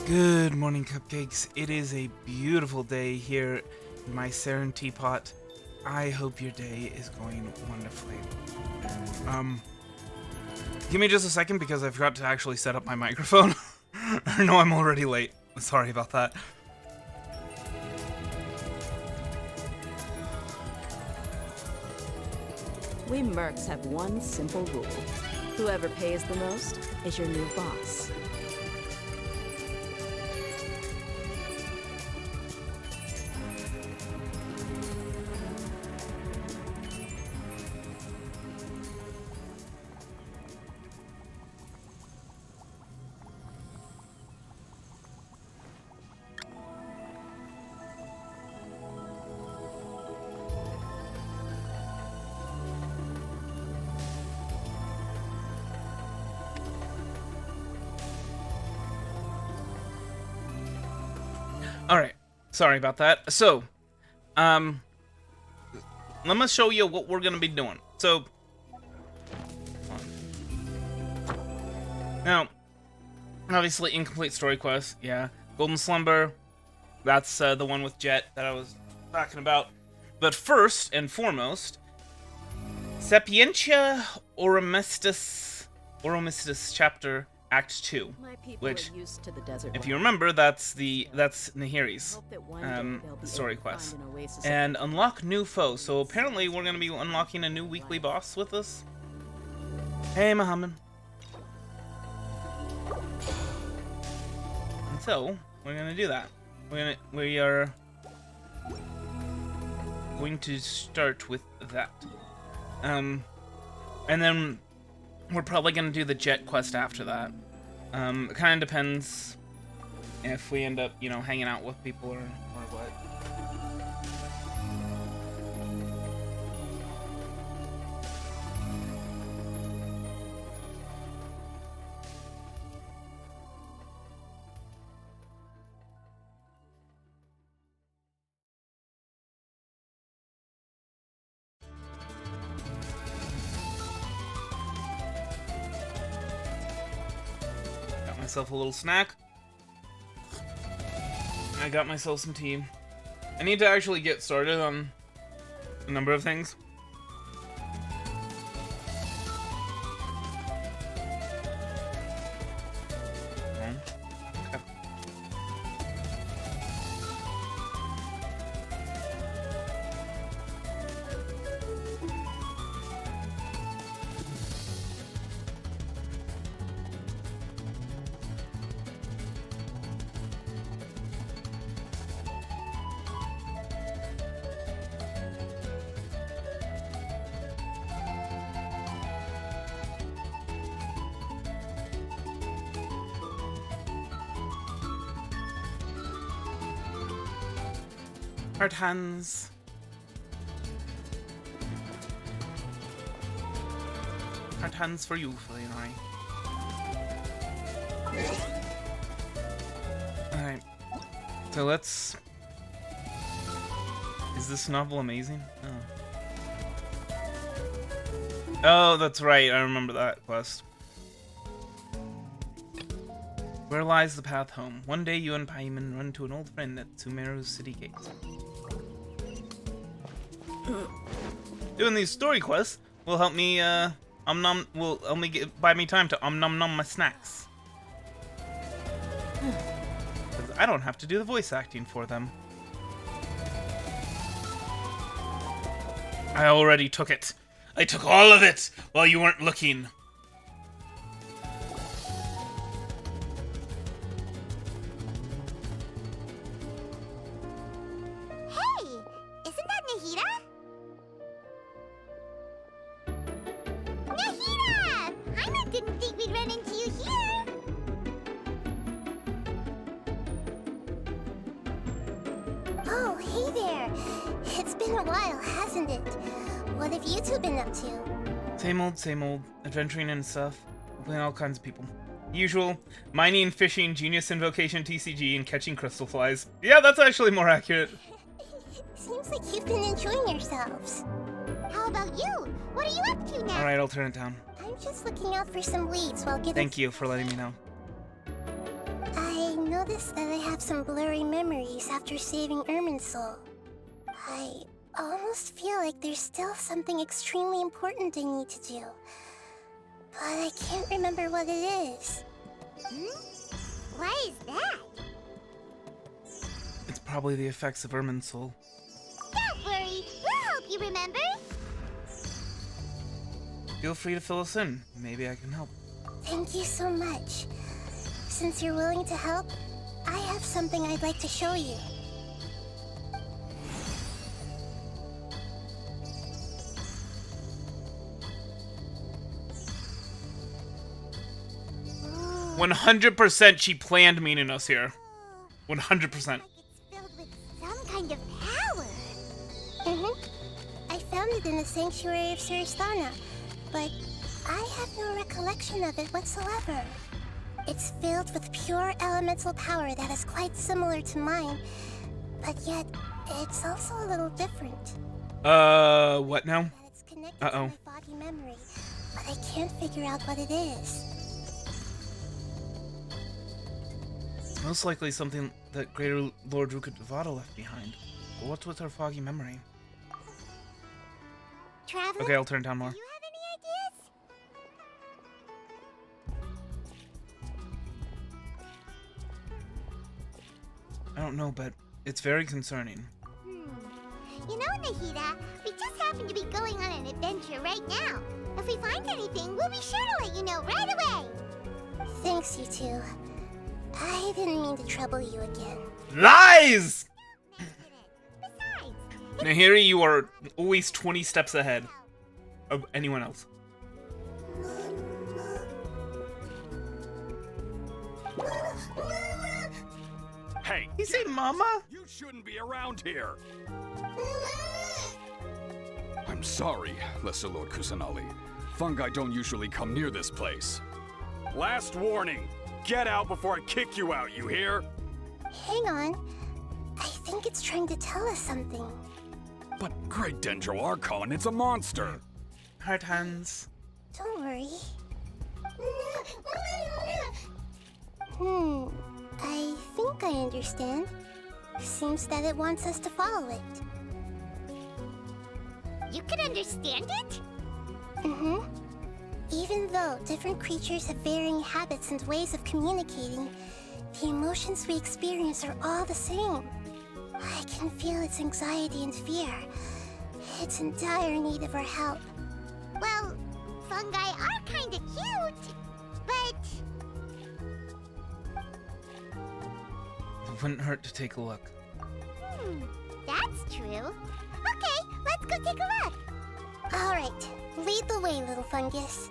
Good morning, cupcakes. It is a beautiful day here in my Saren teapot. I hope your day is going wonderfully. Give me just a second because I forgot to actually set up my microphone. I know I'm already late. Sorry about that. We mercs have one simple rule. Whoever pays the most is your new boss. Alright, sorry about that. So, let me show you what we're gonna be doing. So, now, obviously, incomplete story quest, yeah. Golden Slumber, that's the one with Jet that I was talking about. But first and foremost, Sapientia Oromistus chapter Act 2, which, if you remember, that's Nahiri's story quest. And unlock new foe. So apparently we're going to be unlocking a new weekly boss with us. Hey, Muhammad. And so, we're going to do that. We are going to start with that. And then we're probably going to do the Jet quest after that. It kind of depends if we end up, you know, hanging out with people or what. Myself a little snack. I got myself some tea. I need to actually get started on a number of things. Okay. Hard hands. Hard hands for you, Leonori. Alright. So let's... Is this novel amazing? Oh. Oh, that's right. I remember that quest. Where lies the path home? One day you and Paimon run to an old friend at Sumeru's city gate. Doing these story quests will help me, will only buy me time to nom my snacks. 'Cause I don't have to do the voice acting for them. I already took it. I took all of it while you weren't looking. Same old, adventuring and stuff, playing all kinds of people. Usual, mining, fishing, genius invocation, TCG, and catching crystal flies. Yeah, that's actually more accurate. Seems like you've been enjoying yourselves. How about you? What are you up to now? Alright, I'll turn it down. I'm just looking out for some leads while getting... Thank you for letting me know. I know noticed that I have some blurry memories after saving Ermin's soul. I almost feel like there's still something extremely important I need to do. But I can't remember what it is. Why is that? It's probably the effects of Ermin's soul. Don't worry, we'll help you remember. Feel free to fill us in. Maybe I can help. Thank you so much. Since you're willing to help, I have something I'd like to show you. Ooh. 100% she planned meaning us here. 100%. It's filled with some kind of power. I found it in the sanctuary of Suristana, but I have no recollection of it whatsoever. It's filled with pure elemental power that is quite similar to mine, but yet it's also a little different. What now? That it's connected to my foggy memory, but I can't figure out what it is. It's most likely something that Greater Lord Ruka Devata left behind. But what's with her foggy memory? Traveler, Okay, I'll turn down more. do you have any ideas? I don't know, but it's very concerning. You know, Nahida, we just happen to be going on an adventure right now. If we find anything, we'll be sure to let you know right away. Thanks, you two. I didn't mean to trouble you again. Lies! Besides, Nahiri, you are always 20 steps ahead of anyone else. Hey, He said mama? you shouldn't be around here. I'm sorry, Lesser Lord Kusanali. Fungi don't usually come near this place. Last warning. Get out before I kick you out, you hear? hang on. I think it's trying to tell us something. But Great Dendro Archon, it's a monster. Hard hands. Don't worry. I think I understand. Seems that it wants us to follow it. You can understand it? Even though different creatures have varying habits and ways of communicating, the emotions we experience are all the same. I can feel its anxiety and fear. It's in dire need of our help. Well, fungi are kinda cute, but... It wouldn't hurt to take a look. That's true. Okay, let's go take a look. All right, lead the way, little fungus.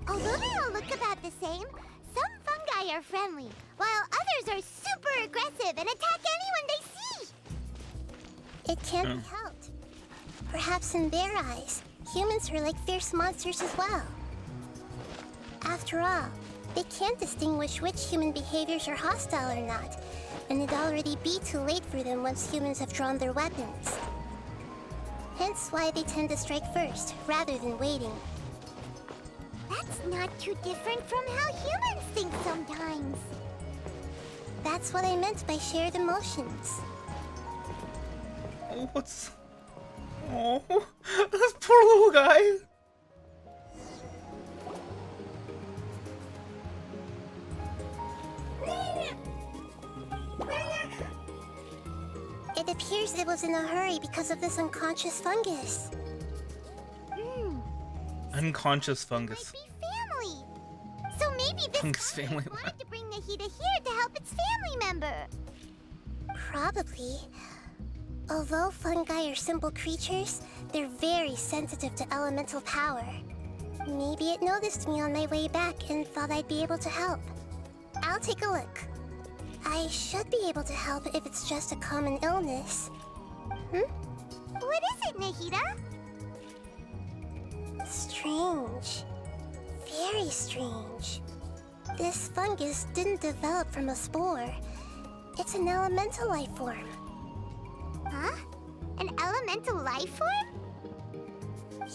Although they all look about the same, some fungi are friendly, while others are super aggressive and attack anyone they see. It can't be helped. Perhaps in their eyes, humans are like fierce monsters as well. After all, they can't distinguish which human behaviors are hostile or not, and it'd already be too late for them once humans have drawn their weapons. Hence why they tend to strike first, rather than waiting. That's not too different from how humans think sometimes. That's what I meant by shared emotions. Oh, what's... Oh, this poor little guy. It appears it was in a hurry because of this unconscious fungus. Unconscious fungus. Might be family. So maybe this Fungus family. wanted to bring Nahida here to help its family member. Probably. Although fungi are simple creatures, they're very sensitive to elemental power. Maybe it noticed me on my way back and thought I'd be able to help. I'll take a look. I should be able to help if it's just a common illness. What is it, Nahida? Strange. Very strange. This fungus didn't develop from a spore. It's an elemental life form. Huh? An elemental life form?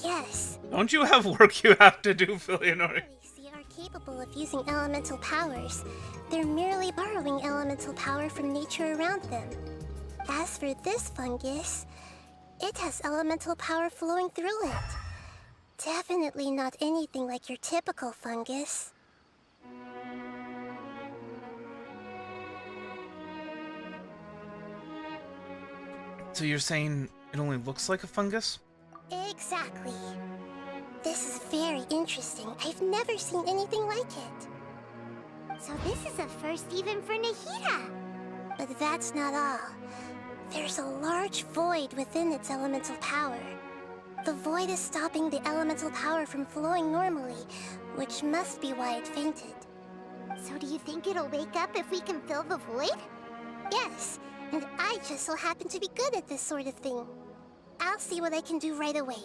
Yes. Don't you have work you have to do, Filianori? See our capable of using elemental powers. They're merely borrowing elemental power from nature around them. As for this fungus, it has elemental power flowing through it. Definitely not anything like your typical fungus. So you're saying it only looks like a fungus? Exactly. This is very interesting. I've never seen anything like it. So this is a first even for Nahida. But that's not all. There's a large void within its elemental power. The void is stopping the elemental power from flowing normally, which must be why it fainted. So do you think it'll wake up if we can fill the void? Yes, and I just so happen to be good at this sort of thing. I'll see what I can do right away.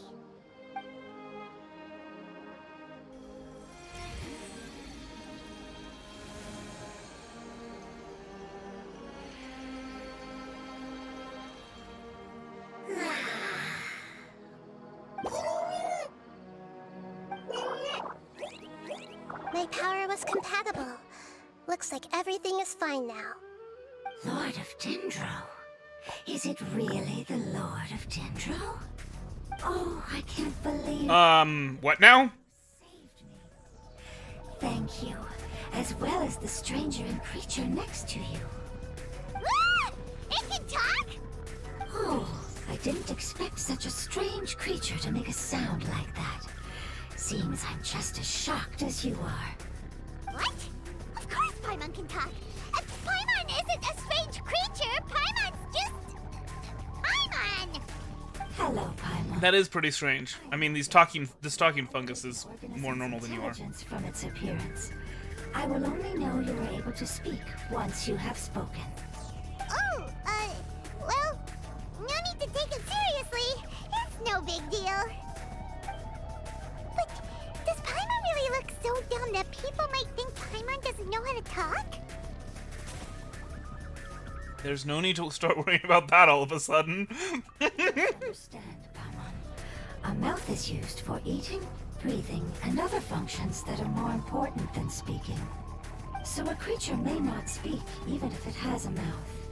My power was compatible. Looks like everything is fine now. Lord of Dendro? Is it really the Lord of Dendro? Oh, I can't believe... What now? Saved me. Thank you, as well as the stranger and creature next to you. Ah! It can talk? Oh, I didn't expect such a strange creature to make a sound like that. Seems I'm just as shocked as you are. What? Of course Paimon can talk. Paimon isn't a strange creature. Paimon's just... Paimon! Hello, Paimon. That is pretty strange. I mean, this talking fungus is more normal than you are. Intelligence from its appearance. I will only know you are able to speak once you have spoken. Oh, well, no need to take it seriously. It's no big deal. But does Paimon really look so dumb that people might think Paimon doesn't know how to talk? There's no need to start worrying about that all of a sudden. Understand, Paimon. A mouth is used for eating, breathing, and other functions that are more important than speaking. So a creature may not speak, even if it has a mouth.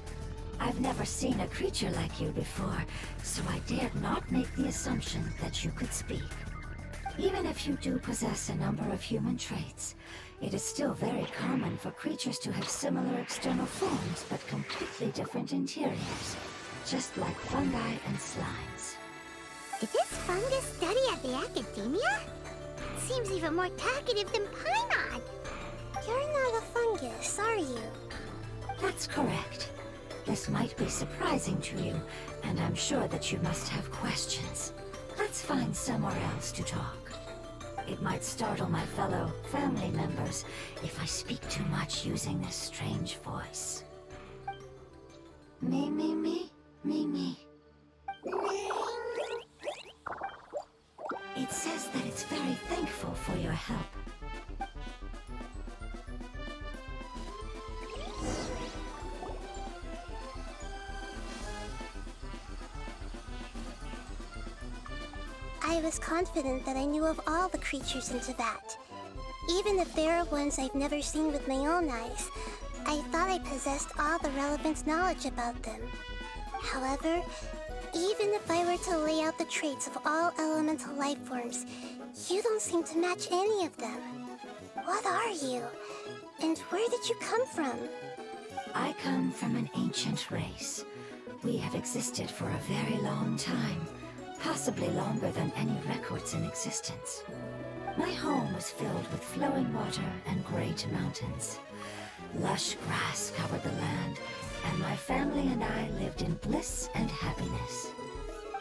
I've never seen a creature like you before, so I dared not make the assumption that you could speak. Even if you do possess a number of human traits, it is still very common for creatures to have similar external forms but completely different interiors, just like fungi and slimes. Did this fungus study at the academia? Seems even more talkative than Paimon. You're not a fungus, are you? That's correct. This might be surprising to you, and I'm sure that you must have questions. Let's find somewhere else to talk. It might startle my fellow family members if I speak too much using this strange voice. Me, me, me, me, me. It says that it's very thankful for your help. I was confident that I knew of all the creatures in Tibet. Even if there are ones I've never seen with my own eyes, I thought I possessed all the relevant knowledge about them. However, even if I were to lay out the traits of all elemental life forms, you don't seem to match any of them. What are you? And where did you come from? I come from an ancient race. We have existed for a very long time. Possibly longer than any records in existence. My home was filled with flowing water and great mountains. Lush grass covered the land, and my family and I lived in bliss and happiness.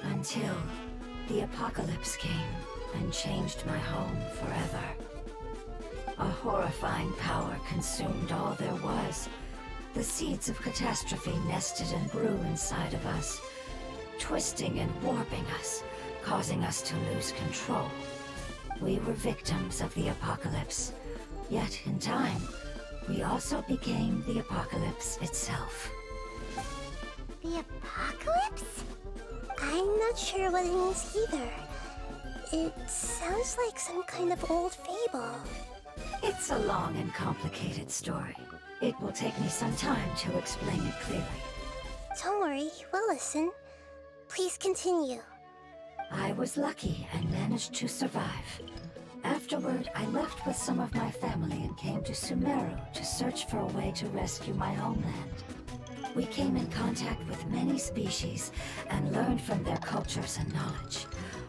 Until the apocalypse came and changed my home forever. A horrifying power consumed all there was. The seeds of catastrophe nested and grew inside of us, twisting and warping us, causing us to lose control. We were victims of the apocalypse, yet in time, we also became the apocalypse itself. The apocalypse? I'm not sure what it means either. It sounds like some kind of old fable. It's a long and complicated story. It will take me some time to explain it clearly. Don't worry, we'll listen. Please continue. I was lucky and managed to survive. Afterward, I left with some of my family and came to Sumeru to search for a way to rescue my homeland. We came in contact with many species and learned from their cultures and knowledge,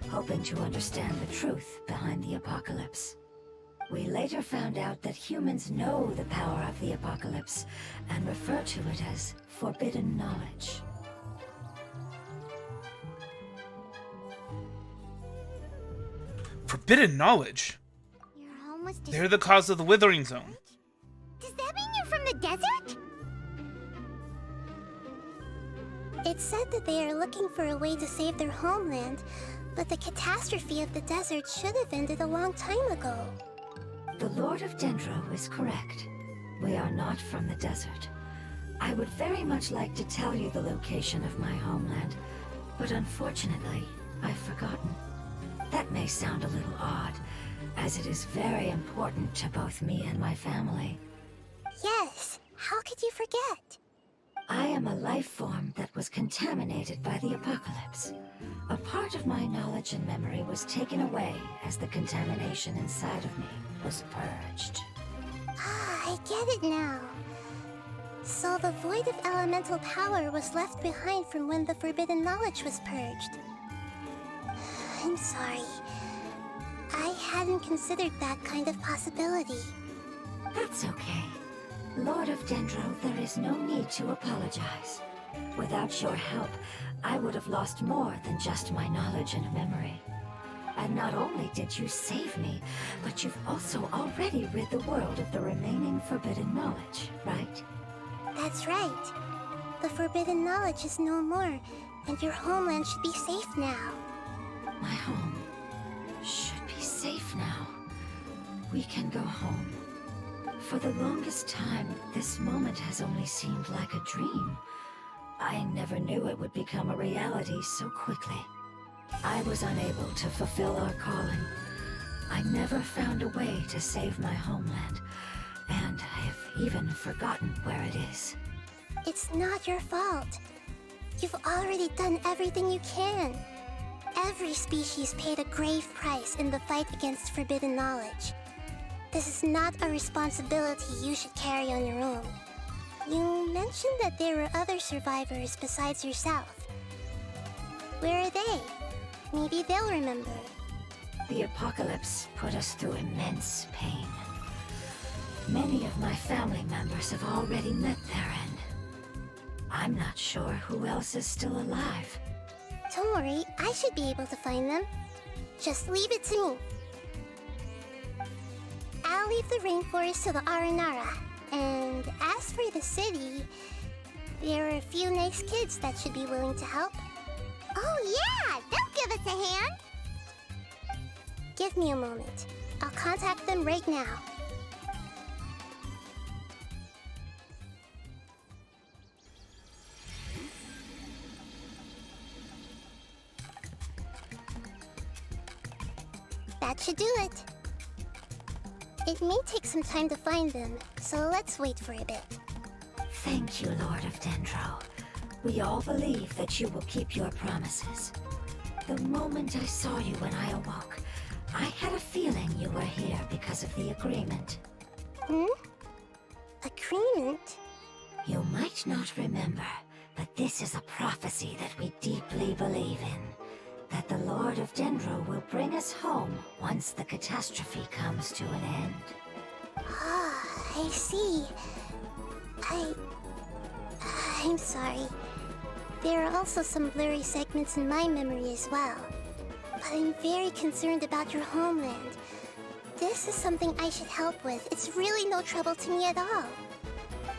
hoping to understand the truth behind the apocalypse. We later found out that humans know the power of the apocalypse and refer to it as forbidden knowledge. Forbidden knowledge? Your home was They're the cause of the Withering Zone. Does that mean you're from the desert? It's said that they are looking for a way to save their homeland, but the catastrophe of the desert should have ended a long time ago. The Lord of Dendro is correct. We are not from the desert. I would very much like to tell you the location of my homeland, but unfortunately, I've forgotten. That may sound a little odd, as it is very important to both me and my family. Yes, how could you forget? I am a life form that was contaminated by the apocalypse. A part of my knowledge and memory was taken away as the contamination inside of me was purged. Ah, I get it now. So the void of elemental power was left behind from when the forbidden knowledge was purged. I'm sorry. I hadn't considered that kind of possibility. That's okay. Lord of Dendro, there is no need to apologize. Without your help, I would have lost more than just my knowledge and memory. And not only did you save me, but you've also already rid the world of the remaining forbidden knowledge, right? That's right. The forbidden knowledge is no more, and your homeland should be safe now. My home should be safe now. We can go home. For the longest time, this moment has only seemed like a dream. I never knew it would become a reality so quickly. I was unable to fulfill our calling. I never found a way to save my homeland, and I have even forgotten where it is. It's not your fault. You've already done everything you can. Every species paid a grave price in the fight against forbidden knowledge. This is not a responsibility you should carry on your own. You mentioned that there were other survivors besides yourself. Where are they? Maybe they'll remember. The apocalypse put us through immense pain. Many of my family members have already met their end. I'm not sure who else is still alive. Don't worry, I should be able to find them. Just leave it to me. I'll leave the rainforest to the Aranara. And as for the city, there are a few nice kids that should be willing to help. Oh yeah, they'll give us a hand. Give me a moment. I'll contact them right now. That should do it. It may take some time to find them, so let's wait for a bit. Thank you, Lord of Dendro. We all believe that you will keep your promises. The moment I saw you when I awoke, I had a feeling you were here because of the agreement. Agreement? You might not remember, but this is a prophecy that we deeply believe in. That the Lord of Dendro will bring us home once the catastrophe comes to an end. Ah, I see. I'm sorry. There are also some blurry segments in my memory as well. But I'm very concerned about your homeland. This is something I should help with. It's really no trouble to me at all.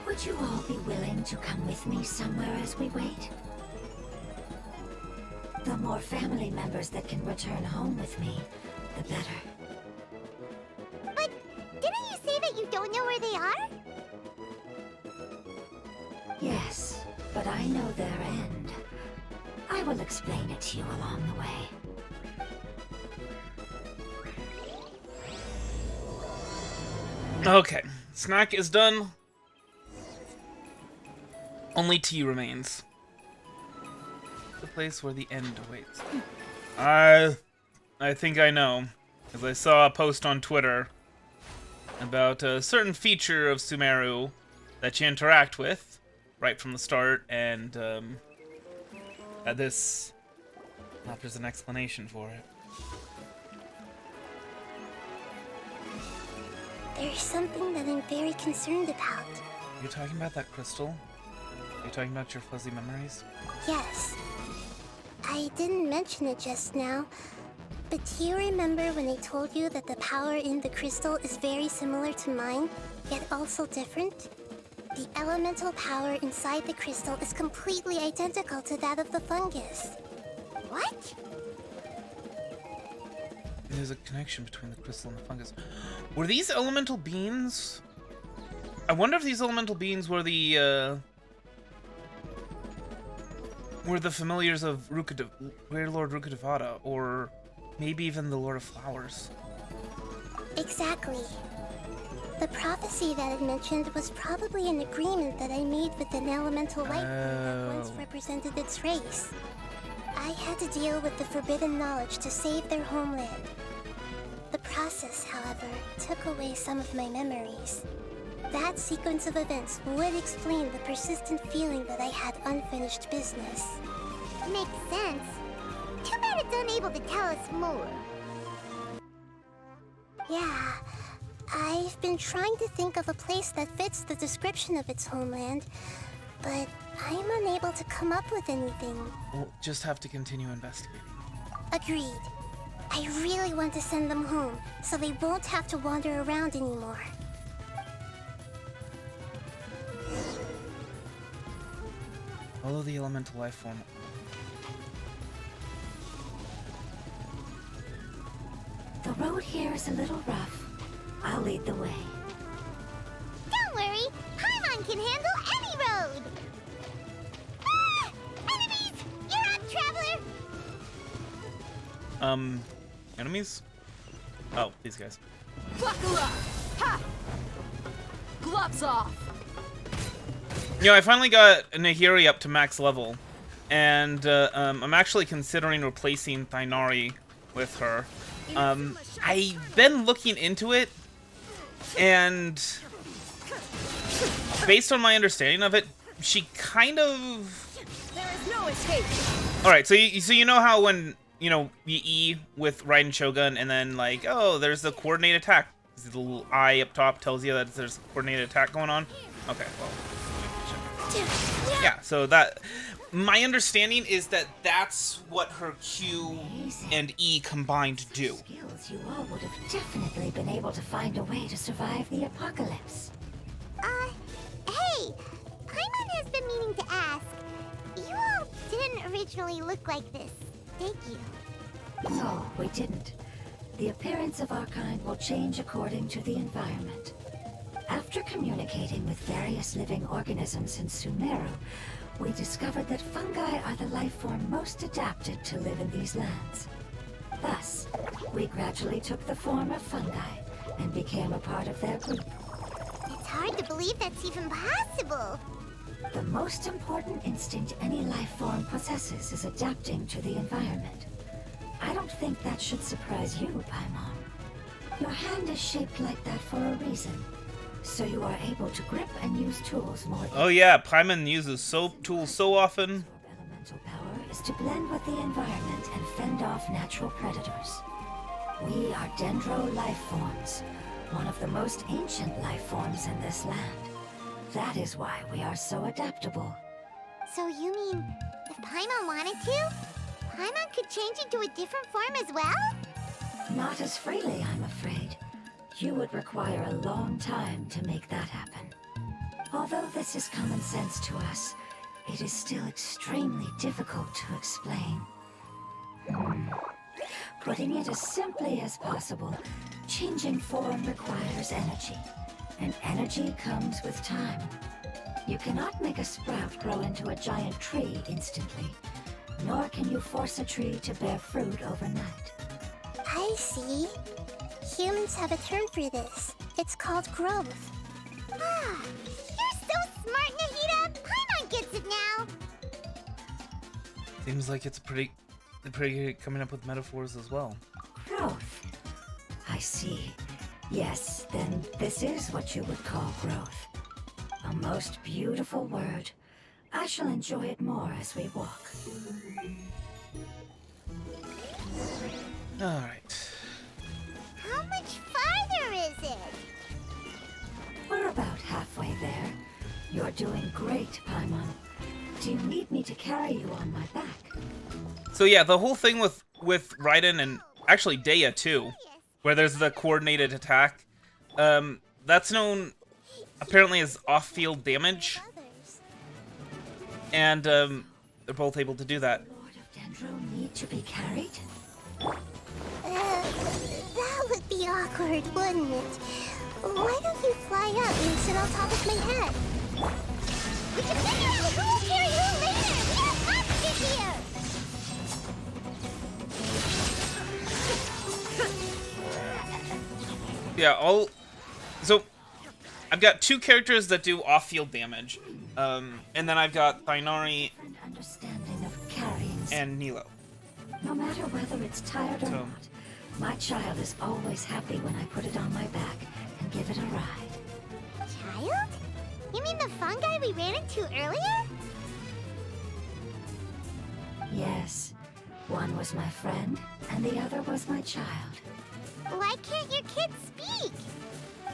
Would you all be willing to come with me somewhere as we wait? The more family members that can return home with me, the better. But didn't you say that you don't know where they are? Yes, but I know their end. I will explain it to you along the way. Okay, snack is done. Only tea remains. The place where the end awaits. I think I know, because I saw a post on Twitter about a certain feature of Sumeru that you interact with right from the start, and this offers an explanation for it. There's something that I'm very concerned about. You're talking about that crystal? You're talking about your fuzzy memories? Yes. I didn't mention it just now, but do you remember when I told you that the power in the crystal is very similar to mine, yet also different? The elemental power inside the crystal is completely identical to that of the fungus. What? There's a connection between the crystal and the fungus. Were these elemental beings? I wonder if these elemental beings were the familiars of Great Lord Rukkhadevata, or maybe even the Lord of Flowers. Exactly. The prophecy that I mentioned was probably an agreement that I made with an elemental life that once represented its race. I had to deal with the forbidden knowledge to save their homeland. The process, however, took away some of my memories. That sequence of events would explain the persistent feeling that I had unfinished business. Makes sense. Too bad it's unable to tell us more. Yeah, I've been trying to think of a place that fits the description of its homeland, but I'm unable to come up with anything. We'll just have to continue investigating. Agreed. I really want to send them home, so they won't have to wander around anymore. Follow the elemental life form. The road here is a little rough. I'll lead the way. Don't worry, Paimon can handle any road! Ah! Enemies! You're up, traveler! Enemies? Oh, these guys. Buckle up! Ha! Gloves off! You know, I finally got Nahiri up to max level, and I'm actually considering replacing Thainari with her. I've been looking into it, and based on my understanding of it, she kind of... There is no escape! Alright, so you know how when, you know, you E with Raiden Shogun, and then, like, oh, there's the coordinated attack. The little eye up top tells you that there's a coordinated attack going on. Okay, well... Yeah, so that... My understanding is that that's what her Q and E combined do. Skills, you all would have definitely been able to find a way to survive the apocalypse. Hey! Paimon has been meaning to ask. You all didn't originally look like this, did you? No, we didn't. The appearance of our kind will change according to the environment. After communicating with various living organisms in Sumeru, we discovered that fungi are the life form most adapted to live in these lands. Thus, we gradually took the form of fungi and became a part of their group. It's hard to believe that's even possible. The most important instinct any life form possesses is adapting to the environment. I don't think that should surprise you, Paimon. Your hand is shaped like that for a reason, so you are able to grip and use tools more easily. Oh yeah, Paimon uses tools so often. Elemental power is to blend with the environment and fend off natural predators. We are dendro life forms, one of the most ancient life forms in this land. That is why we are so adaptable. So you mean, if Paimon wanted to, Paimon could change into a different form as well? Not as freely, I'm afraid. You would require a long time to make that happen. Although this is common sense to us, it is still extremely difficult to explain. Putting it as simply as possible, changing form requires energy, and energy comes with time. You cannot make a sprout grow into a giant tree instantly, nor can you force a tree to bear fruit overnight. I see. Humans have a term for this. It's called growth. Ah, you're so smart, Nahida! Paimon gets it now! Seems like it's pretty good coming up with metaphors as well. Growth. I see. Yes, then this is what you would call growth. A most beautiful word. I shall enjoy it more as we walk. Alright. How much farther is it? We're about halfway there. You're doing great, Paimon. Do you need me to carry you on my back? So yeah, the whole thing with Raiden and actually Dea too, where there's the coordinated attack, that's known apparently as off-field damage, and they're both able to do that. Lord of Dendro need to be carried? That would be awkward, wouldn't it? Why don't you fly up and sit on top of my head? We can figure out who will carry who later! We have options here! Yeah, so I've got two characters that do off-field damage, and then I've got Thainari An understanding of carrying. and Nilo. No matter whether it's tired or So- not, my child is always happy when I put it on my back and give it a ride. Child? You mean the fungi we ran into earlier? Yes, one was my friend, and the other was my child. Why can't your kids speak?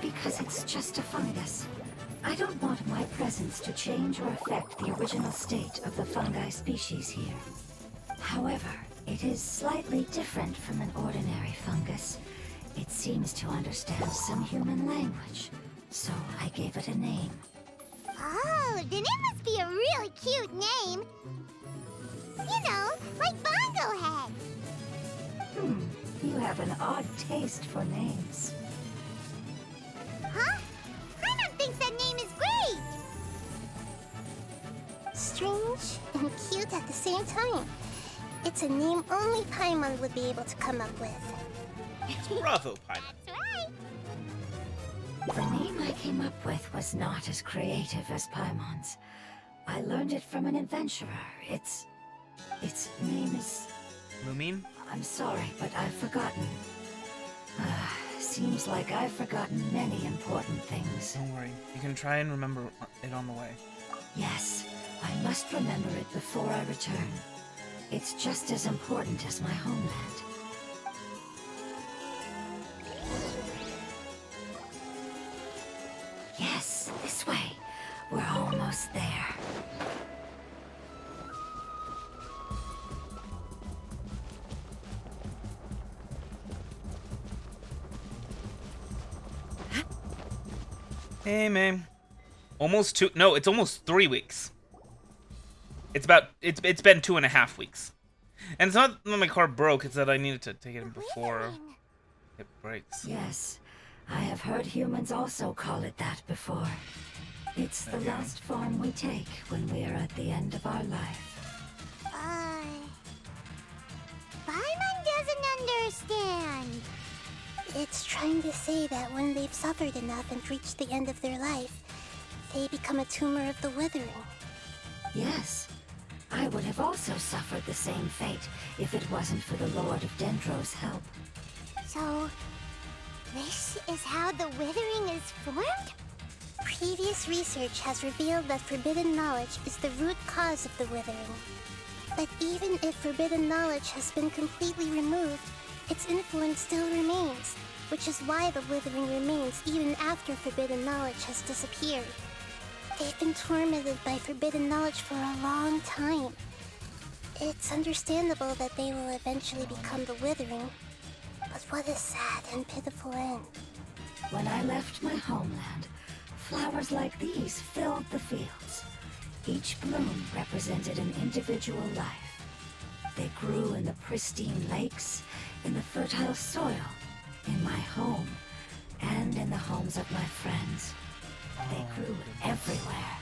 Because it's just a fungus. I don't want my presence to change or affect the original state of the fungi species here. However, it is slightly different from an ordinary fungus. It seems to understand some human language, so I gave it a name. Oh, then it must be a really cute name. You know, like Bongo Head. You have an odd taste for names. Huh? Paimon thinks that name is great. Strange and cute at the same time. It's a name only Paimon would be able to come up with. Bravo, Paimon. That's right. The name I came up with was not as creative as Paimon's. I learned it from an adventurer. Its name is... Lumine? I'm sorry, but I've forgotten. Seems like I've forgotten many important things. Don't worry, you can try and remember it on the way. Yes, I must remember it before I return. It's just as important as my homeland. Yes, this way. We're almost there. Hey, man. It's almost 3 weeks. It's been 2.5 weeks. And it's not that my car broke, it's that I needed to take it in before it breaks. Yes, I have heard humans also call it that before. It's the last form we take when we are at the end of our life. Paimon doesn't understand. It's trying to say that when they've suffered enough and reached the end of their life, they become a tumor of the withering. Yes, I would have also suffered the same fate if it wasn't for the Lord of Dendro's help. So, this is how the withering is formed? Previous research has revealed that forbidden knowledge is the root cause of the withering. But even if forbidden knowledge has been completely removed, its influence still remains, which is why the withering remains even after forbidden knowledge has disappeared. They've been tormented by forbidden knowledge for a long time. It's understandable that they will eventually become the withering, but what a sad and pitiful end. When I left my homeland, flowers like these filled the fields. Each bloom represented an individual life. They grew in the pristine lakes, in the fertile soil, in my home, and in the homes of my friends. They grew everywhere,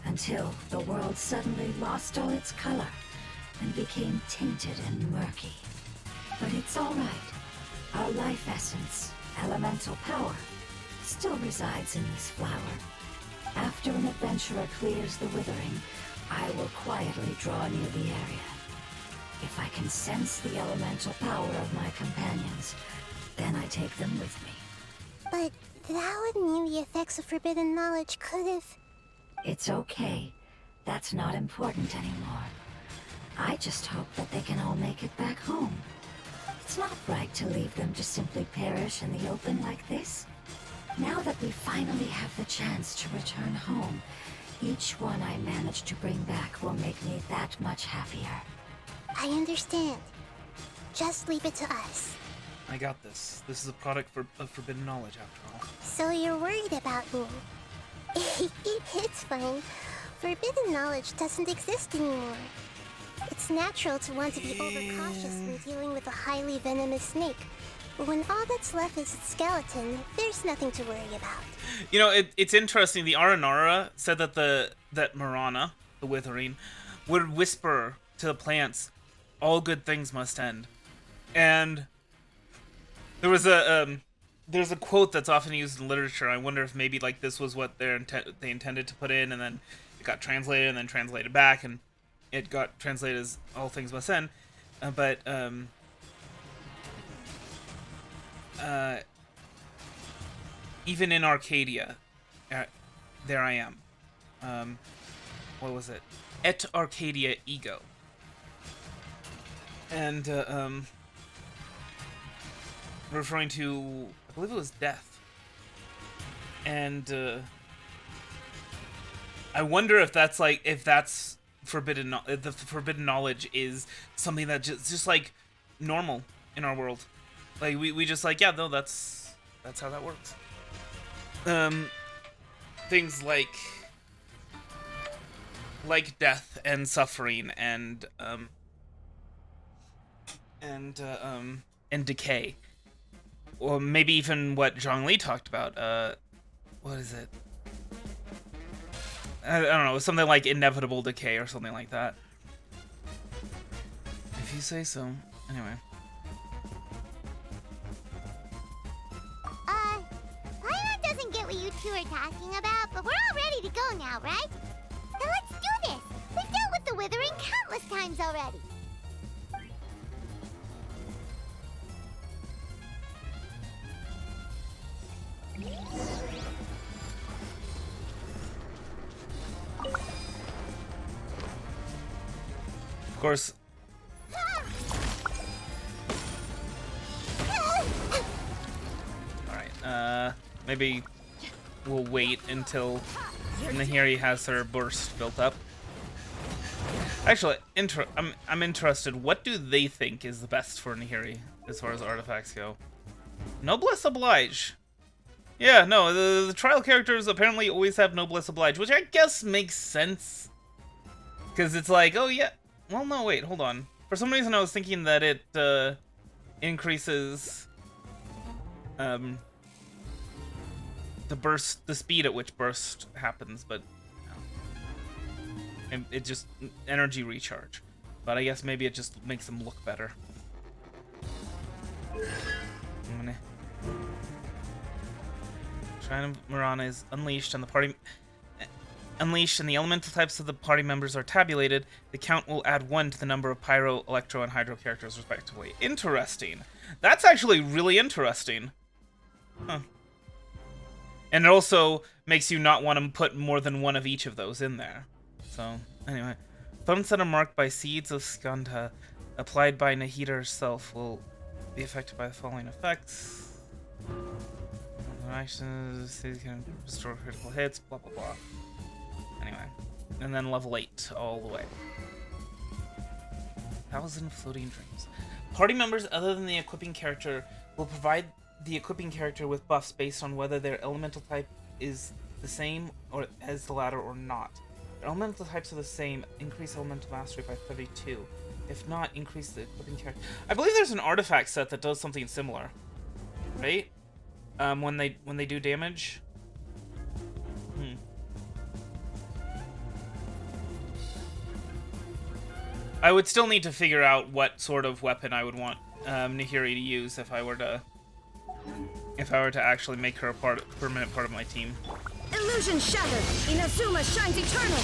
until the world suddenly lost all its color and became tainted and murky. But it's all right. Our life essence, elemental power, still resides in this flower. After an adventurer clears the withering, I will quietly draw near the area. If I can sense the elemental power of my companions, then I take them with me. But that would mean the effects of forbidden knowledge could have... It's okay. That's not important anymore. I just hope that they can all make it back home. It's not right to leave them to simply perish in the open like this. Now that we finally have the chance to return home, each one I manage to bring back will make me that much happier. I understand. Just leave it to us. I got this. This is a product of forbidden knowledge, after all. So you're worried about me? It's fine. Forbidden knowledge doesn't exist anymore. It's natural to want to be overcautious when dealing with a highly venomous snake. But when all that's left is its skeleton, there's nothing to worry about. You know, it's interesting. The Aranara said that that Marana, the Withering, would whisper to the plants, "All good things must end." And there was there's a quote that's often used in literature. I wonder if maybe like this was what they intended to put in, and then it got translated and then translated back, and it got translated as "all things must end." But even in Arcadia, there I am. What was it? Et Arcadia ego. And referring to, I believe it was death. And I wonder if that's like, if that's forbidden, the forbidden knowledge is something that just like normal in our world. Like we just like, yeah, no, that's how that works. Things like death and suffering and decay, or maybe even what Zhongli talked about. What is it? I don't know, something like inevitable decay or something like that. If you say so. Anyway. Paimon doesn't get what you two are talking about, but we're all ready to go now, right? Then let's do this! We've dealt with the Withering countless times already! Of course. Alright, maybe we'll wait until Nahiri has her burst built up. Actually, I'm interested. What do they think is the best for Nahiri as far as artifacts go? Noblesse oblige. Yeah, no, the trial characters apparently always have noblesse oblige, which I guess makes sense. Because it's like, oh yeah. Well, no, wait, hold on. For some reason, I was thinking that it increases the speed at which burst happens, but no. It just energy recharge. But I guess maybe it just makes them look better. Shrine of Marana is unleashed and the party. Unleashed and the elemental types of the party members are tabulated, the count will add 1 to the number of Pyro, Electro, and Hydro characters respectively. Interesting. That's actually really interesting. Huh. And it also makes you not want to put more than one of each of those in there. So, anyway. Thumbs that are marked by seeds of Skandha, applied by Nahida herself, will be affected by the following effects. Actions, can restore critical hits, blah blah blah. Anyway, and then level 8 all the way. 1,000 floating dreams. Party members other than the equipping character will provide the equipping character with buffs based on whether their elemental type is the same or as the latter or not. If their elemental types are the same, increase elemental mastery by 32. If not, increase the equipping character. I believe there's an artifact set that does something similar, right? When they do damage. I would still need to figure out what sort of weapon I would want Nahiri to use if I were to actually make her a permanent part of my team. Illusion shattered. Inazuma shines eternal.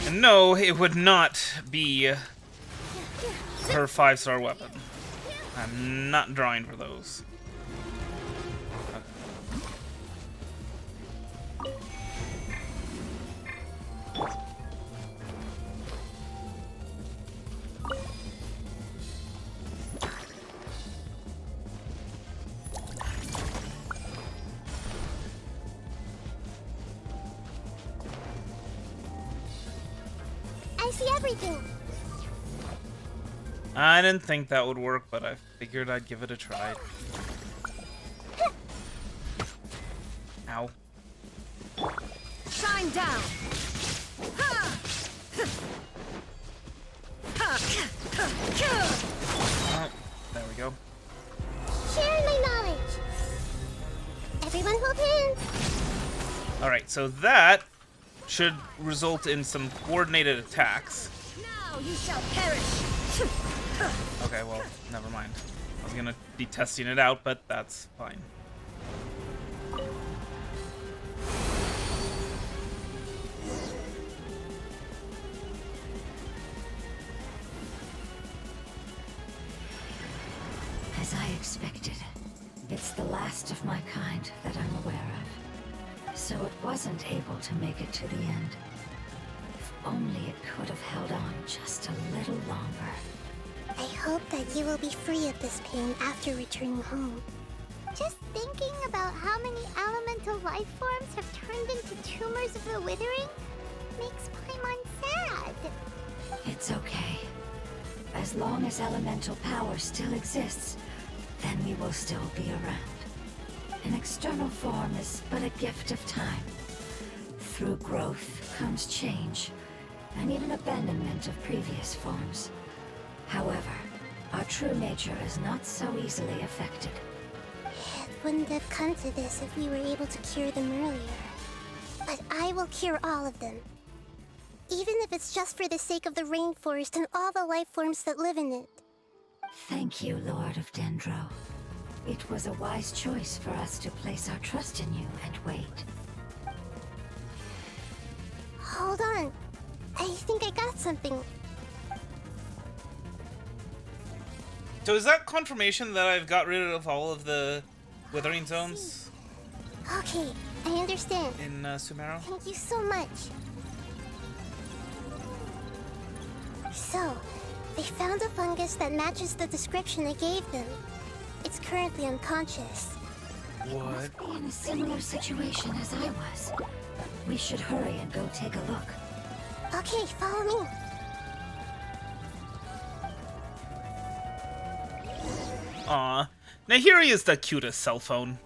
And no, it would not be her 5-star weapon. I'm not drawing for those. I see everything. I didn't think that would work, but I figured I'd give it a try. Ow. Shine down. Oh, there we go. Share my knowledge. Everyone hold hands. Alright, so that should result in some coordinated attacks. Now you shall perish. Okay, well, never mind. I was gonna be testing it out, but that's fine. As I expected, it's the last of my kind that I'm aware of. So it wasn't able to make it to the end. If only it could have held on just a little longer. I hope that you will be free of this pain after returning home. Just thinking about how many elemental life forms have turned into tumors of the withering makes Paimon sad. It's okay. As long as elemental power still exists, then we will still be around. An external form is but a gift of time. Through growth comes change, and even abandonment of previous forms. However, our true nature is not so easily affected. It wouldn't have come to this if we were able to cure them earlier. But I will cure all of them. Even if it's just for the sake of the rainforest and all the life forms that live in it. Thank you, Lord of Dendro. It was a wise choice for us to place our trust in you and wait. Hold on. I think I got something. So is that confirmation that I've got rid of all of the withering zones Okay, I understand. in Sumeru? Thank you so much. So, they found a fungus that matches the description I gave them. It's currently unconscious. What? Must be in a similar situation as I was. We should hurry and go take a look. Okay, follow me. Aw. Nahiri is the cutest cell phone.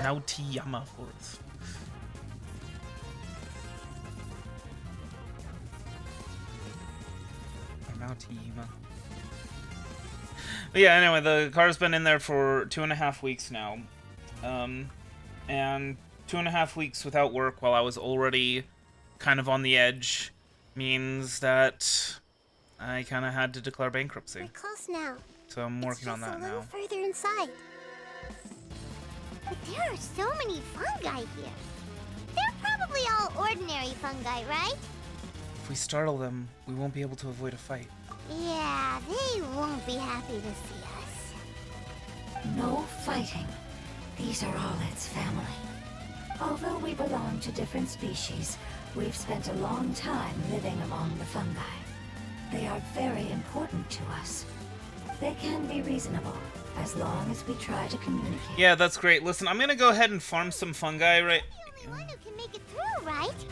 Nautiyama Forest. Nautiyama. But yeah, anyway, the car's been in there for 2.5 weeks now. And 2.5 weeks without work while I was already kind of on the edge means that I kind of had to declare bankruptcy. We're close now. So I'm working on that It's just a little now. further inside. But there are so many fungi here. They're probably all ordinary fungi, right? If we startle them, we won't be able to avoid a fight. Yeah, they won't be happy to see us. No fighting. These are all its family. Although we belong to different species, we've spent a long time living among the fungi. They are very important to us. They can be reasonable, as long as we try to communicate. Yeah, that's great. Listen, I'm gonna go ahead and farm some fungi right... You're the only one who can make it through, right?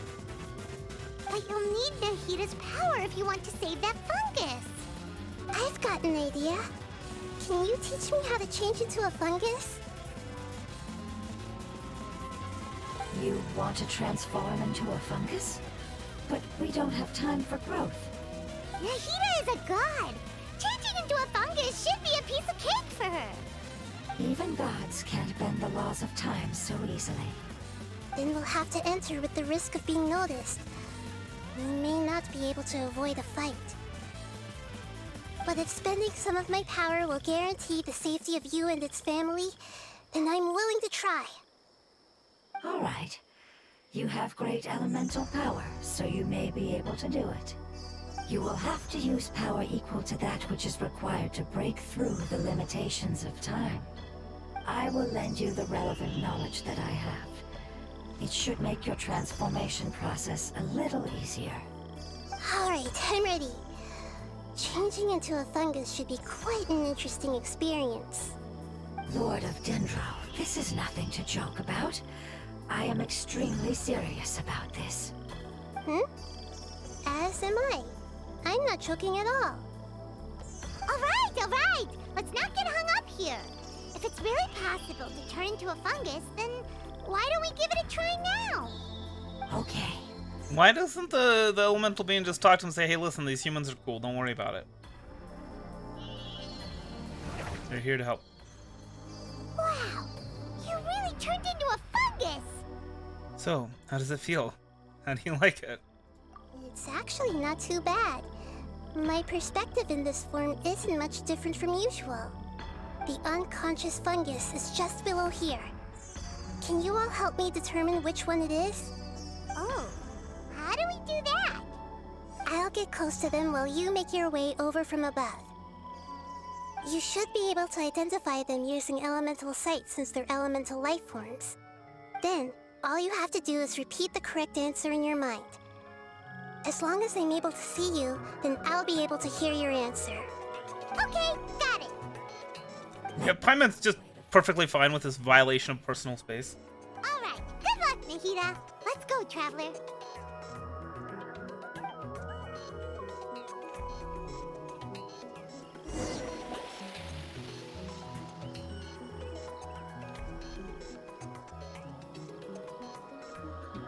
But you'll need Nahita's power if you want to save that fungus. I've got an idea. Can you teach me how to change into a fungus? You want to transform into a fungus? But we don't have time for growth. Nahita is a god. Changing into a fungus should be a piece of cake for her. Even gods can't bend the laws of time so easily. Then we'll have to enter with the risk of being noticed. We may not be able to avoid a fight. But if spending some of my power will guarantee the safety of you and its family, then I'm willing to try. All right. You have great elemental power, so you may be able to do it. You will have to use power equal to that which is required to break through the limitations of time. I will lend you the relevant knowledge that I have. It should make your transformation process a little easier. Alright, I'm ready. Changing into a fungus should be quite an interesting experience. Lord of Dendro, this is nothing to joke about. I am extremely serious about this. As am I. I'm not joking at all. Alright! Let's not get hung up here. If it's really possible to turn into a fungus, then why don't we give it a try now? Okay. Why doesn't the elemental being just talk to him and say, hey, listen, these humans are cool, don't worry about it. They're here to help. Wow! You really turned into a fungus! So, how does it feel? How do you like it? It's actually not too bad. My perspective in this form isn't much different from usual. The unconscious fungus is just below here. Can you all help me determine which one it is? Oh, how do we do that? I'll get close to them while you make your way over from above. You should be able to identify them using elemental sight since they're elemental life forms. Then, all you have to do is repeat the correct answer in your mind. As long as I'm able to see you, then I'll be able to hear your answer. Okay, got it. Yeah, Paimon's just perfectly fine with this violation of personal space. Alright, good luck, Nahida. Let's go, Traveler.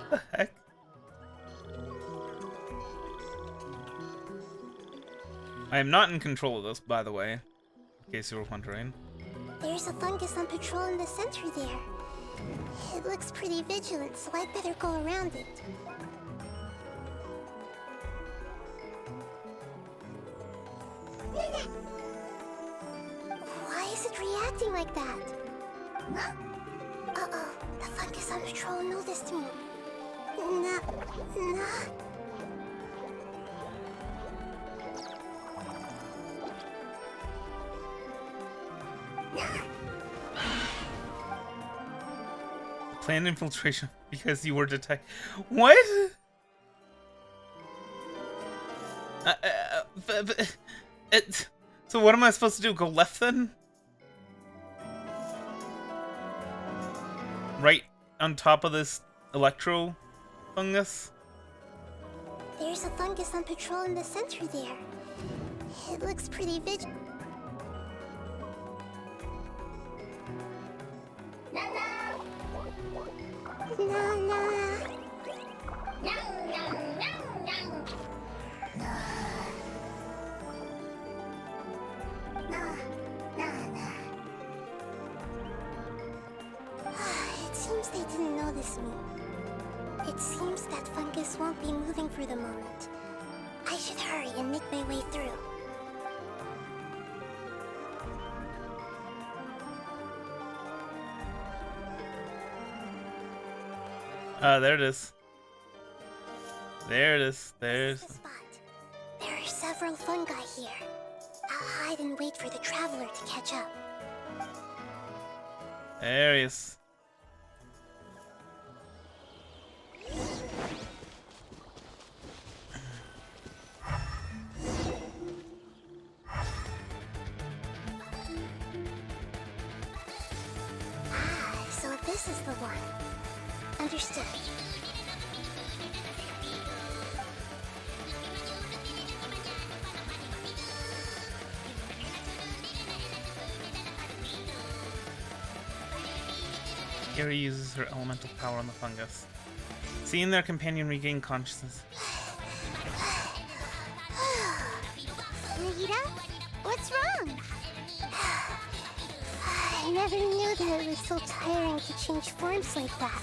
What the heck? I am not in control of this, by the way, in case you were wondering. There's a fungus on patrol in the center there. It looks pretty vigilant, so I'd better go around it. Why is it reacting like that? Uh-oh, the fungus on patrol noticed me. Nah. Planned infiltration because you were detected. What? So what am I supposed to do? Go left then? Right on top of this electro fungus? There's a fungus on patrol in the center there. It looks pretty vigilant. It seems they didn't notice me. It seems that fungus won't be moving for the moment. I should hurry and make my way through. There it is. There it is. There's the spot. There are several fungi here. I'll hide and wait for the traveler to catch up. There he is. So this is the one. Understood. Gary uses her elemental power on the fungus. Seeing their companion regain consciousness. What's wrong? I never knew that it was so tiring to change forms like that.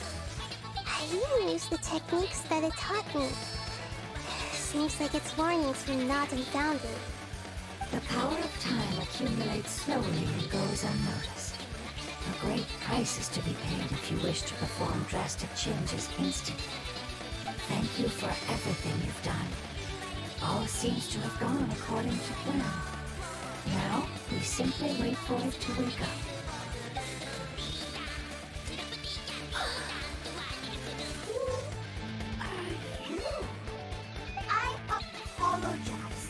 I even used the techniques that it taught me. Seems like its warnings were not unfounded. The power of time accumulates slowly and goes unnoticed. A great price is to be paid if you wish to perform drastic changes instantly. Thank you for everything you've done. All seems to have gone according to plan. Now, we simply wait for it to wake up. I apologize.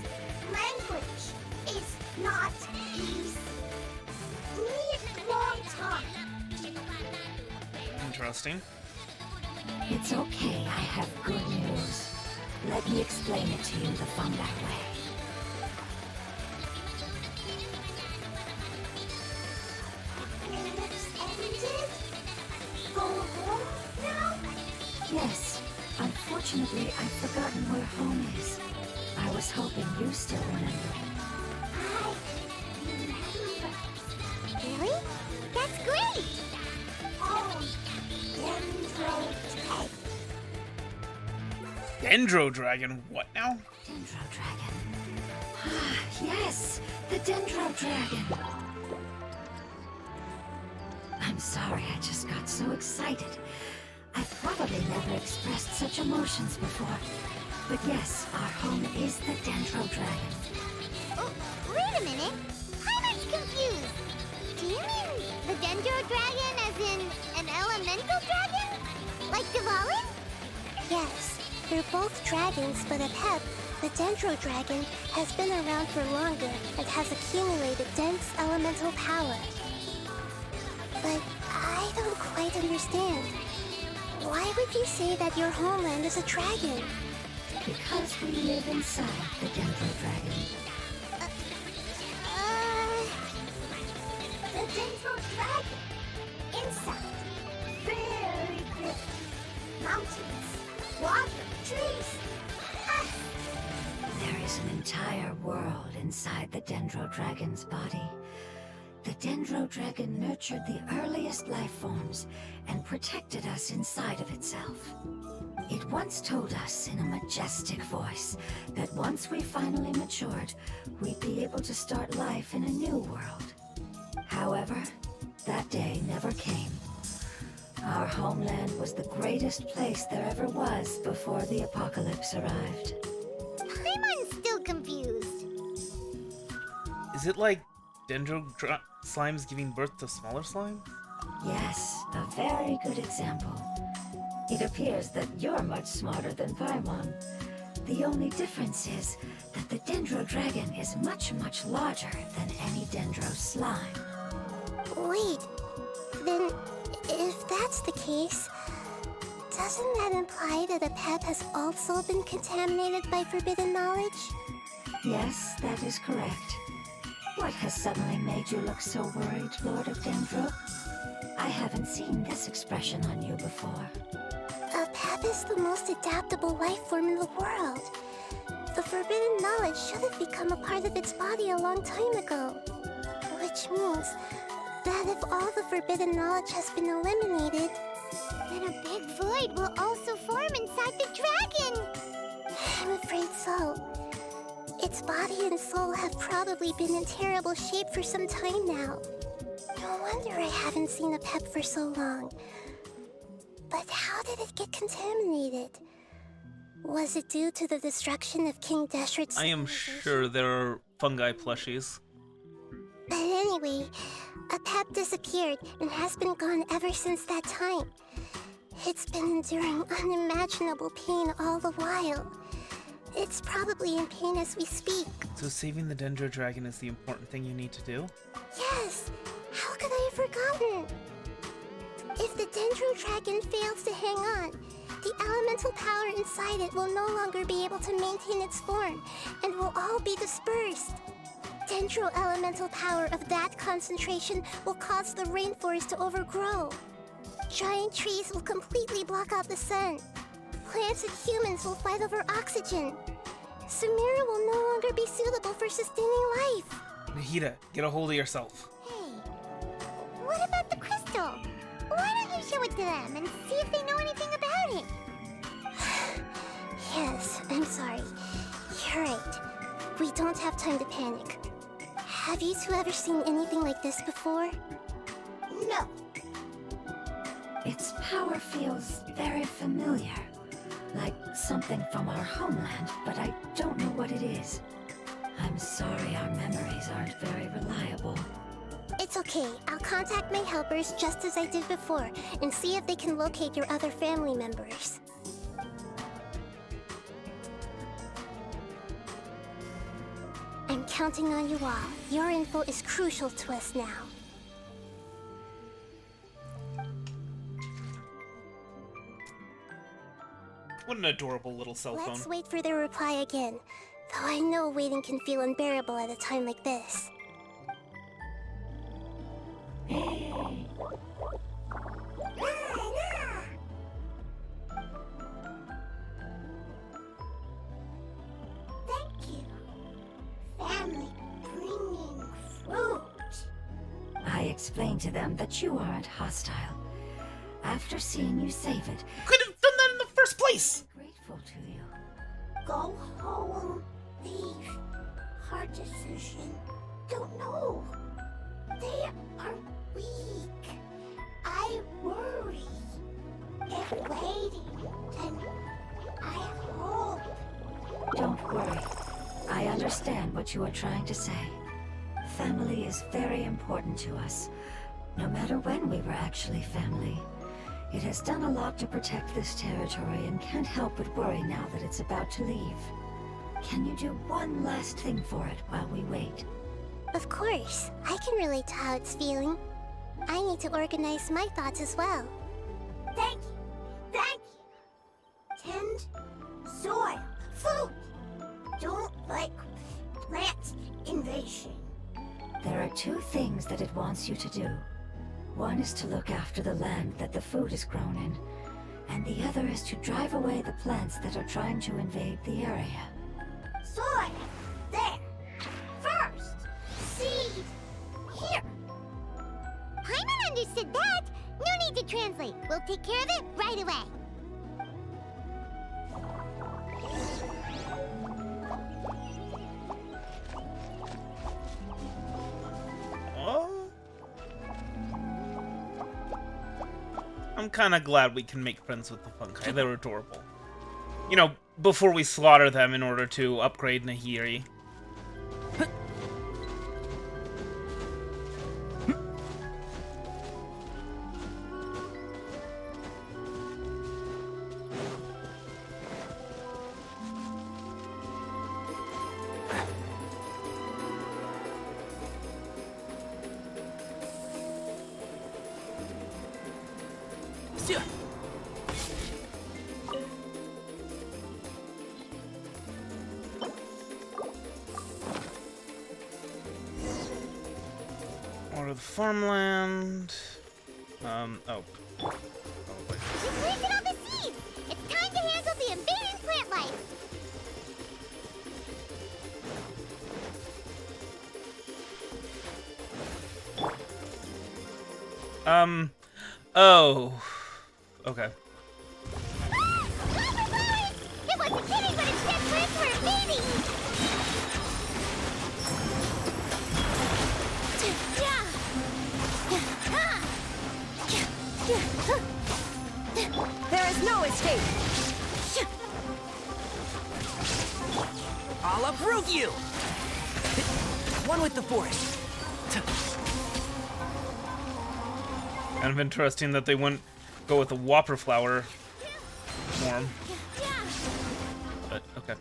Language is not easy. Need long time. Interesting. It's okay, I have good news. Let me explain it to you the fungi way. Go home now? Yes, unfortunately, I've forgotten where home is. I was hoping you still remember. Really? That's great! Oh, Dendro Dragon, what now? Dendro Dragon. Ah, yes, the Dendro Dragon. I'm sorry, I just got so excited. I've probably never expressed such emotions before. But yes, our home is the Dendro Dragon. Oh, wait a minute. I'm much confused. Do you mean the Dendro Dragon as in an elemental dragon? Like Diwali? Yes, they're both dragons, but a pep, the Dendro Dragon, has been around for longer and has accumulated dense elemental power. But I don't quite understand. Why would you say that your homeland is a dragon? Because we live inside the Dendro Dragon. The Dendro Dragon. Inside. Very good. Mountains. Water. Trees. There is an entire world inside the Dendro Dragon's body. The Dendro Dragon nurtured the earliest life forms and protected us inside of itself. It once told us in a majestic voice that once we finally matured, we'd be able to start life in a new world. However, that day never came. Our homeland was the greatest place there ever was before the apocalypse arrived. I'm still confused. Is it like slimes giving birth to smaller slimes? Yes, a very good example. It appears that you're much smarter than Paimon. The only difference is that the Dendro Dragon is much, much larger than any Dendro slime. Wait, then if that's the case, doesn't that imply that a pep has also been contaminated by forbidden knowledge? Yes, that is correct. What has suddenly made you look so worried, Lord of Dendro? I haven't seen this expression on you before. A pep is the most adaptable life form in the world. The forbidden knowledge should have become a part of its body a long time ago. Which means that if all the forbidden knowledge has been eliminated, then a big void will also form inside the dragon! I'm afraid so. Its body and soul have probably been in terrible shape for some time now. No wonder I haven't seen a pep for so long. But how did it get contaminated? Was it due to the destruction of King Deshret's I am civilization? sure there are fungi plushies. But anyway, a pep disappeared and has been gone ever since that time. It's been enduring unimaginable pain all the while. It's probably in pain as we speak. So saving the Dendro Dragon is the important thing you need to do? Yes! How could I have forgotten? If the Dendro Dragon fails to hang on, the elemental power inside it will no longer be able to maintain its form and will all be dispersed. Dendro elemental power of that concentration will cause the rainforest to overgrow. Giant trees will completely block out the sun. Plants and humans will fight over oxygen. Samira will no longer be suitable for sustaining life. Nahida, get a hold of yourself. Hey, what about the crystal? Why don't you show it to them and see if they know anything about it? Yes, I'm sorry. You're right. We don't have time to panic. Have you two ever seen anything like this before? No. Its power feels very familiar. Like something from our homeland, but I don't know what it is. I'm sorry our memories aren't very reliable. It's okay. I'll contact my helpers just as I did before and see if they can locate your other family members. I'm counting on you all. Your info is crucial to us now. What an adorable little cell phone. Let's wait for their reply again. Though I know waiting can feel unbearable at a time like this. Thank you. Family bringing fruit. I explained to them that you aren't hostile. After seeing you save it, Could have done that in the first place! grateful to you. Go home. Leave. Hard decision. Don't know. They are weak. I worry. If waiting, then I hope. Don't worry. I understand what you are trying to say. Family is very important to us, no matter when we were actually family. It has done a lot to protect this territory and can't help but worry now that it's about to leave. Can you do one last thing for it while we wait? Of course. I can relate to how it's feeling. I need to organize my thoughts as well. Thank you. Thank you. Tend soil. Food. Don't like plant invasion. There are two things that it wants you to do. One is to look after the land that the food is grown in, and the other is to drive away the plants that are trying to invade the area. Soil. There. First. Seed. Here. Paimon understood that. No need to translate. We'll take care of it right away. Oh? I'm kind of glad we can make friends with the fungi. They're adorable. You know, before we slaughter them in order to upgrade Nahiri. Order the farmland. Oh. You planted all the seeds! It's time to handle the invading plant life! Oh. Okay. It wasn't kidding, but instead plants were invading! There is no escape! I'll uproot you! One with the forest. Kind of interesting that they wouldn't go with the Whopper flower form. But, okay.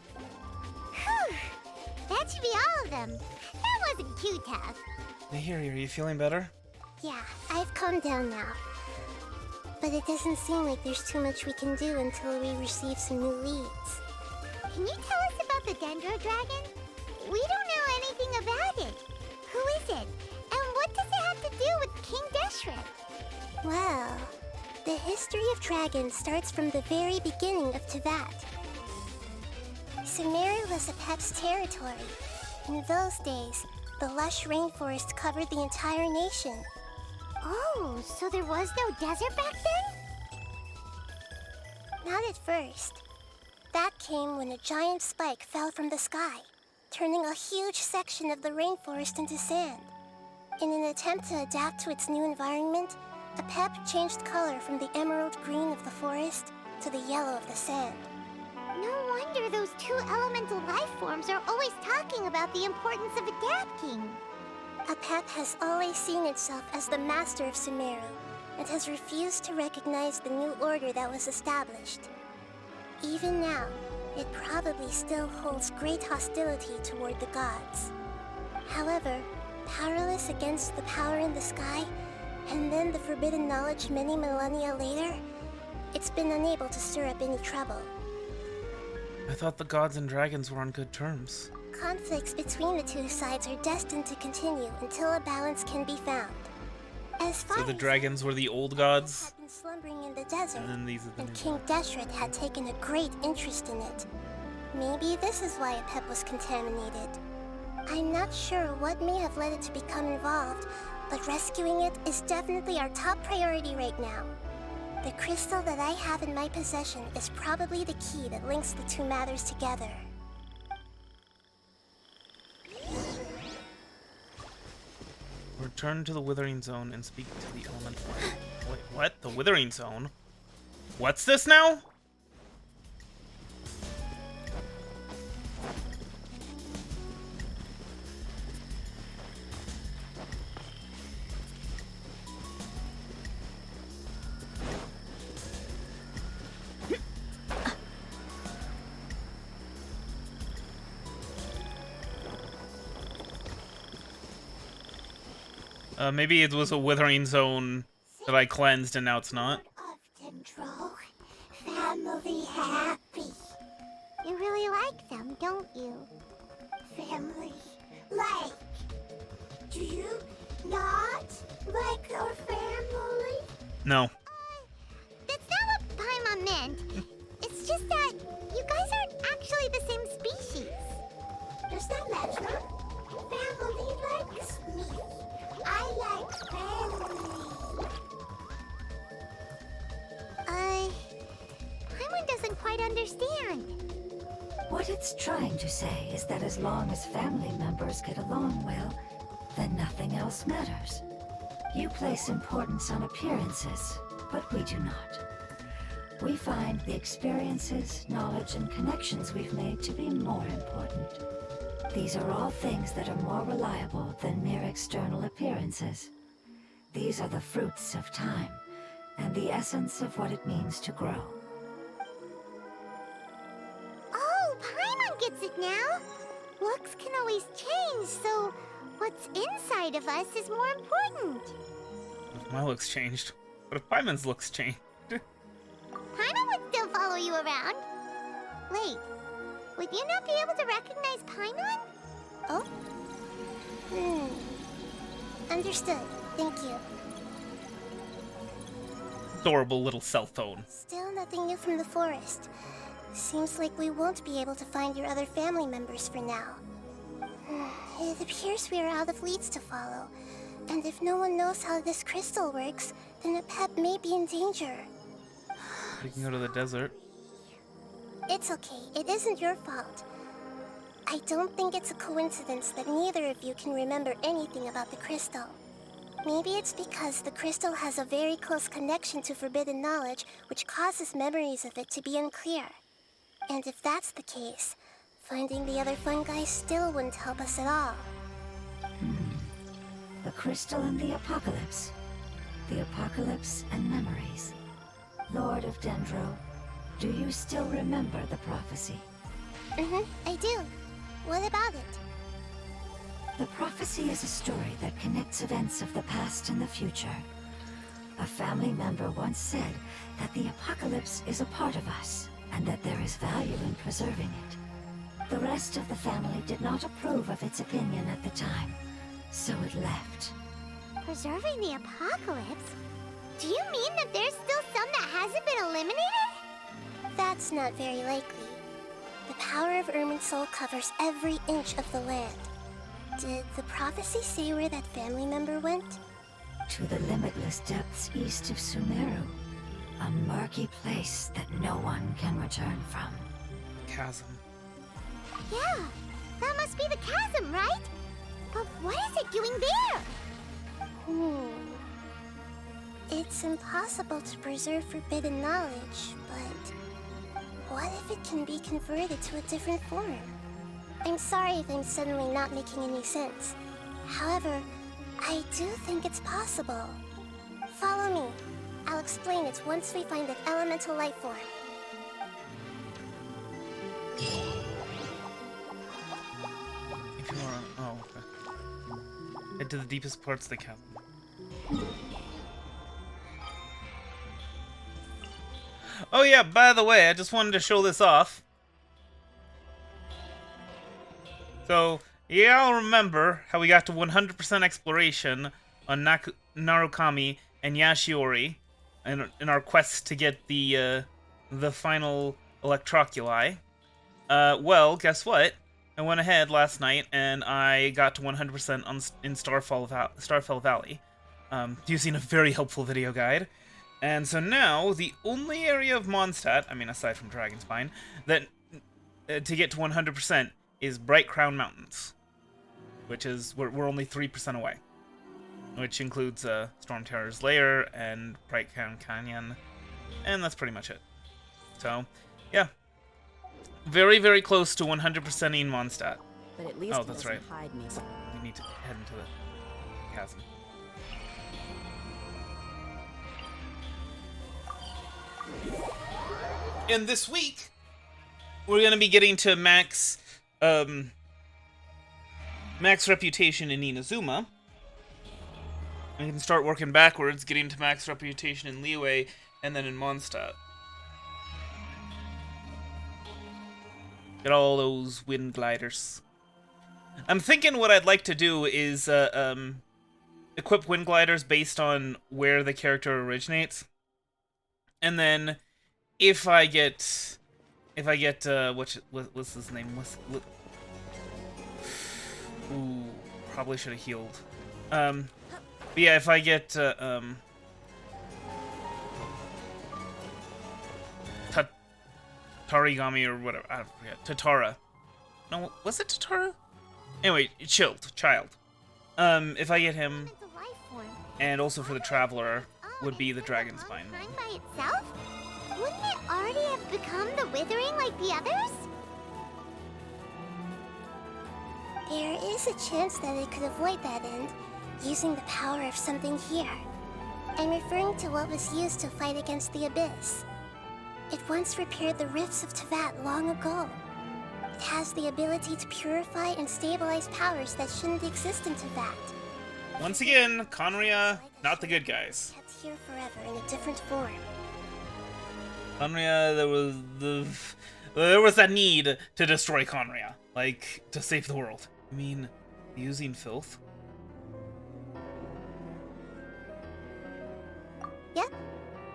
Whew. That should be all of them. That wasn't too tough. Nahiri, are you feeling better? Yeah, I've calmed down now. But it doesn't seem like there's too much we can do until we receive some new leads. Can you tell us about the Dendro Dragon? We don't know anything about it. Who is it? And what does it have to do with King Deshret? Well, the history of dragons starts from the very beginning of Teyvat. Sumeru was a Pep's territory. In those days, The lush rainforest covered the entire nation. Oh, so there was no desert back then? Not at first. That came when a giant spike fell from the sky, turning a huge section of the rainforest into sand. In an attempt to adapt to its new environment, a Pep changed color from the emerald green of the forest to the yellow of the sand. No wonder those two elemental life forms are always talking about the importance of adapting. A Pep has always seen itself as the master of Sumeru, and has refused to recognize the new order that was established. Even now, it probably still holds great hostility toward the gods. However, powerless against the power in the sky, and then the forbidden knowledge many millennia later, it's been unable to stir up any trouble. I thought the gods and dragons were on good terms. Conflicts between the two sides are destined to continue until a balance can be found. As far So the as dragons were the old gods, had been slumbering in the desert, and then these are the and new King gods. Deshret had taken a great interest in it. Maybe this is why Apep was contaminated. I'm not sure what may have led it to become involved, but rescuing it is definitely our top priority right now. The crystal that I have in my possession is probably the key that links the two matters together. Return to the Withering Zone and speak to the elemental. Wait, what? The Withering Zone? What's this now? Maybe it was a Withering Zone that I cleansed and now it's not. Of Dendro, family happy. You really like them, don't you? Family, like. Do you not like our family? No. That's not what Paimon meant. It's just that you guys aren't actually the same species. Does that matter? Family likes me. I like family. Paimon doesn't quite understand. What it's trying to say is that as long as family members get along well, then nothing else matters. You place importance on appearances, but we do not. We find the experiences, knowledge, and connections we've made to be more important. These are all things that are more reliable than mere external appearances. These are the fruits of time, and the essence of what it means to grow. Oh, Paimon gets it now. Looks can always change, so what's inside of us is more important. If my looks changed. What if Paimon's looks changed? Paimon would still follow you around. Wait, would you not be able to recognize Paimon? Oh? Understood. Thank you. Adorable little cell phone. Still nothing new from the forest. Seems like we won't be able to find your other family members for now. It appears we are out of leads to follow. And if no one knows how this crystal works, then Apep may be in danger. We can go to the desert. It's okay. It isn't your fault. I don't think it's a coincidence that neither of you can remember anything about the crystal. Maybe it's because the crystal has a very close connection to forbidden knowledge, which causes memories of it to be unclear. And if that's the case, finding the other fungi still wouldn't help us at all. The crystal and the apocalypse. The apocalypse and memories. Lord of Dendro, do you still remember the prophecy? I do. What about it? The prophecy is a story that connects events of the past and the future. A family member once said that the apocalypse is a part of us, and that there is value in preserving it. The rest of the family did not approve of its opinion at the time, so it left. Preserving the apocalypse? Do you mean that there's still some that hasn't been eliminated? That's not very likely. The power of Irminsul covers every inch of the land. Did the prophecy say where that family member went? To the limitless depths east of Sumeru. A murky place that no one can return from. Chasm. Yeah, that must be the chasm, right? But what is it doing there? It's impossible to preserve forbidden knowledge, but what if it can be converted to a different form? I'm sorry if I'm suddenly not making any sense. However, I do think it's possible. Follow me. I'll explain it once we find that elemental life form. If you want, oh, okay. Head to the deepest parts of the chasm. Oh yeah, by the way, I just wanted to show this off. So, yeah, I'll remember how we got to 100% exploration on Narukami and Yashiori in our quest to get the final Electroculi. Well, guess what? I went ahead last night and I got to 100% in Starfell Valley, using a very helpful video guide. And so now, the only area of Mondstadt, I mean aside from Dragonspine, that to get to 100% is Bright Crown Mountains, which is, we're only 3% away. Which includes Storm Terror's Lair and Bright Crown Canyon, and that's pretty much it. So, yeah. Very, very close to 100% in Mondstadt. But at least oh, that's right. Hide me. We need to head into the chasm. And this week, we're going to be getting to max reputation in Inazuma. We can start working backwards, getting to max reputation in Liyue, and then in Mondstadt. Get all those wind gliders. I'm thinking what I'd like to do is equip wind gliders based on where the character originates. And then if I get what's his name? Ooh, probably should have healed. But yeah, if I get Tarigami or whatever, I forget. Tatara. No, was it Tatara? Anyway, child. If I get him, and also for the Traveler, would be the Dragonspine. By itself? Wouldn't it already have become the Withering like the others? There is a chance that it could avoid that end, using the power of something here. I'm referring to what was used to fight against the Abyss. It once repaired the rifts of Teyvat long ago. It has the ability to purify and stabilize powers that shouldn't exist in Teyvat. Once again, Conria, not the good guys. Kept here forever in a different form. Conria, there was that need to destroy Conria, like to save the world. I mean, using filth. Yep.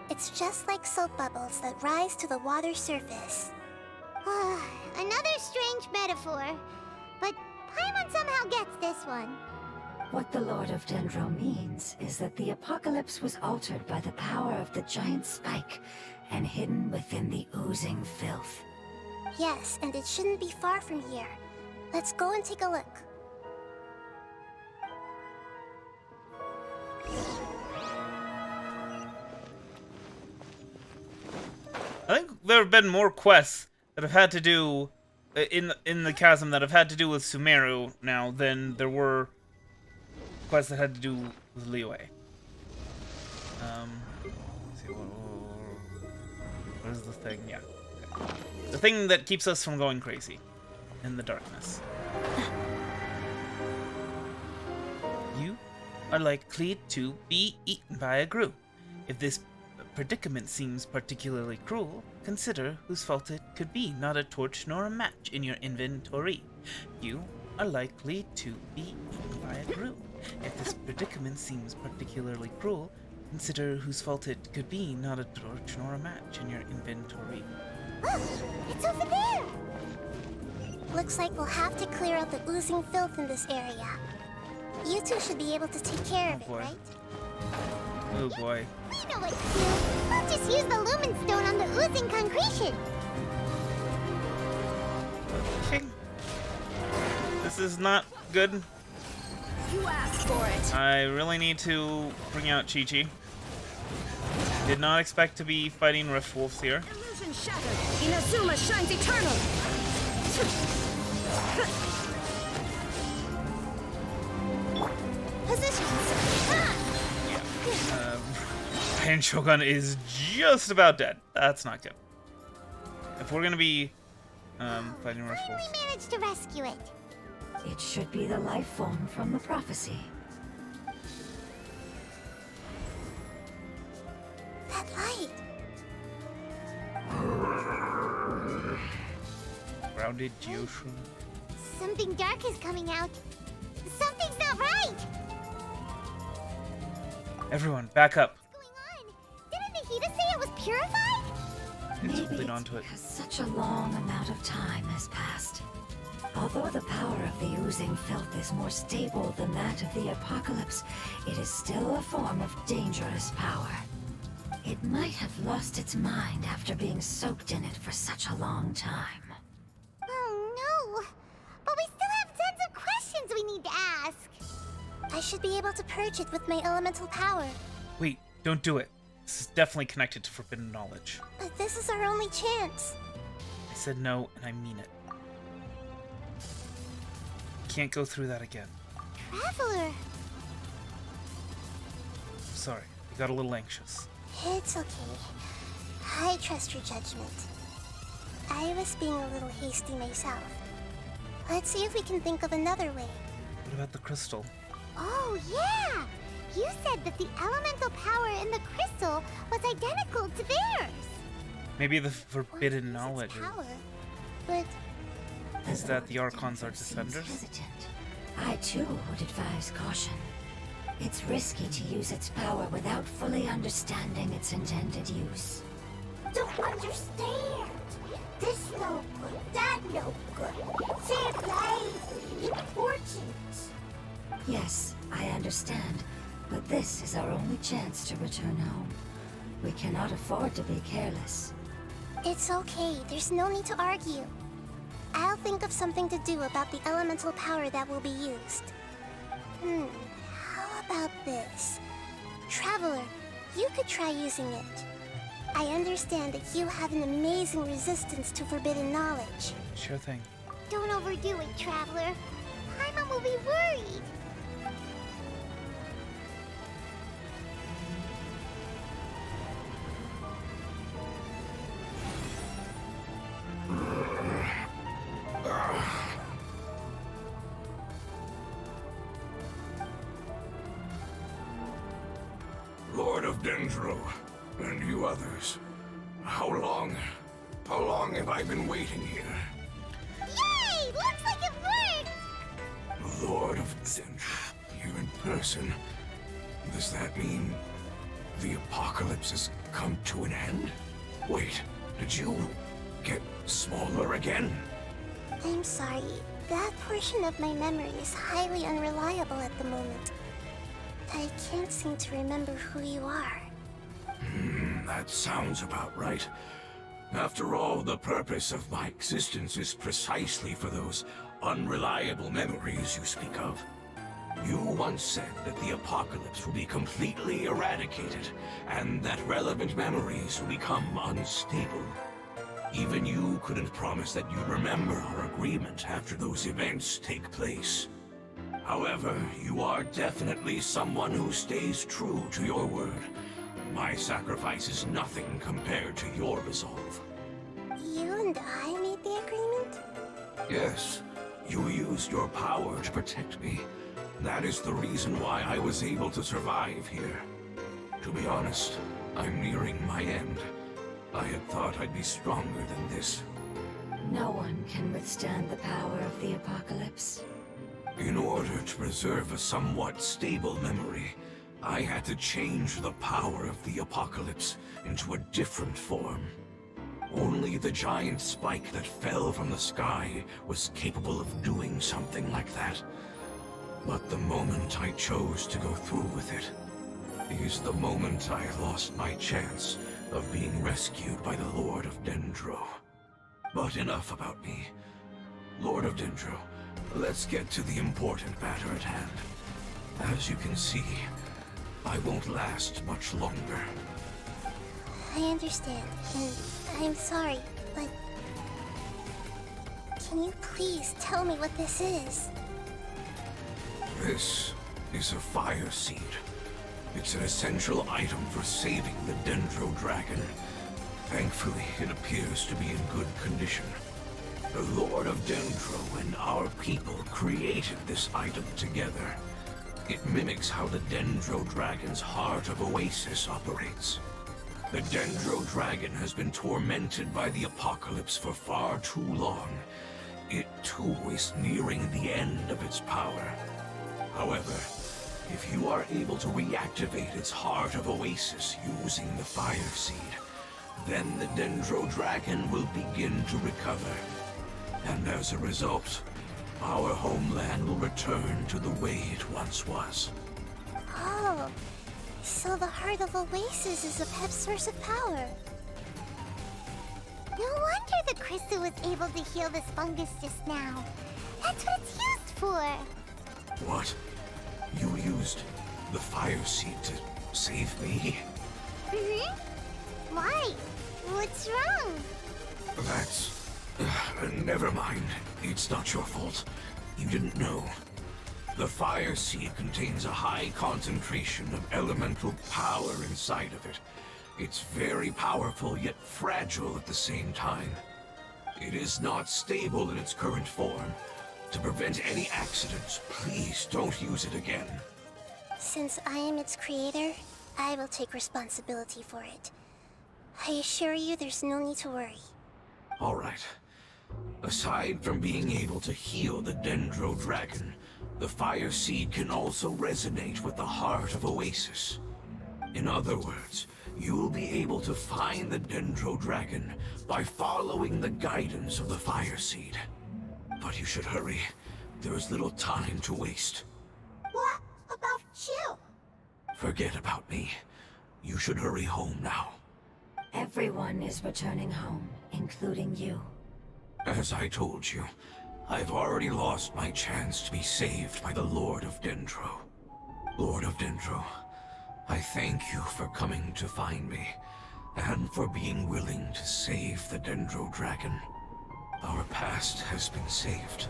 It's just like soap bubbles that rise to the water surface. Another strange metaphor, but Paimon somehow gets this one. What the Lord of Dendro means is that the apocalypse was altered by the power of the giant spike and hidden within the oozing filth. Yes, and it shouldn't be far from here. Let's go and take a look. I think there have been more quests that have had to do in the chasm that have had to do with Sumeru now than there were quests that had to do with Liyue. Let's see, what is the thing? Yeah, okay. The thing that keeps us from going crazy in the darkness. You are likely to be eaten by a Gru. If this predicament seems particularly cruel, consider whose fault it could be, not a torch nor a match in your inventory. You are likely to be eaten by a Gru. If this predicament seems particularly cruel, consider whose fault it could be, not a torch nor a match in your inventory. Look! It's over there! Looks like we'll have to clear out the oozing filth in this area. You two should be able to take care of it, right? Oh boy. We know what to do. We'll just use the lumen stone on the oozing concretion. Okay. This is not good. You asked for it. I really need to bring out Chi-Chi. Did not expect to be fighting Rift Wolves here. Illusion shattered. Inazuma shines eternal. Positions. And Shogun is just about dead. That's not good. If we're gonna be fighting Rift Wolves. We managed to rescue it. It should be the life form from the prophecy. That light. Grounded Geoshun. Something dark is coming out. Something's not right. Everyone, back up. What's going on? Didn't Nahida say it was purified? It's Maybe holding it's onto it. because such a long amount of time has passed. Although the power of the oozing filth is more stable than that of the apocalypse, it is still a form of dangerous power. It might have lost its mind after being soaked in it for such a long time. Oh no! But we still have tons of questions we need to ask. I should be able to purge it with my elemental power. Wait, don't do it. This is definitely connected to forbidden knowledge. But this is our only chance. I said no, and I mean it. Can't go through that again. Traveler! Sorry, I got a little anxious. It's okay. I trust your judgment. I was being a little hasty myself. Let's see if we can think of another way. What about the crystal? Oh, yeah! You said that the elemental power in the crystal was identical to theirs. Maybe the forbidden One knowledge uses power, but is that the Archons are Seems defenders? hesitant. I too would advise caution. It's risky to use its power without fully understanding its intended use. don't understand. This no good, that no good. Save lives, fortunes. Yes, I understand, but this is our only chance to return home. We cannot afford to be careless. It's okay. There's no need to argue. I'll think of something to do about the elemental power that will be used. How about this? Traveler, you could try using it. I understand that you have an amazing resistance to forbidden knowledge. Sure thing. Don't overdo it, Traveler. Paimon will be worried. Lord of Dendro, and you others. How long have I been waiting here? Yay! Looks like it worked! Lord of Dendro, here in person. Does that mean the apocalypse has come to an end? Wait, did you get smaller again? I'm sorry. That portion of my memory is highly unreliable at the moment. I can't seem to remember who you are. That sounds about right. After all, the purpose of my existence is precisely for those unreliable memories you speak of. You once said that the apocalypse will be completely eradicated, and that relevant memories will become unstable. Even you couldn't promise that you'd remember our agreement after those events take place. However, you are definitely someone who stays true to your word. My sacrifice is nothing compared to your resolve. You and I made the agreement? Yes, you used your power to protect me. That is the reason why I was able to survive here. To be honest, I'm nearing my end. I had thought I'd be stronger than this. No one can withstand the power of the apocalypse. In order to preserve a somewhat stable memory, I had to change the power of the apocalypse into a different form. Only the giant spike that fell from the sky was capable of doing something like that. But the moment I chose to go through with it is the moment I lost my chance of being rescued by the Lord of Dendro. But enough about me. Lord of Dendro, let's get to the important matter at hand. As you can see, I won't last much longer. I understand, and I'm sorry, but... Can you please tell me what this is? This is a fire seed. It's an essential item for saving the Dendro Dragon. Thankfully, it appears to be in good condition. The Lord of Dendro and our people created this item together. It mimics how the Dendro Dragon's Heart of Oasis operates. The Dendro Dragon has been tormented by the apocalypse for far too long. It too is nearing the end of its power. However, if you are able to reactivate its Heart of Oasis using the Fire Seed, then the Dendro Dragon will begin to recover. And as a result, our homeland will return to the way it once was. Oh, so the Heart of Oasis is a Pep's source of power. No wonder the crystal was able to heal this fungus just now. That's what it's used for. What? You used the Fire Seed to save me? Why? What's wrong? That's... never mind. It's not your fault. You didn't know. The Fire Seed contains a high concentration of elemental power inside of it. It's very powerful, yet fragile at the same time. It is not stable in its current form. To prevent any accidents, please don't use it again. Since I am its creator, I will take responsibility for it. I assure you there's no need to worry. All right. Aside from being able to heal the Dendro Dragon, the Fire Seed can also resonate with the Heart of Oasis. In other words, you'll be able to find the Dendro Dragon by following the guidance of the Fire Seed. But you should hurry. There is little time to waste. What about you? Forget about me. You should hurry home now. Everyone is returning home, including you. As I told you, I've already lost my chance to be saved by the Lord of Dendro. Lord of Dendro, I thank you for coming to find me, and for being willing to save the Dendro Dragon. Our past has been saved,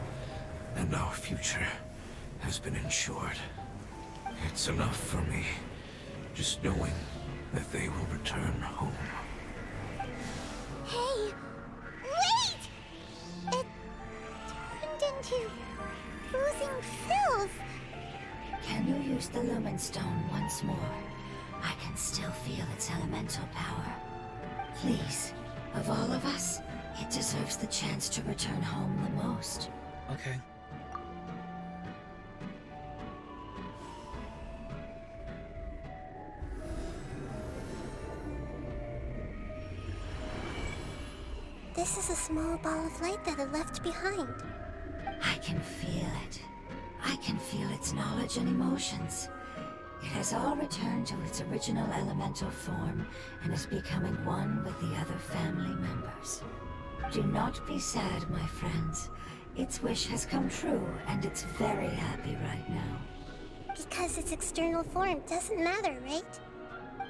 and our future has been ensured. It's enough for me, just knowing that they will return home. Hey! Wait! It turned into oozing filth. Can you use the Lumen Stone once more? I can still feel its elemental power. Please, of all of us, it deserves the chance to return home the most. Okay. This is a small ball of light that it left behind. I can feel it. I can feel its knowledge and emotions. It has all returned to its original elemental form and is becoming one with the other family members. Do not be sad, my friends. Its wish has come true, and it's very happy right now. Because its external form doesn't matter, right?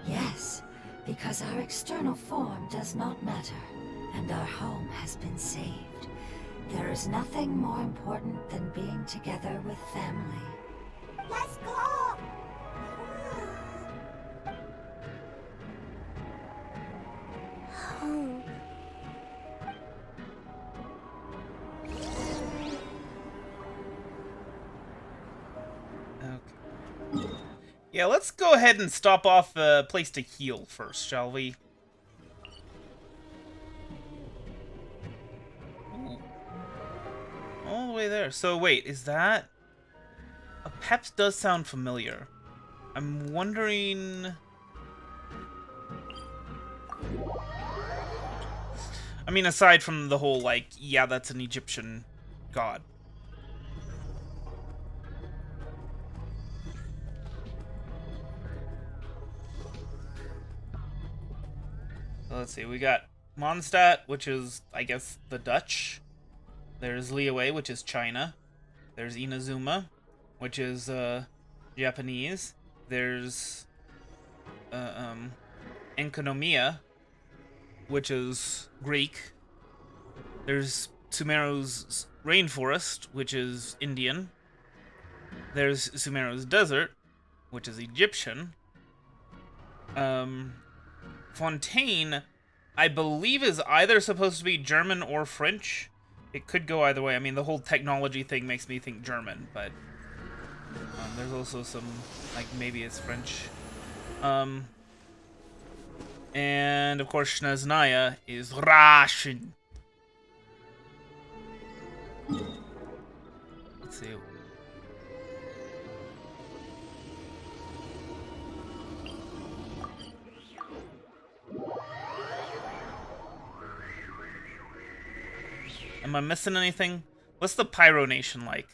Yes, because our external form does not matter, and our home has been saved. There is nothing more important than being together with family. Let's go! Home. Okay. Yeah, let's go ahead and stop off a place to heal first, shall we? Ooh. All the way there. So wait, is that... A Peps does sound familiar. I'm wondering... I mean, aside from the whole, like, yeah, that's an Egyptian god. So let's see, we got Mondstadt, which is, I guess, the Dutch. There's Liyue, which is China. There's Inazuma, which is Japanese. There's Enkonomia, which is Greek. There's Sumeru's Rainforest, which is Indian. There's Sumeru's Desert, which is Egyptian. Fontaine, I believe, is either supposed to be German or French. It could go either way. I mean, the whole technology thing makes me think German, but there's also some, like, maybe it's French. And, of course, Shneznaya is Russian. Let's see. Am I missing anything? What's the Pyro Nation like?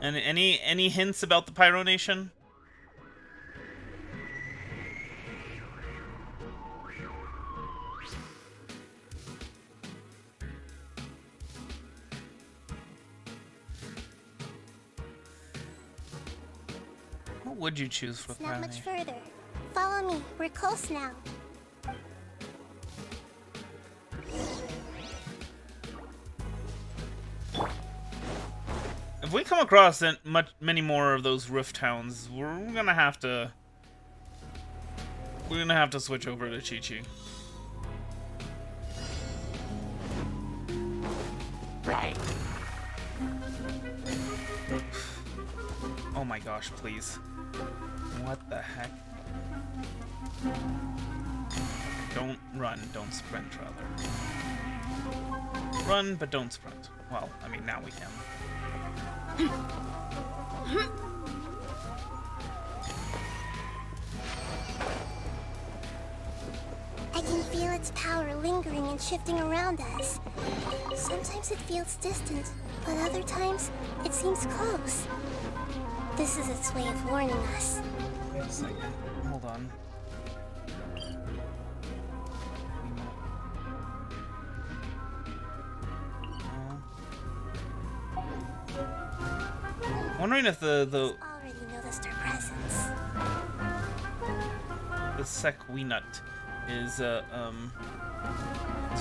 And any hints about the Pyro Nation? What would you choose for It's not Pyro much Nation? further. Follow me. We're close now. If we come across many more of those rift towns, we're gonna have to switch over to Chi-Chi. Right. Oh my gosh, please. What the heck? Don't run, don't sprint, rather. Run, but don't sprint. Well, I mean, now we can. I can feel its power lingering and shifting around us. Sometimes it feels distant, but other times it seems close. This is its way of warning us. Wait a second. Hold on. Wondering if the Already noticed our presence. Sequinut is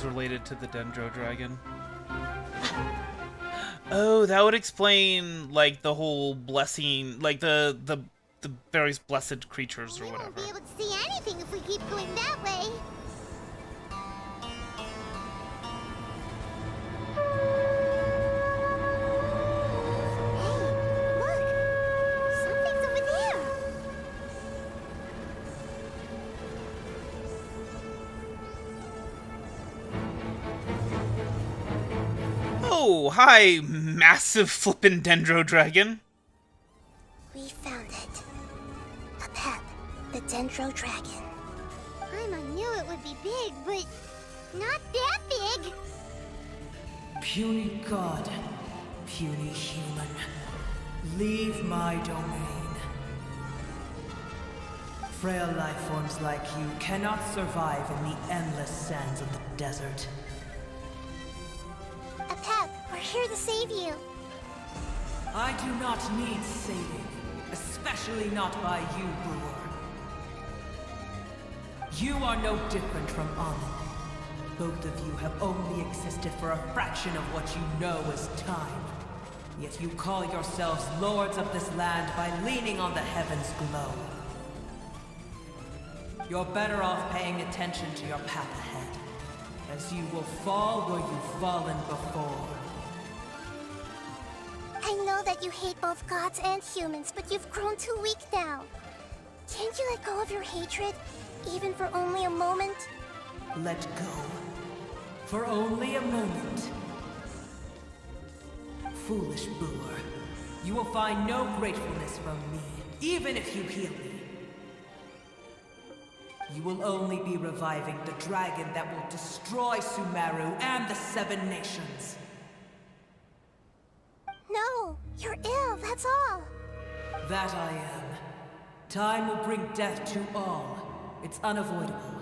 related to the Dendro Dragon. Oh, that would explain, like, the whole blessing, like the various blessed creatures or We whatever. won't be able to see anything if we keep going that way. Hey, look! Something's over there. Oh, hi, massive flippin' Dendro Dragon. We found it. A pet, the Dendro Dragon. I knew it would be big, but not that big. Puny god, puny human, leave my domain. Frail life forms like you cannot survive in the endless sands of the desert. A pet, we're here to save you. I do not need saving, especially not by you, Brewer. You are no different from Amun. Both of you have only existed for a fraction of what you know as time. Yet you call yourselves lords of this land by leaning on the heavens' glow. You're better off paying attention to your path ahead, as you will fall where you've fallen before. I know that you hate both gods and humans, but you've grown too weak now. Can't you let go of your hatred, even for only a moment? Let go. For only a moment. Foolish Brewer, you will find no gratefulness from me, even if you heal me. you will only be reviving the dragon that will destroy Sumeru and the Seven Nations. No, you're ill, that's all. That I am. Time will bring death to all. It's unavoidable.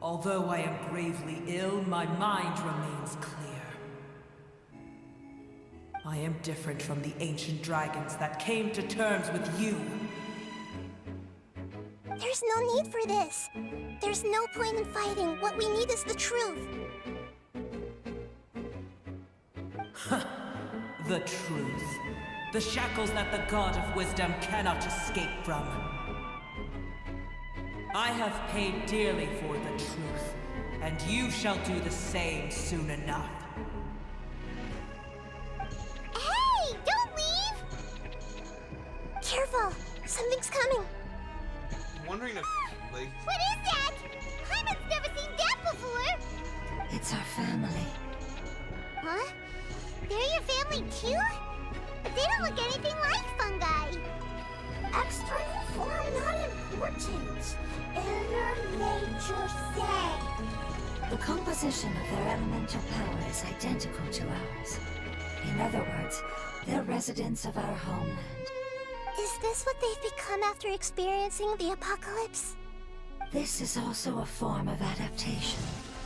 Although I am gravely ill, my mind remains clear. I am different from the ancient dragons that came to terms with you. There's no need for this. There's no point in fighting. What we need is the truth. The truth. The shackles that the God of Wisdom cannot escape from. I have paid dearly for the truth, and you shall do the same soon enough. Hey, don't leave! Careful, something's coming. I'm wondering if, like... What is that? Clement's never seen that before. It's our family. Huh? They're your family too? But they don't look anything like fungi. External form not important. Inner nature say. The composition of their elemental power is identical to ours. In other words, they're residents of our homeland. Is this what they've become after experiencing the apocalypse? This is also a form of adaptation,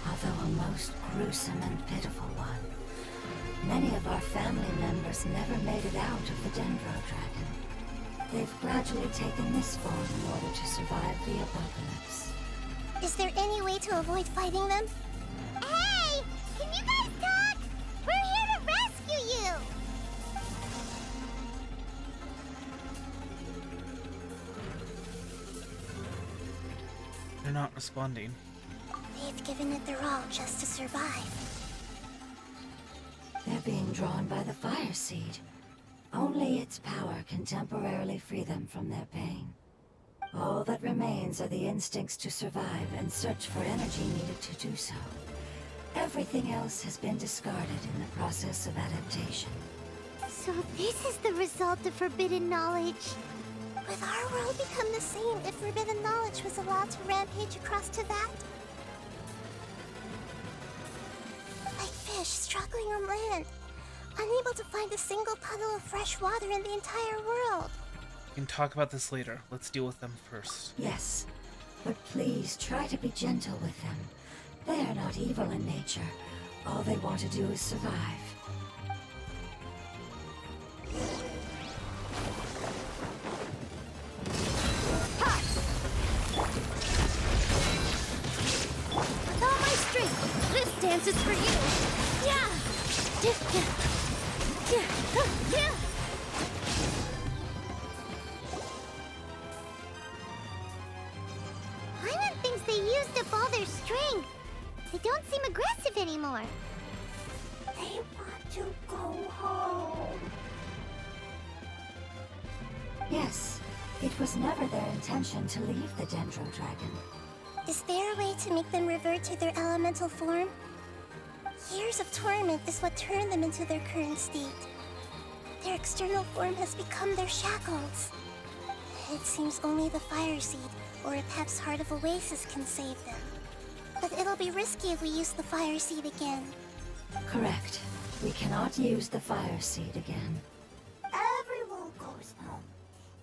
although a most gruesome and pitiful one. Many of our family members never made it out of the Dendro Dragon. They've gradually taken this form in order to survive the apocalypse. Is there any way to avoid fighting them? Hey! Can you guys talk? We're here to rescue you! They're not responding. They've given it their all just to survive. They're being drawn by the fire seed. Only its power can temporarily free them from their pain. All that remains are the instincts to survive and search for energy needed to do so. Everything else has been discarded in the process of adaptation. So this is the result of forbidden knowledge. Would our world become the same if forbidden knowledge was allowed to rampage across to that? Like fish struggling on land, unable to find a single puddle of fresh water in the entire world. We can talk about this later. Let's deal with them first. Yes, but please try to be gentle with them. They are not evil in nature. All they want to do is survive. With all my strength, this dance is for you. Yeah. Paimon thinks they used up all their strength. They don't seem aggressive anymore. They want to go home. Yes, it was never their intention to leave the Dendro Dragon. Is there a way to make them revert to their elemental form? Years of torment is what turned them into their current state. Their external form has become their shackles. It seems only the fire seed, or perhaps Heart of Oasis, can save them. But it'll be risky if we use the fire seed again. Correct. We cannot use the fire seed again. Everyone goes home,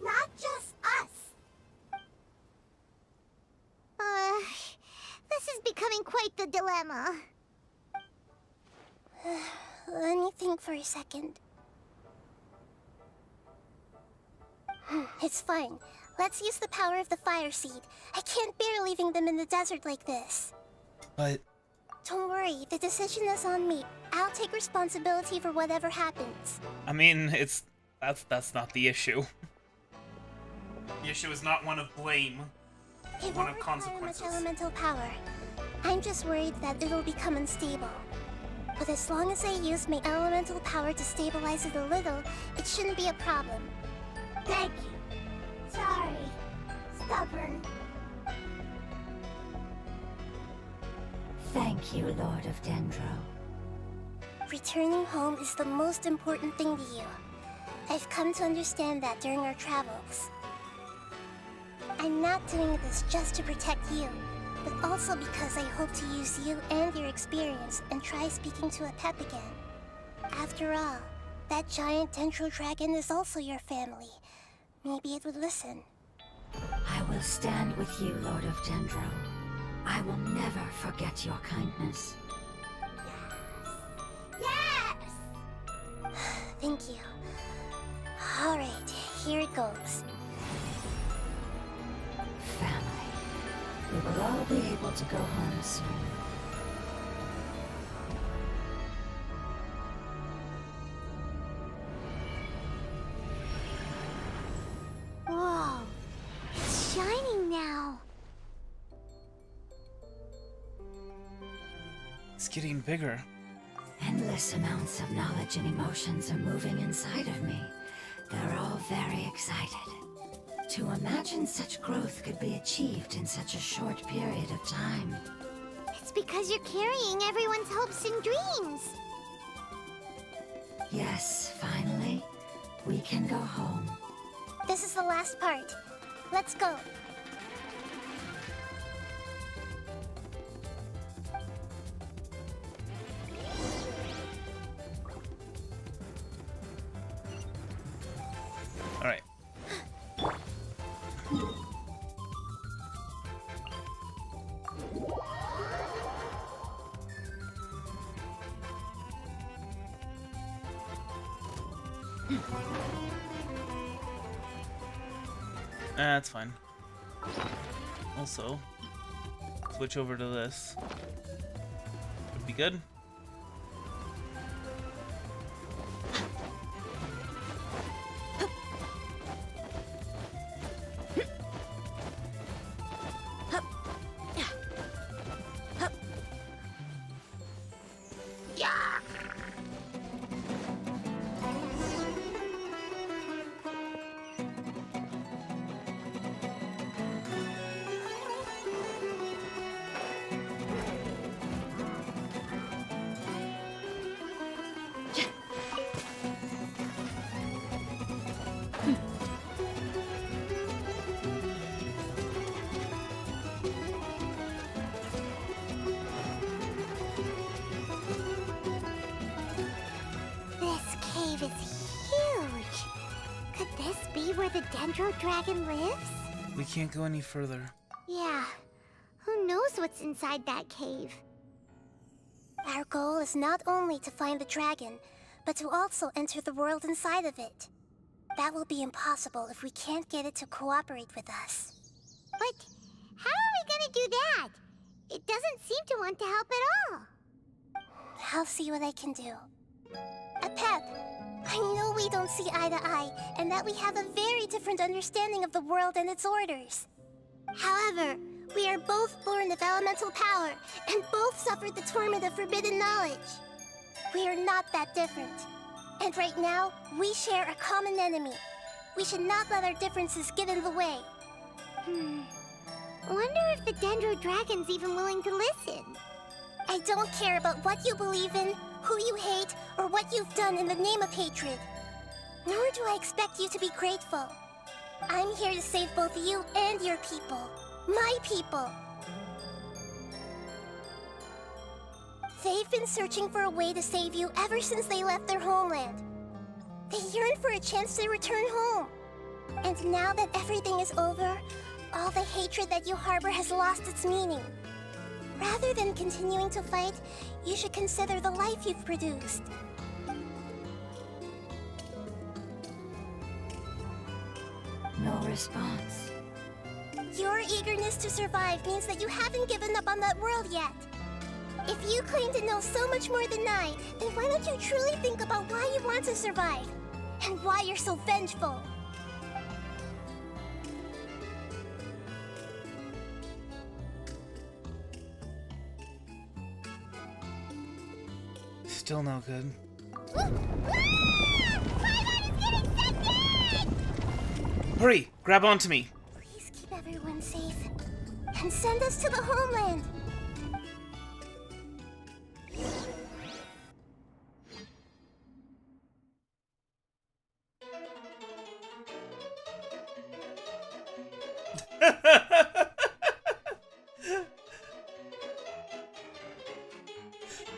not just us. This is becoming quite the dilemma. Let me think for a second. It's fine. Let's use the power of the fire seed. I can't bear leaving them in the desert like this. But... Don't worry, the decision is on me. I'll take responsibility for whatever happens. I mean, that's not the issue. The issue is not one of blame. It One won't of require consequences. much elemental power. I'm just worried that it'll become unstable. But as long as I use my elemental power to stabilize it a little, it shouldn't be a problem. Thank you. Sorry. Stubborn. Thank you, Lord of Dendro. Returning home is the most important thing to you. I've come to understand that during our travels. I'm not doing this just to protect you, but also because I hope to use you and your experience and try speaking to a Pep again. After all, that giant Dendro dragon is also your family. Maybe it would listen. I will stand with you, Lord of Dendro. I will never forget your kindness. Yes! Thank you. Alright, here it goes. Family. We will all be able to go home soon. Whoa, it's shining now. It's getting bigger. Endless amounts of knowledge and emotions are moving inside of me. They're all very excited. To imagine such growth could be achieved in such a short period of time. It's because you're carrying everyone's hopes and dreams. Yes, finally, we can go home. This is the last part. Let's go. All right. That's fine. Also, switch over to this. Would be good. This cave is huge. Could this be where the Dendro dragon lives? We can't go any further. Yeah. Who knows what's inside that cave? Our goal is not only to find the dragon, but to also enter the world inside of it. That will be impossible if we can't get it to cooperate with us. But how are we gonna do that? It doesn't seem to want to help at all. I'll see what I can do. Pep, I know we don't see eye to eye, and that we have a very different understanding of the world and its orders. However, we are both born of elemental power, and both suffered the torment of forbidden knowledge. We are not that different. And right now, we share a common enemy. We should not let our differences get in the way. Wonder if the Dendro Dragon's even willing to listen. I don't care about what you believe in, who you hate, or what you've done in the name of hatred. Nor do I expect you to be grateful. I'm here to save both you and your people. My people. They've been searching for a way to save you ever since they left their homeland. They yearn for a chance to return home. And now that everything is over, all the hatred that you harbor has lost its meaning. Rather than continuing to fight, you should consider the life you've produced. No response. Your eagerness to survive means that you haven't given up on that world yet. If you claim to know so much more than I, then why don't you truly think about why you want to survive? And why you're so vengeful? Still no good. Hurry! Grab onto me! Please keep everyone safe. And send us to the homeland!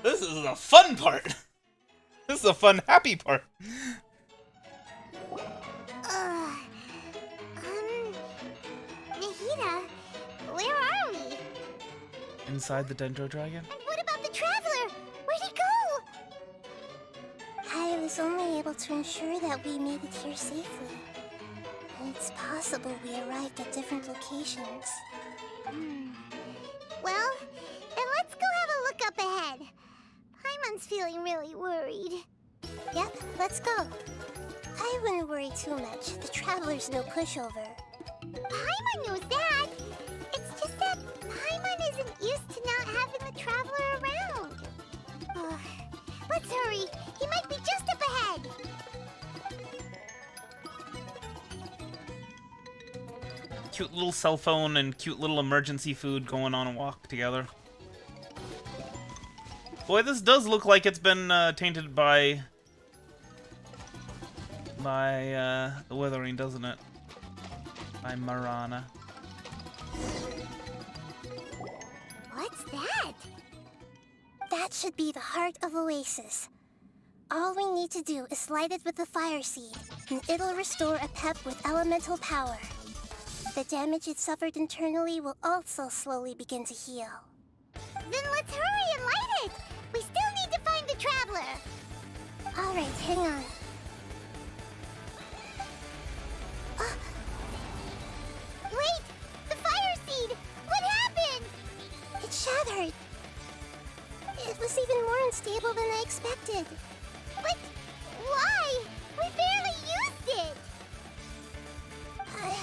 This is the fun part. This is a fun, happy part. Nahida, where are we? Inside the Dendro Dragon? And what about the Traveler? Where'd he go? I was only able to ensure that we made it here safely. It's possible we arrived at different locations. Well, then let's go have a look up ahead. Paimon's feeling really worried. Yep, let's go. I wouldn't worry too much. The Traveler's no pushover. Paimon knows that. It's just that Paimon isn't used to not having the Traveler around. Let's hurry. He might be just up ahead. Cute little cell phone and cute little emergency food going on a walk together. Boy, this does look like it's been tainted by the weathering, doesn't it? By Marana. What's that? That should be the heart of Oasis. All we need to do is light it with the fire seed, and it'll restore a pep with elemental power. The damage it suffered internally will also slowly begin to heal. Then let's hurry and light it! We still need to find the Traveler! Alright, hang on. Wait! The fire seed! What happened? It shattered. It was even more unstable than I expected. But why? We barely used it!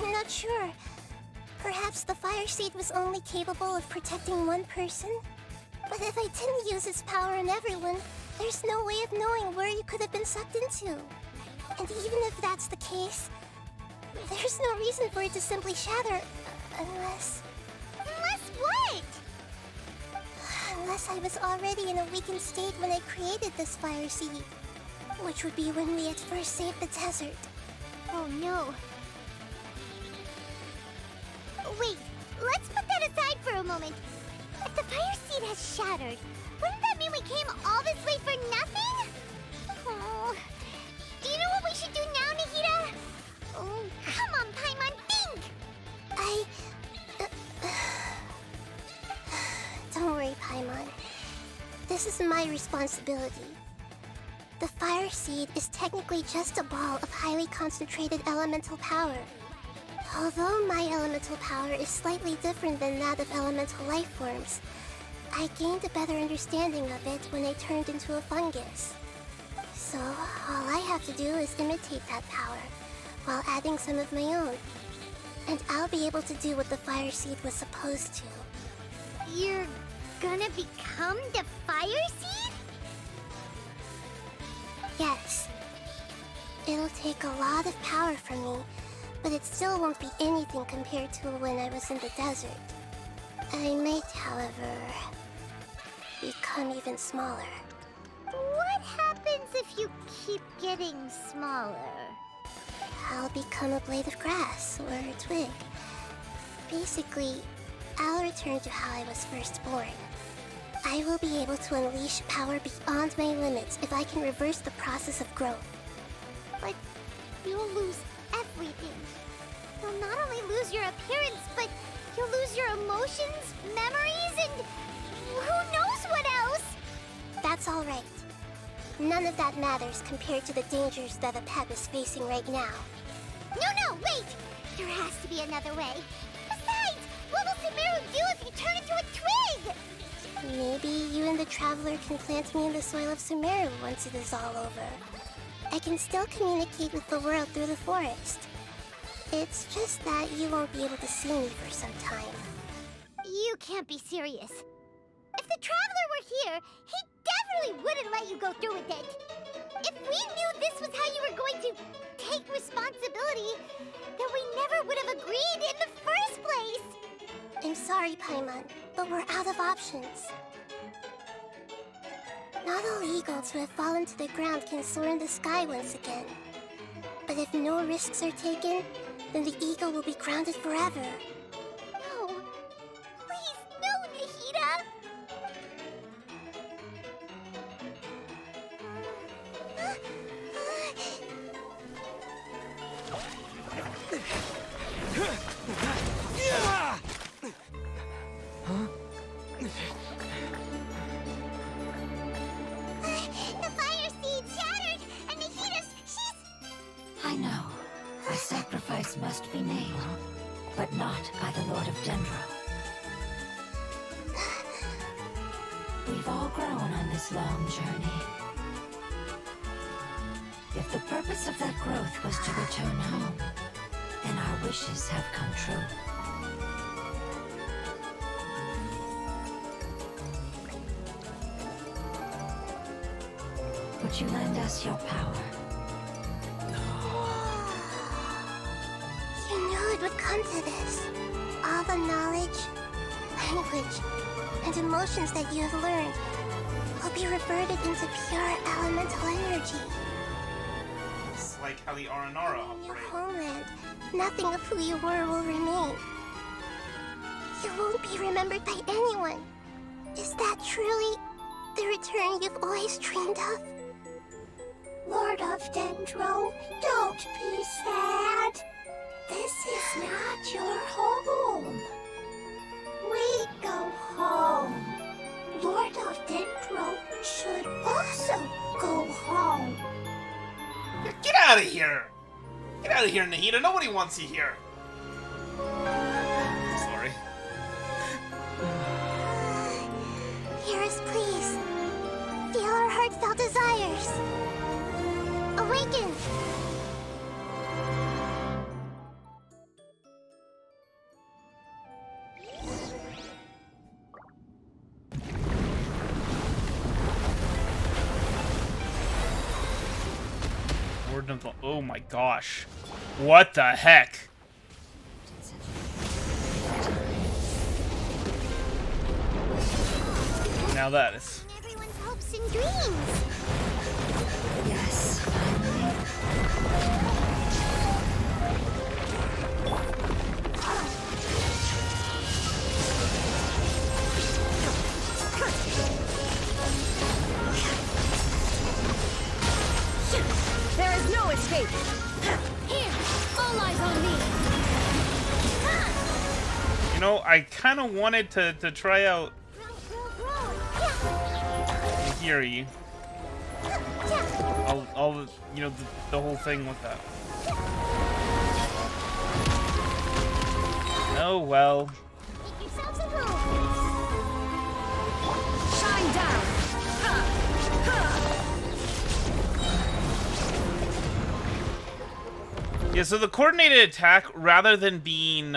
I'm not sure. Perhaps the fire seed was only capable of protecting one person? But if I didn't use its power on everyone, there's no way of knowing where you could have been sucked into. And even if that's the case, there's no reason for it to simply shatter, unless... Unless what? Unless I was already in a weakened state when I created this fire seed. Which would be when we had first saved the desert. Oh no. Wait, let's put that aside for a moment. If the fire seed has shattered, wouldn't that mean we came all this way for nothing? Oh, do you know what we should do now, Nahida? Oh, come on, Paimon, think! Don't worry, Paimon. This is my responsibility. The fire seed is technically just a ball of highly concentrated elemental power. Although my elemental power is slightly different than that of elemental life forms, I gained a better understanding of it when I turned into a fungus. So, all I have to do is imitate that power, while adding some of my own. And I'll be able to do what the fire seed was supposed to. You're gonna become the fire seed? Yes. It'll take a lot of power from me, but it still won't be anything compared to when I was in the desert. I might, however, become even smaller. What happens if you keep getting smaller? I'll become a blade of grass or a twig. Basically, I'll return to how I was first born. I will be able to unleash power beyond my limits if I can reverse the process of growth. But you'll lose everything. You'll not only lose your appearance, but you'll lose your emotions, memories, and who knows what else? That's all right. None of that matters compared to the dangers that a pep is facing right now. No, wait! There has to be another way. Besides, what will Sumeru do if you turn into a twig? Maybe you and the Traveler can plant me in the soil of Sumeru once it is all over. I can still communicate with the world through the forest. It's just that you won't be able to see me for some time. You can't be serious. If the Traveler were here, he definitely wouldn't let you go through with it. If we knew this was how you were going to take responsibility, then we never would have agreed in the first place. I'm sorry, Paimon, but we're out of options. Not all eagles who have fallen to the ground can soar in the sky once again. But if no risks are taken, then the eagle will be grounded forever. No. Please, no, Nahida! The fire seed shattered, and she's... I know. A sacrifice must be made, but not by the Lord of Dendro. We've all grown on this long journey. If the purpose of that growth was to return home, then our wishes have come true. Would you lend us your power? You knew it would come to this. All the knowledge, language, and emotions that you have learned will be reverted into pure elemental energy. It's like how the Aranara In your operate. homeland, nothing of who you were will remain. You won't be remembered by anyone. Is that truly the return you've always dreamed of? Lord of Dendro, don't be sad. This is not your home. We go home. Lord of Dendro should also go home. Get out of here! Get out of here, Nahida. Nobody wants you here. Sorry. Hear us, please. Feel our heartfelt desires. Awaken! Word of the... Oh my gosh. What the heck? Now that is... Everyone's hopes and dreams. Yes, finally. There is no escape. Here, all eyes on me. You know, I kind of wanted to try out Hiri. All you know, the whole thing with that. Oh well. Make yourselves at home. Shine down. Yeah, so the coordinated attack, rather than being,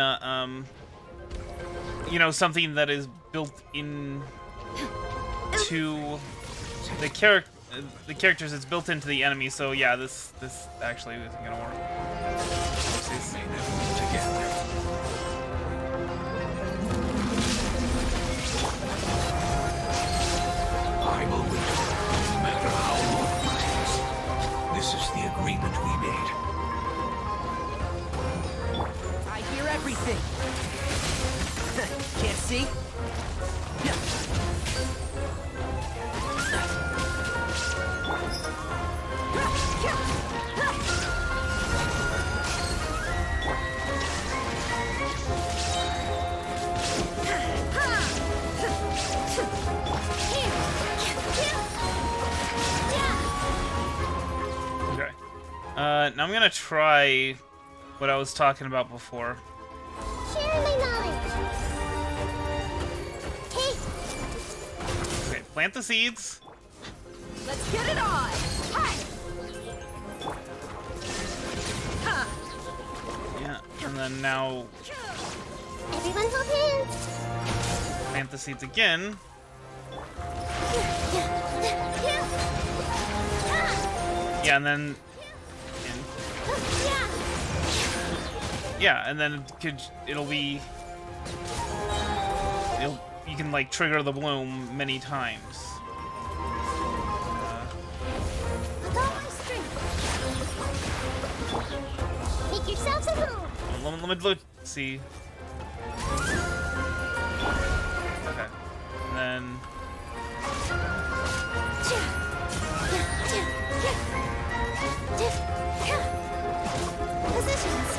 you know, something that is built in to the characters, it's built into the enemy. So yeah, this actually isn't gonna work. Oopsies. May never meet again. I will wait, no matter how long it takes. This is the agreement we made. I hear everything. Can't see? Okay. Now I'm gonna try what I was talking about before. Share my knowledge. Hey, Okay, plant the seeds. Let's get it on. Hi. Yeah, and then now everyone hold hands. plant the seeds again. Yeah, and then... Yeah, and then it'll be... you can, like, trigger the bloom many times. With all my strength. Make yourselves at home. Let me look, see. Okay. And then... Positions.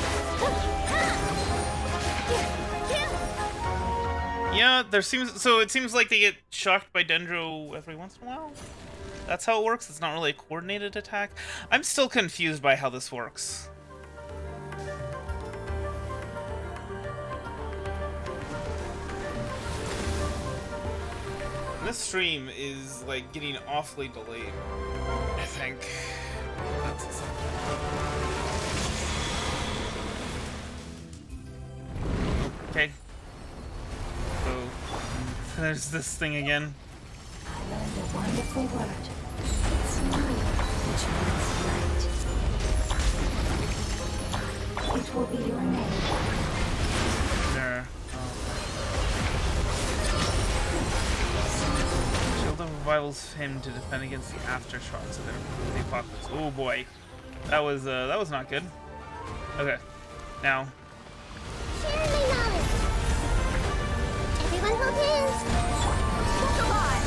Yeah, what? It seems like they get shocked by Dendro every once in a while? That's how it works? It's not really a coordinated attack? I'm still confused by how this works. This stream is, like, getting awfully delayed, I think. That's okay. So, there's this thing again. I learned a wonderful word. It's miHoYo, which means light. It will be your name. There. Shield of revivals him to defend against the aftershocks of the apocalypse. Oh boy, that was not good. Okay, now. Share my knowledge. Everyone hold hands. Look alive.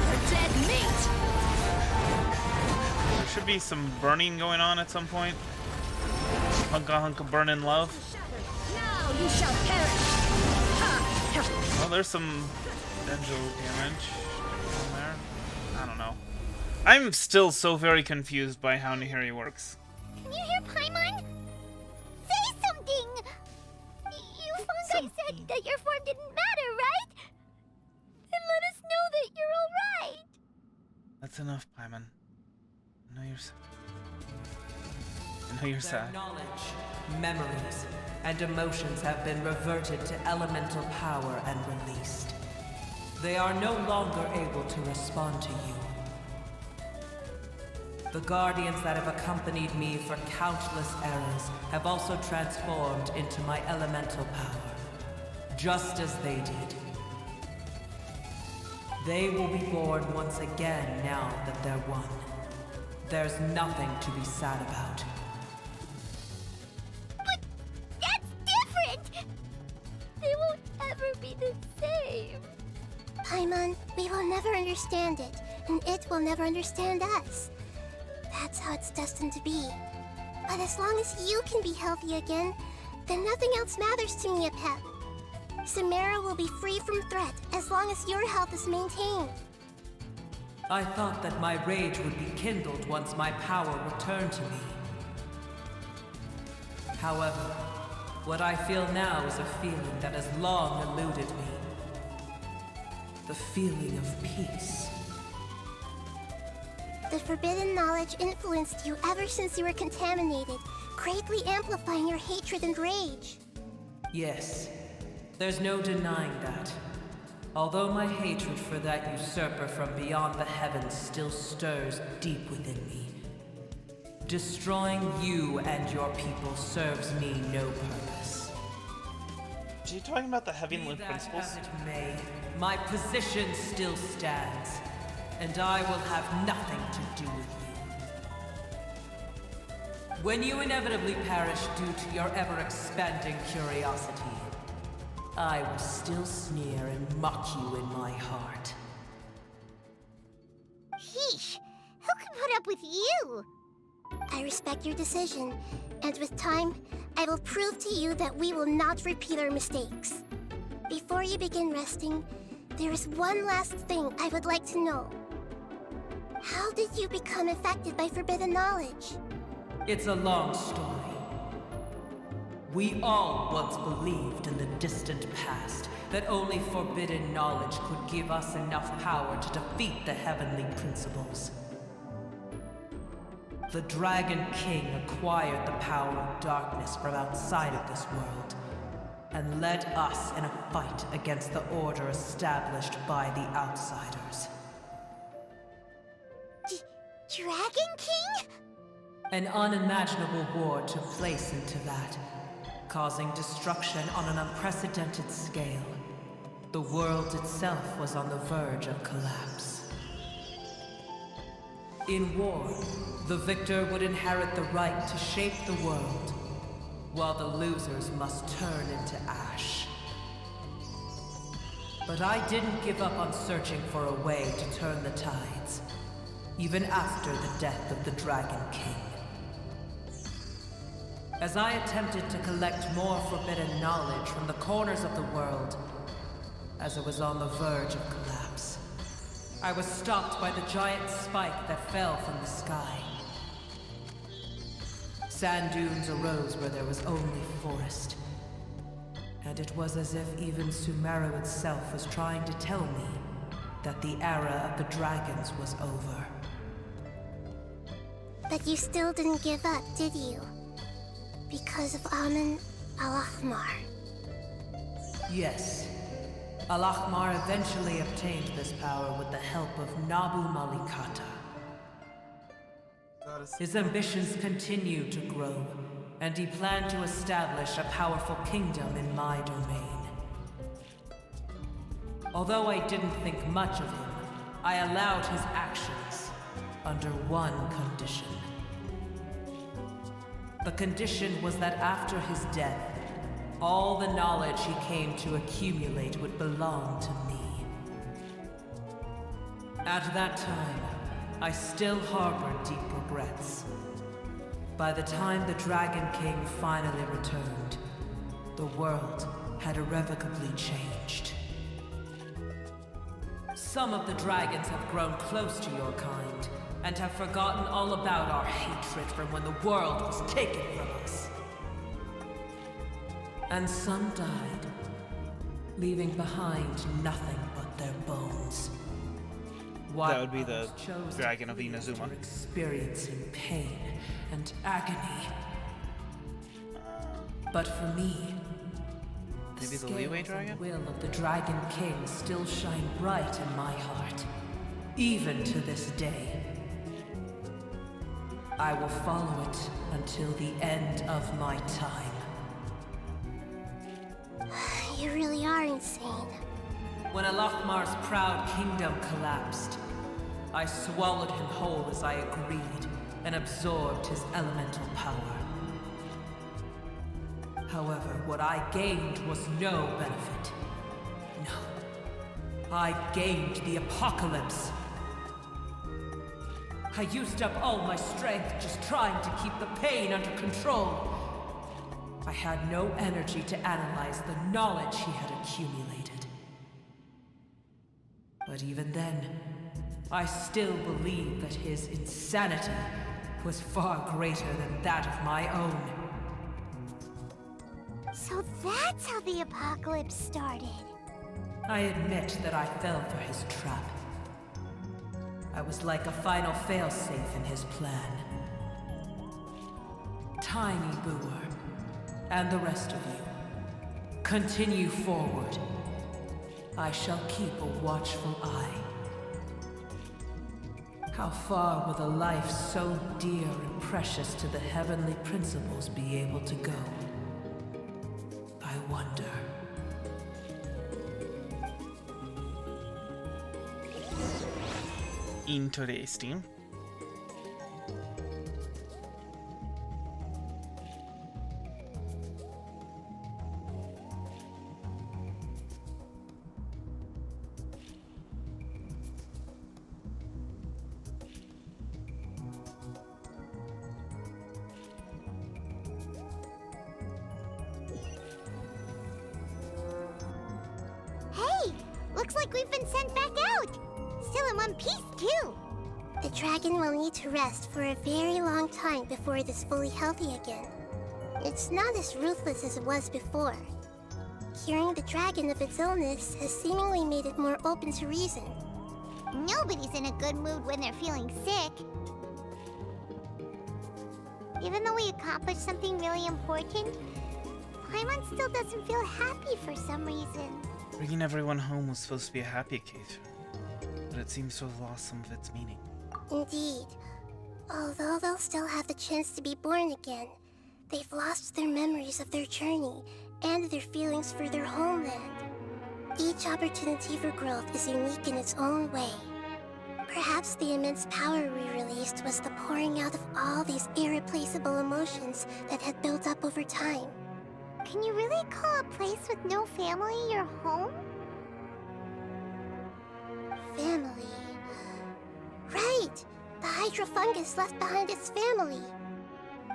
For dead meat. There should be some burning going on at some point. Hunk of burning love. Now you shall perish. Well, there's some Dendro damage on there. I don't know. I'm still so very confused by how Nahiri works. Can you hear Paimon? Say something! You fungi said that your form didn't matter, right? Then let us know that you're alright! That's enough, Paimon. I know you're sad. Their knowledge, memories, and emotions have been reverted to elemental power and released. They are no longer able to respond to you. The guardians that have accompanied me for countless eras have also transformed into my elemental power, just as they did. They will be born once again now that they're one. There's nothing to be sad about. But that's different! They won't ever be the same. Paimon, we will never understand it, and it will never understand us. That's how it's destined to be. But as long as you can be healthy again, then nothing else matters to me, Apep. Samara will be free from threat as long as your health is maintained. I thought that my rage would be kindled once my power returned to me. However, what I feel now is a feeling that has long eluded me. The feeling of peace. The forbidden knowledge influenced you ever since you were contaminated, greatly amplifying your hatred and rage. Yes, there's no denying that. Although my hatred for that usurper from beyond the heavens still stirs deep within me, destroying you and your people serves me no purpose. Are you talking about the Heavenly Principles? As it may, my position still stands, and I will have nothing to do with you. When you inevitably perish due to your ever-expanding curiosity, I will still sneer and mock you in my heart. Heesh! Who can put up with you? I respect your decision, and with time, I will prove to you that we will not repeat our mistakes. Before you begin resting, there is one last thing I would like to know. How did you become affected by forbidden knowledge? It's a long story. We all once believed in the distant past that only forbidden knowledge could give us enough power to defeat the heavenly principles. The Dragon King acquired the power of darkness from outside of this world, and led us in a fight against the order established by the outsiders. Dragon King? An unimaginable war took place into that, causing destruction on an unprecedented scale. The world itself was on the verge of collapse. In war, the victor would inherit the right to shape the world, while the losers must turn into ash. But I didn't give up on searching for a way to turn the tides, even after the death of the Dragon King. As I attempted to collect more forbidden knowledge from the corners of the world, as it was on the verge of collapse, I was stopped by the giant spike that fell from the sky. Sand dunes arose where there was only forest. And it was as if even Sumeru itself was trying to tell me that the era of the dragons was over. But you still didn't give up, did you? Because of Amun Al-Ahmar. Yes. Al-Ahmar eventually obtained this power with the help of Nabu Malikata. His ambitions continued to grow, and he planned to establish a powerful kingdom in my domain. Although I didn't think much of him, I allowed his actions under one condition. The condition was that after his death, all the knowledge he came to accumulate would belong to me. At that time, I still harbored deep regrets. By the time the Dragon King finally returned, the world had irrevocably changed. Some of the dragons have grown close to your kind, and have forgotten all about our hatred from when the world was taken from us. And some died, leaving behind nothing but their bones. That would be the dragon of Inazuma. Experiencing pain and agony. But for me, maybe the Leeway dragon? The will of the Dragon King still shine bright in my heart, even to this day. I will follow it until the end of my time. You really are insane. When Al-Ahmar's proud kingdom collapsed, I swallowed him whole as I agreed and absorbed his elemental power. However, what I gained was no benefit. No. I gained the apocalypse. I used up all my strength just trying to keep the pain under control. I had no energy to analyze the knowledge he had accumulated. But even then, I still believe that his insanity was far greater than that of my own. So that's how the apocalypse started. I admit that I fell for his trap. I was like a final failsafe in his plan. Tiny Booer, and the rest of you, continue forward. I shall keep a watchful eye. How far will a life so dear and precious to the heavenly principles be able to go? I wonder. Interesting. Hey! Looks like we've been sent back out! Still in one piece, too! The dragon will need to rest for a very long time before it is fully healthy again. It's not as ruthless as it was before. Curing the dragon of its illness has seemingly made it more open to reason. Nobody's in a good mood when they're feeling sick. Even though we accomplished something really important, Paimon still doesn't feel happy for some reason. Bringing everyone home was supposed to be a happy occasion, but it seems to have lost some of its meaning. Indeed. Although they'll still have the chance to be born again, they've lost their memories of their journey and their feelings for their homeland. Each opportunity for growth is unique in its own way. Perhaps the immense power we released was the pouring out of all these irreplaceable emotions that had built up over time. Can you really call a place with no family your home? Family. Right! The hydrofungus left behind its family.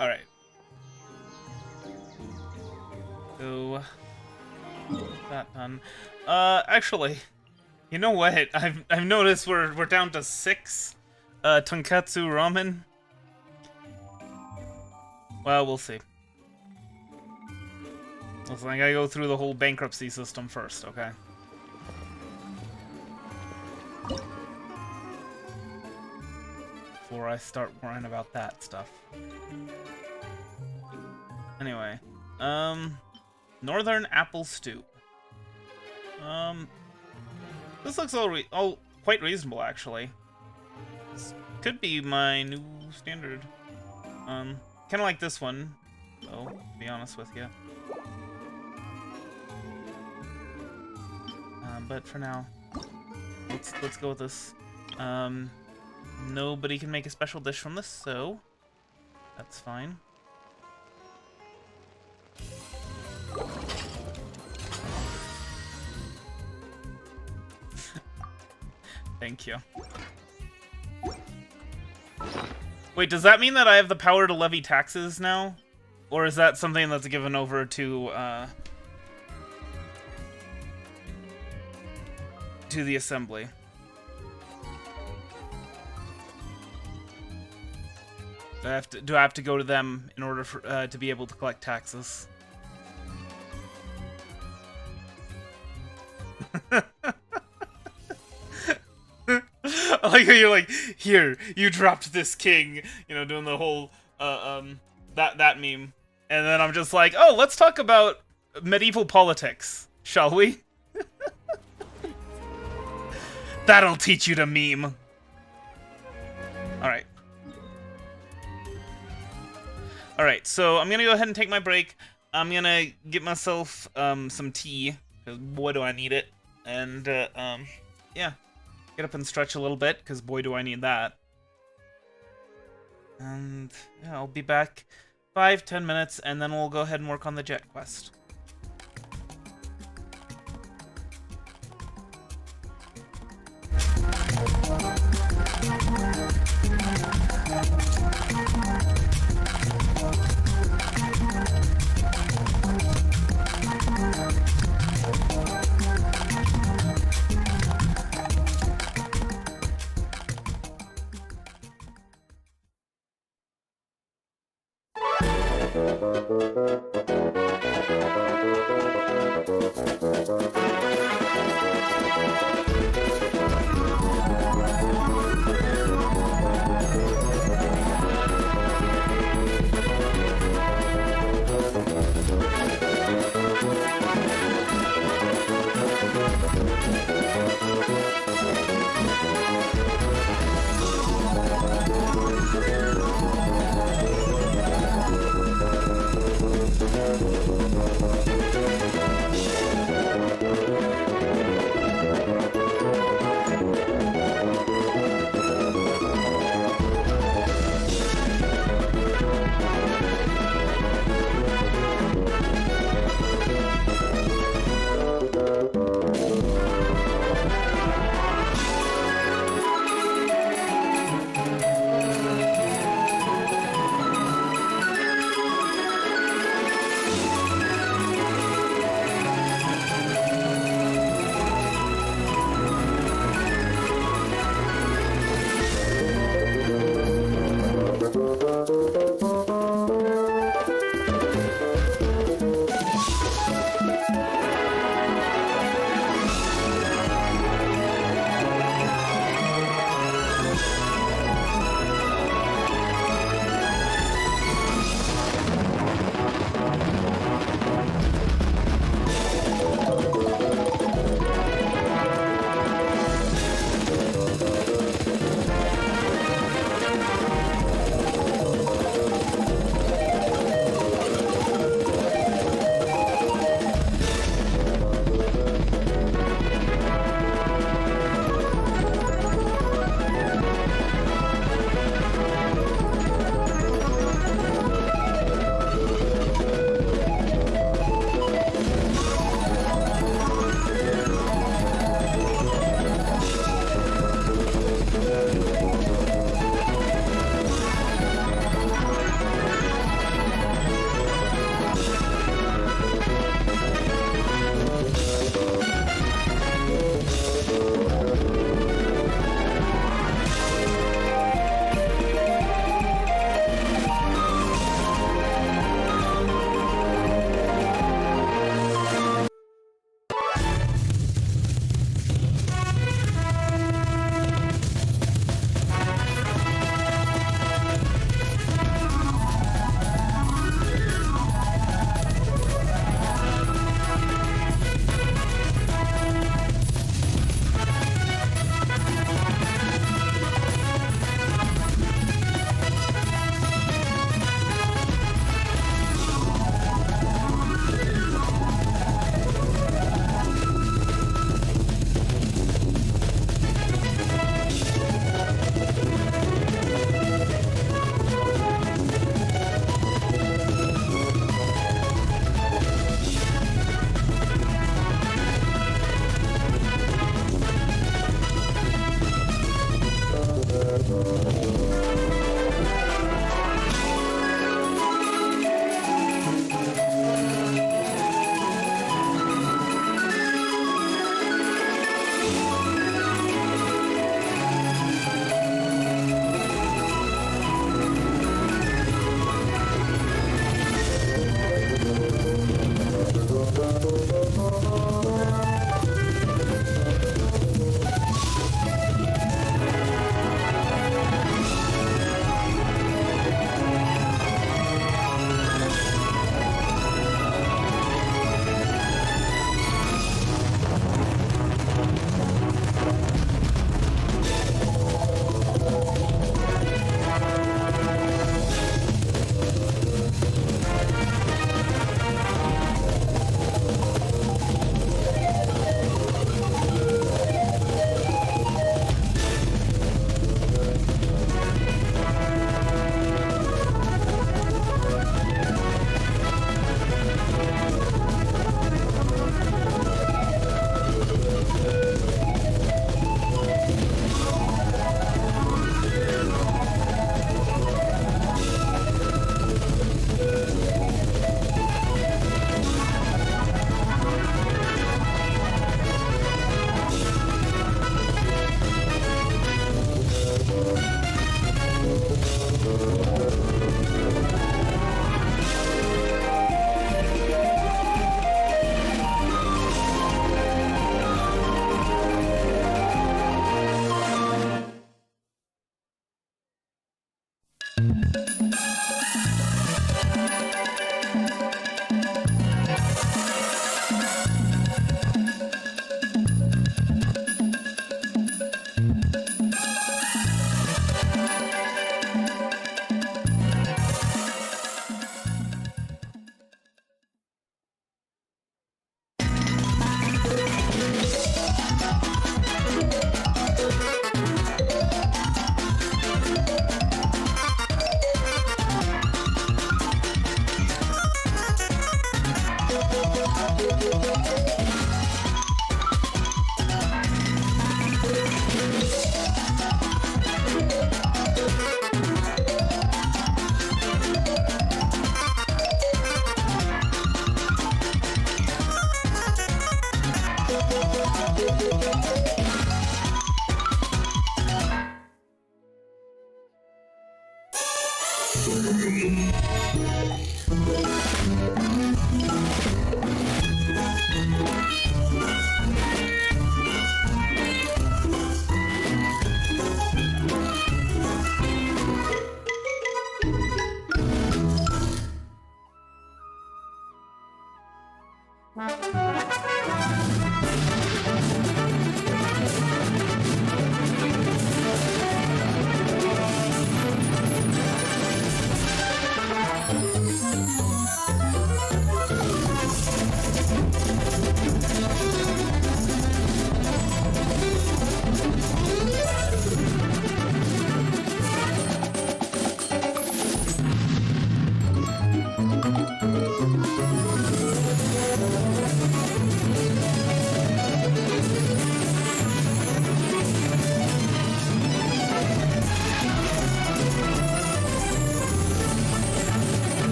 All right. So that done. Actually, you know what? I've noticed we're down to 6 tonkatsu ramen. Well, we'll see. Listen, I gotta go through the whole bankruptcy system first, okay? Before I start worrying about that stuff. Anyway, Northern Apple Stew. This looks all quite reasonable, actually. This could be my new standard. Kind of like this one, though, to be honest with you. But for now, let's go with this. Nobody can make a special dish from this, so that's fine. Thank you. Wait, does that mean that I have the power to levy taxes now? Or is that something that's given over to the assembly? Do I have to go to them in order for to be able to collect taxes? I like how you're like, here, you dropped this king, you know, doing the whole that meme. And then I'm just like, oh, let's talk about medieval politics, shall we? That'll teach you to meme. Alright. Alright, so I'm gonna go ahead and take my break. I'm gonna get myself some tea, because boy do I need it. And yeah. Get up and stretch a little bit, because boy do I need that. And yeah, I'll be back 5-10 minutes, and then we'll go ahead and work on the jet quest.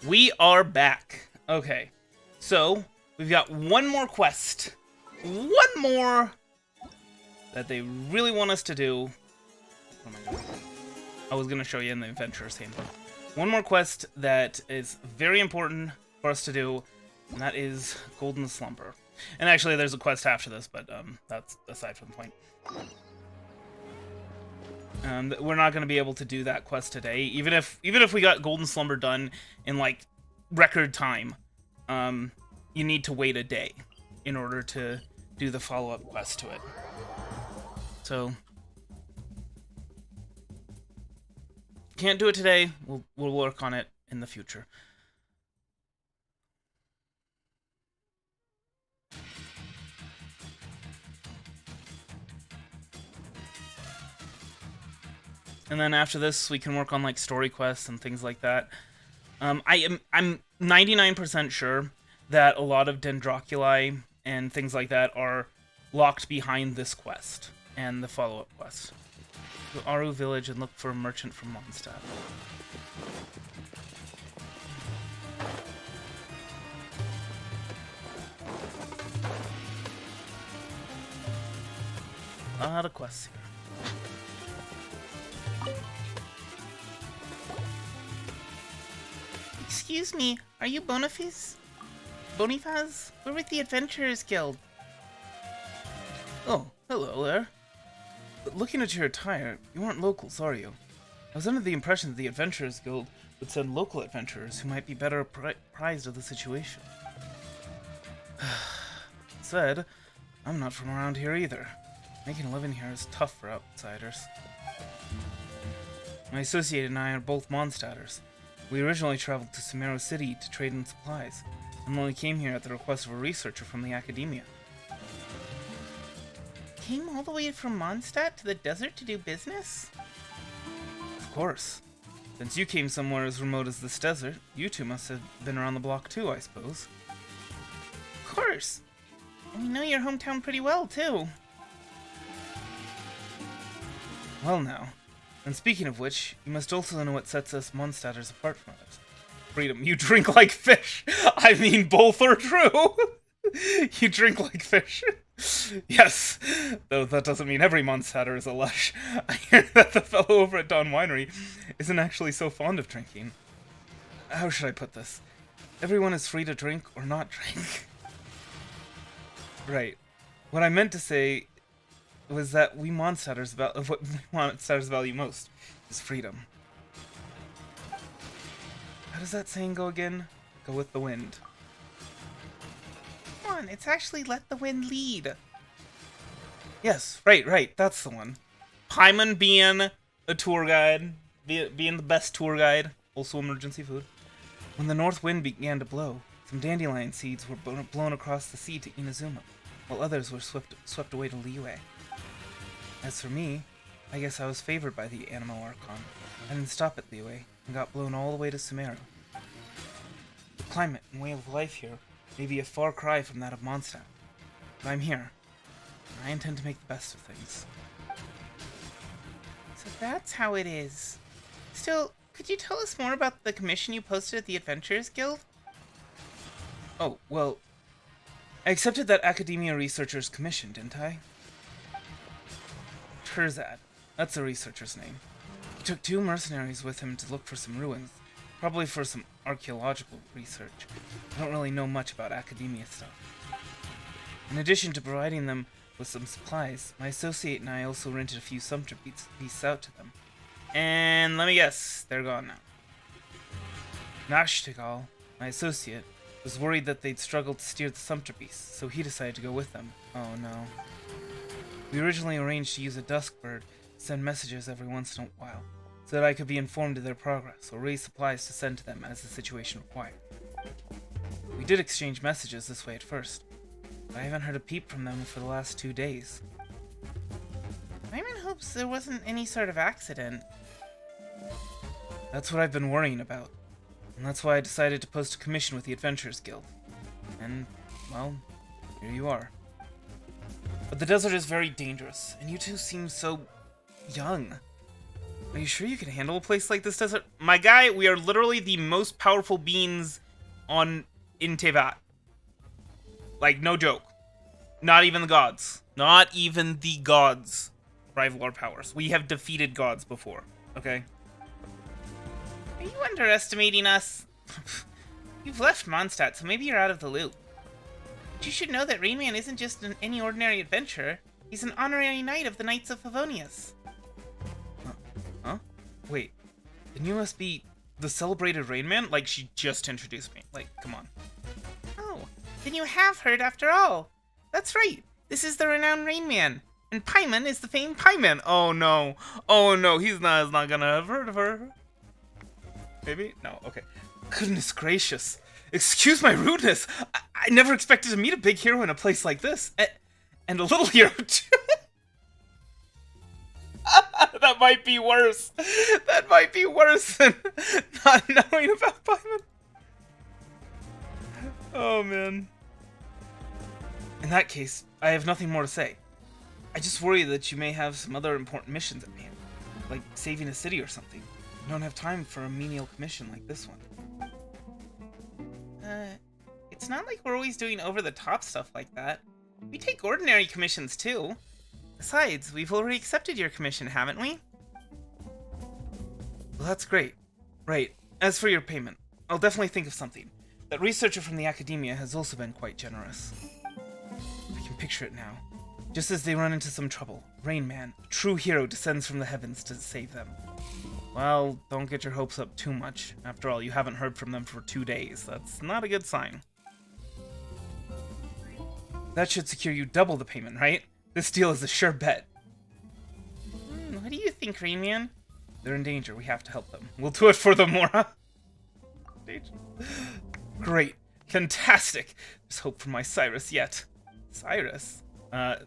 We are back. Okay, so we've got one more quest. One more that they really want us to do. Oh my god. I was going to show you in the Adventurer's Handbook. One more quest that is very important for us to do, and that is Golden Slumber. And actually, there's a quest after this, but that's aside from the point. We're not going to be able to do that quest today, even if we got Golden Slumber done in like record time. You need to wait a day in order to do the follow-up quest to it. So can't do it today. We'll work on it in the future. And then after this, we can work on like story quests and things like that. I'm 99% sure that a lot of Dendroculi and things like that are locked behind this quest and the follow-up quest. Go to Aru Village and look for a merchant from Mondstadt. A lot of quests here. Excuse me, are you Bonifaz? We're with the Adventurers Guild. Oh, hello there. But looking at your attire, you aren't locals, are you? I was under the impression that the Adventurers Guild would send local adventurers who might be better apprised of the situation. Said, I'm not from around here either. Making a living here is tough for outsiders. My associate and I are both Mondstadters. We originally traveled to Sumeru City to trade in supplies, and only came here at the request of a researcher from the academia. Came all the way from Mondstadt to the desert to do business? Of course. Since you came somewhere as remote as this desert, you two must have been around the block too, I suppose. Of course. And we know your hometown pretty well, too. Well now. And speaking of which, you must also know what sets us Mondstadters apart from others. Freedom. You drink like fish. I mean, both are true. You drink like fish. Yes, though that doesn't mean every Mondstatter is a lush. I hear that the fellow over at Dawn Winery isn't actually so fond of drinking. How should I put this? Everyone is free to drink or not drink. Right. What I meant to say was that what we Mondstatters value most is freedom. How does that saying go again? Go with the wind. Come on, it's actually let the wind lead. Yes, right, that's the one. Paimon being a tour guide, being the best tour guide, also emergency food. When the north wind began to blow, some dandelion seeds were blown across the sea to Inazuma, while others were swept away to Liyue. As for me, I guess I was favored by the Animal Archon. I didn't stop at Liyue, and got blown all the way to Sumeru. The climate and way of life here may be a far cry from that of Mondstadt, but I'm here. I intend to make the best of things. So that's how it is. Still, could you tell us more about the commission you posted at the Adventurers Guild? Oh, well, I accepted that Academia Researcher's commission, didn't I? Terzad. That's the researcher's name. He took 2 mercenaries with him to look for some ruins, probably for some archaeological research. I don't really know much about academia stuff. In addition to providing them with some supplies, my associate and I also rented a few sumpter beasts out to them. And let me guess, they're gone now. Nashtigal, my associate, was worried that they'd struggle to steer the sumpter beasts, so he decided to go with them. Oh no. We originally arranged to use a dusk bird to send messages every once in a while, so that I could be informed of their progress or raise supplies to send to them as the situation required. We did exchange messages this way at first, but I haven't heard a peep from them for the last 2 days. I'm in hopes there wasn't any sort of accident. That's what I've been worrying about, and that's why I decided to post a commission with the Adventurers Guild. And, well, here you are. But the desert is very dangerous, and you two seem so young. Are you sure you can handle a place like this desert? My guy, we are literally the most powerful beings in Teyvat. Like, no joke. Not even the gods. Not even the gods rival our powers. We have defeated gods before, okay? Are you underestimating us? You've left Mondstadt, so maybe you're out of the loop. But you should know that Rainman isn't just any ordinary adventurer. He's an honorary knight of the Knights of Favonius. Huh? Wait, then you must be the celebrated Rainman? Like, she just introduced me. Like, come on. Oh, then you have heard after all. That's right. This is the renowned Rainman. And Paimon is the famed Paimon. Oh no. Oh no, he's not gonna have heard of her. Maybe? No, okay. Goodness gracious. Excuse my rudeness. I never expected to meet a big hero in a place like this. And a little hero, too. That might be worse. That might be worse than not knowing about Paimon. Oh, man. In that case, I have nothing more to say. I just worry that you may have some other important missions at hand, like saving a city or something. You don't have time for a menial commission like this one. It's not like we're always doing over-the-top stuff like that. We take ordinary commissions, too. Besides, we've already accepted your commission, haven't we? Well, that's great. Right, as for your payment, I'll definitely think of something. That researcher from the Academia has also been quite generous. I can picture it now. Just as they run into some trouble, Rainman, a true hero, descends from the heavens to save them. Well, don't get your hopes up too much. After all, you haven't heard from them for 2 days. That's not a good sign. That should secure you double the payment, right? This deal is a sure bet. What do you think, Rainman? They're in danger. We have to help them. We'll do it for them, Mora. Great. Fantastic. There's hope for my Cyrus yet. Cyrus?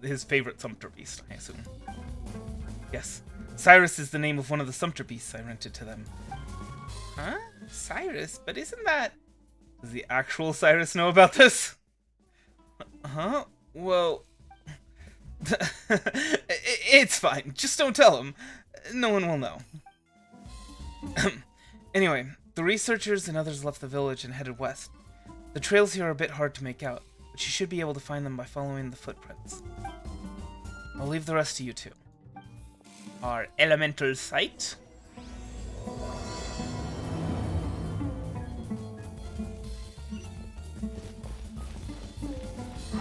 His favorite sumpter beast, I assume. Yes. Cyrus is the name of one of the sumpter beasts I rented to them. Huh? Cyrus? But isn't that... Does the actual Cyrus know about this? Huh? Well... It's fine. Just don't tell him. No one will know. Anyway, the researchers and others left the village and headed west. The trails here are a bit hard to make out, but you should be able to find them by following the footprints. I'll leave the rest to you two. Our elemental site.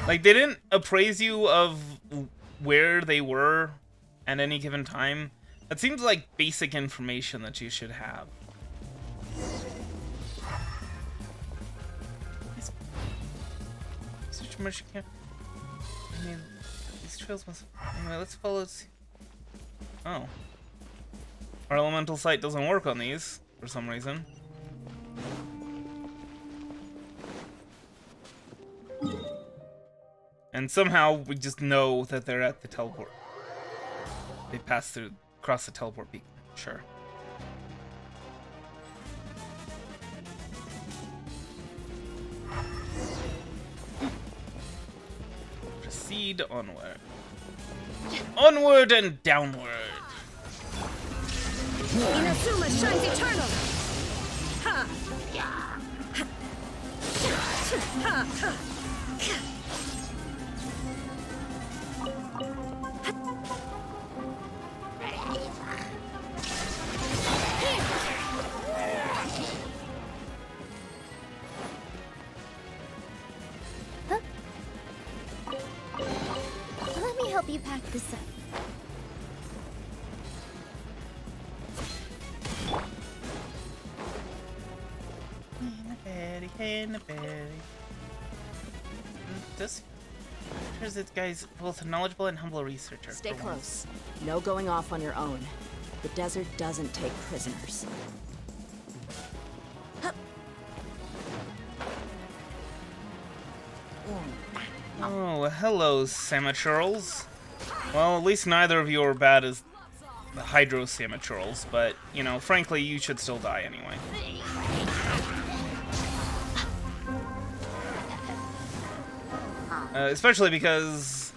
Like, they didn't appraise you of where they were at any given time. That seems like basic information that you should have. I mean, these trails must... Anyway, let's follow... Oh. Our elemental sight doesn't work on these, for some reason. And somehow we just know that they're at the teleport. They pass through, across the teleport beacon. Sure. Proceed onward. Onward and downward. Inazuma shines eternal! Ha! Ha! Ha! Let me help you pack this up. This guy's both a knowledgeable and humble researcher. Stay close. No going off on your own. The desert doesn't take prisoners. Oh, hello, Samaturals. Well, at least neither of you are bad as the Hydro Samaturals, but, you know, frankly, you should still die anyway. Especially because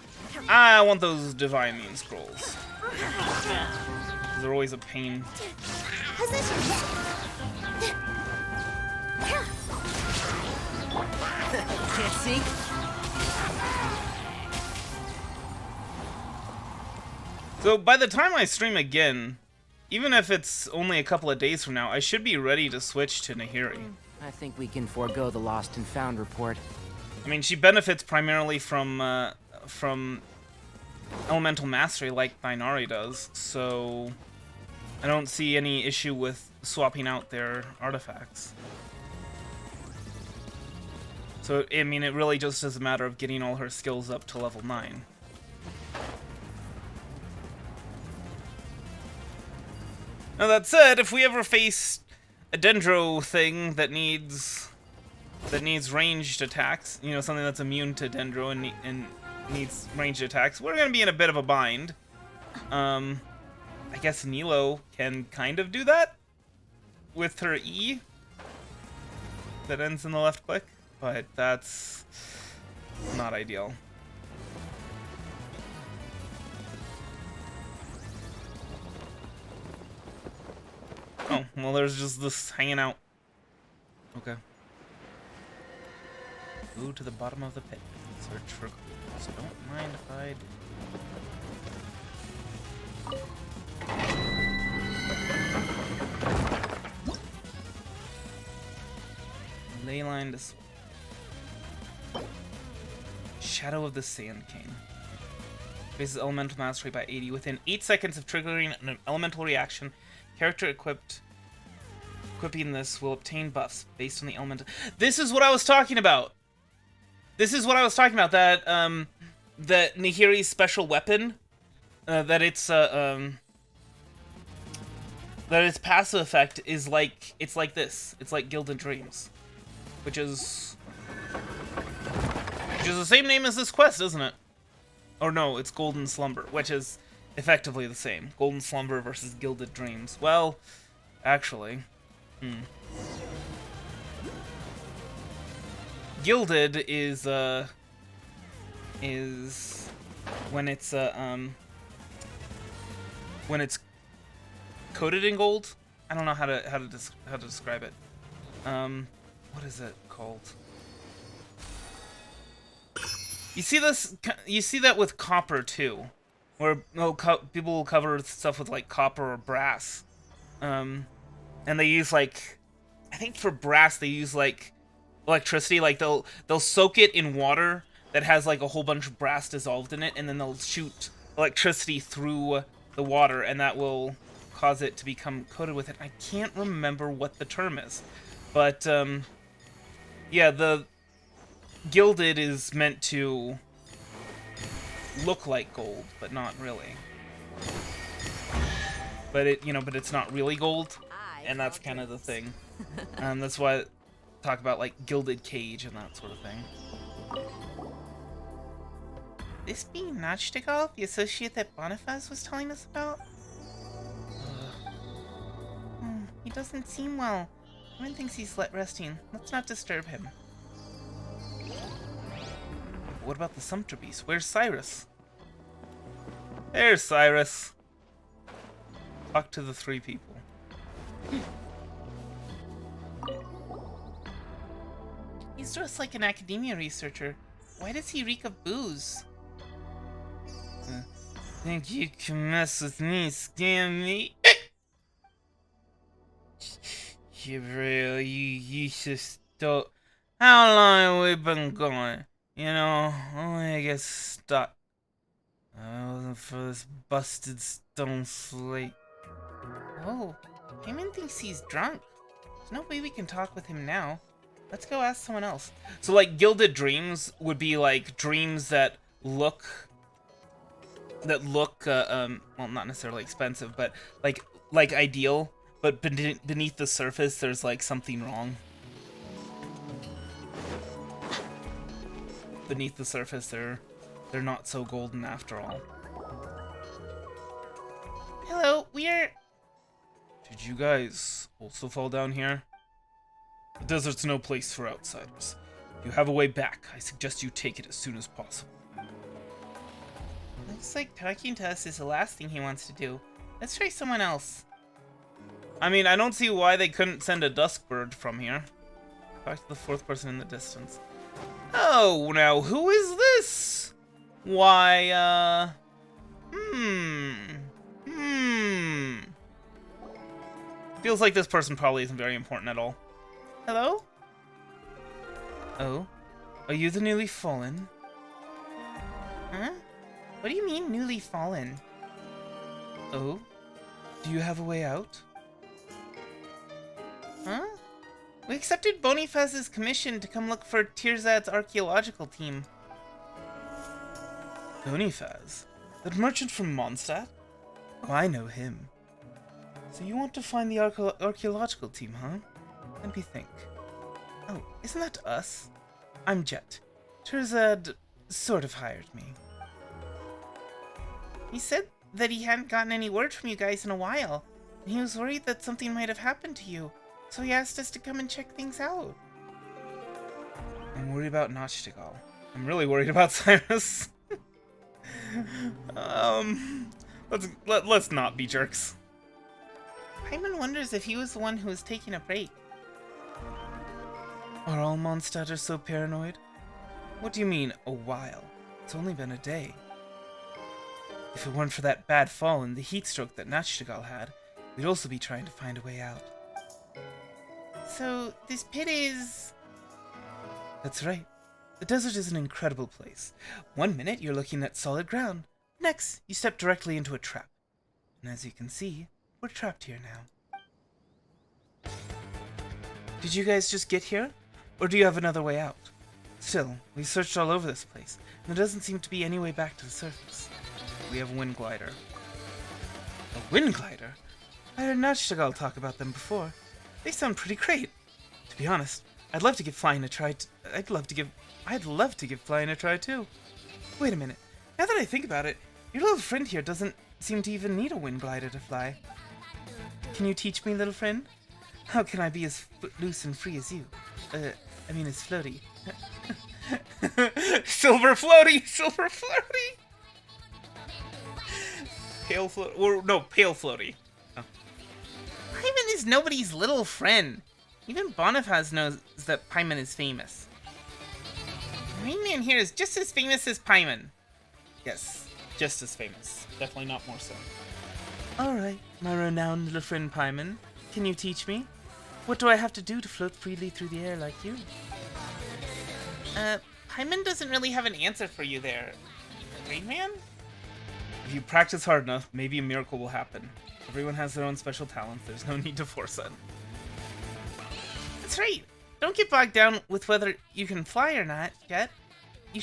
I want those Divine Mean Scrolls. They're always a pain. Can't see? So by the time I stream again, even if it's only a couple of days from now, I should be ready to switch to Nahiri. I think we can forego the lost and found report. I mean, she benefits primarily from elemental mastery like Thainari does, so I don't see any issue with swapping out their artifacts. So, I mean, it really just is a matter of getting all her skills up to level 9. Now that said, if we ever face a Dendro thing that needs ranged attacks, you know, something that's immune to Dendro and needs ranged attacks, we're gonna be in a bit of a bind. I guess Nilo can kind of do that with her E that ends in the left click, but that's not ideal. Oh, well, there's just this hanging out. Okay. Go to the bottom of the pit. Search for clues. Don't mind if I do. Leyline to Shadow of the Sand King. Raises elemental mastery by 80 within 8 seconds of triggering an elemental reaction. Character equipping this will obtain buffs based on the elemental. This is what I was talking about. That that Nahiri's special weapon, that its passive effect is like this. It's like Gilded Dreams, which is the same name as this quest, isn't it? Or no, it's Golden Slumber, which is effectively the same. Golden Slumber versus Gilded Dreams. Well, actually, Gilded is when it's coated in gold. I don't know how to describe it. What is it called? You see this? You see that with copper too, where people will cover stuff with like copper or brass, and they use like, I think for brass they use like electricity. Like they'll soak it in water that has like a whole bunch of brass dissolved in it, and then they'll shoot electricity through the water, and that will cause it to become coated with it. I can't remember what the term is, but yeah, the gilded is meant to look like gold, but not really. But but it's not really gold, and that's kind of the thing. That's why I talk about like gilded cage and that sort of thing. This be Nachtigal, the associate that Boniface was telling us about? He doesn't seem well. Everyone thinks he's resting. Let's not disturb him. What about the sumpter beast? Where's Cyrus? There's Cyrus. Talk to the three people. He's dressed like an academia researcher. Why does he reek of booze? Think you can mess with me, scam me? You just don't. How long have we been going? You know, only I get stuck. I wasn't for this busted stone slate. Oh, Payman thinks he's drunk. There's no way we can talk with him now. Let's go ask someone else. So, like, gilded dreams would be like dreams that look, well, not necessarily expensive, but like ideal. But beneath the surface, there's like something wrong. Beneath the surface, they're not so golden after all. Hello, we're... Did you guys also fall down here? The desert's no place for outsiders. If you have a way back, I suggest you take it as soon as possible. Looks like talking to us is the last thing he wants to do. Let's try someone else. I mean, I don't see why they couldn't send a dusk bird from here. Talk to the fourth person in the distance. Oh, now who is this? Why, Feels like this person probably isn't very important at all. Hello? Oh? Are you the newly fallen? Huh? What do you mean, newly fallen? Oh? Do you have a way out? Huh? We accepted Bonifaz's commission to come look for Tirzad's archaeological team. Bonifaz? That merchant from Mondstadt? Oh, I know him. So you want to find the archaeological team, huh? Let me think. Oh, isn't that us? I'm Jet. Tirzad sort of hired me. He said that he hadn't gotten any word from you guys in a while, and he was worried that something might have happened to you, so he asked us to come and check things out. I'm worried about Nachtigal. I'm really worried about Cyrus. Let's not be jerks. Paimon wonders if he was the one who was taking a break. Are all Mondstadters so paranoid? What do you mean, a while? It's only been a day. If it weren't for that bad fall and the heat stroke that Nachtigal had, we'd also be trying to find a way out. So, this pit is... That's right. The desert is an incredible place. 1 minute you're looking at solid ground. Next, you step directly into a trap. And as you can see, we're trapped here now. Did you guys just get here? Or do you have another way out? Still, we searched all over this place, and there doesn't seem to be any way back to the surface. We have a wind glider. A wind glider? I heard Nachtigal talk about them before. They sound pretty great. To be honest, I'd love to give flying a try. I'd love to give flying a try too. Wait a minute. Now that I think about it, your little friend here doesn't seem to even need a wind glider to fly. Can you teach me, little friend? How can I be as loose and free as you? I mean, as floaty. Silver floaty! Silver floaty! Pale floaty. Or, no, pale floaty. Oh. Paimon is nobody's little friend. Even Boniface knows that Paimon is famous. Rain Man here is just as famous as Paimon. Yes, just as famous. Definitely not more so. Alright, my renowned little friend Paimon. Can you teach me? What do I have to do to float freely through the air like you? Paimon doesn't really have an answer for you there. Rain Man? If you practice hard enough, maybe a miracle will happen. Everyone has their own special talents. There's no need to force it. That's right. Don't get bogged down with whether you can fly or not yet. You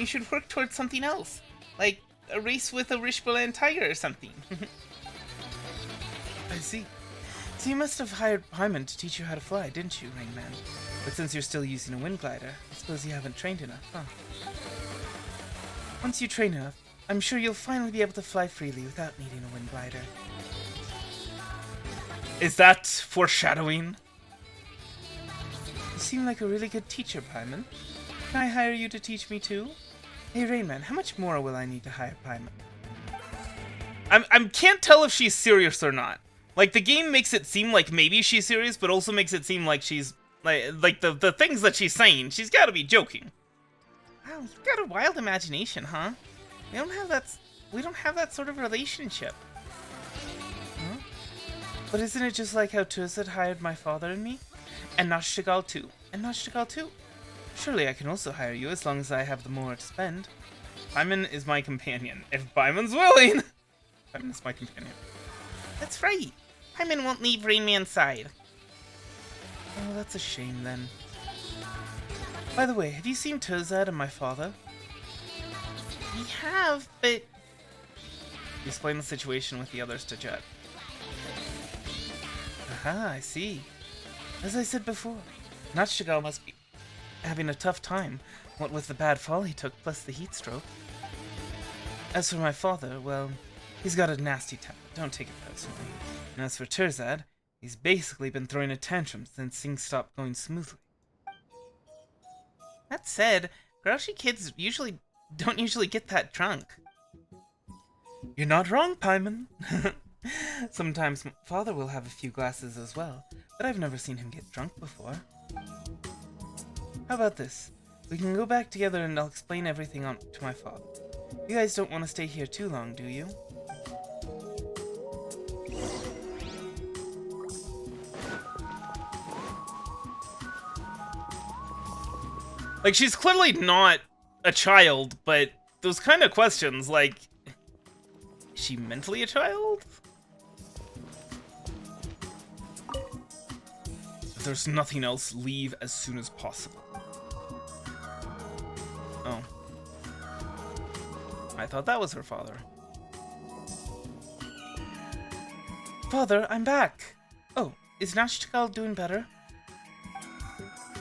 should work towards something else, like a race with a Rishbalan tiger or something. I see. So you must have hired Paimon to teach you how to fly, didn't you, Rain Man? But since you're still using a wind glider, I suppose you haven't trained enough, huh? Once you train enough, I'm sure you'll finally be able to fly freely without needing a wind glider. Is that foreshadowing? You seem like a really good teacher, Paimon. Can I hire you to teach me too? Hey, Rainman, how much more will I need to hire Paimon? I can't tell if she's serious or not. Like, the game makes it seem like maybe she's serious, but also makes it seem like she's... Like the things that she's saying, she's gotta be joking. Wow, you've got a wild imagination, huh? We don't have that sort of relationship. Huh? But isn't it just like how Turzad hired my father and me? And Nachtigal too. Surely I can also hire you as long as I have the more to spend. Paimon is my companion. If Paimon's willing! Paimon is my companion. That's right. Paimon won't leave Rain Man's side. Oh, that's a shame then. By the way, have you seen Turzad and my father? We have, but... Explain the situation with the others to Jet. Aha, I see. As I said before, Nachtigal must be having a tough time, what with the bad fall he took plus the heat stroke. As for my father, well, he's got a nasty temper, don't take it personally. And as for Turzad, he's basically been throwing a tantrum since things stopped going smoothly. That said, grouchy kids don't usually get that drunk. You're not wrong, Paimon. Sometimes father will have a few glasses as well, but I've never seen him get drunk before. How about this? We can go back together and I'll explain everything to my father. You guys don't want to stay here too long, do you? Like, she's clearly not a child, but those kind of questions, like... Is she mentally a child? If there's nothing else, leave as soon as possible. Oh. I thought that was her father. Father, I'm back! Oh, is Nachtigal doing better?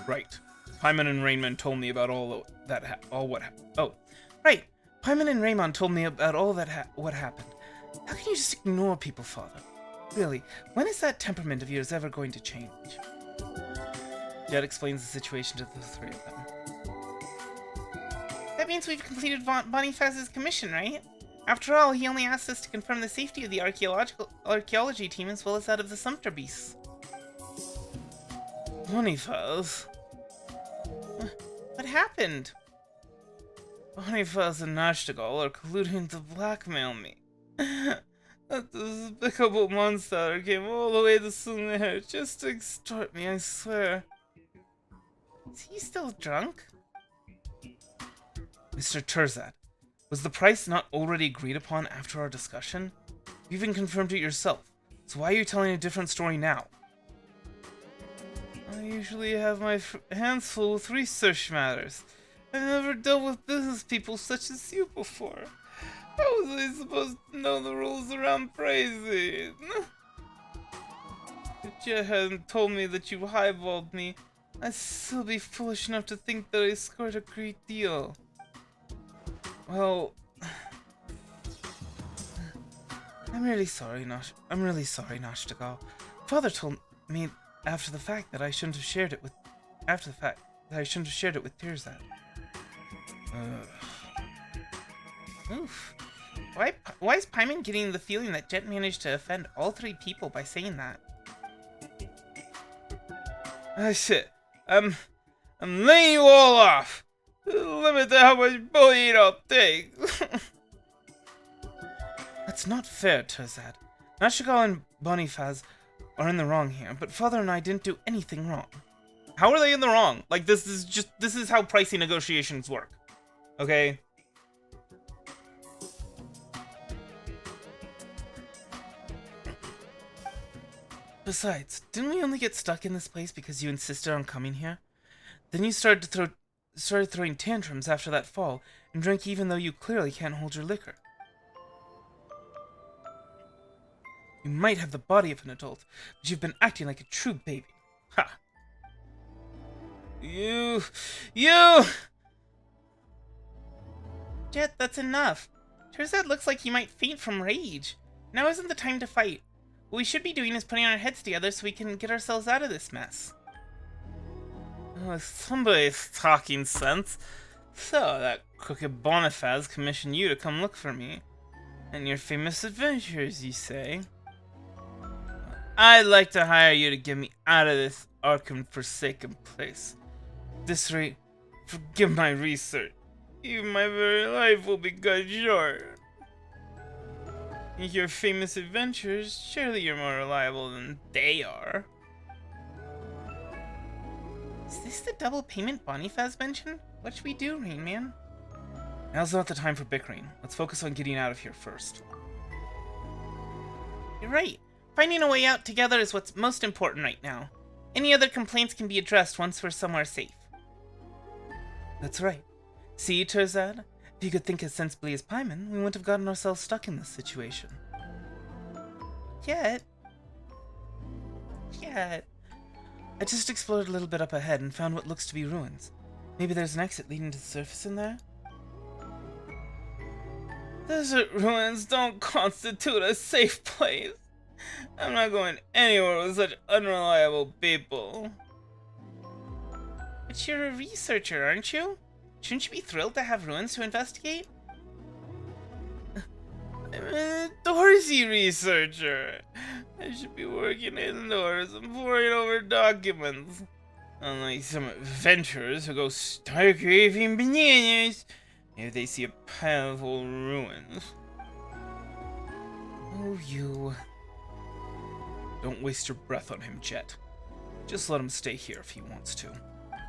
Right. Paimon and Raymond told me about all that right. Paimon and Raymond told me about all that what happened. How can you just ignore people, Father? Really, when is that temperament of yours ever going to change? Jet explains the situation to the three of them. That means we've completed Bonifaz's commission, right? After all, he only asked us to confirm the safety of the archaeology team as well as that of the Sumpter beasts. Bonifaz? What happened? Bonifaz and Nachtigal are colluding to blackmail me. That despicable monster came all the way to Sumer just to extort me, I swear. Is he still drunk? Mr. Turzad, was the price not already agreed upon after our discussion? You even confirmed it yourself, so why are you telling a different story now? I usually have my hands full with research matters. I've never dealt with business people such as you before. How was I supposed to know the rules around praising? If you hadn't told me that you highballed me, I'd still be foolish enough to think that I scored a great deal. Well, I'm really sorry, Nachtigal. Father told me after the fact that I shouldn't have shared it with Tirzad. Oof. Why is Paimon getting the feeling that Jet managed to offend all three people by saying that? Ah, shit. I'm laying you all off. limit to how much bullying I'll take. That's not fair, Terzad. Nashikal and Bonifaz are in the wrong here, but Father and I didn't do anything wrong. How are they in the wrong? Like, this is how pricing negotiations work. Okay? Besides, didn't we only get stuck in this place because you insisted on coming here? Then you started throwing tantrums after that fall, and drank even though you clearly can't hold your liquor. You might have the body of an adult, but you've been acting like a true baby. Ha! You! Jet, that's enough. Terzad looks like he might faint from rage. Now isn't the time to fight. What we should be doing is putting our heads together so we can get ourselves out of this mess. Oh, somebody's talking sense. So, that crooked Bonifaz commissioned you to come look for me. And your famous adventures, you say? I'd like to hire you to get me out of this Arkham-forsaken place. At this rate, forgive my research. Even my very life will be cut short. Your famous adventures, surely you're more reliable than they are. Is this the double payment Bonifaz mentioned? What should we do, Rain Man? Now's not the time for bickering. Let's focus on getting out of here first. You're right. Finding a way out together is what's most important right now. Any other complaints can be addressed once we're somewhere safe. That's right. See, Terzad? If you could think as sensibly as Paimon, we wouldn't have gotten ourselves stuck in this situation. Yet. I just explored a little bit up ahead and found what looks to be ruins. Maybe there's an exit leading to the surface in there? Desert ruins don't constitute a safe place. I'm not going anywhere with such unreliable people. But you're a researcher, aren't you? Shouldn't you be thrilled to have ruins to investigate? I'm an outdoorsy researcher. I should be working indoors and poring over documents. Unlike some adventurers who go stark raving bananas if they see a pile of old ruins. Oh, you. Don't waste your breath on him, Jet. Just let him stay here if he wants to.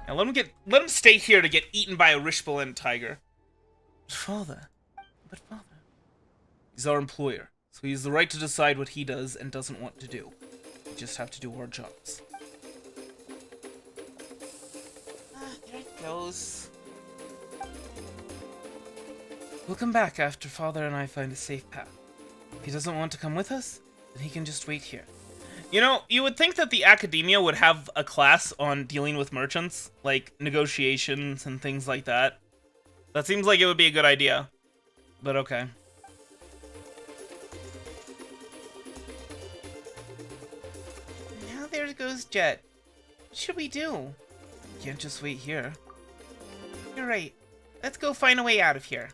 Now let him stay here to get eaten by a Rishbalin tiger. But father. He's our employer, so he has the right to decide what he does and doesn't want to do. We just have to do our jobs. There it goes. We'll come back after Father and I find a safe path. If he doesn't want to come with us, then he can just wait here. You know, you would think that the Academia would have a class on dealing with merchants, like negotiations and things like that. That seems like it would be a good idea. But okay. Now there goes Jet. What should we do? We can't just wait here. You're right. Let's go find a way out of here.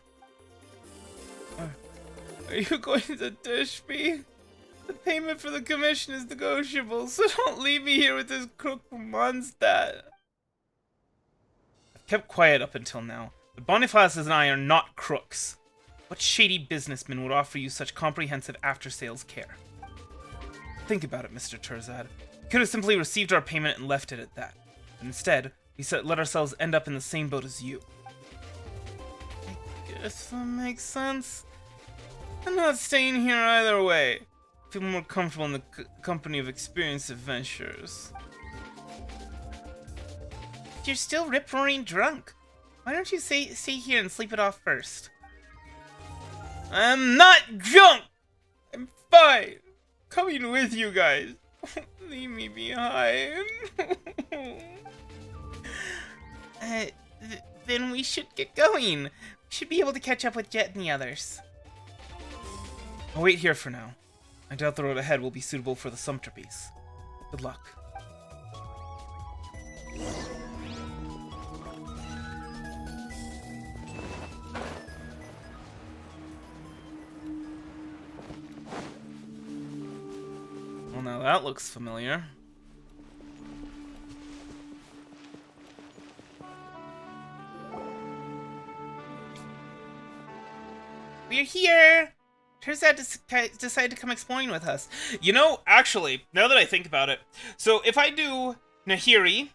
Are you going to dish me? The payment for the commission is negotiable, so don't leave me here with this crook from Mondstadt. I've kept quiet up until now, but Bonifaz and I are not crooks. What shady businessman would offer you such comprehensive after-sales care? Think about it, Mr. Terzad. We could have simply received our payment and left it at that. But instead, we let ourselves end up in the same boat as you. I guess that makes sense. I'm not staying here either way. I feel more comfortable in the company of experienced adventurers. You're still rip-roaring drunk. Why don't you stay here and sleep it off first? I'm not drunk! I'm fine! Coming with you guys. Leave me behind. Then we should get going. We should be able to catch up with Jet and the others. I'll wait here for now. I doubt the road ahead will be suitable for the sumpter piece. Good luck. Well, now that looks familiar. you're here. Turns out decided to come exploring with us. You know, actually, now that I think about it, so if I do Nahiri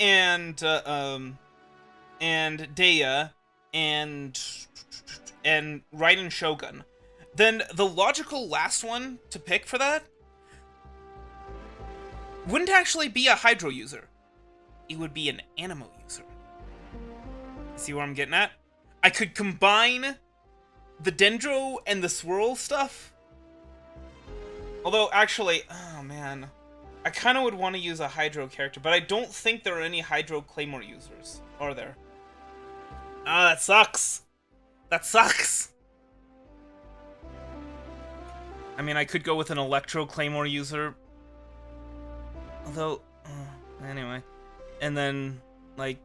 and Daya and Raiden Shogun, then the logical last one to pick for that wouldn't actually be a Hydro user. It would be an Animo user. See where I'm getting at? I could combine the Dendro and the Swirl stuff. Although, actually, oh man. I kind of would want to use a Hydro character, but I don't think there are any Hydro Claymore users. Are there? Ah, that sucks. That sucks. I mean, I could go with an Electro Claymore user. Although, anyway. And then, like,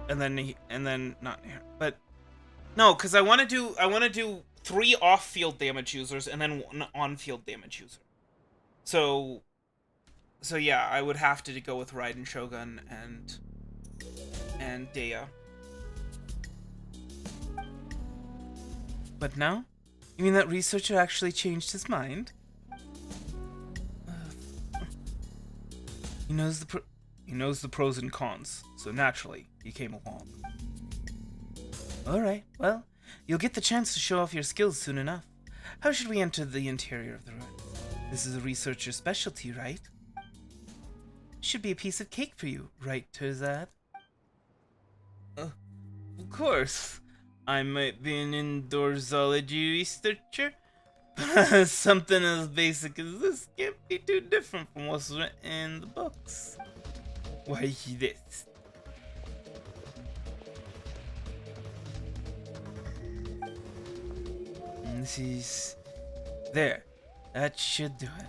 and then not here, but no, because I want to do 3 off-field damage users and then 1 on-field damage user. So yeah, I would have to go with Raiden Shogun and Daya. But now, you mean that researcher actually changed his mind? He knows the pros and cons, so naturally he came along. Alright, well, you'll get the chance to show off your skills soon enough. How should we enter the interior of the ruin? This is a researcher's specialty, right? Should be a piece of cake for you, right, Terzad? Of course. I might be an indoorsology researcher, but something as basic as this can't be too different from what's written in the books. Why this? This is... there. That should do it.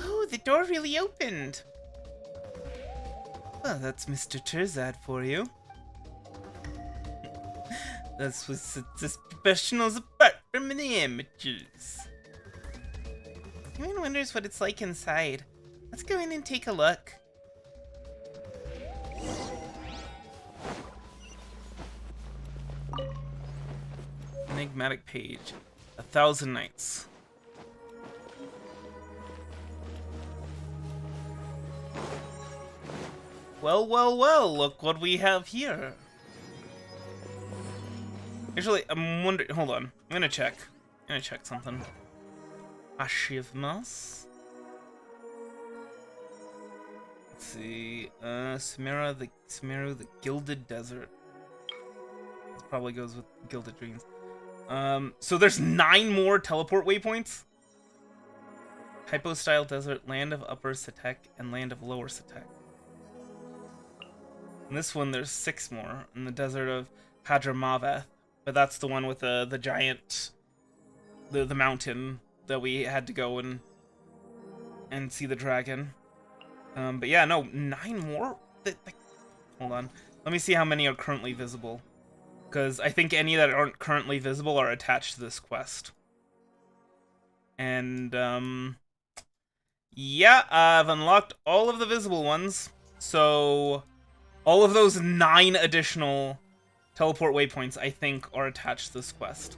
Oh, the door really opened. Well, that's Mr. Terzad for you. That's what sets us professionals apart from the amateurs. Everyone wonders what it's like inside. Let's go in and take a look. Enigmatic page. 1,000 nights. Well, well, well, look what we have here. Actually, I'm wondering, hold on. I'm gonna check something. Achievements. Let's see. Samira the Gilded Desert. This probably goes with Gilded Dreams. So there's 9 more teleport waypoints. Hypo-style desert, land of Upper Satek, and land of Lower Satek. In this one, there's 6 more in the desert of Hadramaveth, but that's the one with the giant, the mountain that we had to go and see the dragon. But yeah, no, 9 more. Hold on, let me see how many are currently visible, because I think any that aren't currently visible are attached to this quest. And yeah, I've unlocked all of the visible ones, so all of those 9 additional teleport waypoints, I think, are attached to this quest.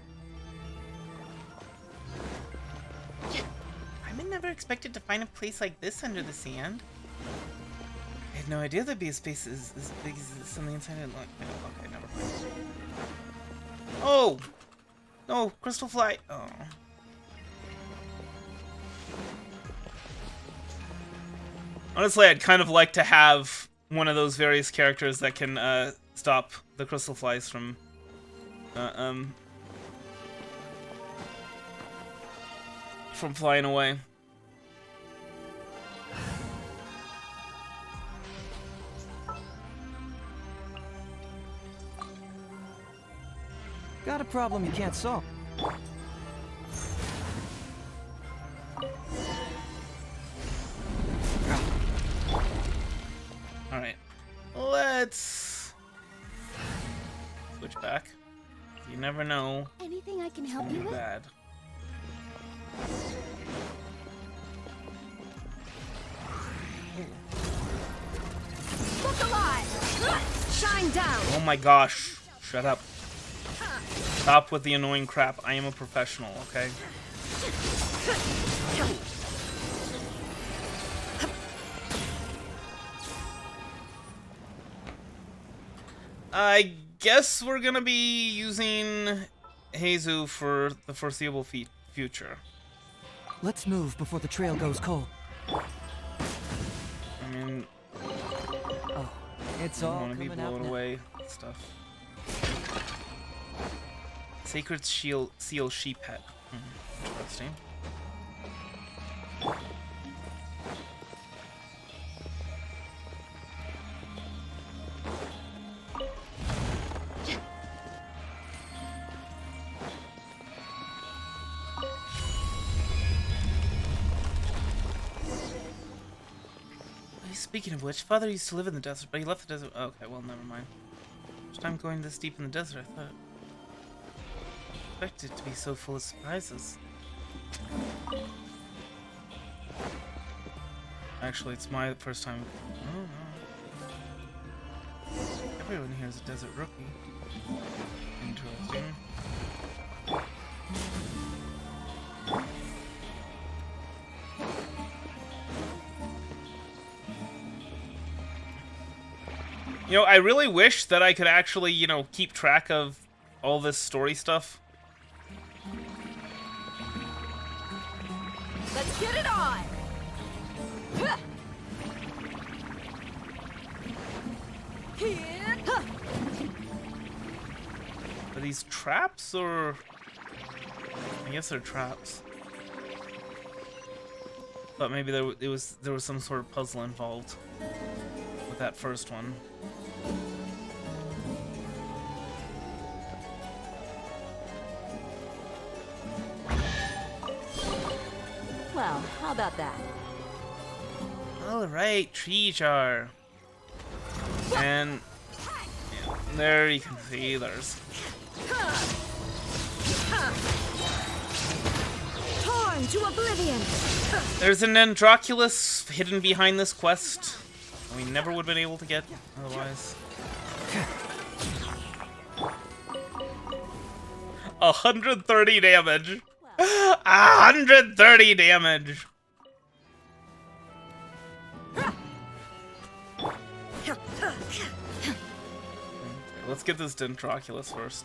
I never expected to find a place like this under the sand. I had no idea there'd be a space as big as something inside it. Okay, never mind. Oh! No, crystal fly. Oh. Honestly, I'd kind of like to have one of those various characters that can stop the crystal flies from flying away. Got a problem you can't solve. Alright. Let's switch back. You never know. Anything I can help you with? Bad. Going down. Oh my gosh. Shut up. Stop with the annoying crap. I am a professional, okay? I guess we're gonna be using Heizu for the foreseeable future. Let's move before the trail goes cold. I mean, Oh, it's I all don't want to be coming out blown now. away. Stuff. Sacred Seal Sheep Head. Interesting. Speaking of which, Father used to live in the desert, but he left the desert. Okay, well, never mind. First time going this deep in the desert, I thought. Expected to be so full of surprises. Actually, it's my first time. Oh no. Everyone here is a desert rookie. Interesting. You know, I really wish that I could actually, you know, keep track of all this story stuff. Let's get it on. Are these traps or? I guess they're traps. But maybe there was some sort of puzzle involved with that first one. Well, how about that? Alright, tree jar. And yeah, there you can see there's Torn to oblivion. there's an Androculus hidden behind this quest. We never would have been able to get otherwise. 130 damage. 130 damage. Let's get this Dendroculus first.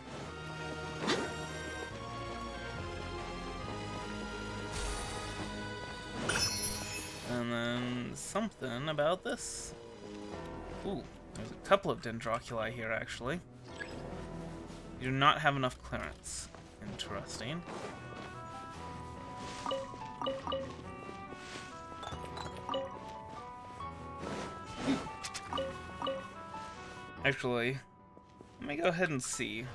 And then something about this. Ooh, there's a couple of Dendroculi here, actually. You do not have enough clearance. Interesting. Actually, let me go ahead and see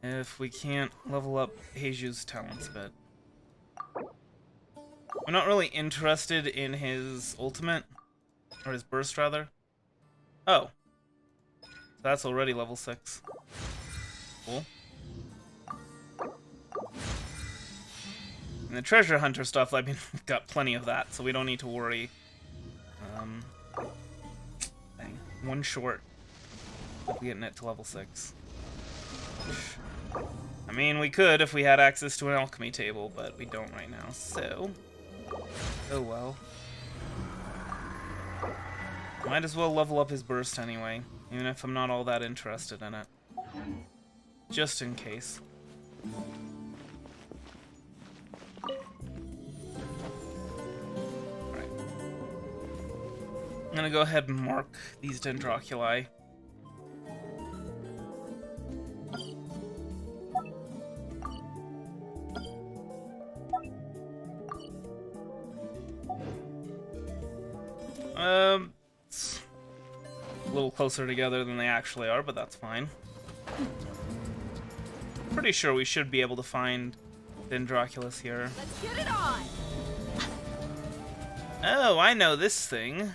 if we can't level up Heiju's talents a bit. I'm not really interested in his ultimate, or his burst rather. Oh, that's already level 6. Cool. And the treasure hunter stuff, I mean, we've got plenty of that, so we don't need to worry. Dang, one short of getting it to level 6. I mean, we could if we had access to an alchemy table, but we don't right now, so... Oh well. Might as well level up his burst anyway, even if I'm not all that interested in it. Just in case. Alright. I'm gonna go ahead and mark these Dendroculi. It's a little closer together than they actually are, but that's fine. Pretty sure we should be able to find Dendroculus here. Let's get it on. Oh, I know this thing.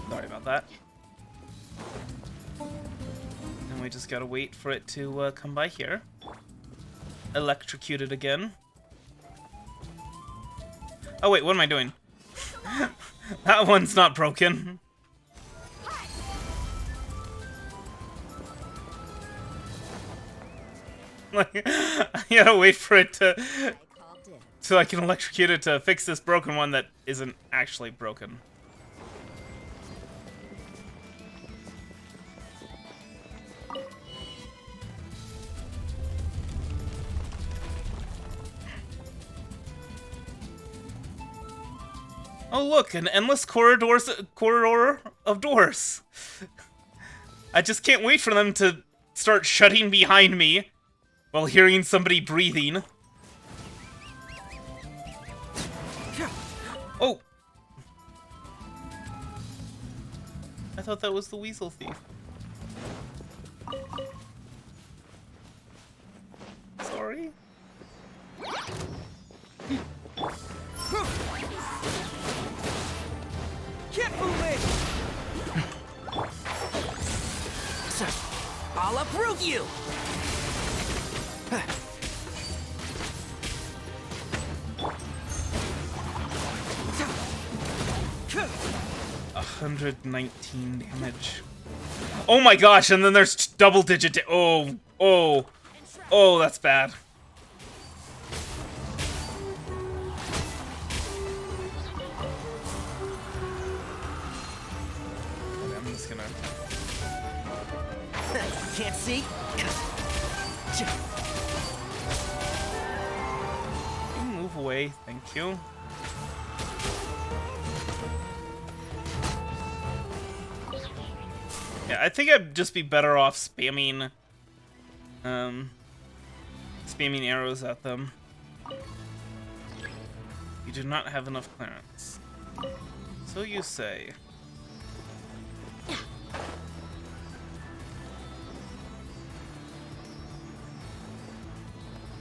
Sorry about that. And we just gotta wait for it to come by here. Electrocuted again. Oh wait, what am I doing? That one's not broken. Like, I gotta wait for it to... so I can electrocute it to fix this broken one that isn't actually broken. Oh look, an endless corridor of doors. I just can't wait for them to start shutting behind me while hearing somebody breathing. Oh! I thought that was the weasel thief. Sorry. Can't move it! Sir, I'll uproot you! 119 damage. Oh my gosh, and then there's double-digit oh, that's bad. Okay, I'm just gonna... Can't see? Move away, thank you. Yeah, I think I'd just be better off spamming, spamming arrows at them. You do not have enough clearance. So you say.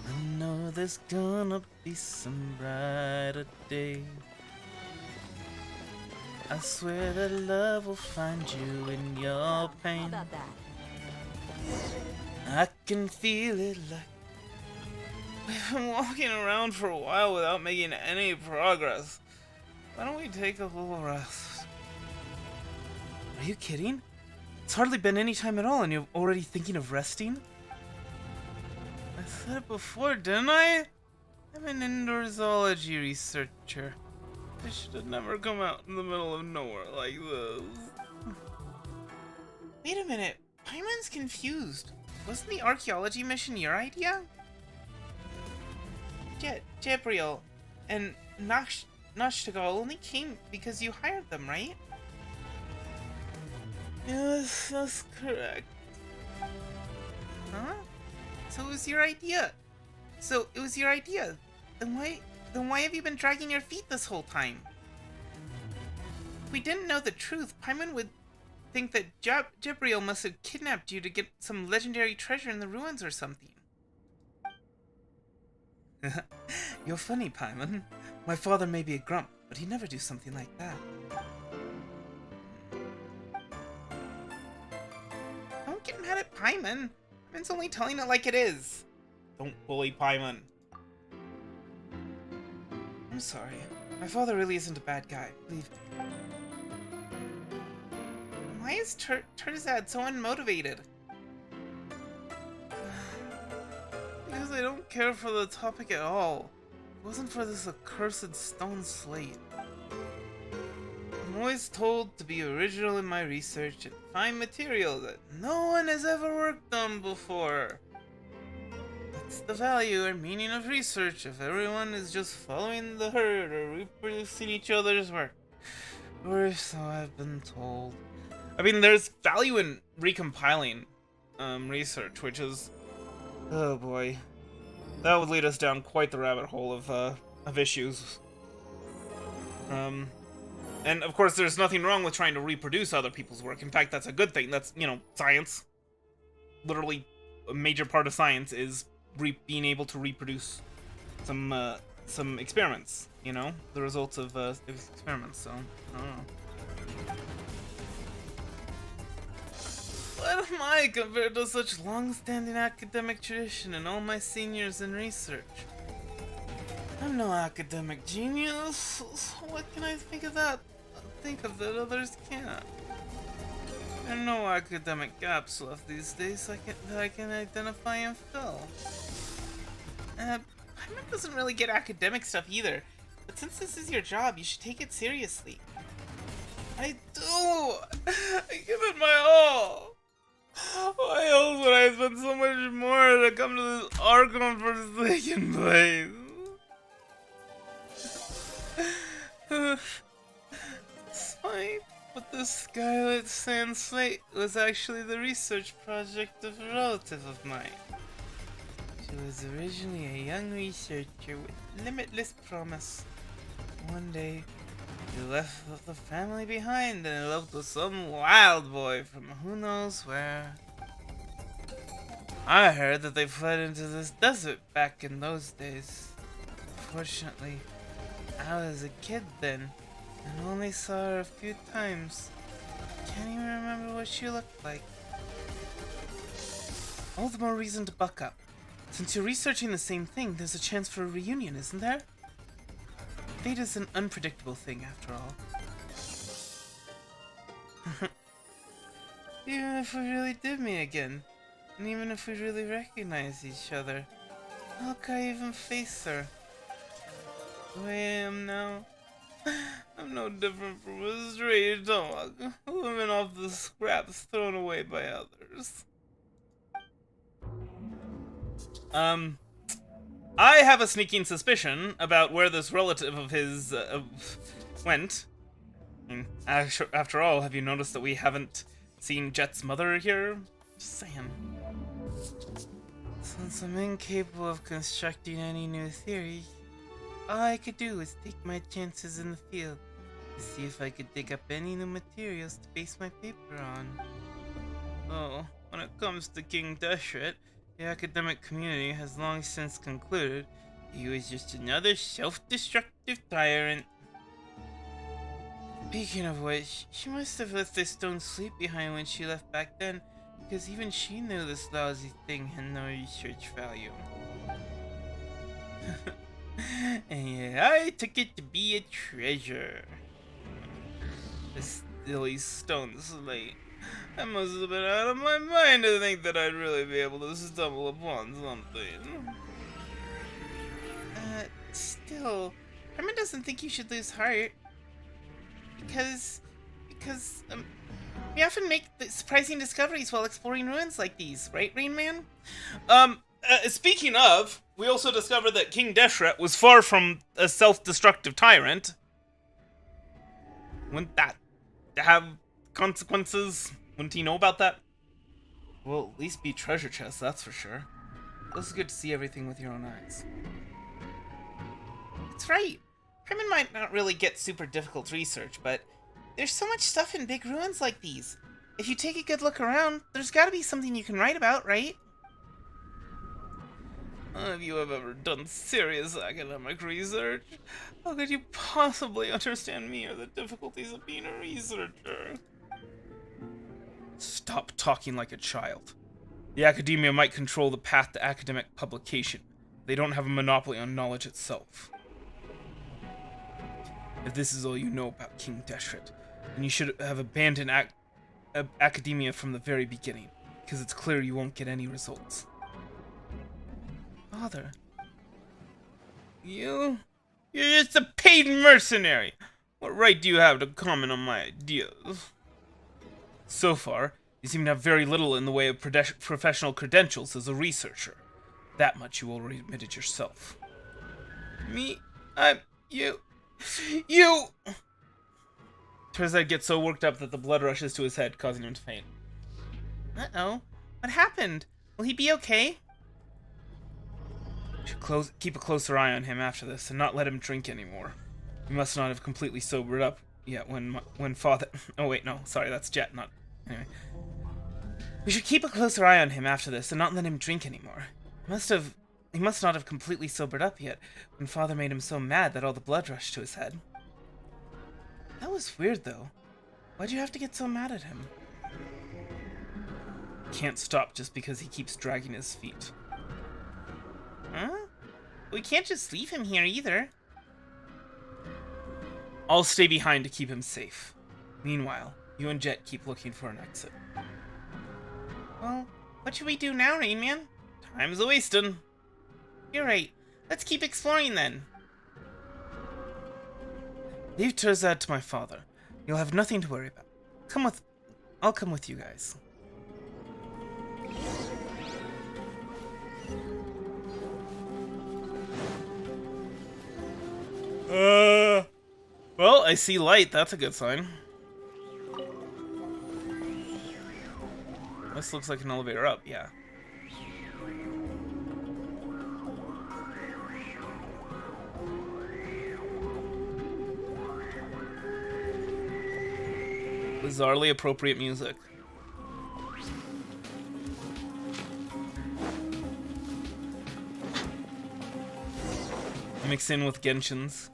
I know there's gonna be some brighter day. I swear that love will find you in your pain. How about that? I can feel it like we've been walking around for a while without making any progress. Why don't we take a little rest? Are you kidding? It's hardly been any time at all and you're already thinking of resting? I said it before, didn't I? I'm an indoor zoology researcher. I should have never come out in the middle of nowhere like this. Wait a minute. Paimon's confused. Wasn't the archaeology mission your idea? Jabriel and Nashtagal only came because you hired them, right? Yes, that's correct. Huh? So it was your idea. Then why have you been dragging your feet this whole time? If we didn't know the truth, Paimon would think that Jabriel must have kidnapped you to get some legendary treasure in the ruins or something. You're funny, Paimon. My father may be a grump, but he'd never do something like that. Don't get mad at Paimon. Paimon's only telling it like it is. Don't bully Paimon. I'm sorry. My father really isn't a bad guy, believe me. Why is Terzad so unmotivated? Because I don't care for the topic at all. If it wasn't for this accursed stone slate. I'm always told to be original in my research and find material that no one has ever worked on before. What's the value or meaning of research if everyone is just following the herd or reproducing each other's work? Or so I've been told. I mean, there's value in recompiling research, which is... oh boy. That would lead us down quite the rabbit hole of issues. And of course, there's nothing wrong with trying to reproduce other people's work. In fact, that's a good thing. That's, you know, science. Literally, a major part of science is being able to reproduce some experiments, you know, the results of experiments. So I don't know. What am I compared to such long-standing academic tradition and all my seniors in research? I'm no academic genius, so what can I think of that? Think of that others can't. There are no academic gaps left these days that I can identify and fill. Paimon doesn't really get academic stuff either, but since this is your job, you should take it seriously. I do! I give it my all! Why else would I spend so much more to come to this godforsaken place? It's fine, but the Scarlet Sand Slate was actually the research project of a relative of mine. She was originally a young researcher with limitless promise. One day, she left the family behind and eloped with some wild boy from who knows where. I heard that they fled into this desert back in those days. Fortunately, I was a kid then, and only saw her a few times. Can't even remember what she looked like. All the more reason to buck up. Since you're researching the same thing, there's a chance for a reunion, isn't there? Fate is an unpredictable thing, after all. Even if we really did meet again, and even if we really recognize each other, how could I even face her? The way I am now, I'm no different from a stray dog, living off the scraps thrown away by others. I have a sneaking suspicion about where this relative of his went. After all, have you noticed that we haven't seen Jet's mother here? Just saying. Since I'm incapable of constructing any new theory, all I could do is take my chances in the field to see if I could dig up any new materials to base my paper on. Oh, when it comes to King Deshret, the academic community has long since concluded he was just another self-destructive tyrant. Speaking of which, she must have left this stone sleep behind when she left back then, because even she knew this lousy thing had no research value. And yet I took it to be a treasure. This silly stone slate. I must have been out of my mind to think that I'd really be able to stumble upon something. Still, Herman doesn't think you should lose heart. Because, we often make surprising discoveries while exploring ruins like these, right, Rain Man? Speaking of, we also discovered that King Deshret was far from a self-destructive tyrant. Wouldn't that have consequences? Wouldn't he know about that? Well, at least be treasure chests, that's for sure. It's good to see everything with your own eyes. That's right. Herman might not really get super difficult research, but there's so much stuff in big ruins like these. If you take a good look around, there's gotta be something you can write about, right? None of you have ever done serious academic research. How could you possibly understand me or the difficulties of being a researcher? Stop talking like a child. The academia might control the path to academic publication. They don't have a monopoly on knowledge itself. If this is all you know about King Deshret, then you should have abandoned academia from the very beginning, because it's clear you won't get any results. Father, you're just a paid mercenary. What right do you have to comment on my ideas? So far, you seem to have very little in the way of professional credentials as a researcher. That much you already admitted yourself. Me? You! Terzad gets so worked up that the blood rushes to his head, causing him to faint. Uh-oh. What happened? Will he be okay? You should keep a closer eye on him after this, and not let him drink anymore. He must not have completely sobered up yet when father... Oh wait, no, sorry, that's Jet, not... Anyway. We should keep a closer eye on him after this, and not let him drink anymore. He must not have completely sobered up yet, when father made him so mad that all the blood rushed to his head. That was weird, though. Why'd you have to get so mad at him? Can't stop just because he keeps dragging his feet. Huh? we can't just leave him here either. I'll stay behind to keep him safe. Meanwhile, you and Jet keep looking for an exit. Well, what should we do now, Rain Man? Time's a-wasting. You're right. Let's keep exploring then. Leave Terzad to my father. You'll have nothing to worry about. I'll come with you guys. Well, I see light. That's a good sign. This looks like an elevator up, yeah. Bizarrely appropriate music. Mix in with Genshin's.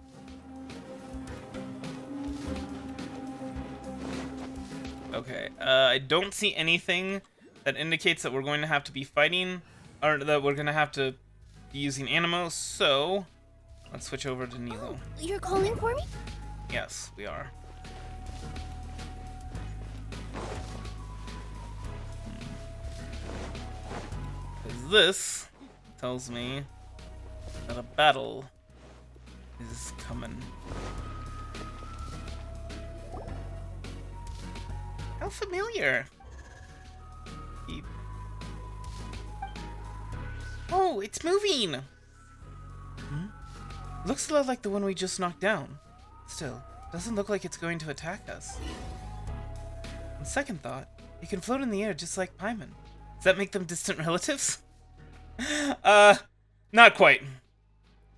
Okay, I don't see anything that indicates that we're going to have to be fighting, or that we're going to have to be using Animo, so let's switch over to Nilo. Oh, you're calling for me? Yes, we are. This tells me that a battle is coming. How familiar. Beep. Oh, it's moving! Looks a lot like the one we just knocked down. Still, doesn't look like it's going to attack us. On second thought, it can float in the air just like Paimon. Does that make them distant relatives? Not quite.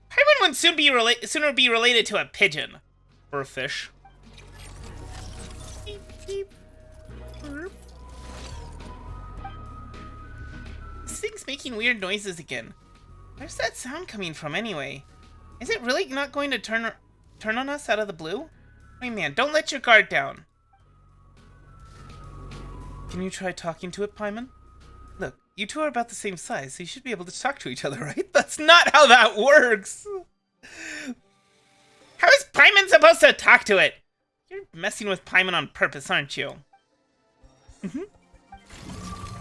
Paimon would sooner be related to a pigeon. Or a fish. Beep, beep. Burp. This thing's making weird noises again. Where's that sound coming from anyway? Is it really not going to turn on us out of the blue? Wait, man, don't let your guard down. Can you try talking to it, Paimon? Look, you two are about the same size, so you should be able to talk to each other, right? That's not how that works! How is Paimon supposed to talk to it? You're messing with Paimon on purpose, aren't you?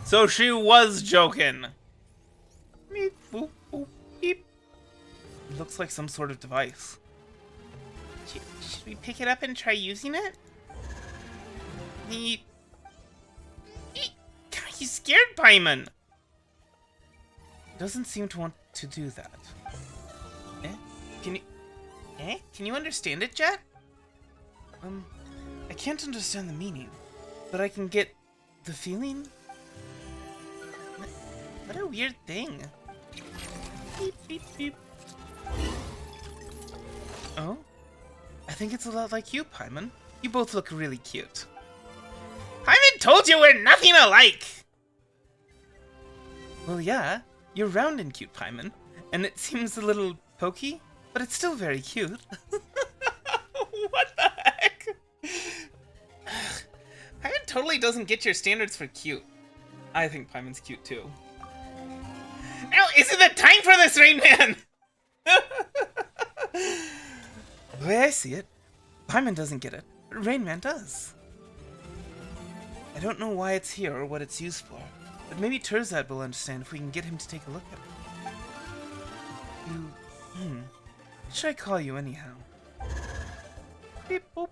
So she was joking. Meep, boop, boop, beep. It looks like some sort of device. Should we pick it up and try using it? God, you scared Paimon. Doesn't seem to want to do that. Can you understand it, Jet? I can't understand the meaning, but I can get the feeling. What a weird thing. Beep, beep, beep. Oh? I think it's a lot like you, Paimon. You both look really cute. Paimon told you we're nothing alike! Well, yeah. You're round and cute, Paimon. And it seems a little pokey, but it's still very cute. What the heck? Paimon totally doesn't get your standards for cute. I think Paimon's cute, too. Now, is it the time for this, Rain Man? The way I see it, Paimon doesn't get it, but Rain Man does. I don't know why it's here or what it's used for, but maybe Terzad will understand if we can get him to take a look at it. What should I call you anyhow? Beep boop.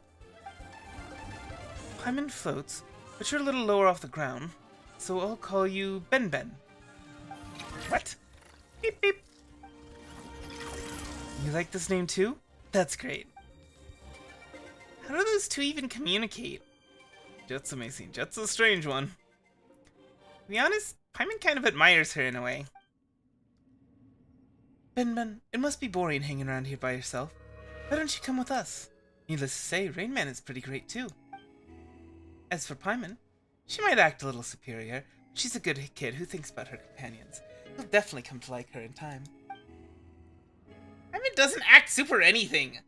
Paimon floats, but you're a little lower off the ground, so I'll call you Ben Ben. What? Beep beep. You like this name too? That's great. How do those two even communicate? Jet's amazing. Jet's a strange one. To be honest, Paimon kind of admires her in a way. Ben, it must be boring hanging around here by yourself. Why don't you come with us? Needless to say, Rain Man is pretty great too. As for Paimon, she might act a little superior, but she's a good kid who thinks about her companions. You'll definitely come to like her in time. Paimon doesn't act super anything.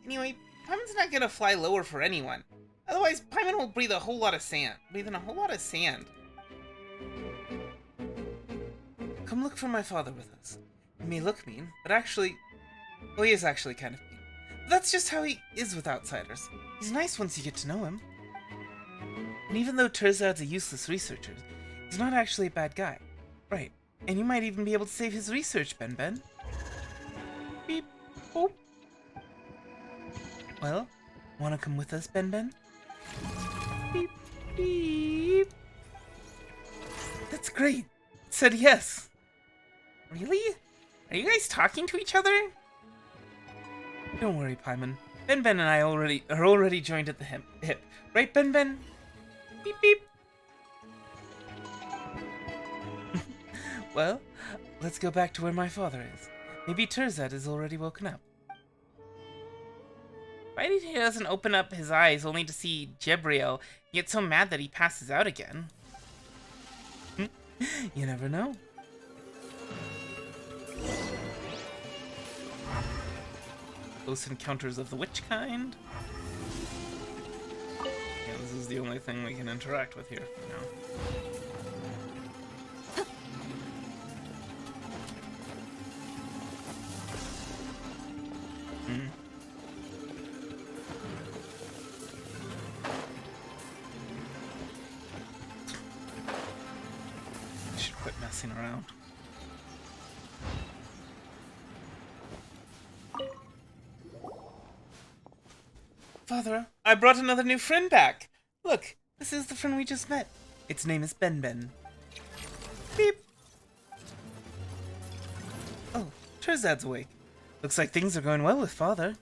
Anyway, Paimon's not gonna fly lower for anyone. Otherwise, Paimon will breathe in a whole lot of sand. Come look for my father with us. He may look mean, but actually, well, he is actually kind of mean. But that's just how he is with outsiders. He's nice once you get to know him. And even though Terzad's a useless researcher, he's not actually a bad guy. Right. And you might even be able to save his research, Ben. Beep. Boop. Well, wanna come with us, Ben? Beep. Beep. That's great. It said yes. Really? Are you guys talking to each other? Don't worry, Paimon. Ben and I are already joined at the hip. Right, Ben? Beep beep. Well, let's go back to where my father is. Maybe Terzad is already woken up. Why did he doesn't open up his eyes only to see Jebriel and get so mad that he passes out again? You never know. Close encounters of the witch kind. Yeah, this is the only thing we can interact with here for now. Should quit messing around. Father, I brought another new friend back. Look, this is the friend we just met. Its name is Ben. Beep. Oh, Terzad's awake. Looks like things are going well with Father.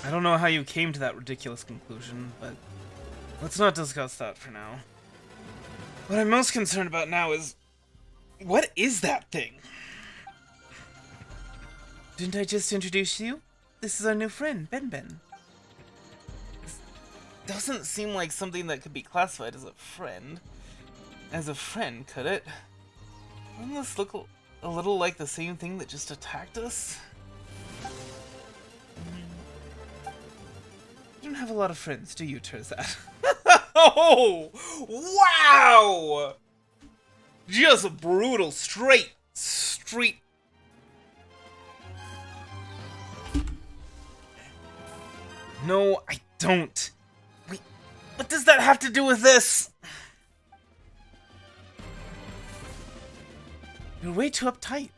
I don't know how you came to that ridiculous conclusion, but let's not discuss that for now. What I'm most concerned about now is... what is that thing? Didn't I just introduce you? This is our new friend, Ben. This doesn't seem like something that could be classified as a friend. As a friend, could it? Doesn't this look a little like the same thing that just attacked us? You don't have a lot of friends, do you, Terzad? Oh! Wow! Just brutal, straight. No, I don't. Wait, what does that have to do with this? You're way too uptight.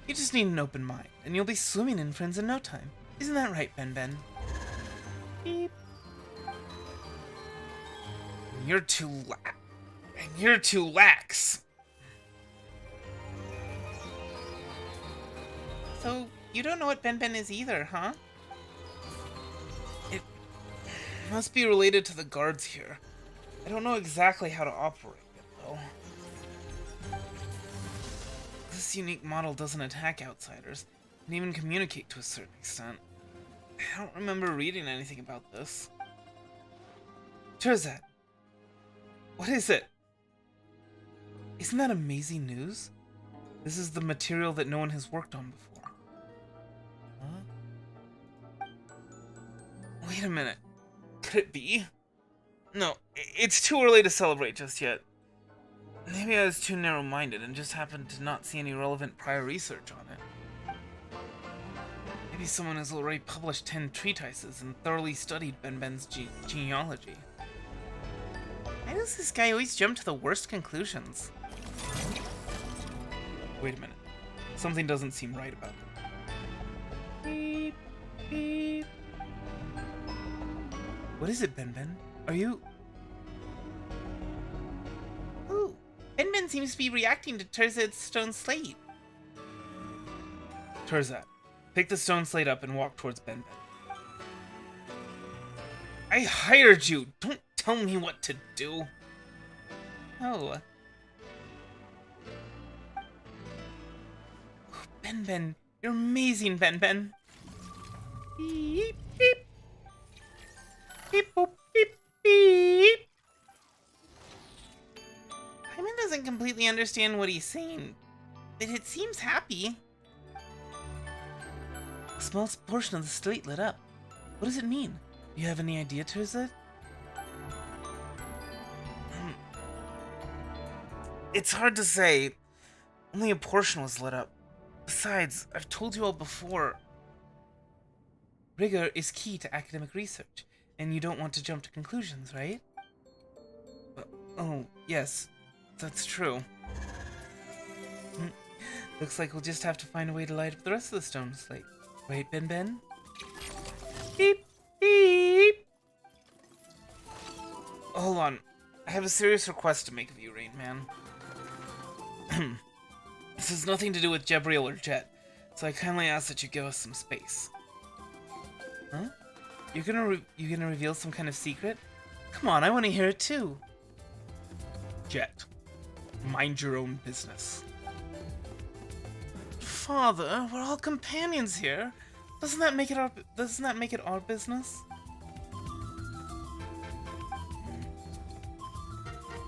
You just need an open mind, and you'll be swimming in friends in no time. Isn't that right, Ben? Beep. And you're too lax. So, you don't know what Ben is either, huh? It must be related to the guards here. I don't know exactly how to operate it, though. This unique model doesn't attack outsiders, and even communicate to a certain extent. I don't remember reading anything about this. Terzad, what is it? Isn't that amazing news? This is the material that no one has worked on before. Huh? Wait a minute. Could it be? No, it's too early to celebrate just yet. Maybe I was too narrow-minded and just happened to not see any relevant prior research on it. Maybe someone has already published 10 treatises and thoroughly studied Ben's genealogy. Why does this guy always jump to the worst conclusions? Wait a minute. Something doesn't seem right about them. Beep, beep. What is it, Ben? Are you... Ooh, Ben seems to be reacting to Terzad's stone slate. Terzad, pick the stone slate up and walk towards Ben. I hired you! Don't tell me what to do! Oh. Ben, you're amazing, Ben. Beep, beep. Beep, boop, beep, beep. Paimon doesn't completely understand what he's saying, but it seems happy. A small portion of the slate lit up. What does it mean? Do you have any idea, Terzad? It's hard to say. Only a portion was lit up. Besides, I've told you all before, rigor is key to academic research, and you don't want to jump to conclusions, right? Oh, yes, that's true. Looks like we'll just have to find a way to light up the rest of the stone slate. Right, Ben? Beep, beep! Hold on. I have a serious request to make of you, Rain Man. This has nothing to do with Jebriel or Jet, so I kindly ask that you give us some space. Huh? You gonna reveal some kind of secret? Come on, I want to hear it too. Jet, mind your own business. Father, we're all companions here. Doesn't that make it our business?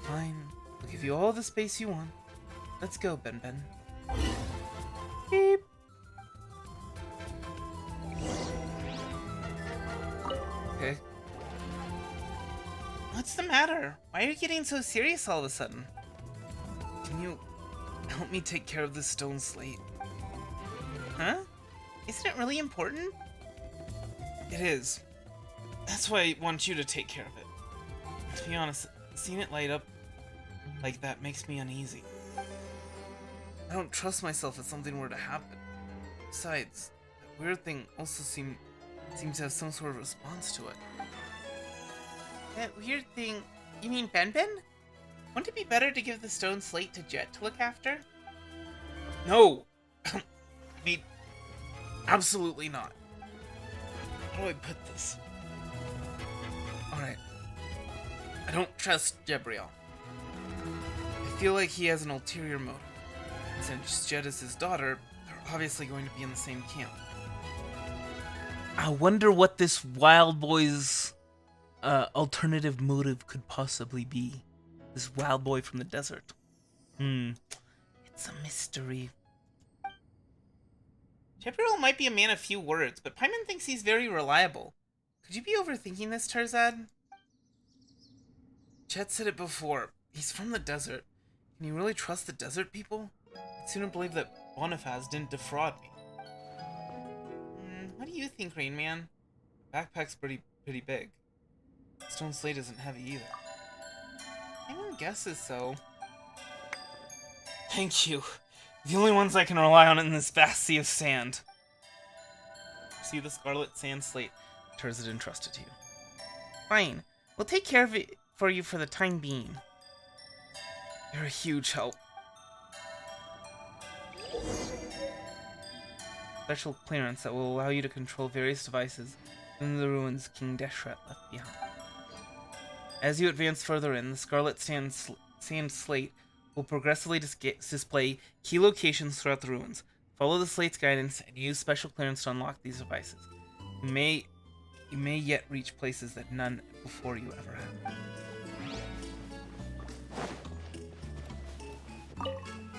Fine. I'll give you all the space you want. Let's go, Ben. Beep. Okay. What's the matter? Why are you getting so serious all of a sudden? Can you help me take care of this stone slate? Huh? Isn't it really important? It is. That's why I want you to take care of it. To be honest, seeing it light up like that makes me uneasy. I don't trust myself if something were to happen. Besides, that weird thing also seems to have some sort of response to it. That weird thing? You mean Ben? Wouldn't it be better to give the stone slate to Jet to look after? No! I mean, absolutely not. How do I put this? Alright. I don't trust Jebriel. I feel like he has an ulterior motive. Since Jet is his daughter, they're obviously going to be in the same camp. I wonder what this wild boy's alternative motive could possibly be. This wild boy from the desert. It's a mystery. Jebriel might be a man of few words, but Paimon thinks he's very reliable. Could you be overthinking this, Tarzad? Chet said it before. He's from the desert. Can you really trust the desert people? I'd sooner believe that Bonifaz didn't defraud me. What do you think, Rain Man? Backpack's pretty big. Stone slate isn't heavy either. Anyone guesses so. Thank you. The only ones I can rely on in this vast sea of sand. See the scarlet sand slate Tarzad entrusted to you. Fine. We'll take care of it for you for the time being. You're a huge help. Special clearance that will allow you to control various devices in the ruins King Deshret left behind. As you advance further in, the scarlet sand slate will progressively display key locations throughout the ruins. Follow the slate's guidance and use special clearance to unlock these devices. You may yet reach places that none before you ever have.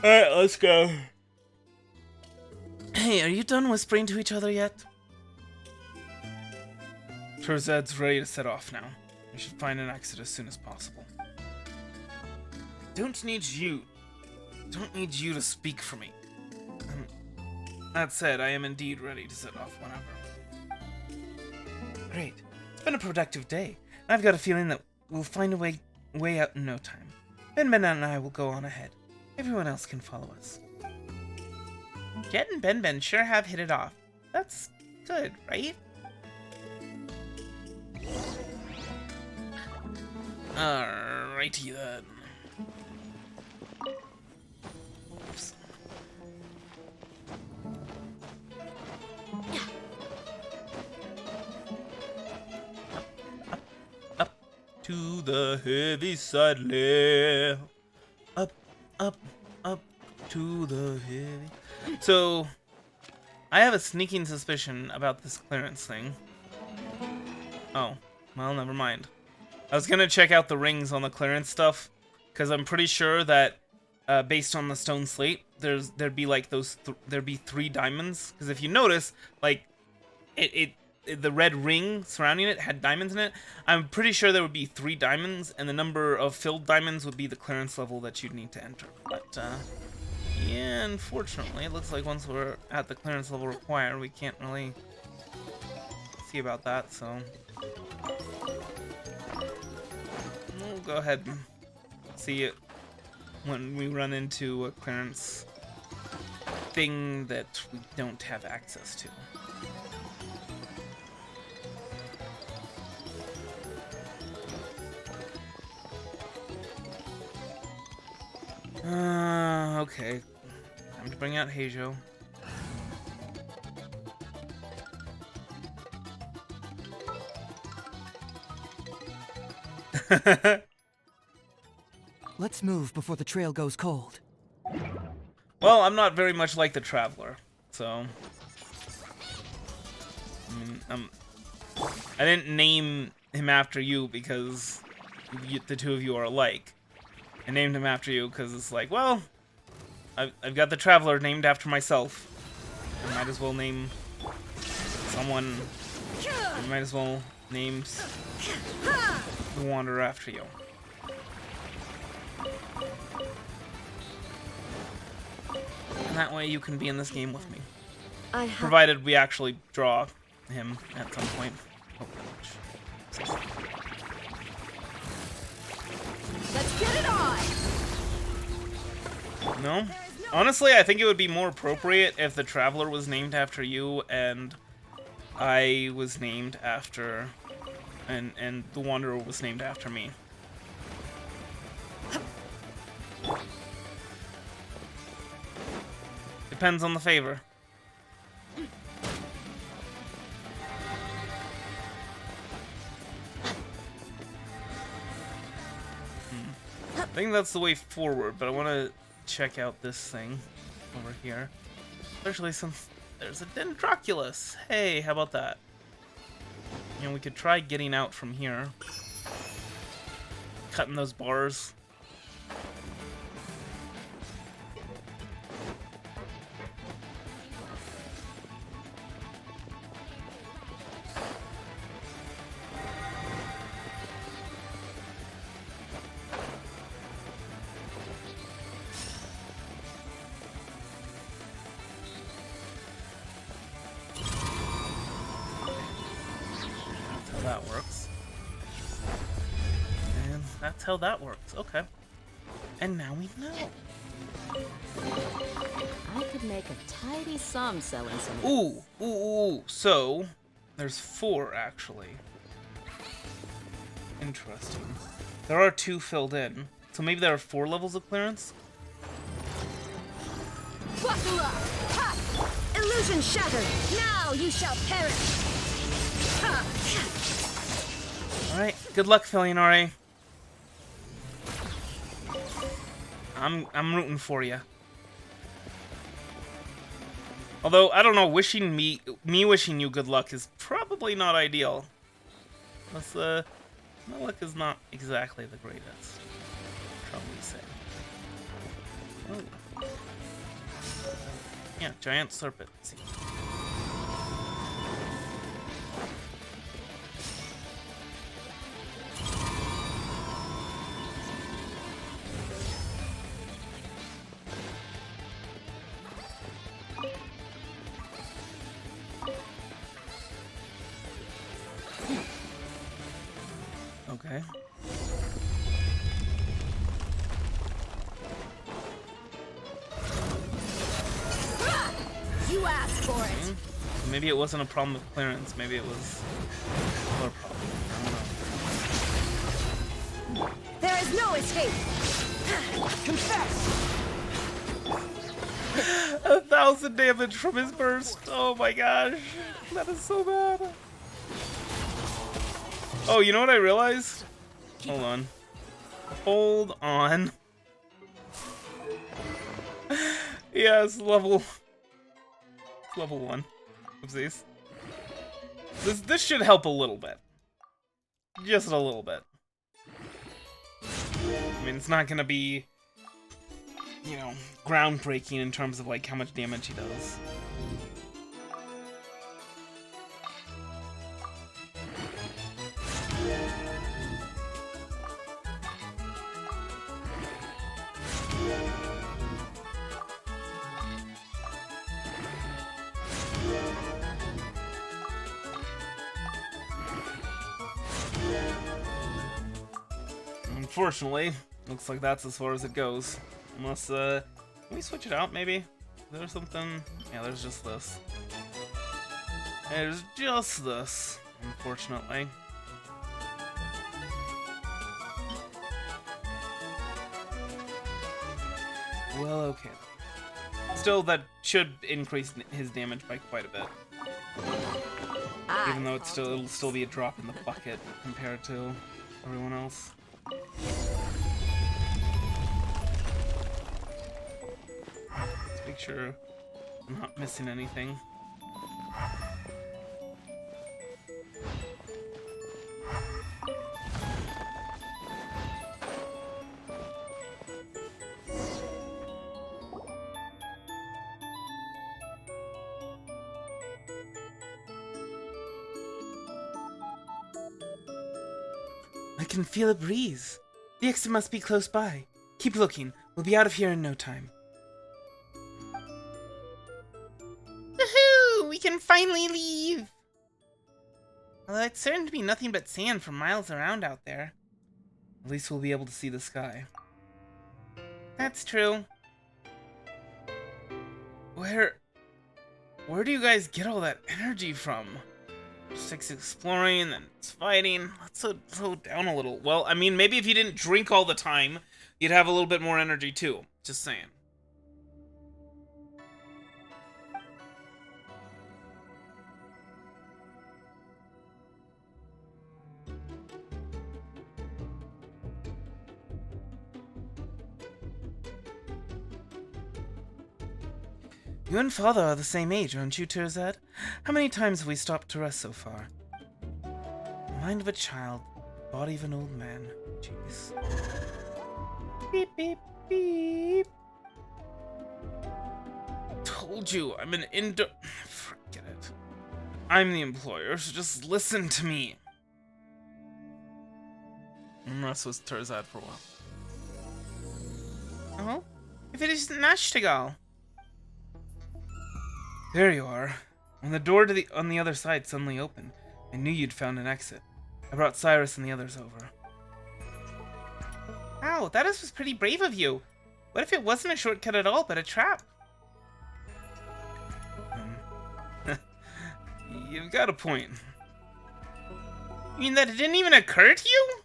Alright, let's go. Hey, are you done whispering to each other yet? Tarzad's ready to set off now. We should find an exit as soon as possible. Don't need you to speak for me. That said, I am indeed ready to set off whenever. Great. It's been a productive day. I've got a feeling that we'll find a way out in no time. Ben and I will go on ahead. Everyone else can follow us. Jet and Ben sure have hit it off. That's good, right? Alrighty then. Oops. Up to the heavy side layer. Up to the heavy. So, I have a sneaking suspicion about this clearance thing. Oh, well, never mind. I was gonna check out the rings on the clearance stuff, because I'm pretty sure that based on the stone slate, there'd be like there'd be 3 diamonds. Because if you notice, like the red ring surrounding it had diamonds in it. I'm pretty sure there would be 3 diamonds, and the number of filled diamonds would be the clearance level that you'd need to enter. But Yeah, unfortunately, it looks like once we're at the clearance level required, we can't really see about that, so we'll go ahead and see it when we run into a clearance thing that we don't have access to. Okay. Time to bring out HoYoverse. Let's move before the trail goes cold. Well, I'm not very much like the Traveler, so I mean, I didn't name him after you because the two of you are alike. I named him after you because it's like, well, I've got the Traveler named after myself. I might as well name someone. I might as well name the Wanderer after you. And that way you can be in this game with me. Provided we actually draw him at some point. Oh, Let's get it on! no? Honestly, I think it would be more appropriate if the Traveler was named after you and I was named after... and the Wanderer was named after me. Depends on the favor. I think that's the way forward, but I want to check out this thing over here. Especially since there's a Dendroculus. Hey, how about that? You know, we could try getting out from here. Cutting those bars. That works. And that's how that works. Okay. And now we know. I could make a tidy sum selling some. Ooh. So, there's 4 actually. Interesting. There are 2 filled in. So maybe there are 4 levels of clearance? Buckle up! Ha! Illusion shattered! Now you shall perish! Ha! Alright, good luck, Felinari. I'm rooting for you. Although, I don't know, wishing me wishing you good luck is probably not ideal. That's, my luck is not exactly the greatest. Probably say. Oh. Yeah, giant serpent. See. Okay. You asked for it! Maybe it wasn't a problem with clearance, maybe it was another problem. I don't know. There is no escape! Confess! 1,000 damage from his burst. Oh my gosh. That is so bad. Oh, you know what I realized? Hold on. Hold on. Yes, level 1. Oopsies. This should help a little bit. Just a little bit. I mean, it's not gonna be, you know, groundbreaking in terms of like how much damage he does. unfortunately, looks like that's as far as it goes. Unless, can we switch it out, maybe? Is there something? Yeah, there's just this. There's just this, unfortunately. Well, okay. Still, that should increase his damage by quite a bit. Even though it'll still be a drop in the bucket compared to everyone else. Let's make sure I'm not missing anything. I can feel a breeze. The exit must be close by. Keep looking. We'll be out of here in no time. Woohoo! We can finally leave! Although it's certain to be nothing but sand for miles around out there. At least we'll be able to see the sky. That's true. Where do you guys get all that energy from? Just like exploring, then it's fighting. Let's slow down a little. Well, I mean, maybe if you didn't drink all the time, you'd have a little bit more energy too. Just saying. You and father are the same age, aren't you, Terzad? How many times have we stopped to rest so far? The mind of a child, body of an old man. Jeez. Beep, beep, beep. Told you, I'm an Forget it. I'm the employer, so just listen to me. And rest with Terzad for a while. Oh? If it is Nashtigal. There you are. When the door on the other side suddenly opened, I knew you'd found an exit. I brought Cyrus and the others over. Wow, that was pretty brave of you. What if it wasn't a shortcut at all, but a trap? You've got a point. You mean that it didn't even occur to you?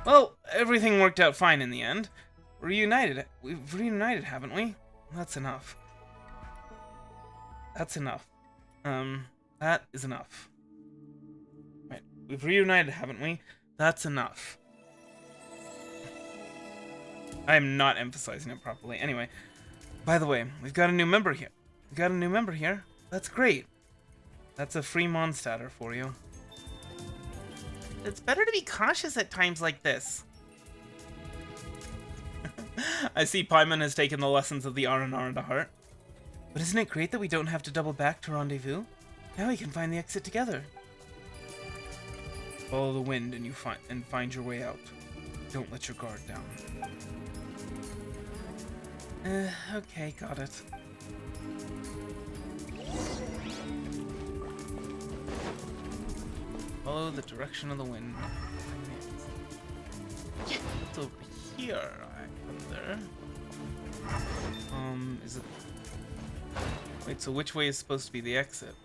Well, everything worked out fine in the end. We've reunited, haven't we? That's enough. That's enough. That is enough. Right, we've reunited, haven't we? That's enough. I am not emphasizing it properly. Anyway, by the way, we've got a new member here. That's great. That's a free Mondstatter for you. It's better to be cautious at times like this. I see Paimon has taken the lessons of the R&R to heart. But isn't it great that we don't have to double back to rendezvous? Now we can find the exit together. Follow the wind and find your way out. Don't let your guard down. Okay, got it. Follow the direction of the wind. It's over here, I wonder. Is it... Wait, so which way is supposed to be the exit?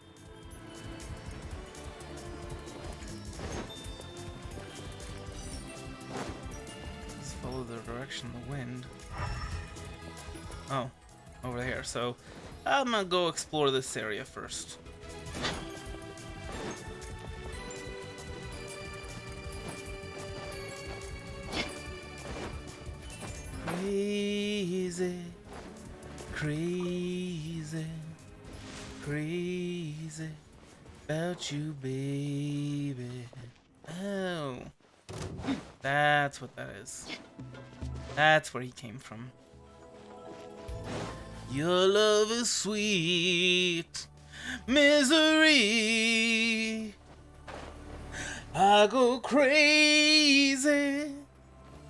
Let's follow the direction of the wind. Oh, over here. So I'm gonna go explore this area first. Crazy, crazy, crazy about you, baby. Oh, that's what that is. That's where he came from. Your love is sweet misery. I go crazy,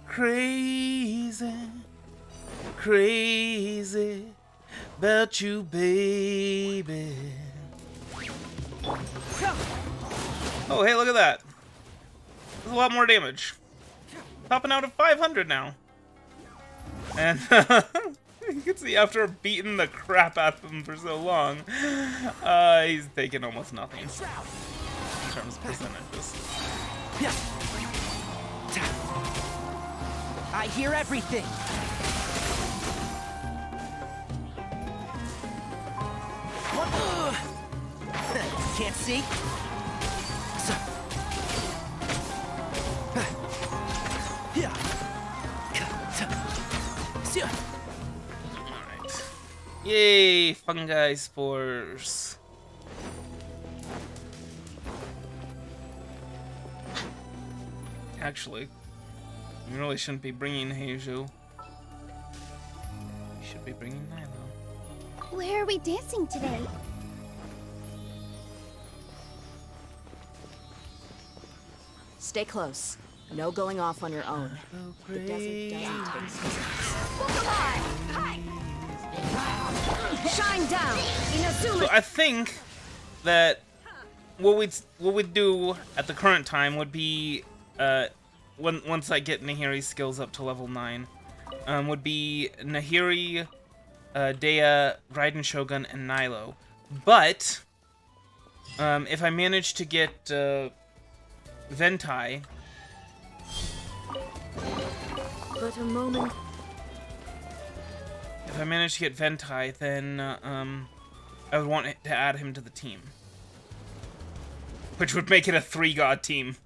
crazy, crazy about you, baby. Oh, hey, look at that. There's a lot more damage. Topping out at 500 now. And you can see after beating the crap out of him for so long, he's taking almost nothing in terms of percentages. I hear everything. Can't see? Alright. Yay, fungi spores. Actually, we really shouldn't be bringing Heiju. We should be bringing Nilo. Where are we dancing today? Stay close. No going off on your own. The desert doesn't take Shine down, Inazuma. So I think that what we'd do at the current time would be once I get Nahiri's skills up to level 9, would be Nahiri, Dea, Raiden Shogun, and Nilo. But if I manage to get Ventai, But a moment. if I manage to get Ventai, then I would want to add him to the team, which would make it a 3-god team.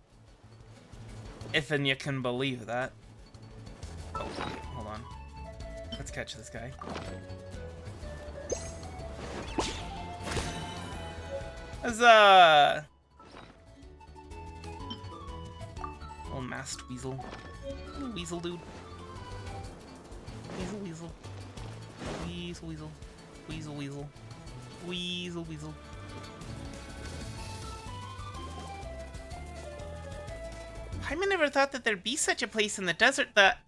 If and you can believe that. Oh, hold on. Let's catch this guy. Huzzah! Little masked weasel. Little weasel dude. Weasel weasel. Weasel weasel. Weasel weasel. Weasel weasel. I never thought that there'd be such a place in the desert that...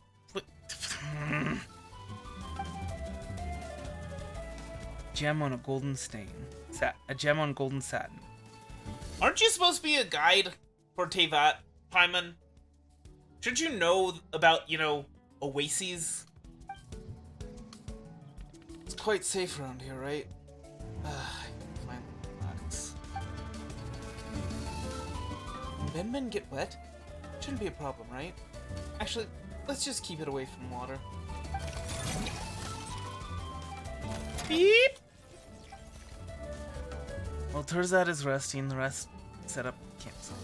Gem on a golden stain. A gem on golden satin. Aren't you supposed to be a guide for Teyvat, Paimon? Shouldn't you know about, you know, oases? It's quite safe around here, right? Fine, relax. Men get wet? Shouldn't be a problem, right? Actually, let's just keep it away from water. Beep! Well, Terzat is resting, the rest set up campsite.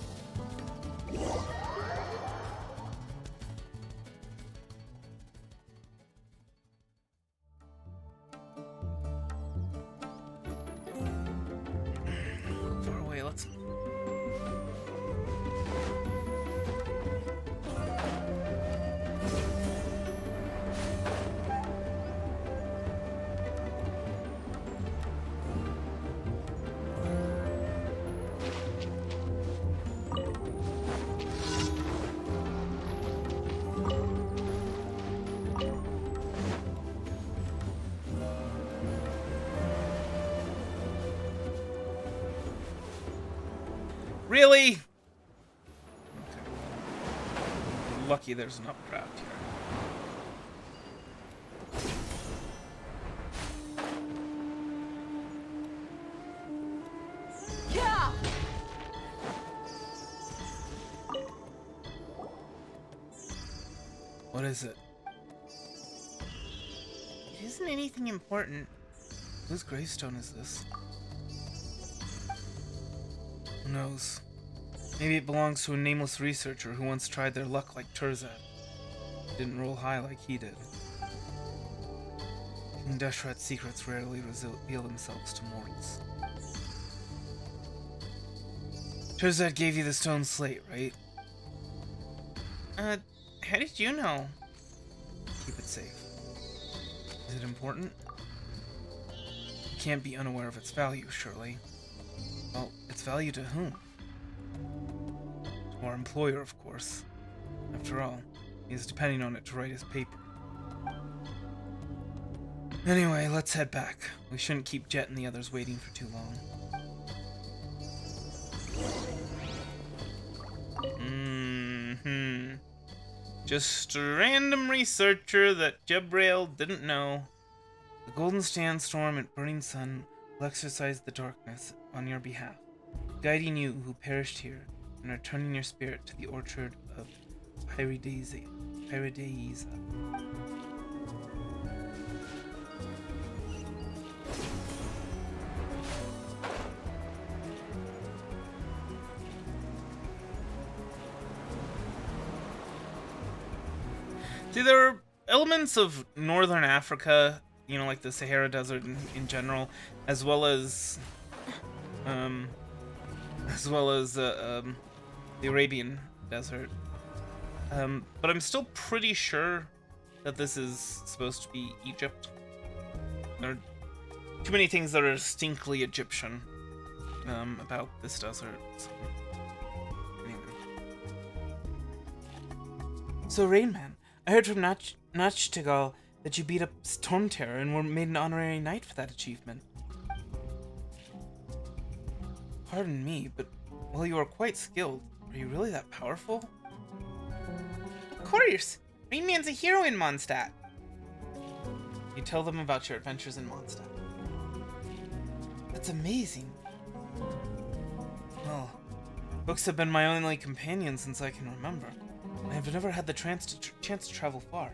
Far away, let's... Really? Okay. Lucky there's an upcraft here. Yeah. What is it? It isn't anything important. Whose gravestone is this? Who knows? Maybe it belongs to a nameless researcher who once tried their luck like Terzat. Didn't roll high like he did. King Deshret's secrets rarely reveal themselves to mortals. Terzat gave you the stone slate, right? How did you know? Keep it safe. Is it important? You can't be unaware of its value, surely. Well, its value to whom? To our employer, of course. After all, he is depending on it to write his paper. Anyway, let's head back. We shouldn't keep Jet and the others waiting for too long. Just a random researcher that Jebrail didn't know. The golden sandstorm and burning sun will exorcise the darkness on your behalf, guiding you who perished here and returning your spirit to the orchard of Paradisa. See, there are elements of northern Africa, you know, like the Sahara Desert in general, as well as the Arabian Desert. But I'm still pretty sure that this is supposed to be Egypt. There are too many things that are distinctly Egyptian about this desert. So, anyway. So Rainman, I heard from Nachtigal that you beat up Storm Terror and were made an honorary knight for that achievement. Pardon me, but while you are quite skilled, are you really that powerful? Of course! Rainman's a hero in Mondstadt! You tell them about your adventures in Mondstadt. That's amazing. Well, books have been my only companion since I can remember. I have never had the chance to travel far.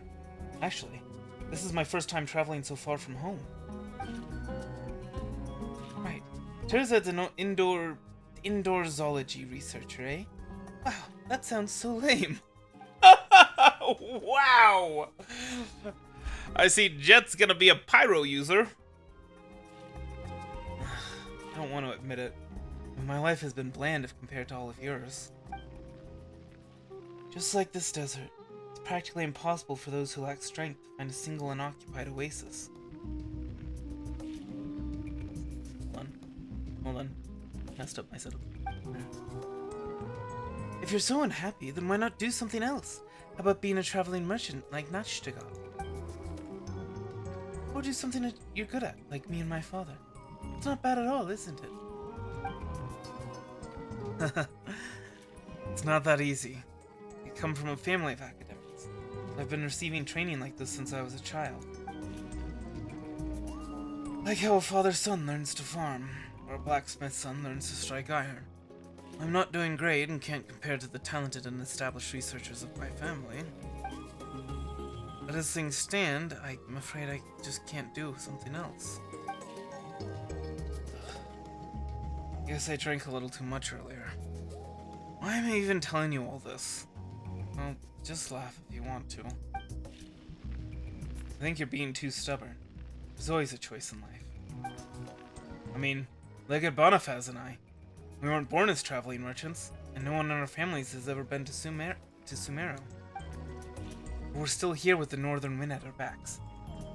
Actually, this is my first time traveling so far from home. Right. Terzad's an indoor zoology researcher, eh? Wow, that sounds so lame. Wow! I see Jet's gonna be a pyro user. I don't want to admit it. My life has been bland if compared to all of yours. Just like this desert, it's practically impossible for those who lack strength to find a single unoccupied oasis. Hold on. Messed up myself. If you're so unhappy, then why not do something else? How about being a traveling merchant like Nachtigal? Or do something that you're good at, like me and my father. It's not bad at all, isn't it? It's not that easy. I come from a family of academics. I've been receiving training like this since I was a child. Like how a father's son learns to farm, or a blacksmith's son learns to strike iron. I'm not doing great and can't compare to the talented and established researchers of my family. But as things stand, I'm afraid I just can't do something else. Guess I drank a little too much earlier. Why am I even telling you all this? Well, just laugh if you want to. I think you're being too stubborn. There's always a choice in life. I mean, look at Bonifaz and I. We weren't born as traveling merchants, and no one in our families has ever been to Sumeru. But we're still here with the northern wind at our backs.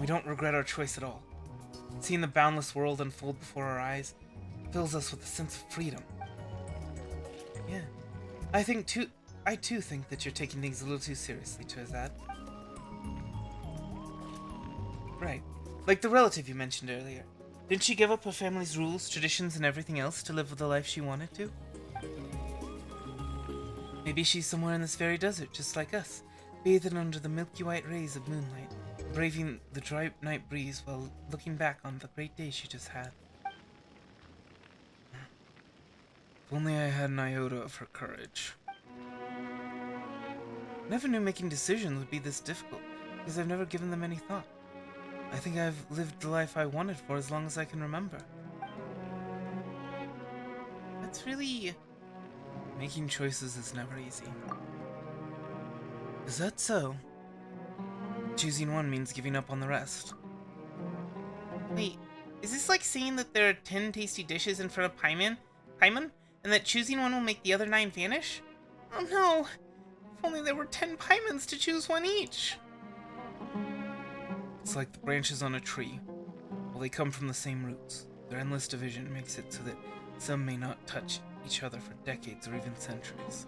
We don't regret our choice at all. Seeing the boundless world unfold before our eyes fills us with a sense of freedom. Yeah, I too think that you're taking things a little too seriously, Terzad. Right, like the relative you mentioned earlier. Didn't she give up her family's rules, traditions, and everything else to live the life she wanted to? Maybe she's somewhere in this very desert, just like us, bathing under the milky white rays of moonlight, braving the dry night breeze while looking back on the great day she just had. If only I had an iota of her courage. I never knew making decisions would be this difficult, because I've never given them any thought. I think I've lived the life I wanted for as long as I can remember. That's really... Making choices is never easy. Is that so? Choosing one means giving up on the rest. Wait, is this like saying that there are 10 tasty dishes in front of Paimon, and that choosing one will make the other 9 vanish? Oh no! If only there were 10 Paimons to choose one each! It's like the branches on a tree. Well, they come from the same roots. Their endless division makes it so that some may not touch each other for decades or even centuries.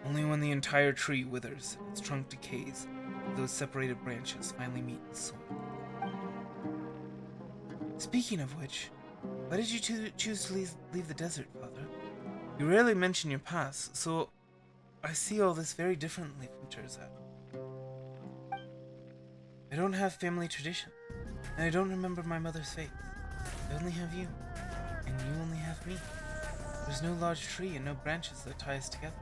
Only when the entire tree withers and its trunk decays, do those separated branches finally meet the soul. Speaking of which, why did you choose to leave the desert, Father? You rarely mention your past, so I see all this very differently from Terzat. I don't have family tradition, and I don't remember my mother's faith. I only have you, and you only have me. There's no large tree and no branches that tie us together.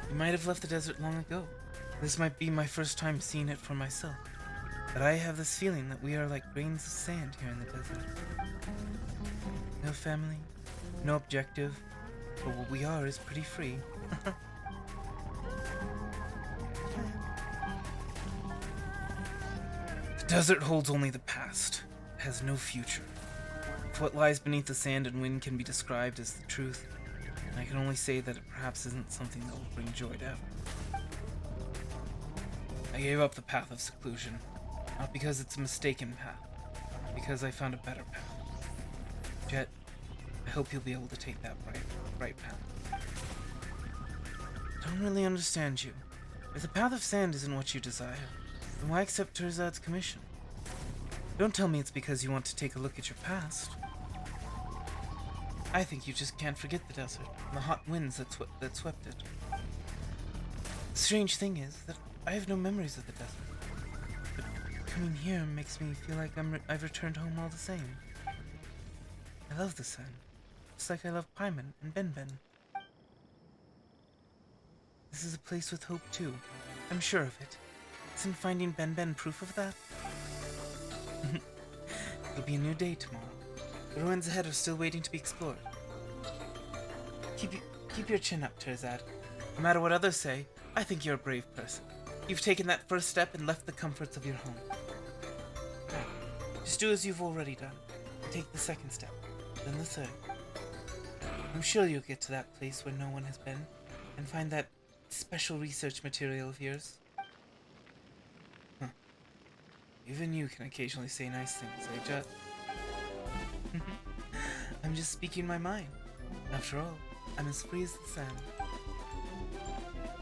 You might have left the desert long ago. This might be my first time seeing it for myself. But I have this feeling that we are like grains of sand here in the desert. No family, no objective, but what we are is pretty free. The desert holds only the past. It has no future. If what lies beneath the sand and wind can be described as the truth, I can only say that it perhaps isn't something that will bring joy to everyone. I gave up the path of seclusion, not because it's a mistaken path, but because I found a better path. Jet, I hope you'll be able to take that right path. I don't really understand you. If the path of sand isn't what you desire, then why accept Terzat's commission? Don't tell me it's because you want to take a look at your past. I think you just can't forget the desert and the hot winds that swept it. The strange thing is that I have no memories of the desert, but coming here makes me feel like I've returned home all the same. I love the sand, just like I love Paimon and Benben. This is a place with hope too. I'm sure of it. Isn't finding Benben proof of that? It'll be a new day tomorrow. The ruins ahead are still waiting to be explored. Keep your chin up, Terzat. No matter what others say, I think you're a brave person. You've taken that first step and left the comforts of your home. Now, just do as you've already done. Take the second step, then the third. I'm sure you'll get to that place where no one has been, and find that special research material of yours. Huh. Even you can occasionally say nice things, eh, Jet? I'm just speaking my mind. After all, I'm as free as the sand.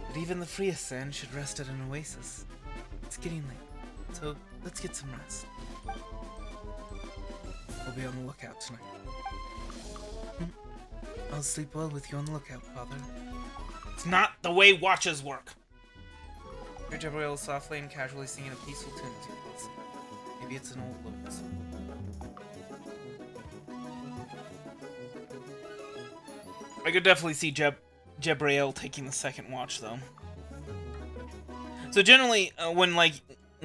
But even the freest sand should rest at an oasis. It's getting late, so let's get some rest. I'll be on the lookout tonight. I'll sleep well with you on the lookout, Father. It's not the way watches work! Hear Jabriel softly and casually singing a peaceful tune as he closes. Maybe it's an old Lotus. I could definitely see Jabriel taking the second watch, though. So generally, when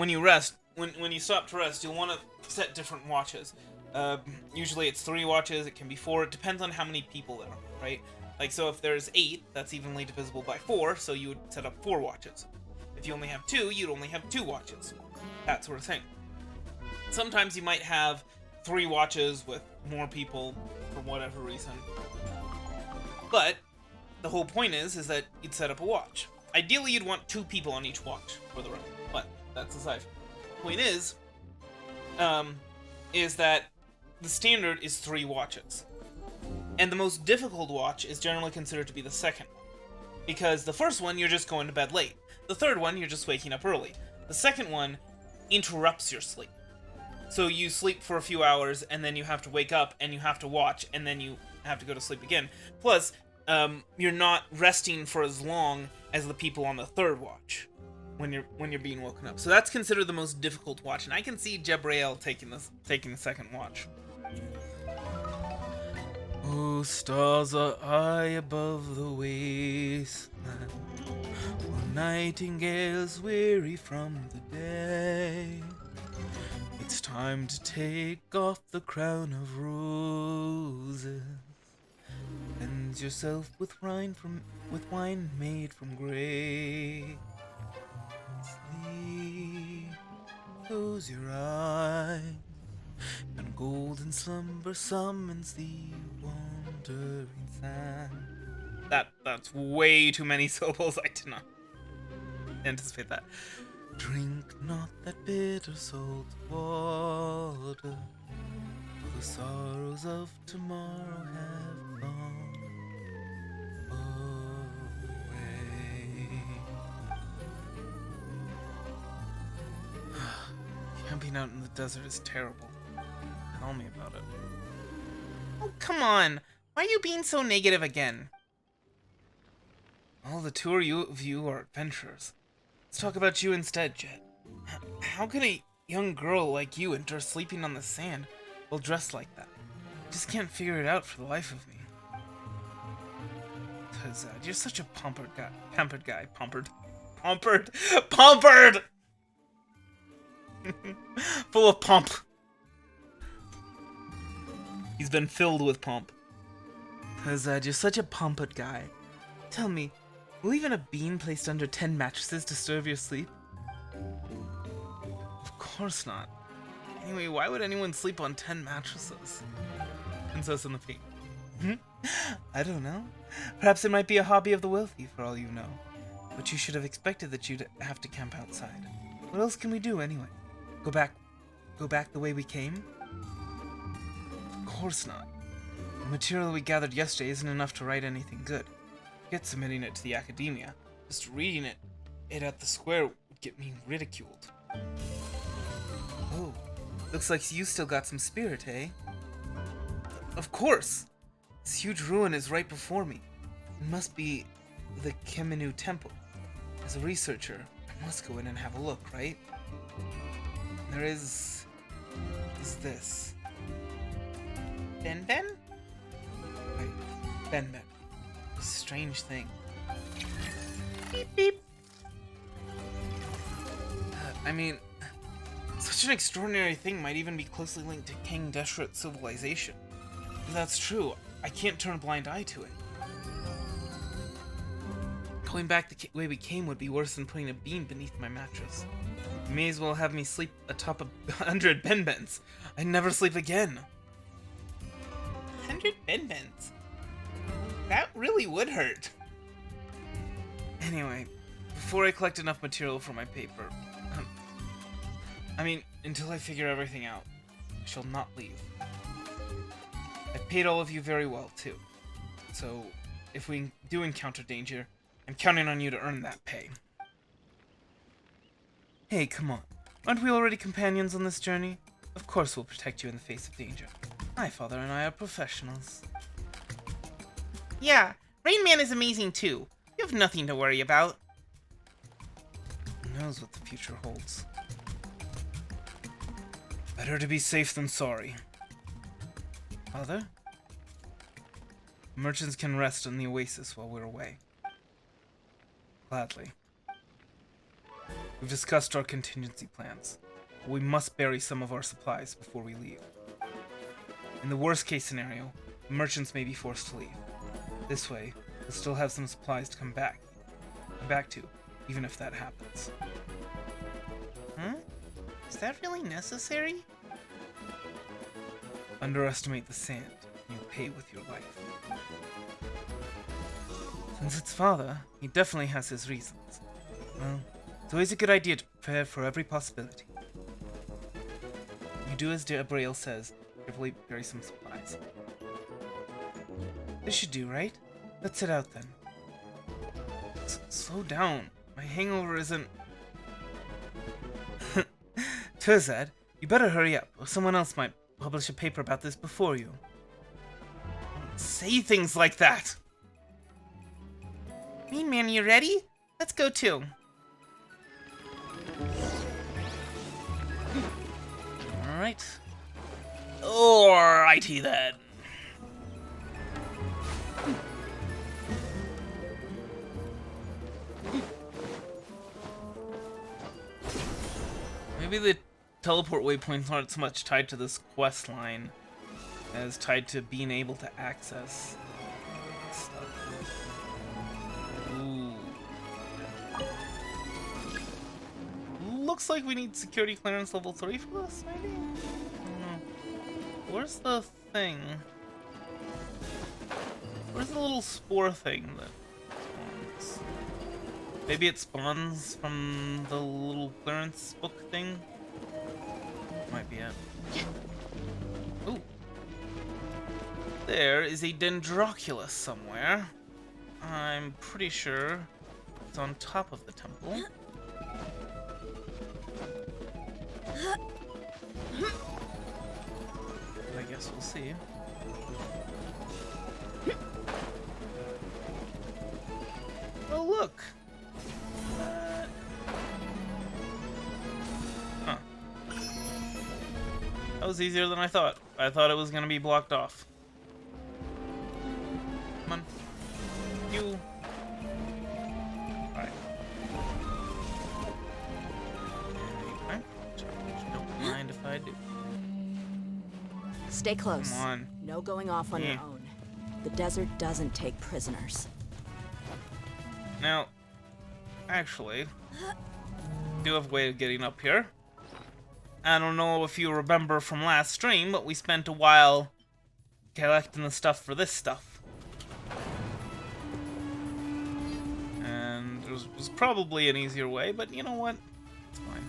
you rest, when you stop to rest, you'll want to set different watches. Usually it's 3 watches, it can be 4, it depends on how many people there are, right? Like, so if there's 8, that's evenly divisible by 4, so you would set up 4 watches. If you only have 2, you'd only have 2 watches. That sort of thing. Sometimes you might have 3 watches with more people for whatever reason. But the whole point is that you'd set up a watch. Ideally, you'd want 2 people on each watch for the run, but that's aside. The point is that the standard is 3 watches. And the most difficult watch is generally considered to be the second one. Because the first one, you're just going to bed late. The third one, you're just waking up early. The second one interrupts your sleep. So you sleep for a few hours, and then you have to wake up, and you have to watch, and then you have to go to sleep again. Plus, you're not resting for as long as the people on the third watch when you're being woken up. So that's considered the most difficult watch, and I can see Jabriel taking the second watch. Oh, stars are high above the wasteland, while nightingales weary from the day. It's time to take off the crown of roses. Cleanse yourself with wine made from grape. Sleep, close your eyes, and golden slumber summons the wandering sand. That's way too many syllables. I did not anticipate that. Drink not that bitter salt water, for the sorrows of tomorrow have gone away. Camping out in the desert is terrible. Tell me about it. Oh, come on! Why are you being so negative again? Well, the two of you are adventurers. Let's talk about you instead, Jet. How could a young girl like you endure sleeping on the sand while dressed like that? I just can't figure it out for the life of me. Cause you're such a pampered guy. Pampered! Full of pomp. He's been filled with pomp. Cause you're such a pampered guy. Tell me, will even a bean placed under 10 mattresses disturb your sleep? Of course not. Anyway, why would anyone sleep on 10 mattresses? Princess in the Pink. I don't know. Perhaps it might be a hobby of the wealthy, for all you know. But you should have expected that you'd have to camp outside. What else can we do, anyway? Go back the way we came? Of course not. The material we gathered yesterday isn't enough to write anything good. Forget submitting it to the academia. Just reading it at the square would get me ridiculed. Oh, looks like you still got some spirit, eh? Of course! This huge ruin is right before me. It must be the Kemenu Temple. As a researcher, I must go in and have a look, right? There is this. Ben? Right, Ben. A strange thing. Beep beep. I mean, such an extraordinary thing might even be closely linked to King Deshret's civilization. If that's true, I can't turn a blind eye to it. Going back the way we came would be worse than putting a bean beneath my mattress. You may as well have me sleep atop 100 Ben-Bens. I'd never sleep again. 100 Ben-Bens? That really would hurt. Anyway, before I collect enough material for my paper, until I figure everything out, I shall not leave. I've paid all of you very well, too. So, if we do encounter danger, I'm counting on you to earn that pay. Hey, come on. Aren't we already companions on this journey? Of course we'll protect you in the face of danger. My father and I are professionals. Yeah, Rain Man is amazing too. You have nothing to worry about. Who knows what the future holds? Better to be safe than sorry. Father? Merchants can rest in the oasis while we're away. Gladly. We've discussed our contingency plans. We must bury some of our supplies before we leave. In the worst case scenario, the merchants may be forced to leave. This way, we'll still have some supplies to come back to, even if that happens. Huh? Is that really necessary? Underestimate the sand, and you'll pay with your life. Since it's father, he definitely has his reasons. Well, it's always a good idea to prepare for every possibility. You do as Gabriel says, carefully bury some supplies. This should do, right? Let's head out then. Slow down. My hangover isn't... Turzad, you better hurry up, or someone else might publish a paper about this before you. Don't say things like that! Mean Man, you ready? Let's go too. Alright. Alrighty then. Maybe the teleport waypoints aren't so much tied to this quest line as tied to being able to access stuff. Ooh. Looks like we need security clearance level 3 for this, maybe? I don't know. Where's the thing? Where's the little spore thing that spawns? Maybe it spawns from the little clearance book thing? Might be it. Ooh. There is a Dendroculus somewhere. I'm pretty sure it's on top of the temple. But I guess we'll see. look. Huh. That was easier than I thought. I thought it was gonna be blocked off. Come on. You. Alright. Okay. Don't mind if I do. Stay close. Come on. No going off on your Yeah. own. The desert doesn't take prisoners. Now, actually, do have a way of getting up here. I don't know if you remember from last stream, but we spent a while collecting the stuff for this stuff. And there was probably an easier way, but you know what? It's fine.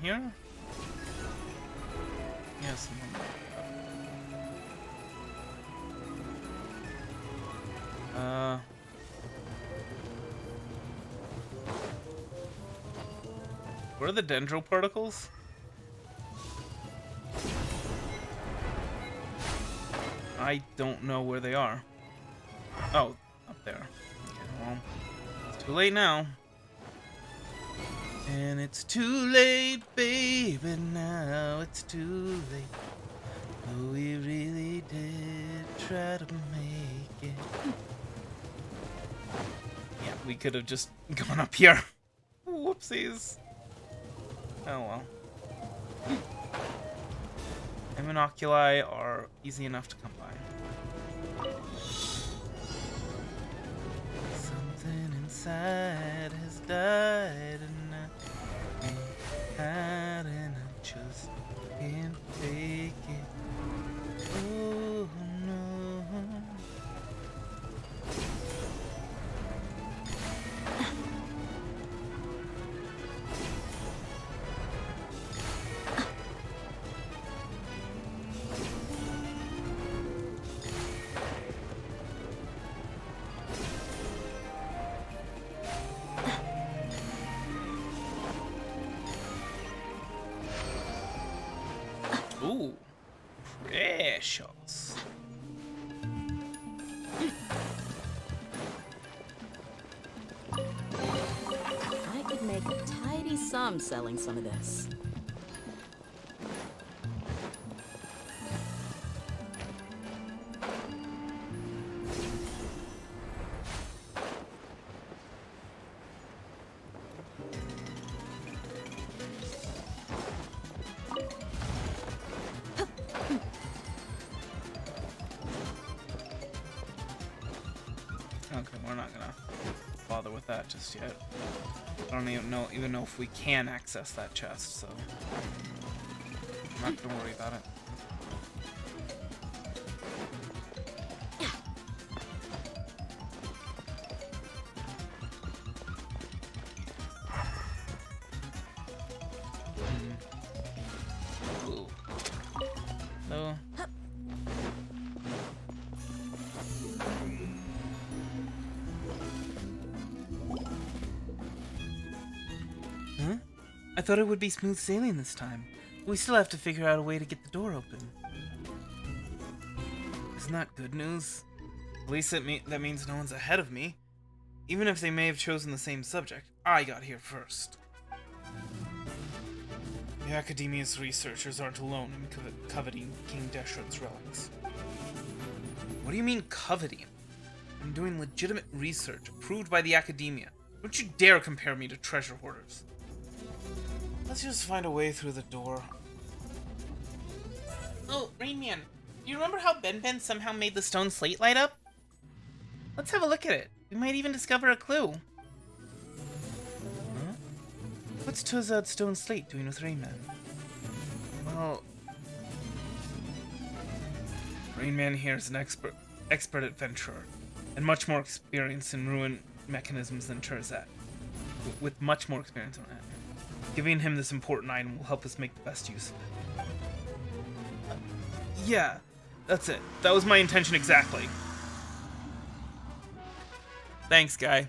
Here? Yes. Where are the dendro particles? I don't know where they are. Oh, up there. Okay, well, it's too late now. And it's too late, baby, now it's too late. Oh, we really did try to make it. Yeah, we could have just gone up here. Whoopsies. Oh well. And monoculi are easy enough to come by. Something inside has died and and I just can't take it. Oh no. Ooh, precious. I could make a tidy sum selling some of this. Okay, we're not gonna bother with that just yet. I don't even know if we can access that chest, so I'm not gonna worry about it. Ooh. No. Huh? I thought it would be smooth sailing this time. We still have to figure out a way to get the door open. Isn't that good news? At least that means no one's ahead of me. Even if they may have chosen the same subject, I got here first. The Academia's researchers aren't alone in coveting King Deshret's relics. What do you mean, coveting? I'm doing legitimate research, approved by the Academia. Don't you dare compare me to treasure hoarders. Let's just find a way through the door. Oh, Rainman, do you remember how Ben somehow made the stone slate light up? Let's have a look at it. We might even discover a clue. Huh? What's Tozad's stone slate doing with Rainman? Well... Rain Man here is an expert adventurer, and much more experience in ruin mechanisms than Terzat. With much more experience on that. Giving him this important item will help us make the best use of it. Yeah, that's it. That was my intention exactly. Thanks, guy.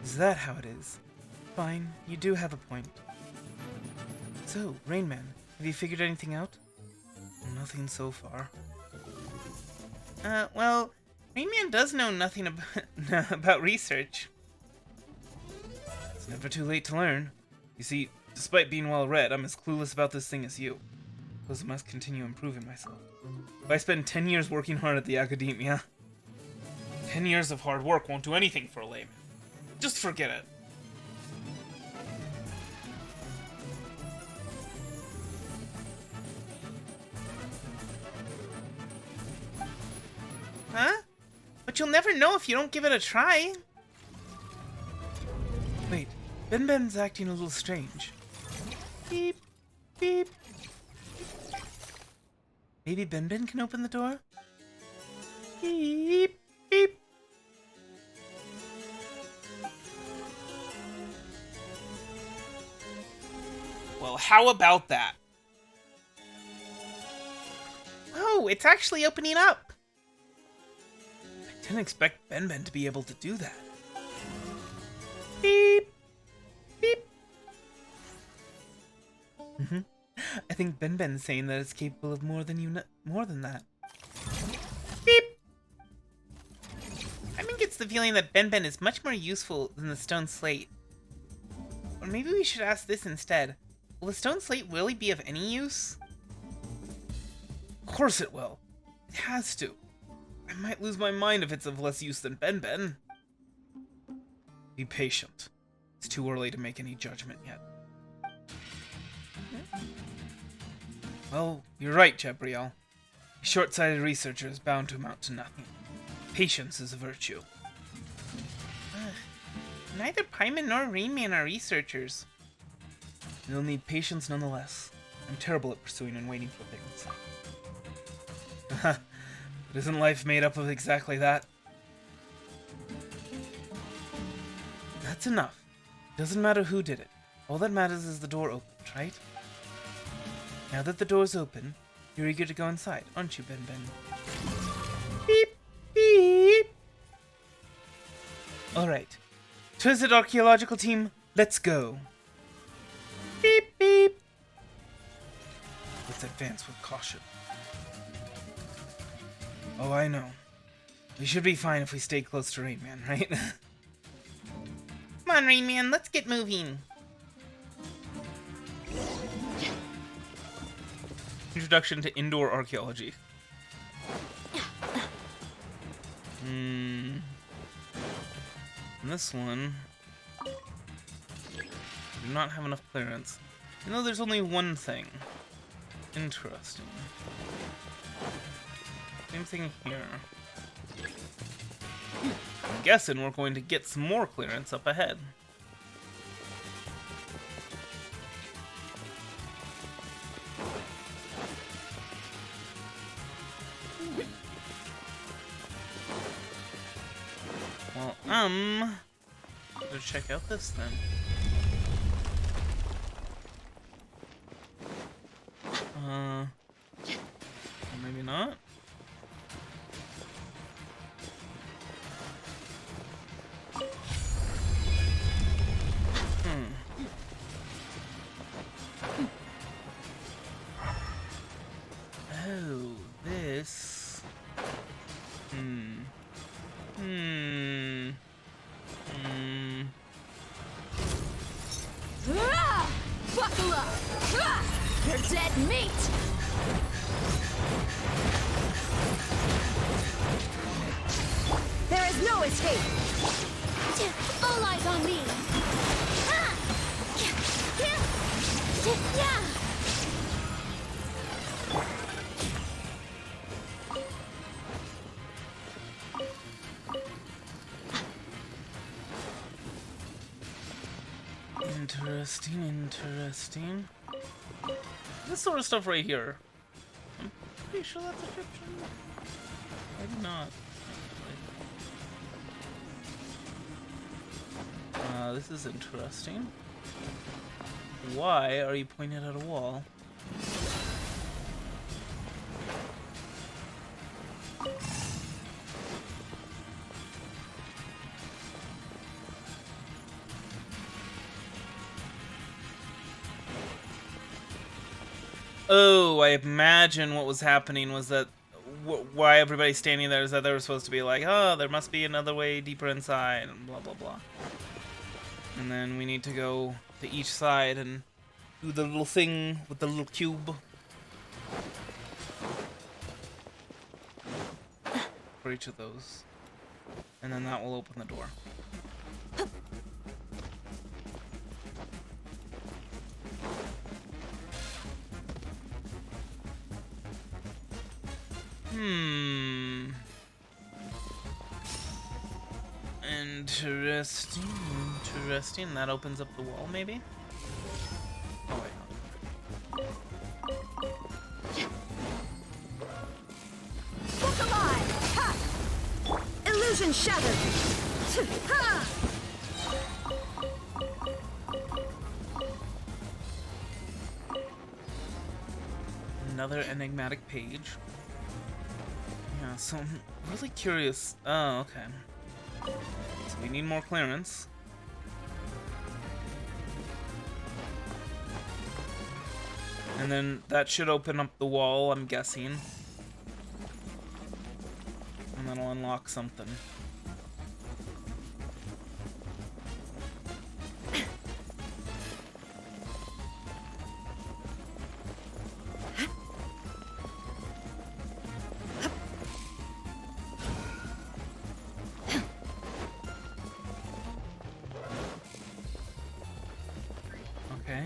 Is that how it is? Fine, you do have a point. So, Rain Man, have you figured anything out? Nothing so far. Well, Rain Man does know nothing about research. It's never too late to learn. You see, despite being well read, I'm as clueless about this thing as you. Because I must continue improving myself. If I spend 10 years working hard at the academia, 10 years of hard work won't do anything for a layman. Just forget it. Huh? But you'll never know if you don't give it a try. Wait, Ben's acting a little strange. Beep, beep. Maybe Ben can open the door? Beep, beep. Well, how about that? Oh, it's actually opening up. I didn't expect Ben to be able to do that. Beep, beep. I think Ben's saying that it's capable of more than that. Beep. I think it's the feeling that Ben is much more useful than the stone slate. Or maybe we should ask this instead. Will the stone slate really be of any use? Of course it will. It has to. I might lose my mind if it's of less use than Ben. Be patient. It's too early to make any judgment yet. Well, you're right, Jabriel. A short-sighted researcher is bound to amount to nothing. Patience is a virtue. Neither Paimon nor Rain Man are researchers. You'll need patience nonetheless. I'm terrible at pursuing and waiting for things. But isn't life made up of exactly that? That's enough. Doesn't matter who did it. All that matters is the door opened, right? Now that the door's open, you're eager to go inside, aren't you, Ben? Beep, beep. Alright. Terzat Archaeological Team, let's go. Beep, beep. Let's advance with caution. Oh, I know. We should be fine if we stay close to Rain Man, right? Come on, Rain Man, let's get moving. Introduction to indoor archaeology. And this one, do not have enough clearance. You know, there's only one thing. Interesting. Same thing here. I'm guessing we're going to get some more clearance up ahead. Well, let's check out this then. Maybe not. Oh, this. Buckle up! You're dead meat! There is no escape! All eyes on me! Interesting. This sort of stuff right here. I'm pretty sure that's Egyptian. Maybe not. This is interesting. Why are you pointing at a wall? Oh, I imagine what was happening was that why everybody's standing there is that they were supposed to be like, oh, there must be another way deeper inside, and blah, blah, blah. And then we need to go to each side and do the little thing with the little cube. For each of those. And then that will open the door. Interesting. That opens up the wall, maybe? Oh, wait. Look alive! Ha! Illusion shattered! Ha! Another enigmatic page. Yeah, so I'm really curious. Oh, okay. So we need more clearance. And then that should open up the wall, I'm guessing. And that'll unlock something. Okay.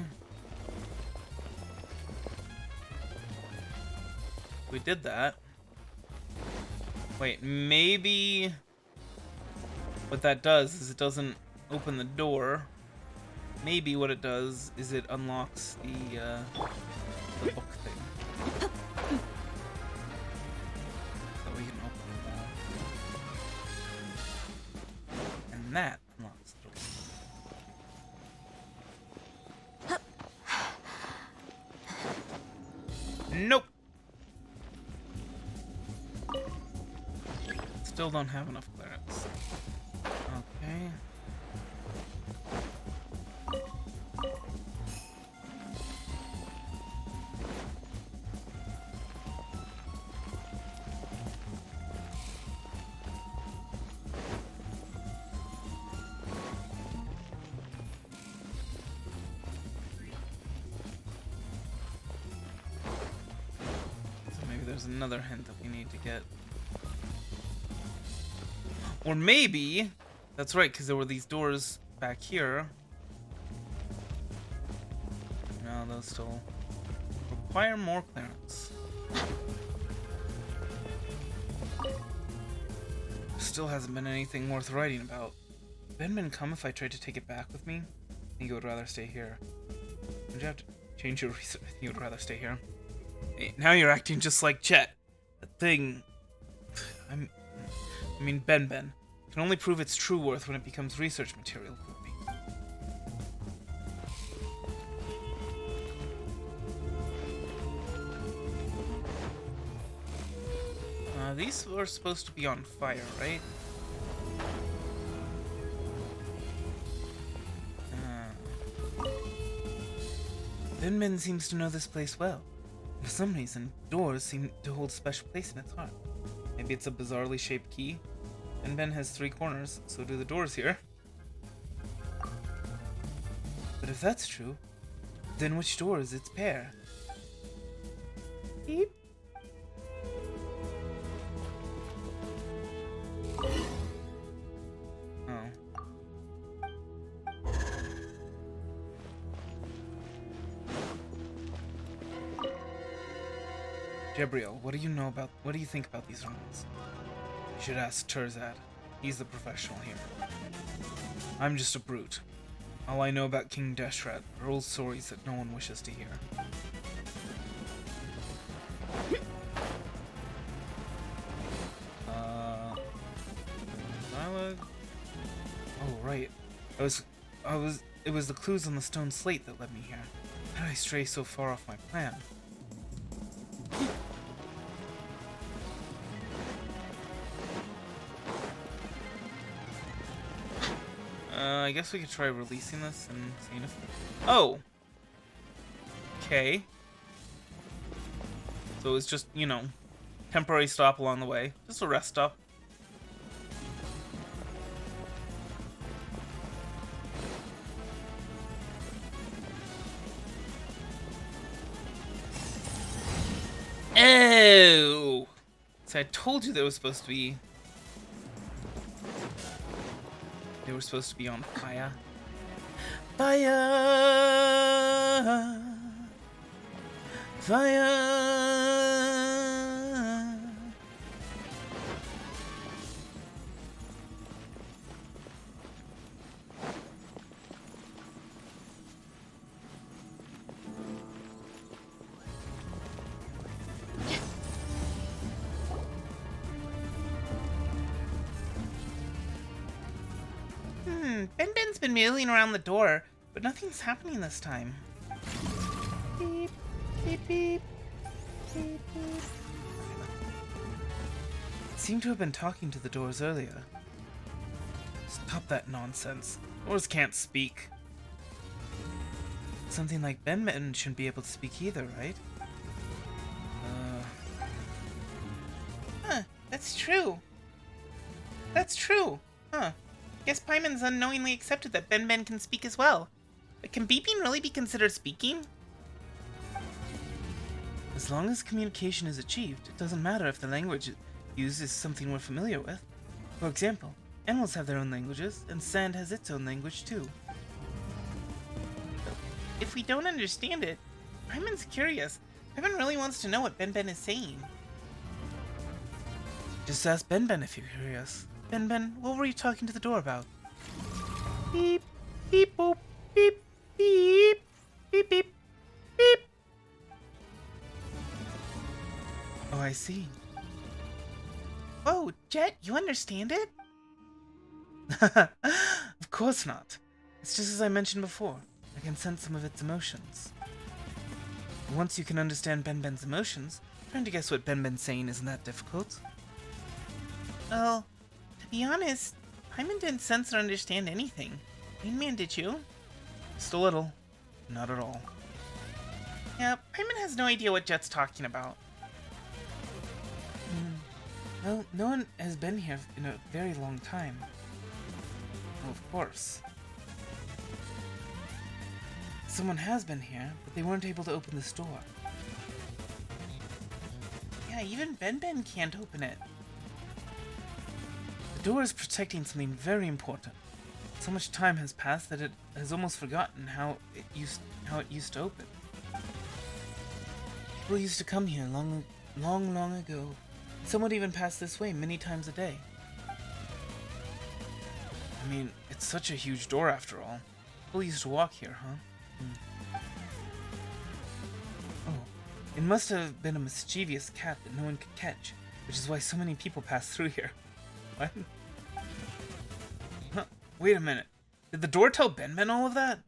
We did that. Wait, maybe what that does is it doesn't open the door. Maybe what it does is it unlocks the book thing. So we can open the wall. And that unlocks the door. Nope. Still don't have enough clearance. Okay. So maybe there's another hint that we need to get. Or maybe, that's right, because there were these doors back here. No, those still require more clearance. Still hasn't been anything worth writing about. Would Ben come if I tried to take it back with me? I think you would rather stay here. Would you have to change your research? I think you would rather stay here. Hey, now you're acting just like Chet. That thing. I mean, Ben can only prove its true worth when it becomes research material for me. These were supposed to be on fire, right? Ben seems to know this place well. For some reason, doors seem to hold a special place in its heart. Maybe it's a bizarrely shaped key. And Ben has 3 corners, so do the doors here. But if that's true, then which door is its pair? Beep. Oh. Gabriel, what do you think about these ruins? You should ask Terzad. He's the professional here. I'm just a brute. All I know about King Deshret are old stories that no one wishes to hear. right. It was the clues on the stone slate that led me here. How did I stray so far off my plan? I guess we could try releasing this and seeing if... Oh! Okay. So it's just, you know, temporary stop along the way. Just a rest stop. Oh! So I told you they were supposed to be... They were supposed to be on fire. Fire! Fire! Ben's been milling around the door, but nothing's happening this time. Beep, beep, beep, beep, beep. Seemed to have been talking to the doors earlier. Stop that nonsense. Doors can't speak. Something like Ben shouldn't be able to speak either, right? Huh, that's true. That's true. Huh. Guess Paimon's unknowingly accepted that Ben can speak as well. But can beeping really be considered speaking? As long as communication is achieved, it doesn't matter if the language used is something we're familiar with. For example, animals have their own languages, and sand has its own language too. If we don't understand it, Paimon's curious. Paimon really wants to know what Ben is saying. Just ask Ben if you're curious. Ben, what were you talking to the door about? Beep, beep, boop, beep, beep, beep, beep, beep. Oh, I see. Whoa, Jet, you understand it? Of course not. It's just as I mentioned before. I can sense some of its emotions. Once you can understand Ben's emotions, trying to guess what Ben's saying isn't that difficult. Well, to be honest, Paimon didn't sense or understand anything. Man, did you? Just a little. Not at all. Yeah, Paimon has no idea what Jet's talking about. Well, no one has been here in a very long time. Well, of course. Someone has been here, but they weren't able to open this door. Yeah, even Ben can't open it. The door is protecting something very important. So much time has passed that it has almost forgotten how it used to open. People used to come here long ago. Some would even pass this way many times a day. I mean, it's such a huge door after all. People used to walk here, huh? Oh, it must have been a mischievous cat that no one could catch, which is why so many people pass through here. What? Huh, wait a minute. Did the door tell Ben all of that?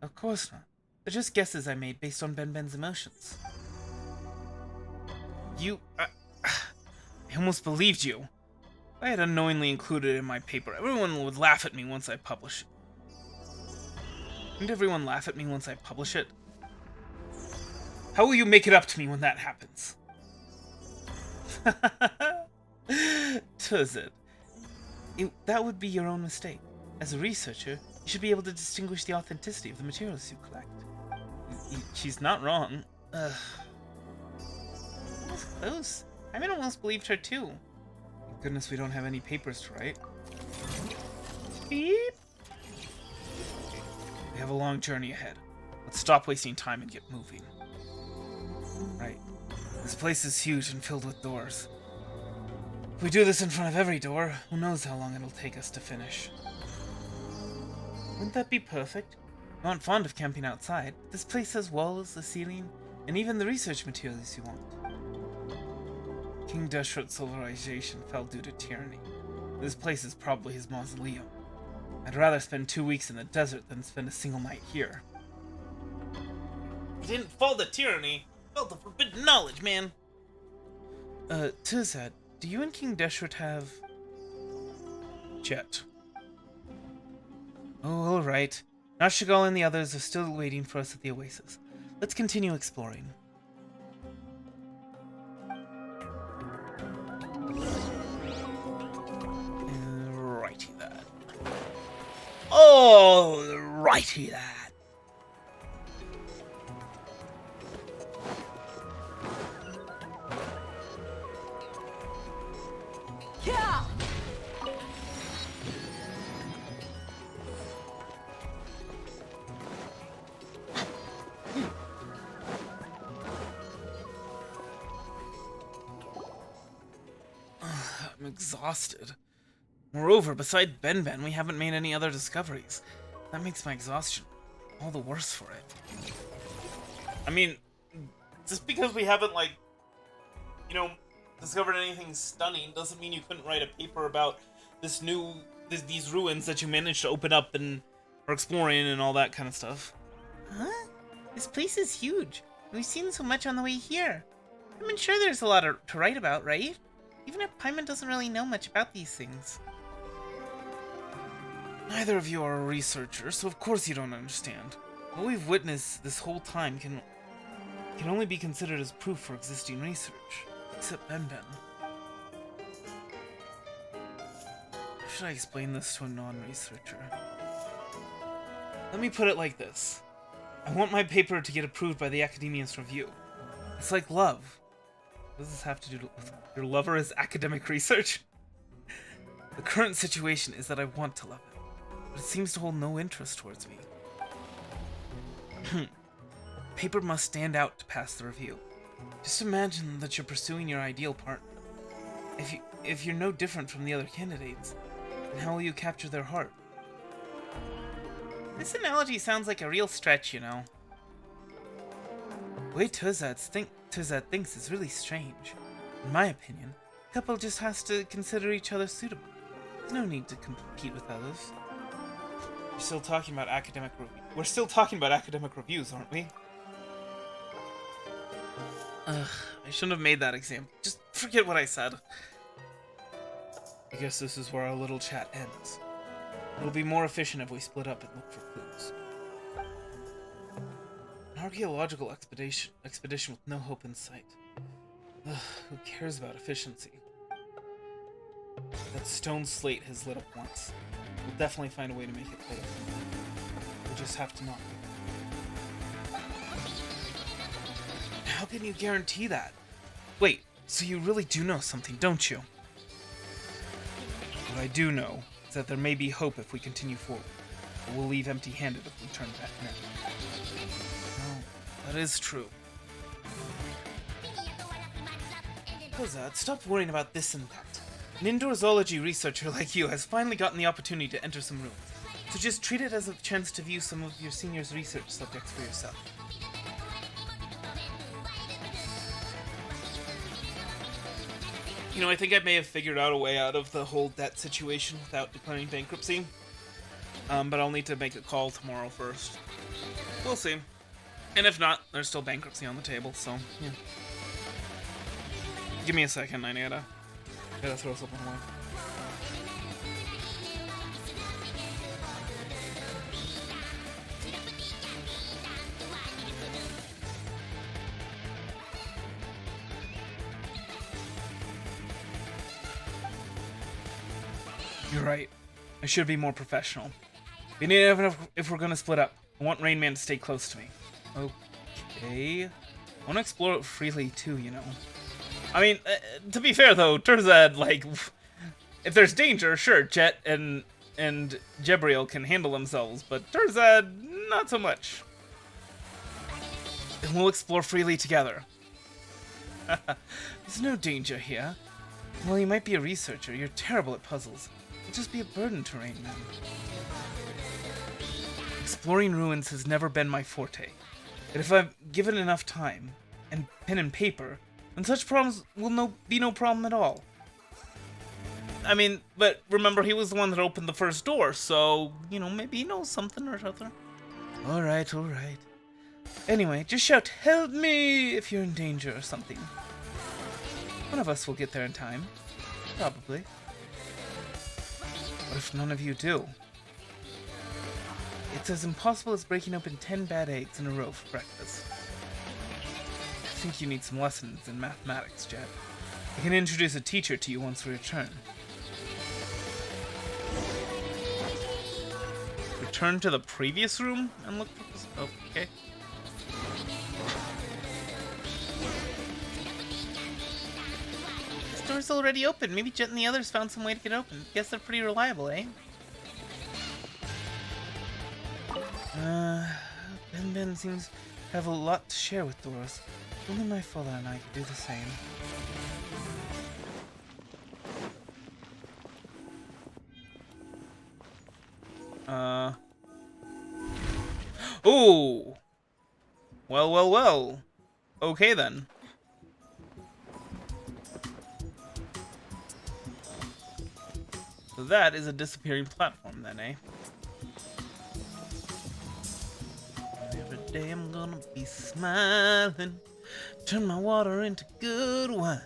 Of course not. They're just guesses I made based on Ben's emotions. I almost believed you. If I had unknowingly included it in my paper, everyone would laugh at me once I publish it. Wouldn't everyone laugh at me once I publish it? How will you make it up to me when that happens? Does it? That would be your own mistake. As a researcher, you should be able to distinguish the authenticity of the materials you collect. She's not wrong. Ugh. That was close. I almost believed her too. Thank goodness we don't have any papers to write. Beep. We have a long journey ahead. Let's stop wasting time and get moving. Right. This place is huge and filled with doors. If we do this in front of every door, who knows how long it'll take us to finish. Wouldn't that be perfect? You aren't fond of camping outside. This place has walls, a ceiling, and even the research materials you want. King Deshret's civilization fell due to tyranny. This place is probably his mausoleum. I'd rather spend 2 weeks in the desert than spend a single night here. He didn't fall to tyranny. Felt the forbidden knowledge, man. Tizad, do you and King Deshret have... Jet. Oh, alright. Nashigal and the others are still waiting for us at the oasis. Let's continue exploring. Righty that. Oh, righty that. Yeah! I'm exhausted. Moreover, beside Ben, we haven't made any other discoveries. That makes my exhaustion all the worse for it. I mean, just because we haven't, like, you know, discovered anything stunning doesn't mean you couldn't write a paper about these ruins that you managed to open up and are exploring and all that kind of stuff. Huh? This place is huge. We've seen so much on the way here. I'm sure there's a lot to write about, right? Even if Paimon doesn't really know much about these things. Neither of you are a researcher, so of course you don't understand. What we've witnessed this whole time can only be considered as proof for existing research. Except Ben. How should I explain this to a non-researcher? Let me put it like this. I want my paper to get approved by the Academia's review. It's like love. What does this have to do with your lover is academic research? The current situation is that I want to love it, but it seems to hold no interest towards me. Paper must stand out to pass the review. Just imagine that you're pursuing your ideal partner. If you're no different from the other candidates, then how will you capture their heart? This analogy sounds like a real stretch, you know. The way Tizad thinks is really strange. In my opinion, a couple just has to consider each other suitable. There's no need to compete with others. We're still talking about academic reviews, aren't we? Ugh, I shouldn't have made that example. Just forget what I said. I guess this is where our little chat ends. It'll be more efficient if we split up and look for clues. An archaeological expedition with no hope in sight. Ugh, who cares about efficiency? That stone slate has lit up once. We'll definitely find a way to make it lit up. We'll just have to knock. How can you guarantee that? Wait, so you really do know something, don't you? What I do know is that there may be hope if we continue forward, but we'll leave empty-handed if we turn back now. No, that is true. Kozad, stop worrying about this and that. An indoor zoology researcher like you has finally gotten the opportunity to enter some rooms, so just treat it as a chance to view some of your seniors' research subjects for yourself. You know, I think I may have figured out a way out of the whole debt situation without declaring bankruptcy. But I'll need to make a call tomorrow first. We'll see. And if not, there's still bankruptcy on the table, so, yeah. Give me a second, I gotta throw something away. You're right. I should be more professional. Even if we're gonna split up, I want Rain Man to stay close to me. Okay. I want to explore it freely too, you know. I mean, to be fair though, Terzad, like, if there's danger, sure, Jet and Jebriel can handle themselves, but Terzad, not so much. And we'll explore freely together. There's no danger here. Well, you might be a researcher, you're terrible at puzzles. It'll just be a burden to Rain Man. Exploring ruins has never been my forte. But if I've given enough time, and pen and paper, then such problems will be no problem at all. I mean, but remember, he was the one that opened the first door, so, you know, maybe he knows something or other. Alright, alright. Anyway, just shout, "Help me!" if you're in danger or something. One of us will get there in time. Probably. What if none of you do? It's as impossible as breaking open 10 bad eggs in a row for breakfast. I think you need some lessons in mathematics, Jet. I can introduce a teacher to you once we return. Return to the previous room and look for this. Oh, okay. This door's already open. Maybe Jet and the others found some way to get open. Guess they're pretty reliable, eh? Ben seems to have a lot to share with Doris. Only my father and I could do the same. Ooh! Well, well, well. Okay then. So that is a disappearing platform then, eh? Every day I'm gonna be smiling, turn my water into good wine,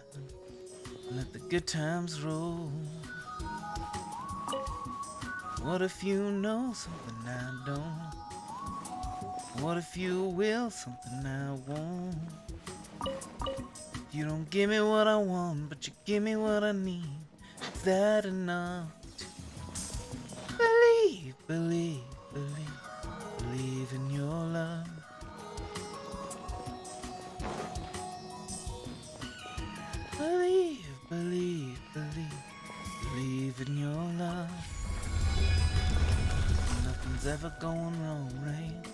let the good times roll. What if you know something I don't? What if you will something I won't? You don't give me what I want, but you give me what I need. Is that enough? Believe, believe, believe. Believe in your love. Believe, believe, believe. Believe in your love. Nothing's ever going wrong, right?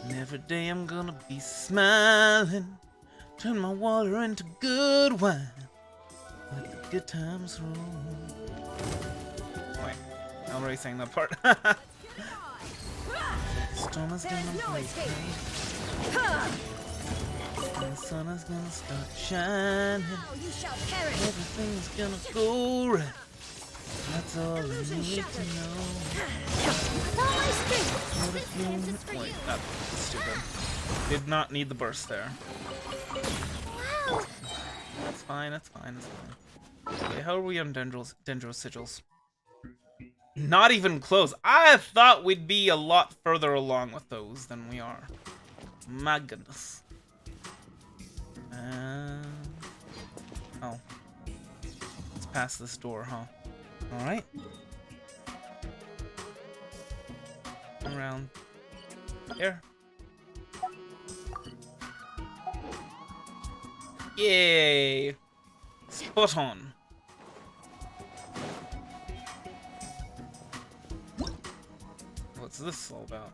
And every day I'm gonna be smiling. Turn my water into good wine. Let the good times roll. Wait, I already sang that part. Storm is gonna break me. And the sun is gonna start shining. Everything's gonna go right. That's all I need to know. What if you... Wait, that's stupid. Did not need the burst there. That's fine, that's fine, that's fine. Okay, how are we on Dendro Sigils? Not even close. I thought we'd be a lot further along with those than we are. My goodness. Oh. Let's pass this door, huh? Alright. Around here. Yay! Spot on. What's this all about?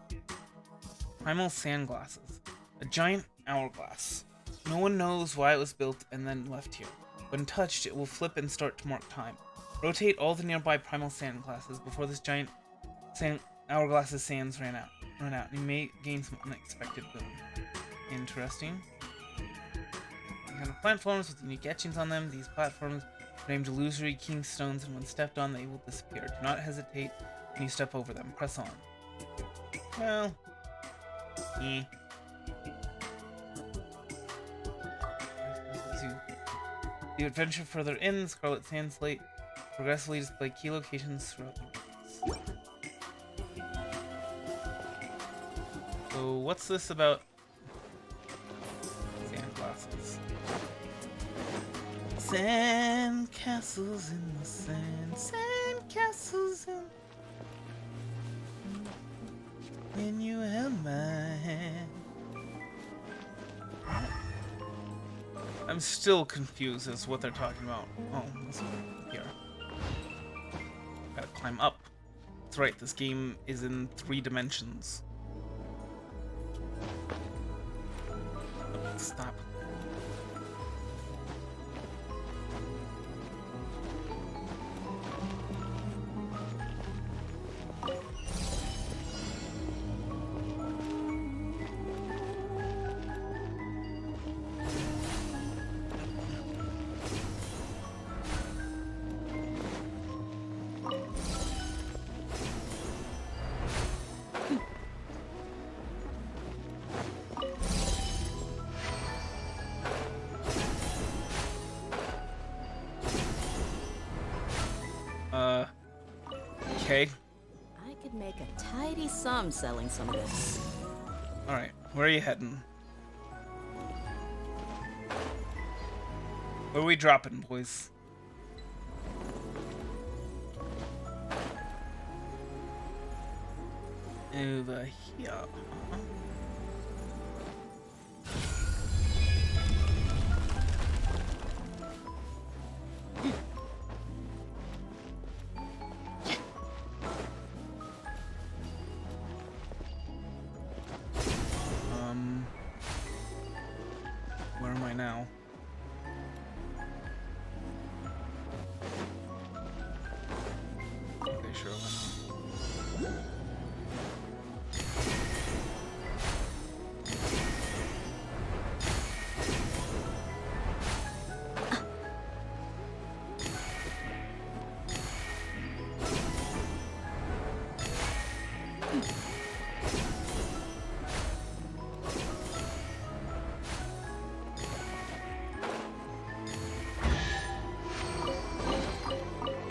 Primal sand glasses. A giant hourglass. No one knows why it was built and then left here. When touched, it will flip and start to mark time. Rotate all the nearby primal sand glasses before this giant hourglass's sands run out. You may gain some unexpected boon. Interesting. Kind of platforms with unique etchings on them. These platforms are named illusory kingstones, and when stepped on, they will disappear. Do not hesitate when you step over them. Press on. Well, The adventure further in, Scarlet Sand Slate progressively display key locations throughout the world. So, what's this about? Sand glasses. Sand castles in the sand. Sand castles in. When you held my hand. I'm still confused as to what they're talking about. Oh, this one here. Gotta climb up. That's right, this game is in 3 dimensions. Stop. tidy sum selling some of this. Alright, where are you heading? Where are we dropping, boys? Over here. Where am I now? Okay, sure, why not?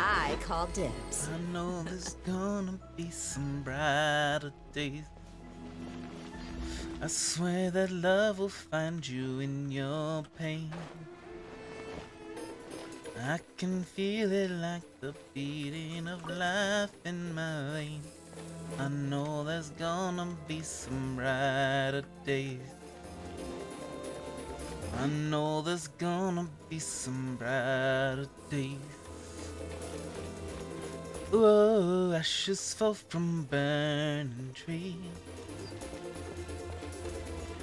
I call dibs. I know there's gonna be some brighter days. I swear that love will find you in your pain. I can feel it like the beating of life in my veins. I know there's gonna be some brighter days. I know there's gonna be some brighter days. Whoa, ashes fall from burning trees.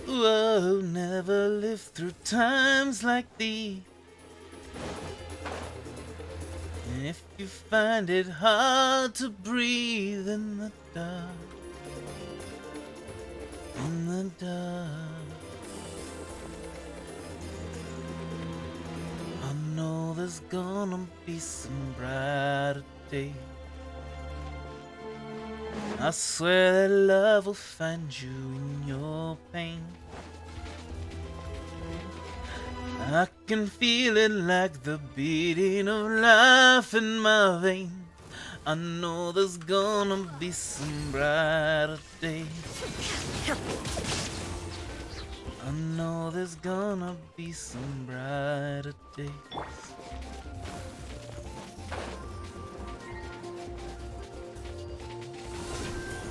Whoa, never lived through times like these. And if you find it hard to breathe in the dark, in the dark, I know there's gonna be some brighter days. I swear that love will find you in your pain. I can feel it like the beating of life in my veins. I know there's gonna be some brighter days. I know there's gonna be some brighter days.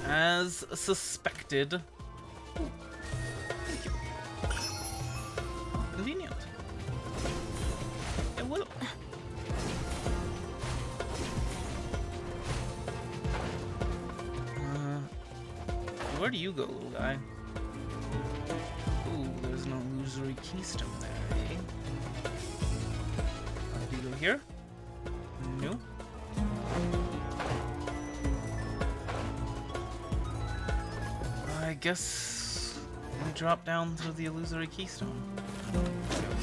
As suspected. Thank you. Convenient. It will. Where do you go, little guy? Ooh, there's no illusory keystone there, eh? Do you go here? No. I guess we drop down through the illusory keystone.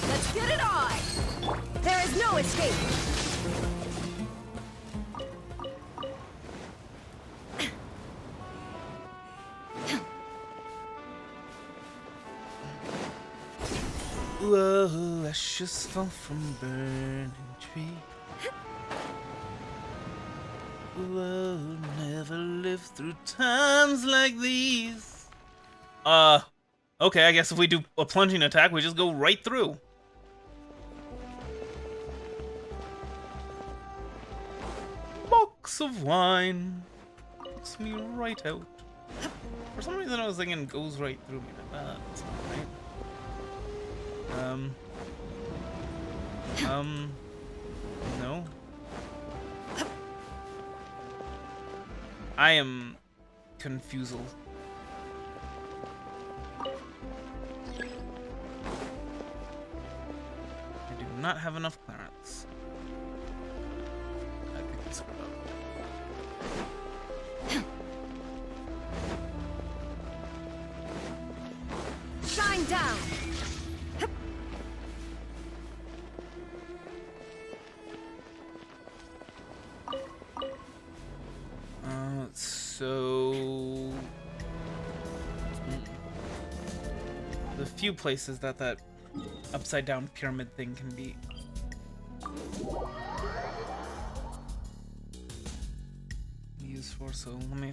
Let's get it on! There is no escape! Whoa, ashes fall from burning tree. Whoa, never lived through times like these. Okay, I guess if we do a plunging attack, we just go right through. Box of wine. Puts me right out. For some reason I was thinking goes right through me, but that's not right. No. I am confused. I do not have enough clearance. I think it's screwed up. Shine down! So the few places that upside down pyramid thing can be used for, so let me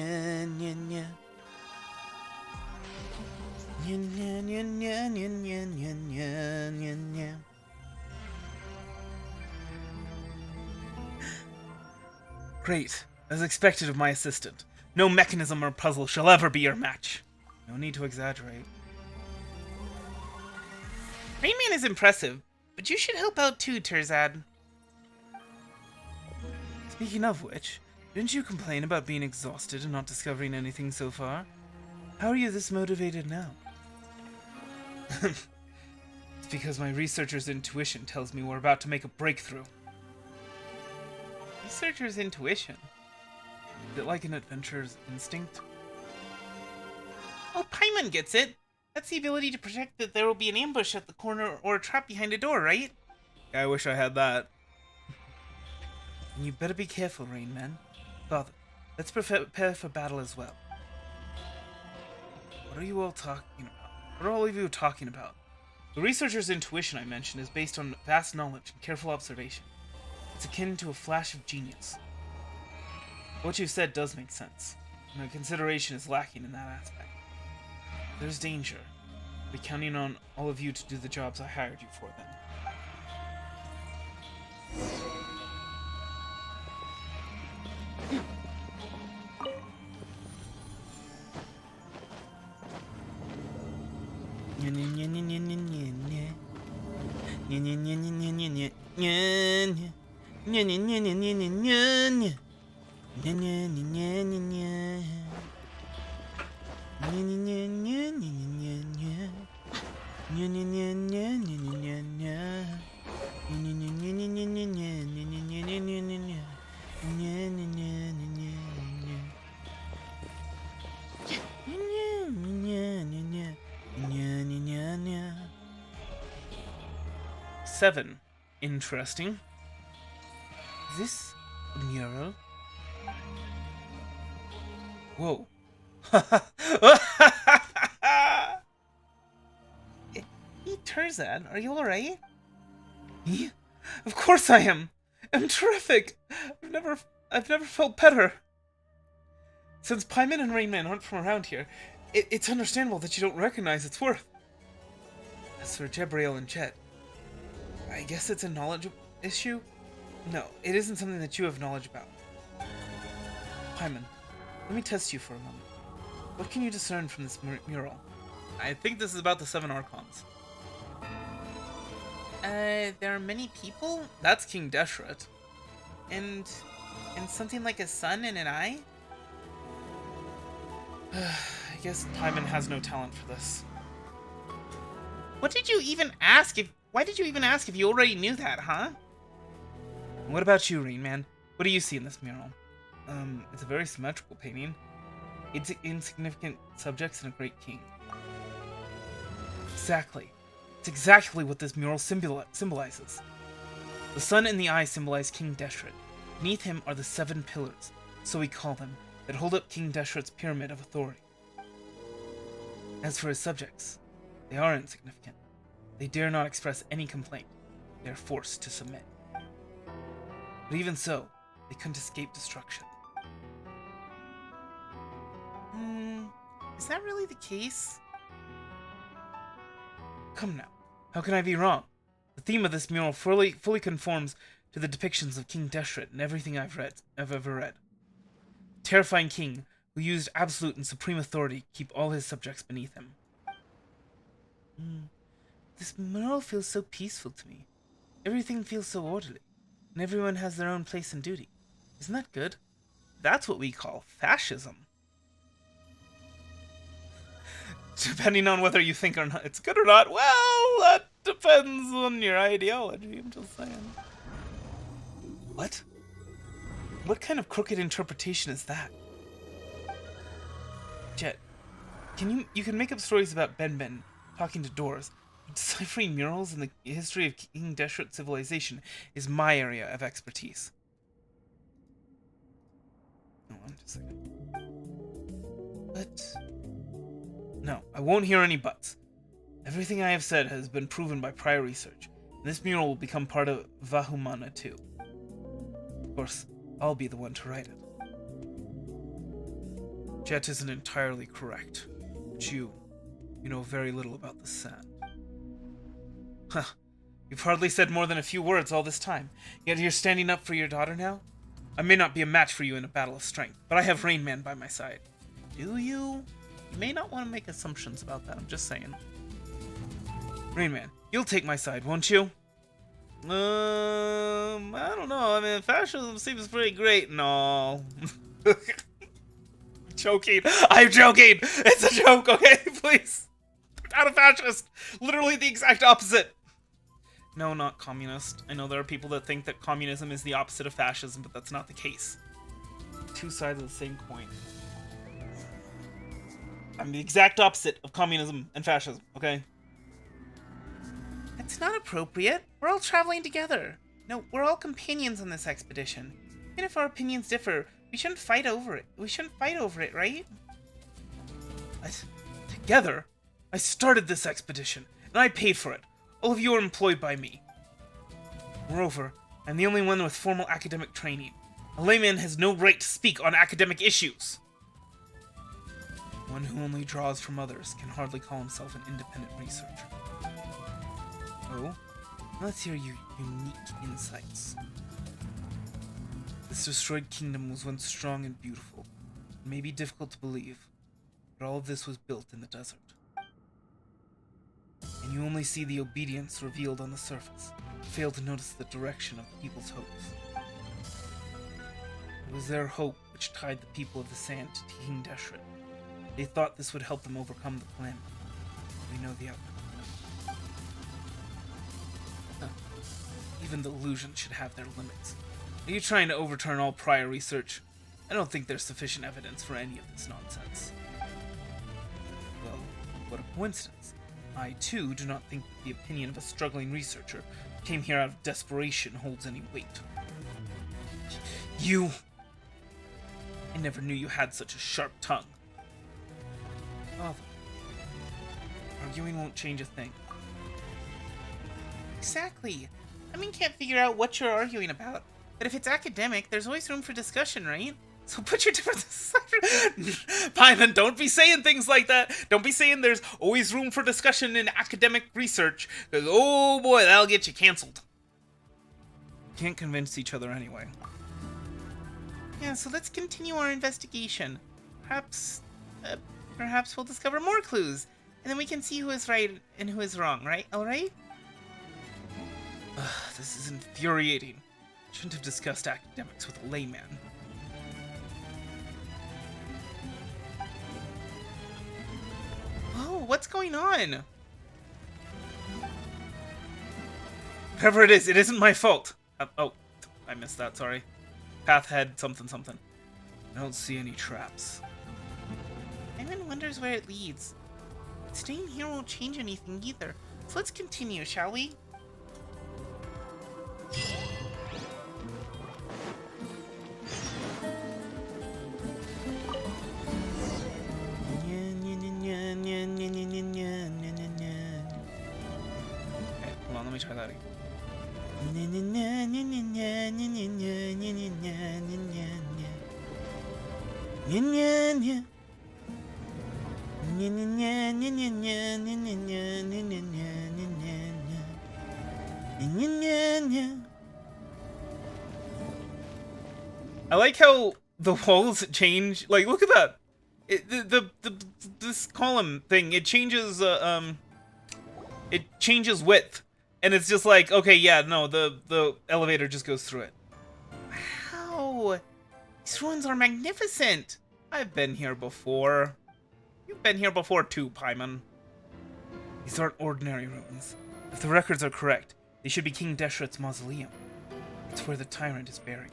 nya, nya, nya. Nya, nya, nya, nya, nya, nya, nya, nya, nya, nya. Great, as expected of my assistant. No mechanism or puzzle shall ever be your match. No need to exaggerate. Rain Man is impressive, but you should help out too, Terzad. Speaking of which, didn't you complain about being exhausted and not discovering anything so far? How are you this motivated now? It's because my researcher's intuition tells me we're about to make a breakthrough. Researcher's intuition? Is it like an adventurer's instinct? Oh, Paimon gets it! That's the ability to predict that there will be an ambush at the corner or a trap behind a door, right? Yeah, I wish I had that. And you better be careful, Rain Man. Father, let's prepare for battle as well. What are you all talking about? What are all of you talking about? The researcher's intuition I mentioned is based on vast knowledge and careful observation. It's akin to a flash of genius. What you said does make sense. My consideration is lacking in that aspect. There's danger. I'll be counting on all of you to do the jobs I hired you for then. 7. Interesting. Is this a mural? Whoa. Hey, Tarzan, are you alright? Yeah, of course I am. I'm terrific. I've never felt better. Since Paimon and Rainman aren't from around here, it's understandable that you don't recognize its worth. As for Jebrail and Jet, I guess it's a knowledge issue? No, it isn't something that you have knowledge about. Paimon, let me test you for a moment. What can you discern from this mural? I think this is about the 7 Archons. There are many people? That's King Deshret. And something like a sun and an eye? I guess Paimon has no talent for this. What did you even ask why did you even ask if you already knew that, huh? What about you, Rainman? What do you see in this mural? It's a very symmetrical painting. It's insignificant subjects and a great king. Exactly. It's exactly what this mural symbolizes. The sun and the eye symbolize King Deshret. Beneath him are the 7 pillars, so we call them, that hold up King Deshret's pyramid of authority. As for his subjects, they are insignificant. They dare not express any complaint. They are forced to submit. But even so, they couldn't escape destruction. Is that really the case? Come now, how can I be wrong? The theme of this mural fully conforms to the depictions of King Deshret in everything I've ever read. A terrifying king who used absolute and supreme authority to keep all his subjects beneath him. This mural feels so peaceful to me. Everything feels so orderly, and everyone has their own place and duty. Isn't that good? That's what we call fascism. Depending on whether you think or not it's good or not, well, that depends on your ideology, I'm just saying. What? What kind of crooked interpretation is that? Jet, you can make up stories about Ben talking to doors. Deciphering murals in the history of King Deshret civilization is my area of expertise. Oh, just a second. But no, I won't hear any buts. Everything I have said has been proven by prior research, and this mural will become part of Vahumana too. Of course, I'll be the one to write it. Jet isn't entirely correct, but you know very little about the sand. Huh. You've hardly said more than a few words all this time, yet you're standing up for your daughter now? I may not be a match for you in a battle of strength, but I have Rainman by my side. Do you? You may not want to make assumptions about that, I'm just saying. Rainman, you'll take my side, won't you? I don't know. I mean, fascism seems pretty great and all. Joking. I'm joking. It's a joke, okay? Please. I'm not a fascist. Literally the exact opposite. No, not communist. I know there are people that think that communism is the opposite of fascism, but that's not the case. Two sides of the same coin. I'm the exact opposite of communism and fascism, okay? That's not appropriate. We're all traveling together. No, we're all companions on this expedition. Even if our opinions differ, we shouldn't fight over it. We shouldn't fight over it, right? What? Together? I started this expedition, and I paid for it. All of you are employed by me. Moreover, I'm the only one with formal academic training. A layman has no right to speak on academic issues. One who only draws from others can hardly call himself an independent researcher. Oh? Let's hear your unique insights. This destroyed kingdom was once strong and beautiful. It may be difficult to believe, but all of this was built in the desert. And you only see the obedience revealed on the surface, fail to notice the direction of the people's hopes. It was their hope which tied the people of the sand to King Deshret. They thought this would help them overcome the calamity. We know the outcome. Huh. Even the illusions should have their limits. Are you trying to overturn all prior research? I don't think there's sufficient evidence for any of this nonsense. Well, what a coincidence. I, too, do not think that the opinion of a struggling researcher came here out of desperation holds any weight. You... I never knew you had such a sharp tongue. Oh, arguing won't change a thing. Exactly. I mean, can't figure out what you're arguing about. But if it's academic, there's always room for discussion, right? So put your differences aside. Paimon, don't be saying things like that. Don't be saying there's always room for discussion in academic research. Because, oh boy, that'll get you canceled. Can't convince each other anyway. Yeah, so let's continue our investigation. Perhaps we'll discover more clues. And then we can see who is right and who is wrong, right? Alright? This is infuriating. Shouldn't have discussed academics with a layman. Oh, what's going on? Whatever it is, it isn't my fault. Oh, I missed that, sorry. Path head something something. I don't see any traps. Paimon wonders where it leads. Staying here won't change anything either. So let's continue, shall we? Okay, hold on, let me try that again. I like how the walls change. Like, look at that. This column thing, it changes width, and it's just like, okay, yeah, no, the elevator just goes through it. Wow, these ruins are magnificent. I've been here before. You've been here before too, Paimon. These aren't ordinary ruins. If the records are correct, they should be King Deshret's mausoleum. It's where the tyrant is buried.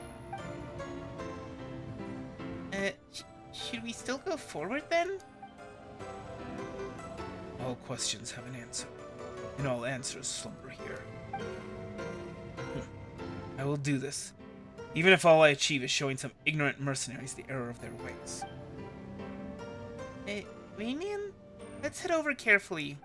Should we still go forward then? All questions have an answer, and all answers slumber here. I will do this, even if all I achieve is showing some ignorant mercenaries the error of their ways. Rainian? Let's head over carefully.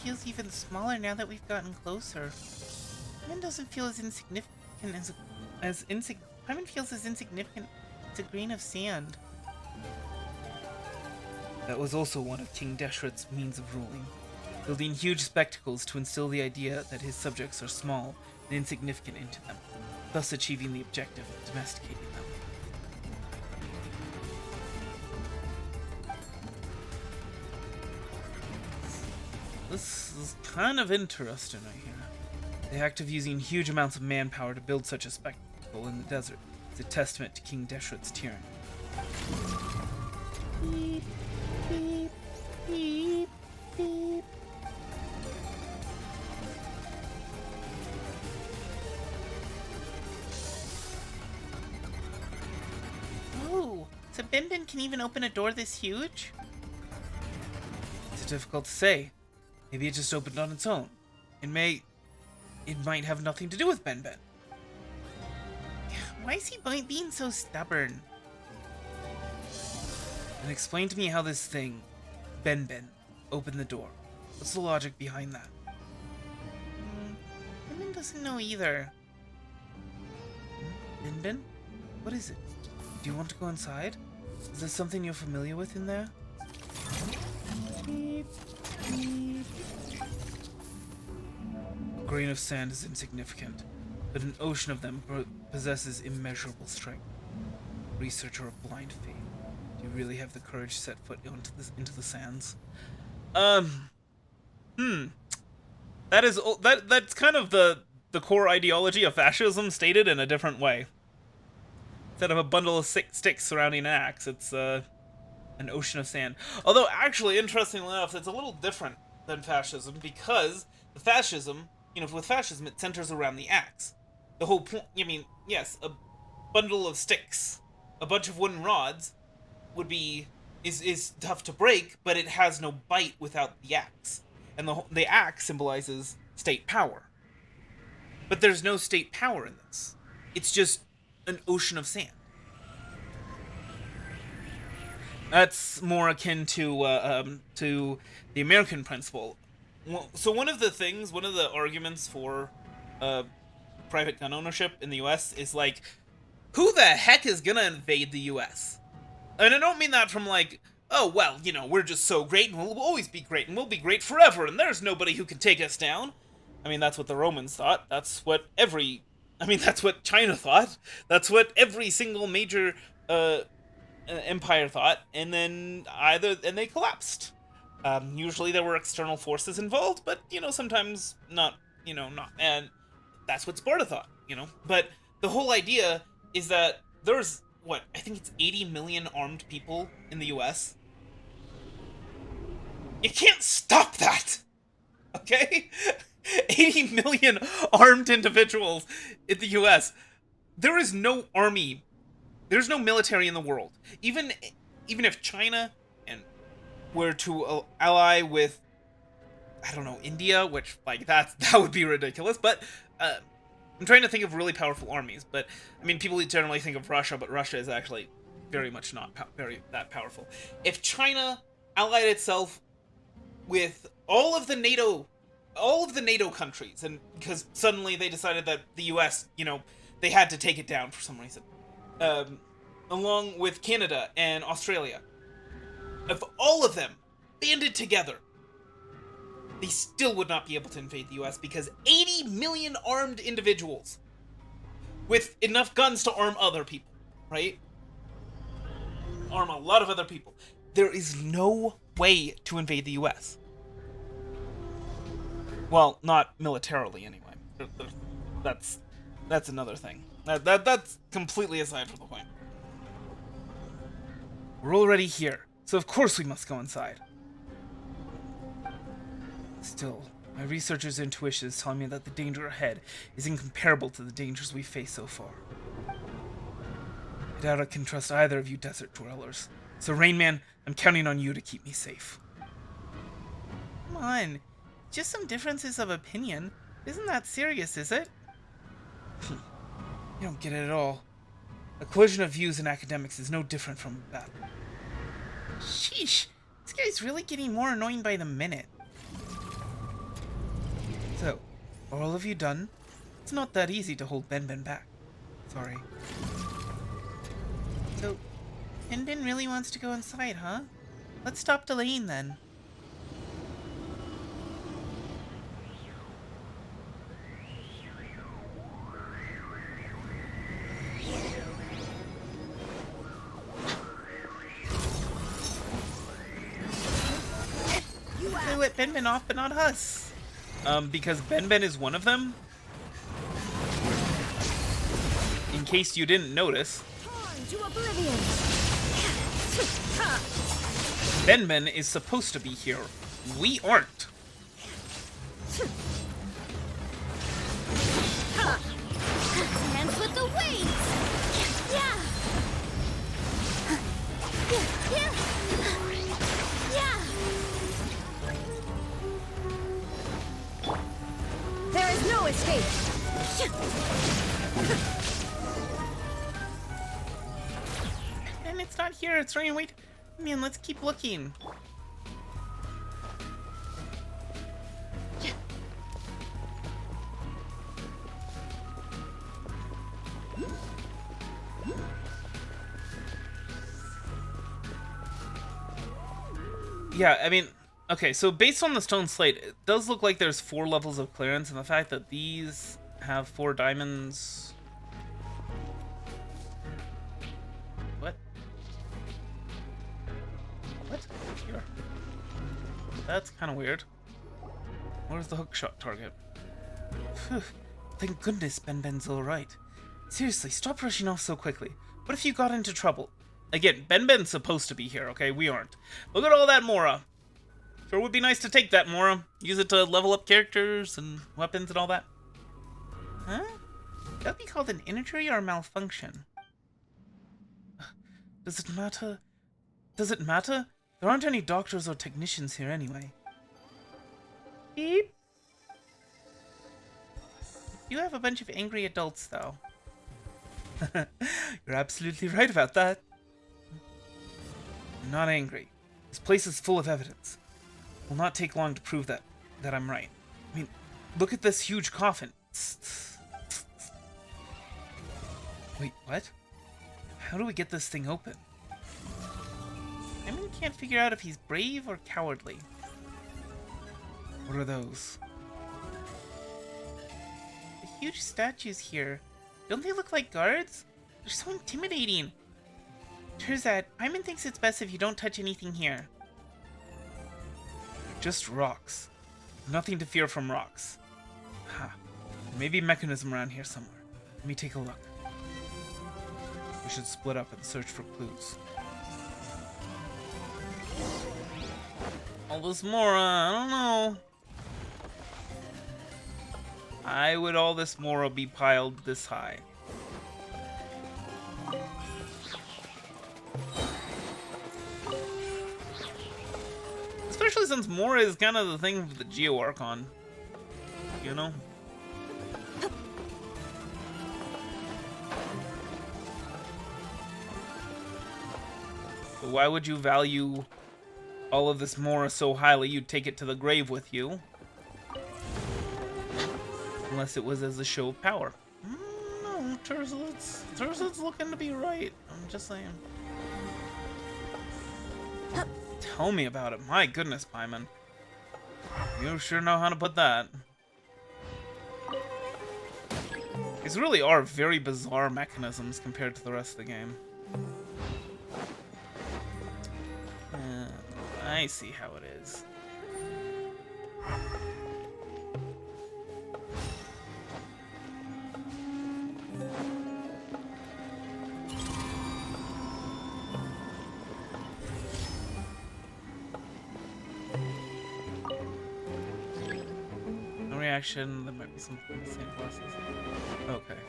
Feels even smaller now that we've gotten closer. Paimon doesn't feel as insignificant Paimon feels as insignificant as a grain of sand. That was also one of King Deshret's means of ruling, building huge spectacles to instill the idea that his subjects are small and insignificant into them, thus achieving the objective of domesticating them. This is kind of interesting right here. The act of using huge amounts of manpower to build such a spectacle in the desert is a testament to King Deshret's tyranny. Beep, beep, beep, beep. Oh, so Benben can even open a door this huge? It's difficult to say. Maybe it just opened on its own. It might have nothing to do with Benben. Why is he being so stubborn? And explain to me how this thing, Benben, opened the door. What's the logic behind that? Bin doesn't know either. Bin? What is it? Do you want to go inside? Is there something you're familiar with in there? Beep, beep. A grain of sand is insignificant, but an ocean of them possesses immeasurable strength. Researcher of blind faith. Do you really have the courage to set foot into the sands? That's kind of the core ideology of fascism stated in a different way. Instead of a bundle of sticks surrounding an axe, it's an ocean of sand. Although, actually, interestingly enough, it's a little different than fascism, because the fascism, with fascism, it centers around the axe. The whole point, yes, a bundle of sticks, a bunch of wooden rods, is tough to break, but it has no bite without the axe. And the axe symbolizes state power. But there's no state power in this. It's just an ocean of sand. That's more akin to the American principle. So one of the arguments for private gun ownership in the U.S. is like, who the heck is gonna invade the U.S.? And I don't mean that from like, oh, well, we're just so great and we'll always be great and we'll be great forever and there's nobody who can take us down. I mean, that's what the Romans thought. That's what that's what China thought. That's what every single major empire thought. And then they collapsed. Usually there were external forces involved, but, sometimes not. And that's what Sparta thought, But the whole idea is that there's, I think it's 80 million armed people in the U.S. You can't stop that! Okay? 80 million armed individuals in the U.S. There is no army. There's no military in the world. Even if China were to ally with, I don't know, India, which, that would be ridiculous, but I'm trying to think of really powerful armies, but, people generally think of Russia, but Russia is actually very much not that powerful. If China allied itself with all of the NATO countries, and because suddenly they decided that the US, they had to take it down for some reason, along with Canada and Australia, if all of them banded together, they still would not be able to invade the US because 80 million armed individuals with enough guns to arm other people, right? Arm a lot of other people. There is no way to invade the US. Well, not militarily anyway. That's another thing. That's completely aside from the point. We're already here, so of course we must go inside. Still, my researcher's intuition is telling me that the danger ahead is incomparable to the dangers we face so far. I doubt I can trust either of you desert dwellers. So Rain Man, I'm counting on you to keep me safe. Come on. Just some differences of opinion. Isn't that serious, is it? You don't get it at all. A collision of views in academics is no different from a battle. Sheesh. This guy's really getting more annoying by the minute. So, are all of you done? It's not that easy to hold Ben back. Sorry. So, Ben really wants to go inside, huh? Let's stop delaying then. They let Ben off, but not us. Because Ben is one of them. In case you didn't notice, Ben is supposed to be here. We aren't. Hands with the weights! Yeah! Yeah! There is no escape. And it's not here. It's running. Wait. Man, let's keep looking. Yeah, I mean, okay, so based on the stone slate, it does look like there's 4 levels of clearance, and the fact that these have 4 diamonds... What? What? Here. That's kind of weird. Where's the hookshot target? Phew. Thank goodness Ben's alright. Seriously, stop rushing off so quickly. What if you got into trouble? Again, Ben's supposed to be here, okay? We aren't. Look at all that Mora. Sure would be nice to take that Mora. Use it to level up characters and weapons and all that. Huh? That'd be called an injury or malfunction. Does it matter? Does it matter? There aren't any doctors or technicians here anyway. Beep. You have a bunch of angry adults, though. You're absolutely right about that. I'm not angry. This place is full of evidence. It will not take long to prove that I'm right. I mean, look at this huge coffin. Wait, what? How do we get this thing open? I mean, can't figure out if he's brave or cowardly. What are those? The huge statues here. Don't they look like guards? They're so intimidating. Turns out, Paimon thinks it's best if you don't touch anything here. Just rocks. Nothing to fear from rocks. Ha. There may be a mechanism around here somewhere. Let me take a look. We should split up and search for clues. All this Mora, I don't know. Why would all this Mora be piled this high? Especially since Mora is kind of the thing with the Geo Archon. You know? But why would you value all of this Mora so highly you'd take it to the grave with you? Unless it was as a show of power. No, Terzat's looking to be right. I'm just saying. Tell me about it. My goodness, Paimon. You sure know how to put that. These really are very bizarre mechanisms compared to the rest of the game. I see how it is. No reaction. There might be something in the same process. Okay.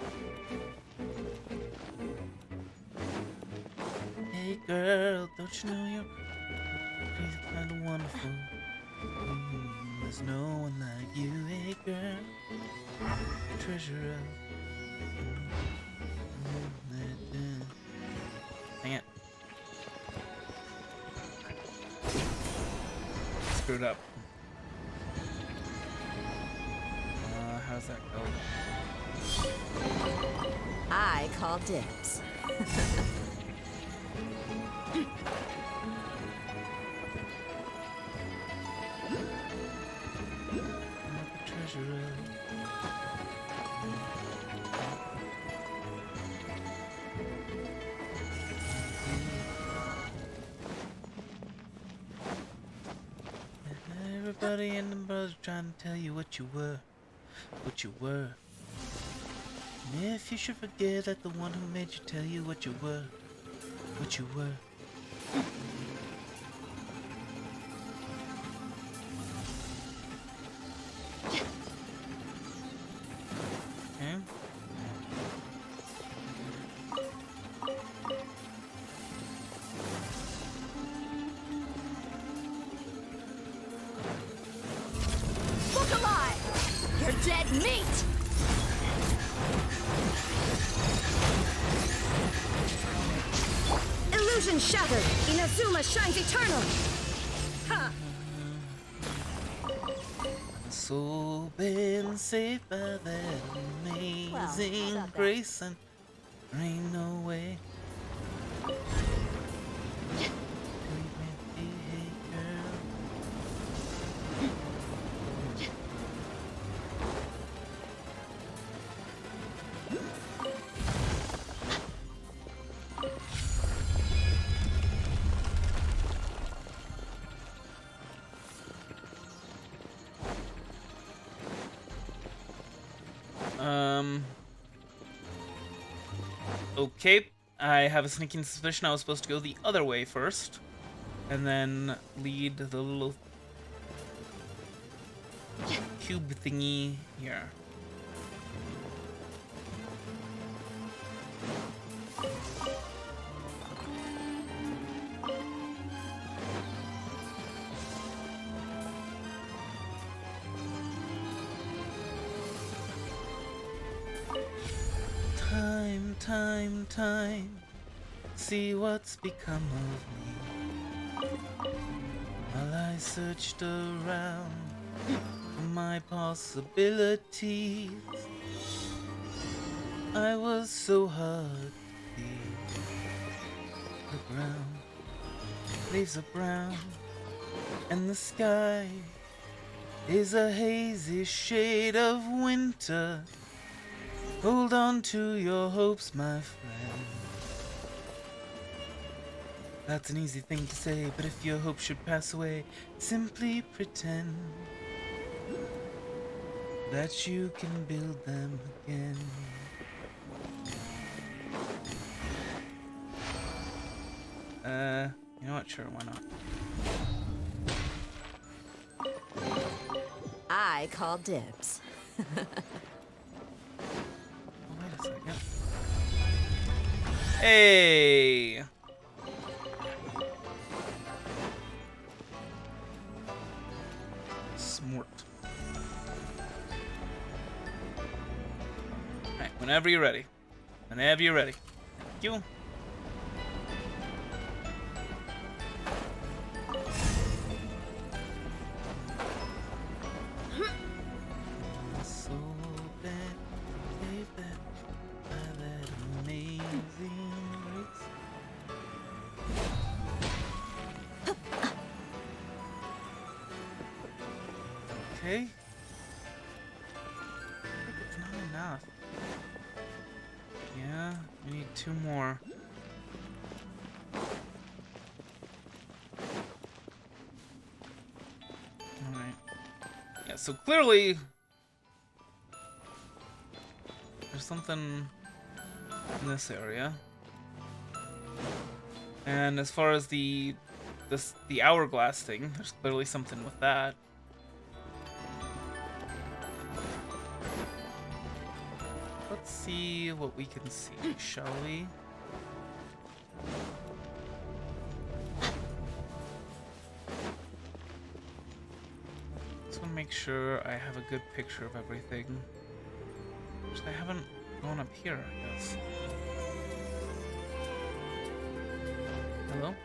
Hey girl, don't you know you're crazy, kind of wonderful? There's no one like you, hey girl. Treasure of. Dang it. Screwed up. How's that go? I call dibs. Everybody and the brothers trying to tell you what you were. What you were. And if you should forget that the one who made you tell you what you were. What you were. Okay. Look alive! You're dead meat! Illusion shattered! Inazuma shines eternal! Ha! So been saved by that amazing grace, and there ain't no way. Okay. I have a sneaking suspicion I was supposed to go the other way first. And then lead the little cube thingy here. Time, see what's become of me. While I searched around for my possibilities, I was so hard to see. The ground, leaves are brown, and the sky is a hazy shade of winter. Hold on to your hopes, my friend. That's an easy thing to say, but if your hopes should pass away, simply pretend that you can build them again. You know what? Sure, why not? I call dibs. Second. Hey! Smart. Alright, whenever you're ready. Whenever you're ready. Thank you. Okay. It's not enough. Yeah, we need 2 more. Alright. Yeah, so clearly there's something in this area. And as far as the hourglass thing, there's clearly something with that. Let's see what we can see, shall we? Just want to make sure I have a good picture of everything. Which I haven't gone up here, I guess. Hello?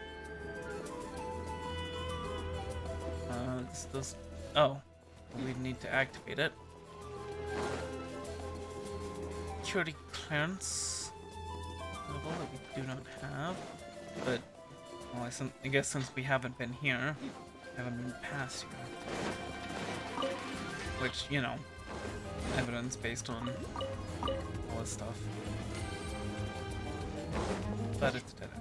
This does... Oh. We need to activate it. Security clearance level that we do not have, but well, I guess since we haven't been here, haven't been past here, which, you know, evidence based on all this stuff, but it's dead end.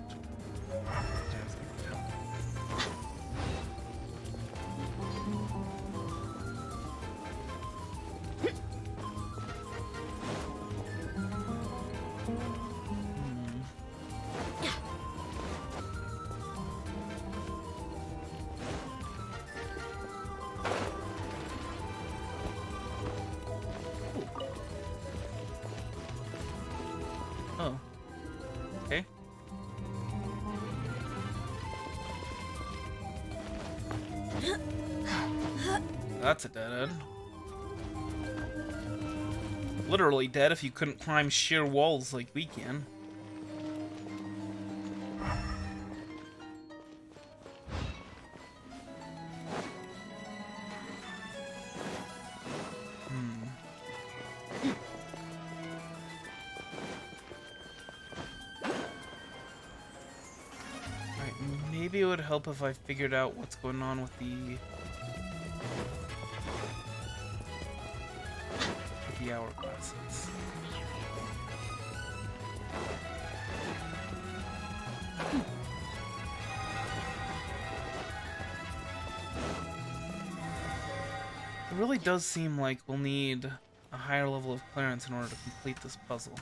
Oh. Okay. That's a dead end. Literally dead if you couldn't climb sheer walls like we can. Maybe it would help if I figured out what's going on with the hourglasses. It really does seem like we'll need a higher level of clearance in order to complete this puzzle.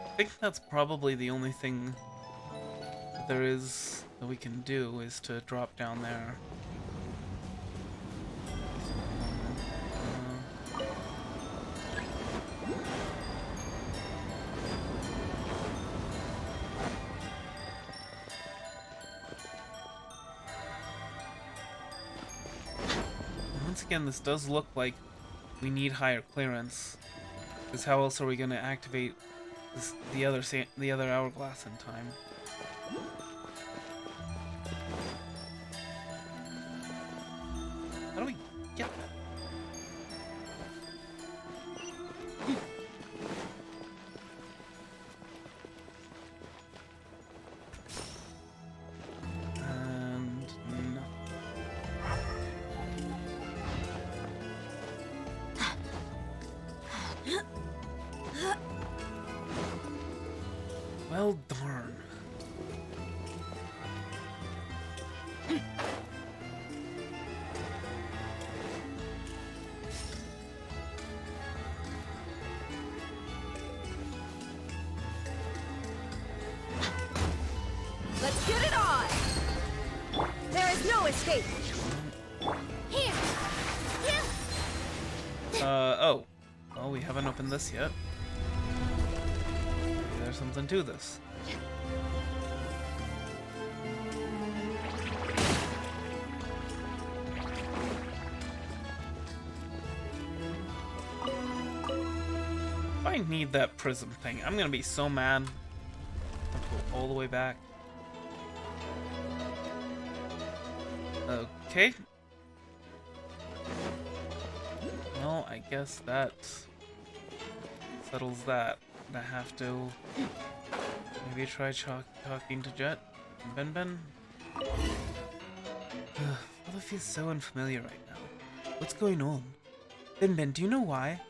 I think that's probably the only thing there is that we can do, is to drop down there. Once again, this does look like we need higher clearance, because how else are we going to activate the other hourglass in time? How do we get that? And no. Well, darn. Let's get it on! There is no escape! Here! Oh. Well, we haven't opened this yet. Maybe there's something to this. If I need that prism thing, I'm gonna be so mad. I have to go all the way back. Okay. Well, I guess that settles that. I have to maybe try talking to Jet and Ben. All feels so unfamiliar right now. What's going on? Ben, do you know why?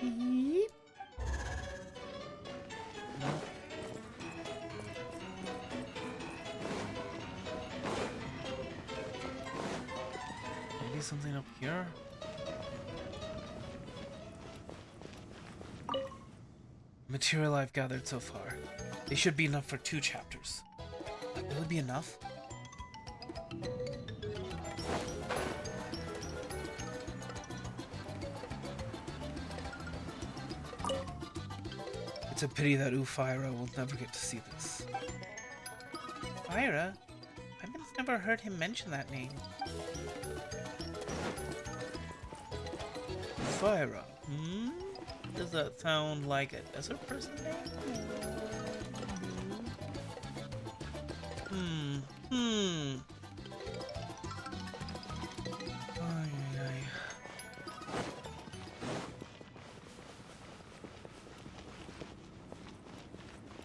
Beep. No. Maybe something up here? Material I've gathered so far. They should be enough for 2 chapters. Will it be enough? It's a pity that Ufira will never get to see this. Ufira? I've never heard him mention that name. Ufira? Does that sound like a desert person name?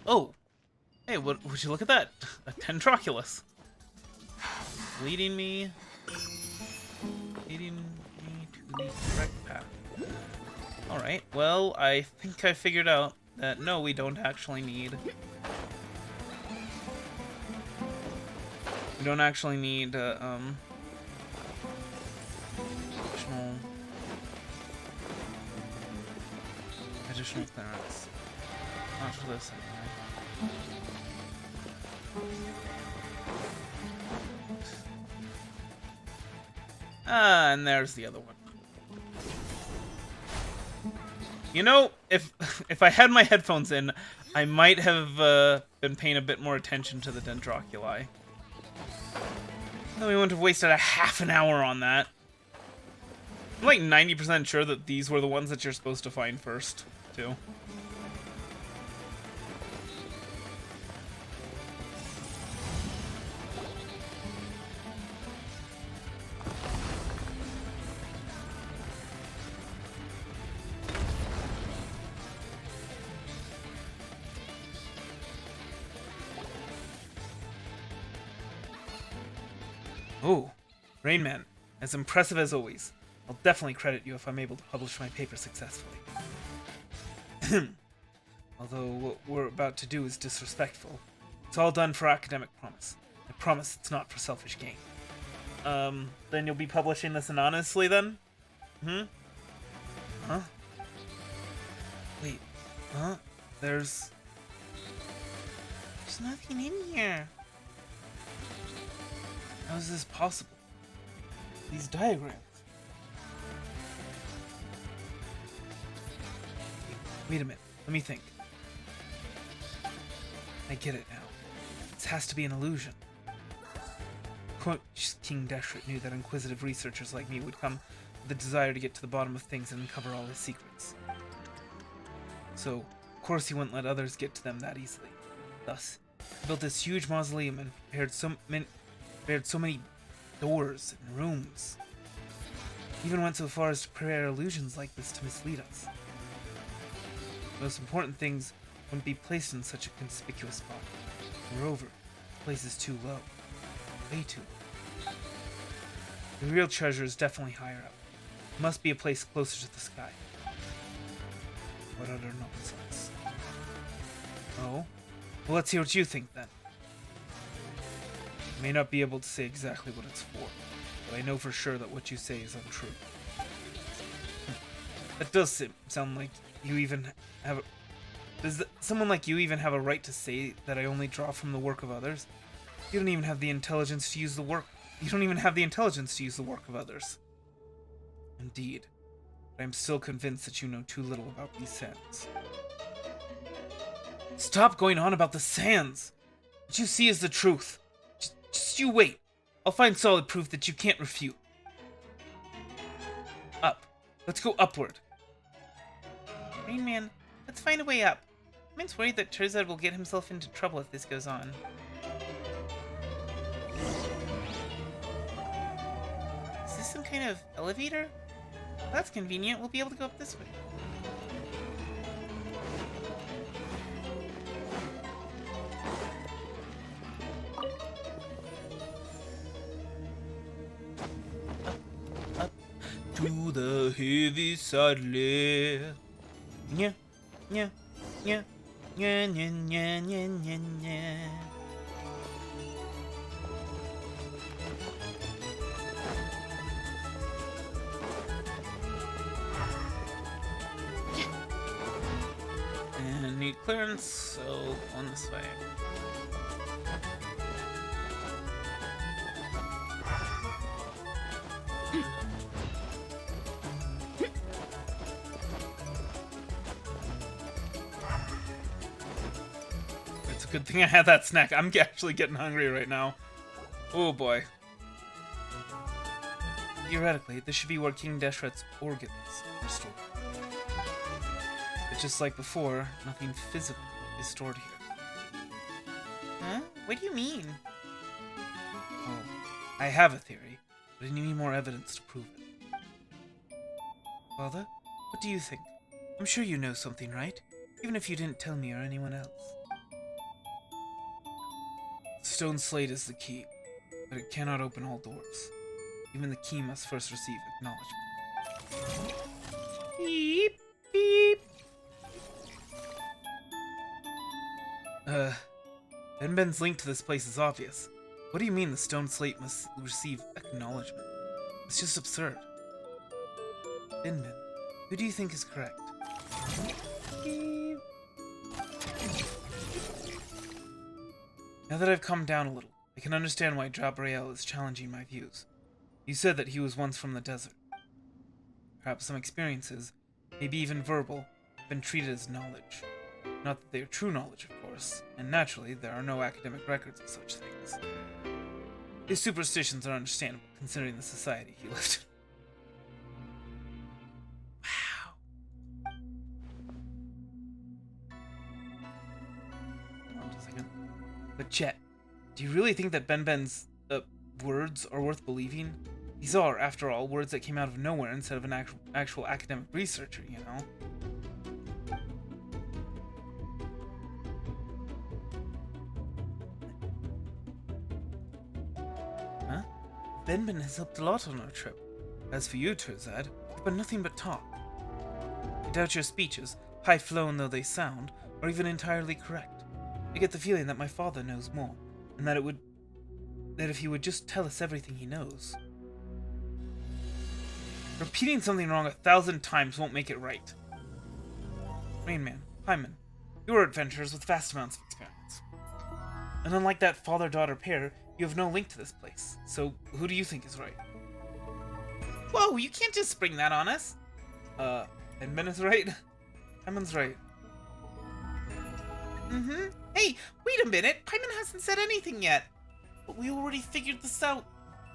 Oh! Hey, would you look at that? A Tentroculus. Leading me to the correct path. Alright, well, I think I figured out that no, we don't actually need... We don't actually need, additional clearance. Not for this anyway. Ah, and there's the other one. You know, if I had my headphones in, I might have been paying a bit more attention to the Dendroculi. Then we wouldn't have wasted a half an hour on that. I'm like 90% sure that these were the ones that you're supposed to find first, too. Oh, Rain Man, as impressive as always. I'll definitely credit you if I'm able to publish my paper successfully. Although what we're about to do is disrespectful. It's all done for academic promise. I promise it's not for selfish gain. Then you'll be publishing this anonymously then? Huh? Wait, huh? There's nothing in here. How is this possible? These diagrams. Wait a minute, let me think. I get it now. This has to be an illusion. King Deshret knew that inquisitive researchers like me would come with the desire to get to the bottom of things and uncover all his secrets. So, of course he wouldn't let others get to them that easily. Thus, he built this huge mausoleum and prepared so many doors and rooms. He even went so far as to prepare illusions like this to mislead us. The most important things wouldn't be placed in such a conspicuous spot. Moreover, the place is too low. Way too low. The real treasure is definitely higher up. It must be a place closer to the sky. What other nonsense? Oh? Well, let's hear what you think then. I may not be able to say exactly what it's for, but I know for sure that what you say is untrue. That does sound like you even have a... Does someone like you even have a right to say that I only draw from the work of others? You don't even have the intelligence to use the work... You don't even have the intelligence to use the work of others. Indeed. But I'm still convinced that you know too little about these sands. Stop going on about the sands! What you see is the truth. Just you wait. I'll find solid proof that you can't refute. Up. Let's go upward. Rain Man, let's find a way up. Man's worried that Terzad will get himself into trouble if this goes on. Is this some kind of elevator? Well, that's convenient. We'll be able to go up this way. Up to the heavy side layer. Yeah, yeah, yeah, yeah, yeah, yeah, yeah, yeah, yeah. And need clearance, so on this way. It's a good thing I had that snack. I'm actually getting hungry right now. Oh boy. Theoretically, this should be where King Deshret's organs are stored. But just like before, nothing physical is stored here. Huh? What do you mean? Oh, I have a theory, but I need more evidence to prove it. Father, what do you think? I'm sure you know something, right? Even if you didn't tell me or anyone else. The stone slate is the key, but it cannot open all doors. Even the key must first receive acknowledgement. Beep, beep. Ben's link to this place is obvious. What do you mean the stone slate must receive acknowledgement? It's just absurd. Ben, who do you think is correct? Beep. Now that I've calmed down a little, I can understand why Jabrael is challenging my views. You said that he was once from the desert. Perhaps some experiences, maybe even verbal, have been treated as knowledge. Not that they are true knowledge, of course, and naturally there are no academic records of such things. His superstitions are understandable, considering the society he lived in. Wow. Hold on just a second. But Chet, do you really think that Ben's words are worth believing? These are, after all, words that came out of nowhere instead of an actual academic researcher, you know? Huh? Ben has helped a lot on our trip. As for you, Terzad, you've been nothing but talk. I doubt your speeches, high-flown though they sound, are even entirely correct. I get the feeling that my father knows more, and that if he would just tell us everything he knows. Repeating something wrong 1,000 times won't make it right. Rain Man, Paimon, you are adventurers with vast amounts of experience. And unlike that father-daughter pair, you have no link to this place. So, who do you think is right? Whoa, you can't just spring that on us! Edmund is right? Paimon's right. Mm-hmm. Hey, wait a minute! Paimon hasn't said anything yet! But we already figured this out.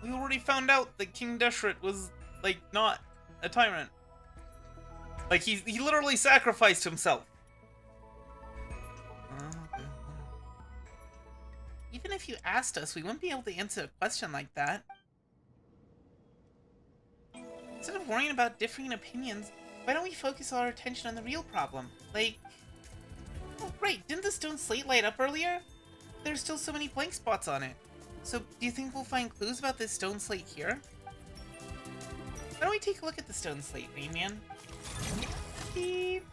We already found out that King Deshret was, like, not a tyrant. Like, he literally sacrificed himself. Even if you asked us, we wouldn't be able to answer a question like that. Instead of worrying about differing opinions, why don't we focus our attention on the real problem? Like... Oh, right, didn't the stone slate light up earlier? There's still so many blank spots on it. So, do you think we'll find clues about this stone slate here? Why don't we take a look at the stone slate, Rain Man? Beep.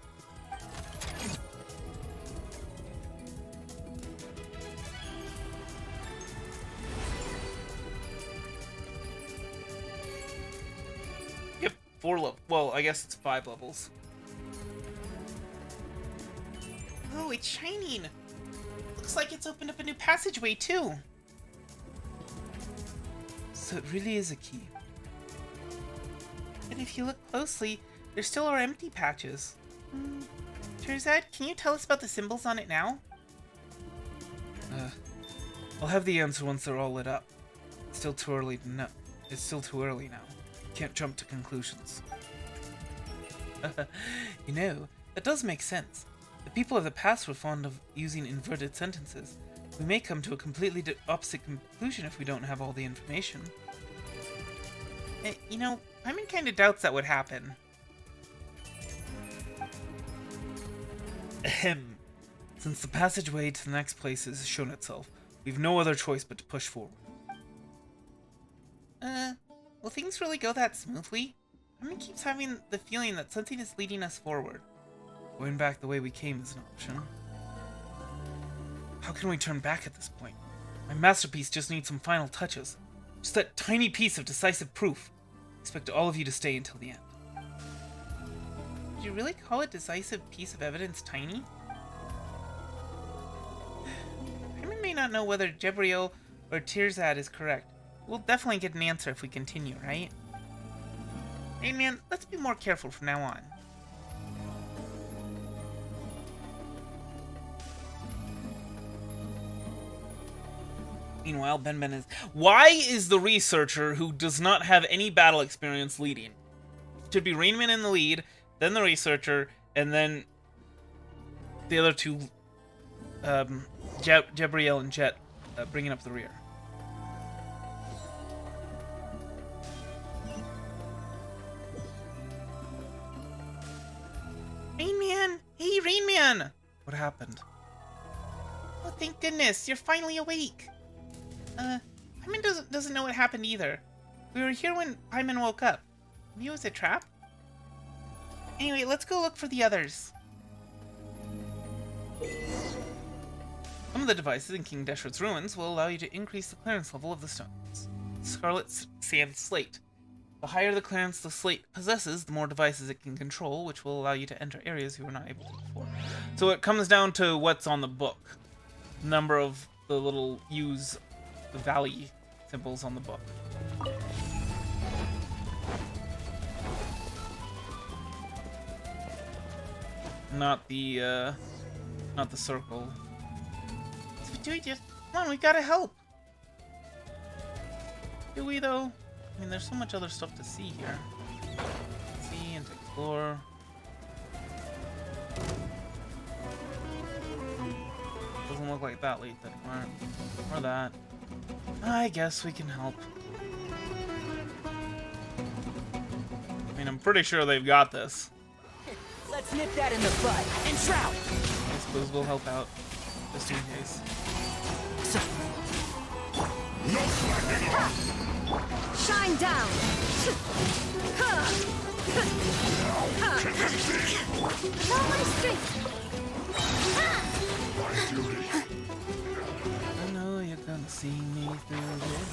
Yep, 4 levels. Well, I guess it's 5 levels. Oh, it's shining! Looks like it's opened up a new passageway, too! So it really is a key. And if you look closely, there still are empty patches. Terzad, can you tell us about the symbols on it now? I'll have the answer once they're all lit up. It's still too early to know. It's still too early now. Can't jump to conclusions. You know, that does make sense. The people of the past were fond of using inverted sentences. We may come to a completely opposite conclusion if we don't have all the information. You know, Paimon kind of doubts that would happen. Ahem. Since the passageway to the next place has shown itself, we've no other choice but to push forward. Will things really go that smoothly? Paimon keeps having the feeling that something is leading us forward. Going back the way we came is an option. How can we turn back at this point? My masterpiece just needs some final touches. Just that tiny piece of decisive proof. I expect all of you to stay until the end. Did you really call a decisive piece of evidence tiny? Paimon may not know whether Jebriel or Terzad is correct. We'll definitely get an answer if we continue, right? Hey man, let's be more careful from now on. Meanwhile, Ben is... Why is the researcher who does not have any battle experience leading? It should be Rainman in the lead, then the researcher, and then the other two, Jebriel and Jet, bringing up the rear. Rainman! Hey, Rainman! What happened? Oh, thank goodness, you're finally awake. Paimon doesn't know what happened either. We were here when Paimon woke up. Maybe it was a trap? Anyway, let's go look for the others. Some of the devices in King Deshret's ruins will allow you to increase the clearance level of the stones. Scarlet Sand Slate. The higher the clearance the slate possesses, the more devices it can control, which will allow you to enter areas you were not able to before. So it comes down to what's on the book. Number of the little U's, the valley symbols on the book. Not the circle. So do we just... Come on, we gotta help! Do we, though? I mean, there's so much other stuff to see here. See and explore. Doesn't look like that leads anywhere. Or that. I guess we can help. I mean, I'm pretty sure they've got this. Let's nip that in the bud and trout. I suppose we'll help out, just in case. Shine down! All my strength! I know you're gonna see me through this.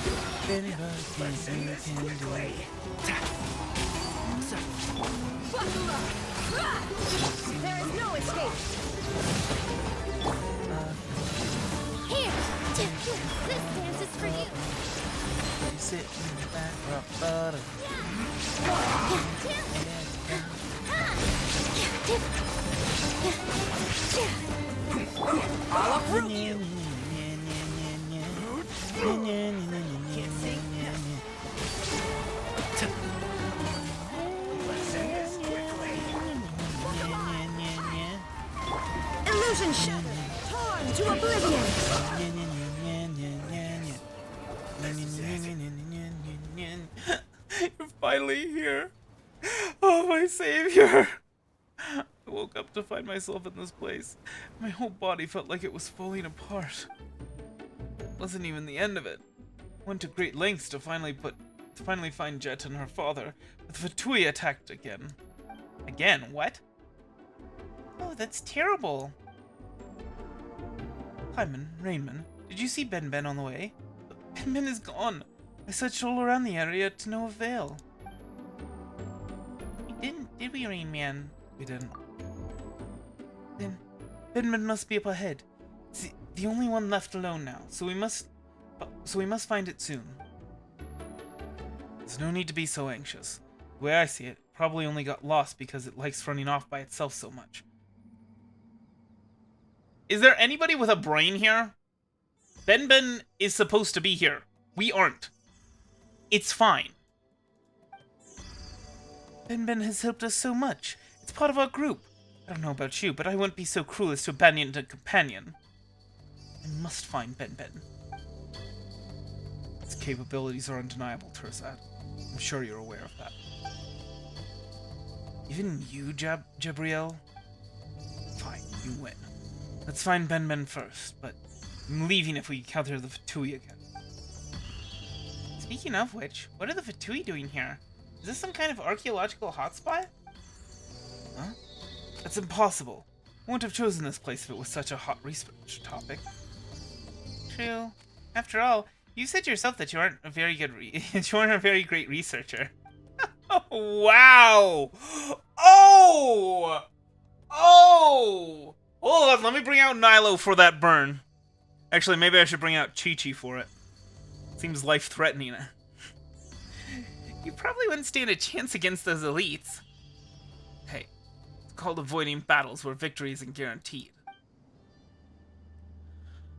If anybody can see me, can do it. There is no escape! Here! This dance is for you! You sit in the back rock bottom. I'll uproot you. Illusion shattered! Torn to oblivion! You're finally here. Oh, my savior. I woke up to find myself in this place. My whole body felt like it was falling apart. It wasn't even the end of it. I went to great lengths to finally find Jet and her father, but the Pte attacked again. Again? What? Oh, that's terrible. Hyman, Rainman, did you see Ben Ben on the way? Ben Ben is gone. I searched all around the area to no avail. We didn't, did we, Rain Man? We didn't. Then Ben Ben must be up ahead. It's the only one left alone now, so we must find it soon. There's no need to be so anxious. The way I see it, probably only got lost because it likes running off by itself so much. Is there anybody with a brain here? Ben Ben is supposed to be here. We aren't. It's fine. Ben Ben has helped us so much. It's part of our group. I don't know about you, but I wouldn't be so cruel as to abandon a companion. I must find Ben Ben. Its capabilities are undeniable, Terzad. I'm sure you're aware of that. Even you, Jabriel? Fine, you win. Let's find Ben Ben first, but I'm leaving if we encounter the Pte again. Speaking of which, what are the Pte doing here? Is this some kind of archaeological hotspot? Huh? That's impossible. I wouldn't have chosen this place if it was such a hot research topic. True. After all, you said yourself that you aren't a very good you aren't a very great researcher. Wow! Oh! Oh! Hold on, let me bring out Nilo for that burn. Actually, maybe I should bring out Chi-Chi for it. Seems life-threatening. You probably wouldn't stand a chance against those elites. Hey, it's called avoiding battles where victory isn't guaranteed.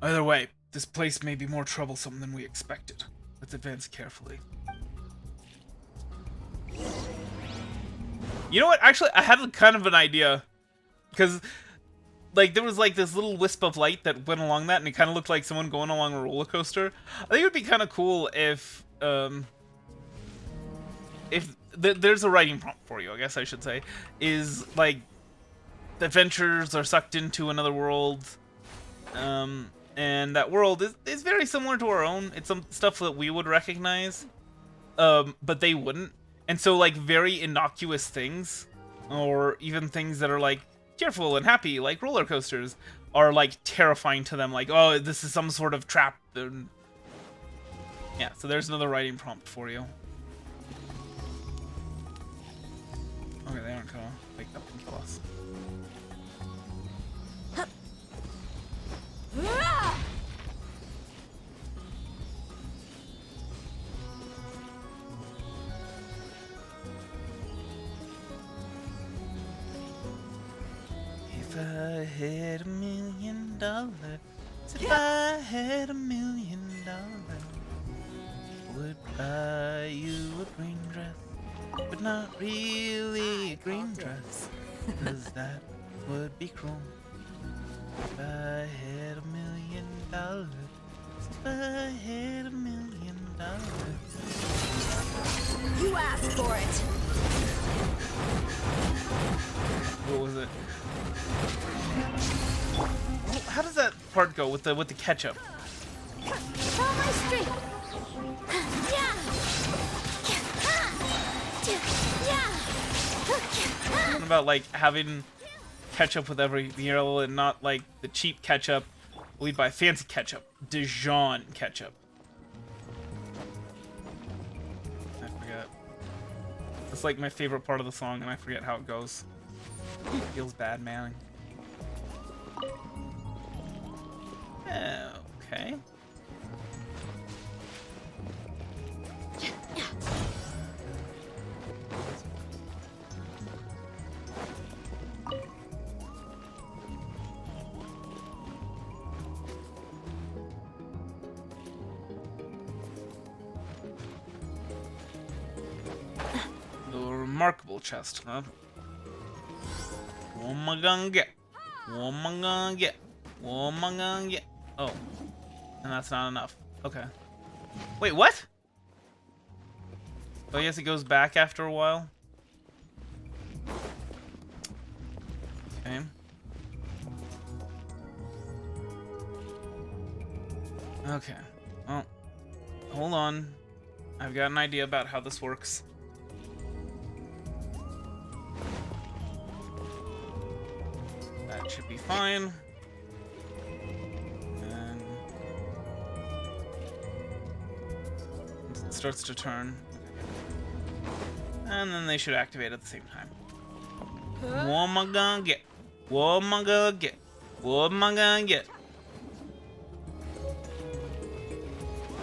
Either way, this place may be more troublesome than we expected. Let's advance carefully. You know what? Actually, I have kind of an idea. Because, like, there was, like, this little wisp of light that went along that, and it kind of looked like someone going along a roller coaster. I think it would be kind of cool if there's a writing prompt for you, I guess I should say, is, like, the adventurers are sucked into another world, and that world is very similar to our own. It's some stuff that we would recognize, but they wouldn't. And so, like, very innocuous things, or even things that are, like, cheerful and happy, like roller coasters, are, like, terrifying to them. Like, oh, this is some sort of trap. And yeah, so there's another writing prompt for you. Okay, they aren't gonna wake up and kill us. If I had $1 million, if I had $1 million, would buy you a green dress, but not really a green dress, 'cause that would be cruel. If I had $1 million, if I had $1 million. You asked for it! What was it? How does that part go with the ketchup? All my strength! Yeah! about like having ketchup with every meal and not like the cheap ketchup. We buy fancy ketchup, Dijon ketchup. I forget. It's like my favorite part of the song, and I forget how it goes. Feels bad, man. Okay. The remarkable chest, huh? What am I gonna get? What am I gonna get? What am I gonna get? Oh. And that's not enough. Okay. Wait, what? Oh, I guess it goes back after a while. Okay. Okay. Well, hold on. I've got an idea about how this works. That should be fine. And it starts to turn. And then they should activate at the same time. What am I gonna get? What am I gonna get? What am I gonna get?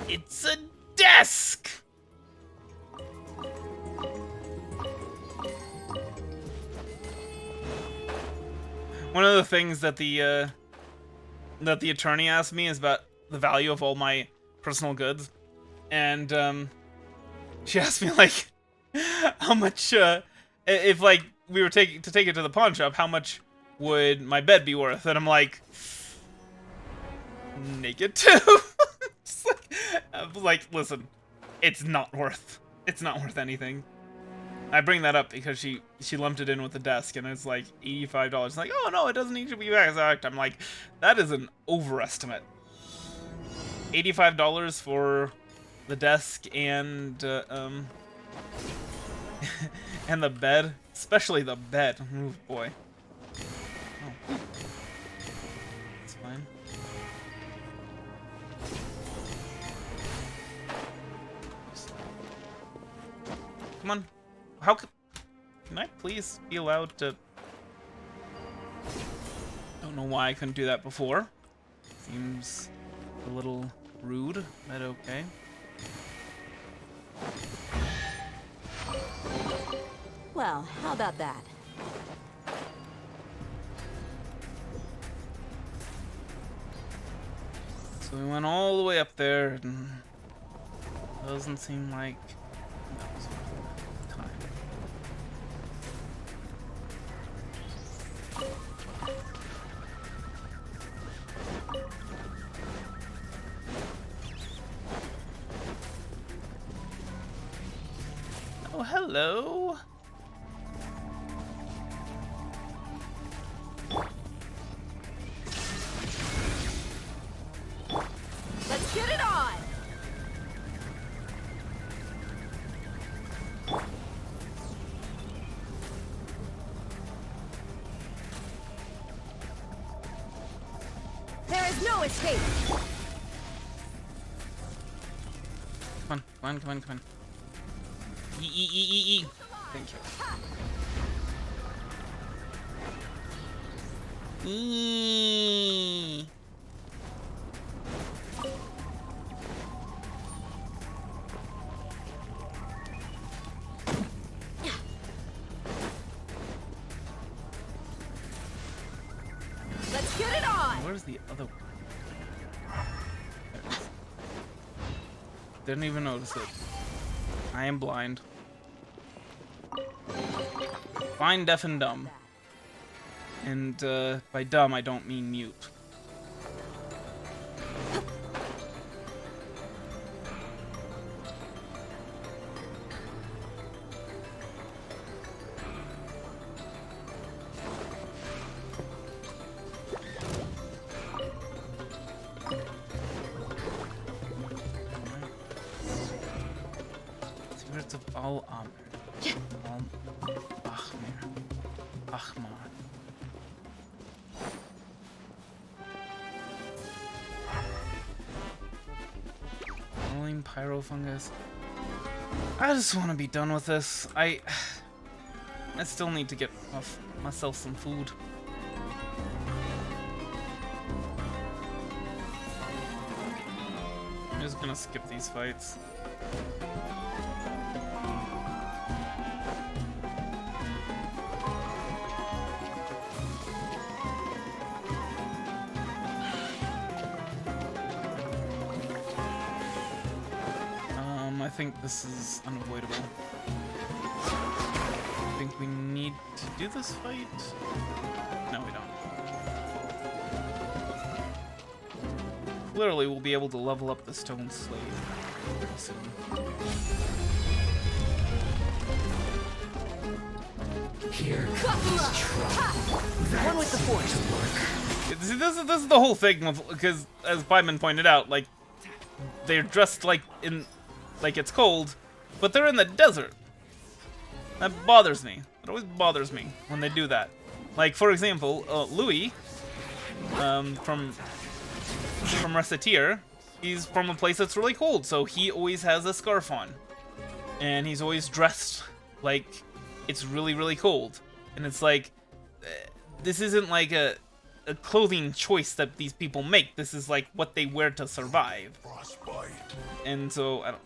It's a desk! One of the things that the attorney asked me is about the value of all my personal goods, and she asked me like how much if like we were to take it to the pawn shop, how much would my bed be worth? And I'm like, negative. I was like, listen, it's not worth anything. I bring that up because she lumped it in with the desk, and it's like $85. Like, oh no, it doesn't need to be that exact. I'm like, that is an overestimate. $85 for the desk and and the bed, especially the bed. Oh boy. Oh. It's fine. Come on. How can I please be allowed to? Don't know why I couldn't do that before. Seems a little rude, but okay. Well, how about that? So we went all the way up there, and doesn't seem like that was worth the time. Oh, hello. Let's get it on! There is no escape! Come on, come on, come on. E. Thank you. E. Let's get it on! Where's the other one? There it is. Didn't even notice it. I am blind. Blind, deaf, and dumb. And by dumb, I don't mean mute. Secrets of all Ahmer. Ach, man. Rolling pyrofungus. I just want to be done with this. I still need to get myself some food. I'm just gonna skip these fights. I think this is unavoidable. I think we need to do this fight? No, we don't. Clearly, we'll be able to level up the Stone Slave pretty soon. Here One with the force. See, this is the whole thing, because as Pyman pointed out, like, they're dressed like it's cold, but they're in the desert. That bothers me. It always bothers me when they do that. Like, for example, Louis, from Reciteer, he's from a place that's really cold, so he always has a scarf on. And he's always dressed like it's really, really cold. And it's like, this isn't like a clothing choice that these people make. This is like what they wear to survive. And so, I don't...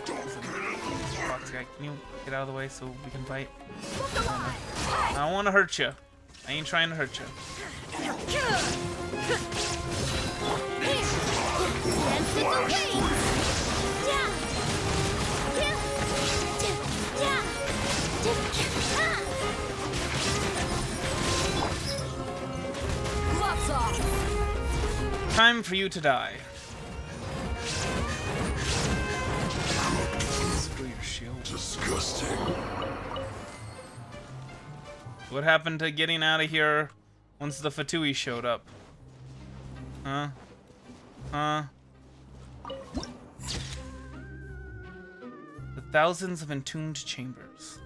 Fox guy, can you get out of the way so we can fight? I don't want to hurt you. I ain't trying to hurt you. Time for you to die. Disgusting. What happened to getting out of here once the Fatui showed up? Huh? Huh? The thousands of entombed chambers.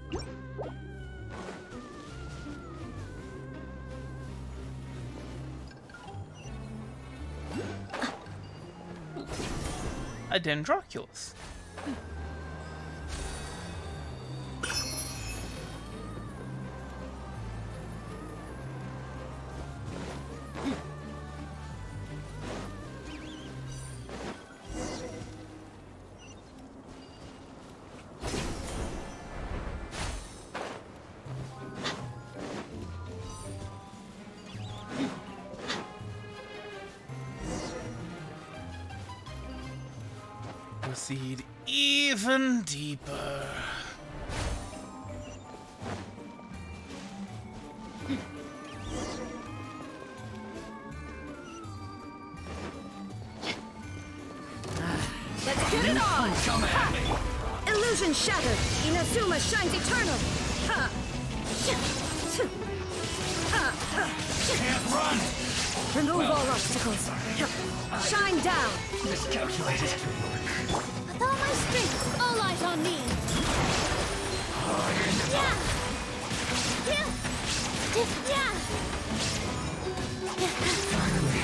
A Dendroculus. Proceed even deeper. Let's get it on! Come at me. Illusion shattered! Inazuma shines eternal! Ha! Can't run. Remove all obstacles! Shine down! miscalculated. With all my strength, all eyes on me. Yeah. Yeah. Finally,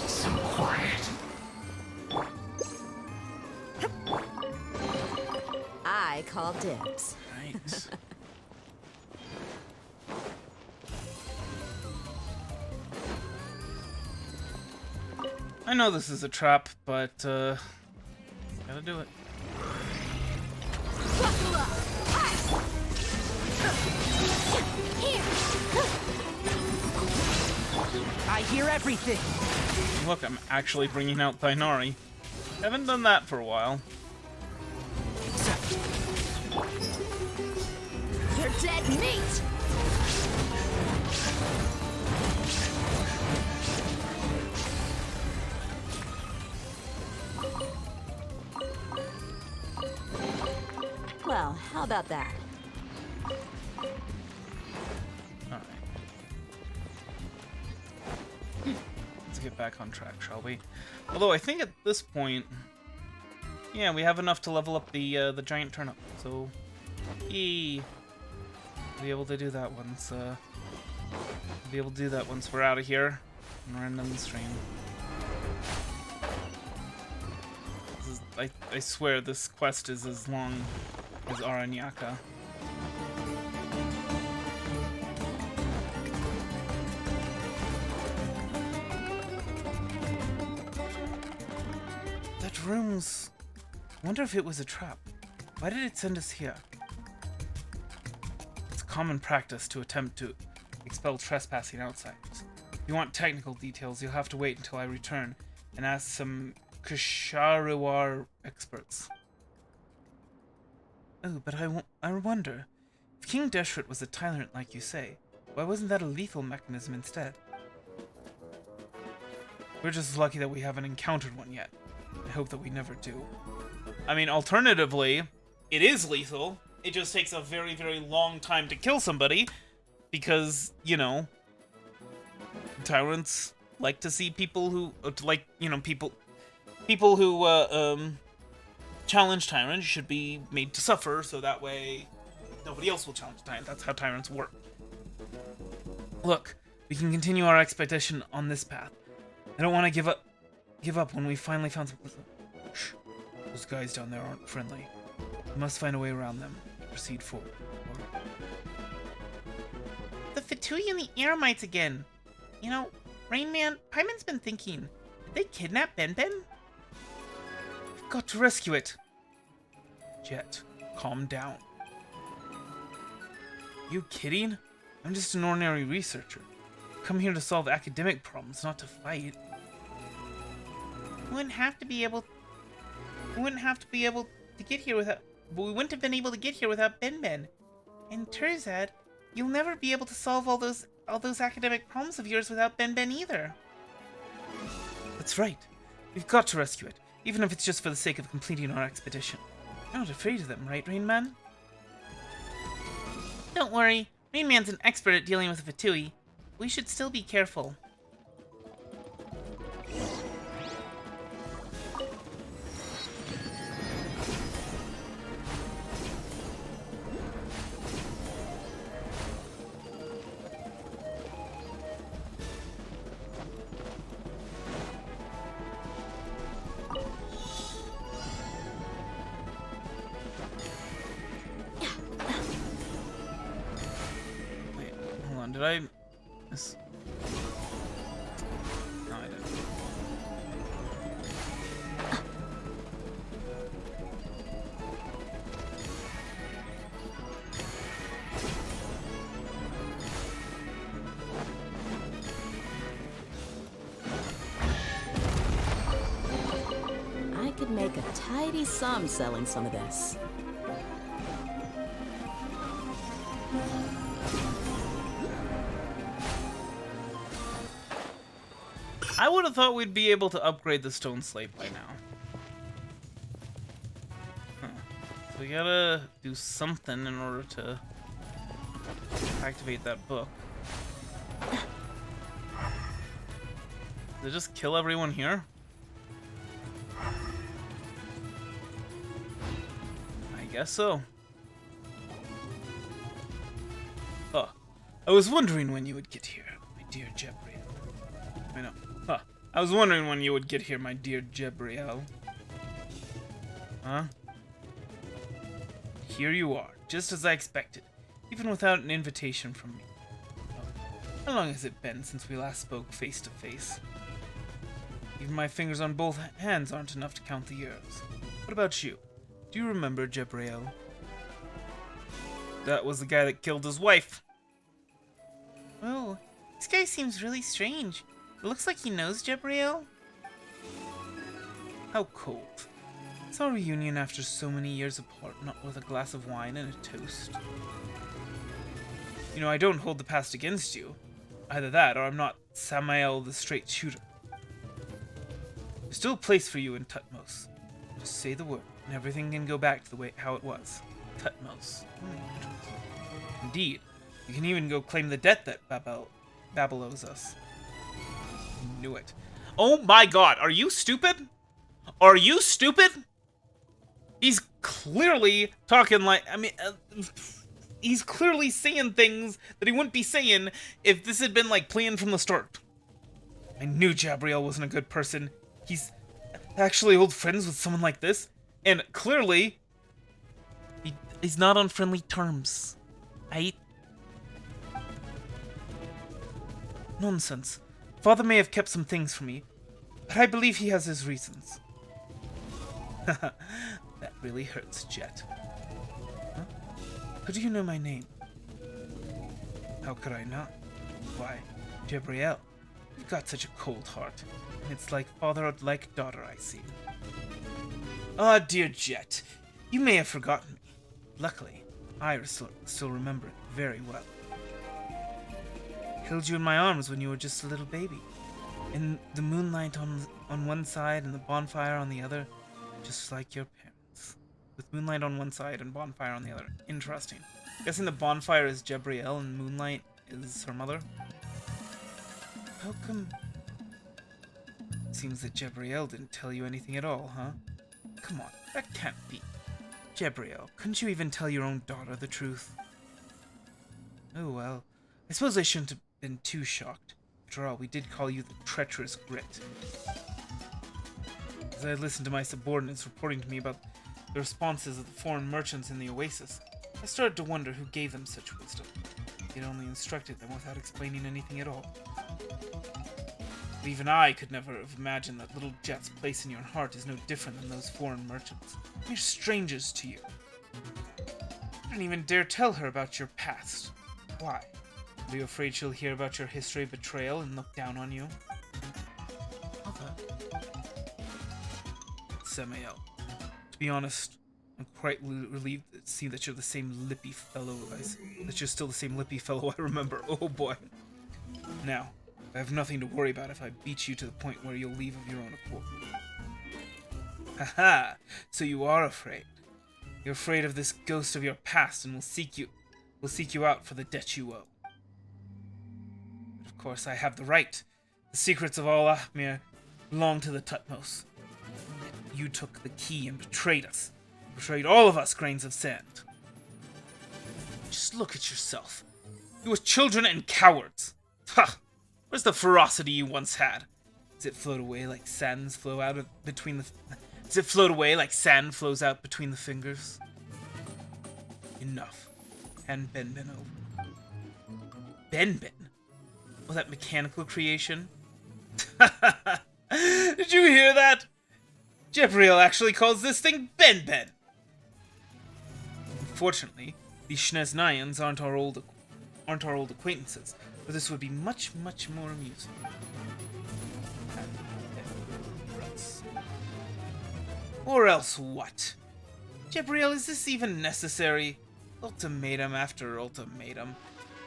some quiet. I call dibs. Right. I know this is a trap, but gotta do it. I hear everything. Look, I'm actually bringing out Thainari. Haven't done that for a while. You're dead meat. Well, how about that? Alright. Let's get back on track, shall we? Although I think at this point, yeah, we have enough to level up the giant turnip. So, yay. Be able to do that once. Be able to do that once we're out of here and we're ending the stream. I swear this quest is as long as Aranyaka. That room's... I wonder if it was a trap. Why did it send us here? It's common practice to attempt to expel trespassing outsiders. If you want technical details, you'll have to wait until I return and ask some Kusharawar experts. Oh, but I wonder, if King Deshret was a tyrant like you say, why wasn't that a lethal mechanism instead? We're just lucky that we haven't encountered one yet. I hope that we never do. I mean, alternatively, it is lethal. It just takes a very, very long time to kill somebody because, you know, tyrants like to see people who, people who challenge tyrants should be made to suffer, so that way nobody else will challenge tyrants. That's how tyrants work. Look, we can continue our expedition on this path. I don't want to give up when we finally found some... Shh. Those guys down there aren't friendly. We must find a way around them. Proceed forward. The Pte and the Eremites again. You know, Rain Man, Paimon's been thinking, did they kidnap Ben? We've got to rescue it. Jet, calm down. You kidding? I'm just an ordinary researcher. I've come here to solve academic problems, not to fight. We wouldn't have been able to get here without Ben. And Terzad, you'll never be able to solve all those academic problems of yours without Ben either. That's right. We've got to rescue it, even if it's just for the sake of completing our expedition. You're not afraid of them, right, Rain Man? Don't worry. Rain Man's an expert at dealing with the Pte. We should still be careful. Did I miss? No, I didn't. I could make a tidy sum selling some of this. I would have thought we'd be able to upgrade the stone slate by now. Huh. So we gotta do something in order to activate that book. Did it just kill everyone here? I guess so. Oh, I was wondering when you would get here, my dear Jebriel. I know. Huh. I was wondering when you would get here, my dear Jebriel. Huh? Here you are, just as I expected, even without an invitation from me. Oh, how long has it been since we last spoke face to face? Even my fingers on both hands aren't enough to count the years. What about you? Do you remember Jebriel? That was the guy that killed his wife. Oh, this guy seems really strange. It looks like he knows Jebriel. How cold. It's our reunion after so many years apart, not with a glass of wine and a toast. You know, I don't hold the past against you. Either that, or I'm not Samael the straight shooter. There's still a place for you in Tutmos. Just say the word, and everything can go back to the way how it was. Tutmos. Indeed. You can even go claim the debt that Babel owes us. Knew it. Oh my god, are you stupid? Are you stupid? He's clearly talking like, I mean, he's clearly saying things that he wouldn't be saying if this had been like planned from the start. I knew Jabriel wasn't a good person. He's actually old friends with someone like this, and clearly he's not on friendly terms. Nonsense. Father may have kept some things from me, but I believe he has his reasons. That really hurts, Jet. Huh? How do you know my name? How could I not? Why, Jabriel, you've got such a cold heart, and it's like father like daughter I see. Ah, dear Jet, you may have forgotten me. Luckily, I still remember it very well. I held you in my arms when you were just a little baby. In the moonlight on one side and the bonfire on the other, just like your parents. With moonlight on one side and bonfire on the other. Interesting. Guessing the bonfire is Jabriel and moonlight is her mother. How come? Seems that Jabriel didn't tell you anything at all, huh? Come on, that can't be. Jabriel, couldn't you even tell your own daughter the truth? Oh well, I suppose I shouldn't have been too shocked. After all, we did call you the treacherous Grit. As I listened to my subordinates reporting to me about the responses of the foreign merchants in the oasis, I started to wonder who gave them such wisdom. They'd only instructed them without explaining anything at all. But even I could never have imagined that little Jet's place in your heart is no different than those foreign merchants. Mere strangers to you. I don't even dare tell her about your past. Why? Are you afraid she'll hear about your history of betrayal and look down on you? Mother. Samael. To be honest, I'm quite relieved to see that you're the same lippy fellow that you're still the same lippy fellow I remember. Oh boy. Now, I have nothing to worry about if I beat you to the point where you'll leave of your own accord. Haha! So you are afraid. You're afraid of this ghost of your past and will seek you out for the debt you owe. But of course I have the right. The secrets of all Ahmir belong to the Tutmos. You took the key and betrayed us. Betrayed all of us, grains of sand. Just look at yourself. You were children and cowards. Ha! Where's the ferocity you once had? Does it float away like sands flow out between the... Does it float away like sand flows out between the fingers? Enough. Hand Ben over. Ben? Oh, that mechanical creation? Did you hear that? Jabriel actually calls this thing Ben. Unfortunately, these Shneznayans aren't our old acquaintances, but this would be much, much more amusing. Or else what? Jabriel, is this even necessary? Ultimatum after ultimatum.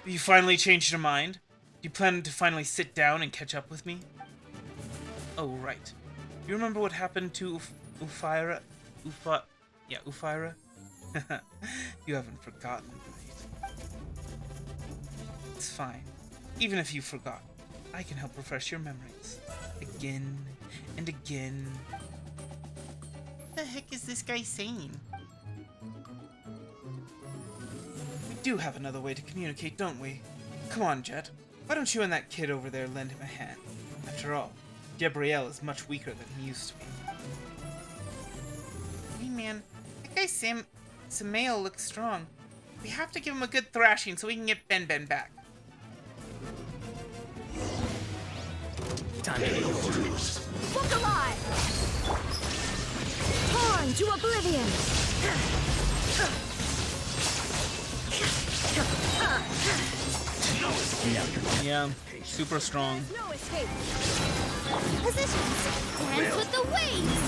Have you finally changed your mind? Do you plan to finally sit down and catch up with me? Oh, right. You remember what happened to Ufira? Ufira? You haven't forgotten, right? It's fine. Even if you forgot, I can help refresh your memories. Again and again. What the heck is this guy saying? We do have another way to communicate, don't we? Come on, Jet. Why don't you and that kid over there lend him a hand? After all, Jabriel is much weaker than he used to be. Hey man, that guy Samael looks strong. We have to give him a good thrashing so we can get Ben back. Time to go. Look alive! Torn to oblivion! Yeah, super strong. No escape! Positions. Dance with the waves.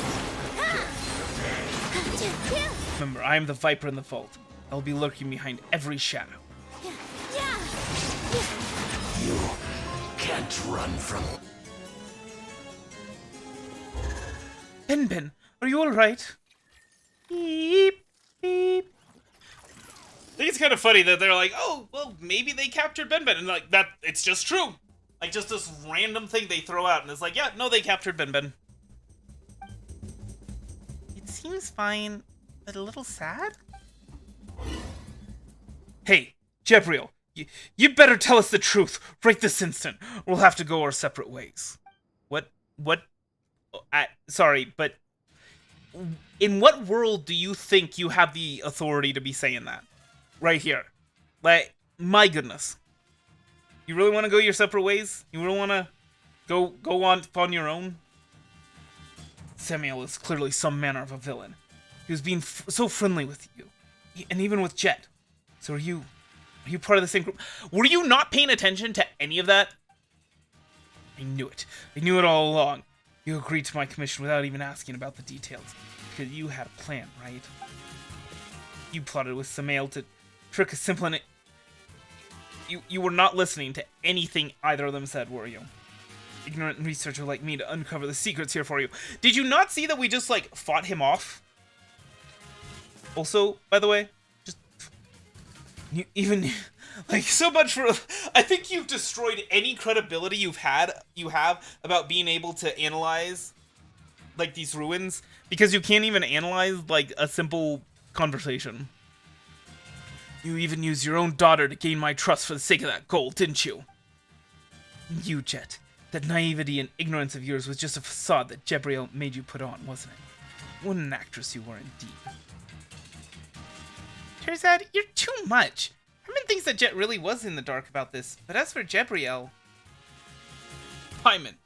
Remember, I am the Viper in the Vault. I will be lurking behind every shadow. You can't run from... Ben, are you alright? Beep, beep. I think it's kind of funny that they're like, oh, well, maybe they captured Ben, and like, that, it's just true. Like, just this random thing they throw out, and it's like, yeah, no, they captured Ben. It seems fine, but a little sad? Hey, Jebriel, you'd better tell us the truth right this instant. We'll have to go our separate ways. What? Sorry, but in what world do you think you have the authority to be saying that? Right here. Like, my goodness. You really want to go your separate ways? You really want to go on your own? Samuel is clearly some manner of a villain. He was being so friendly with you. And even with Jet. So are you part of the same group? Were you not paying attention to any of that? I knew it. I knew it all along. You agreed to my commission without even asking about the details. Because you had a plan, right? You plotted with Samael to trick a simple and... You were not listening to anything either of them said, were you? Ignorant researcher like me to uncover the secrets here for you. Did you not see that we just, like, fought him off? Also, by the way, just... Like, so much for... I think you've destroyed any credibility you have about being able to analyze, like, these ruins. Because you can't even analyze, like, a simple conversation. You even used your own daughter to gain my trust for the sake of that gold, didn't you? You, Jet. That naivety and ignorance of yours was just a facade that Jebriel made you put on, wasn't it? What an actress you were indeed. Turns out, you're too much. Hyman thinks that Jet really was in the dark about this, but as for Jebriel... Hyman,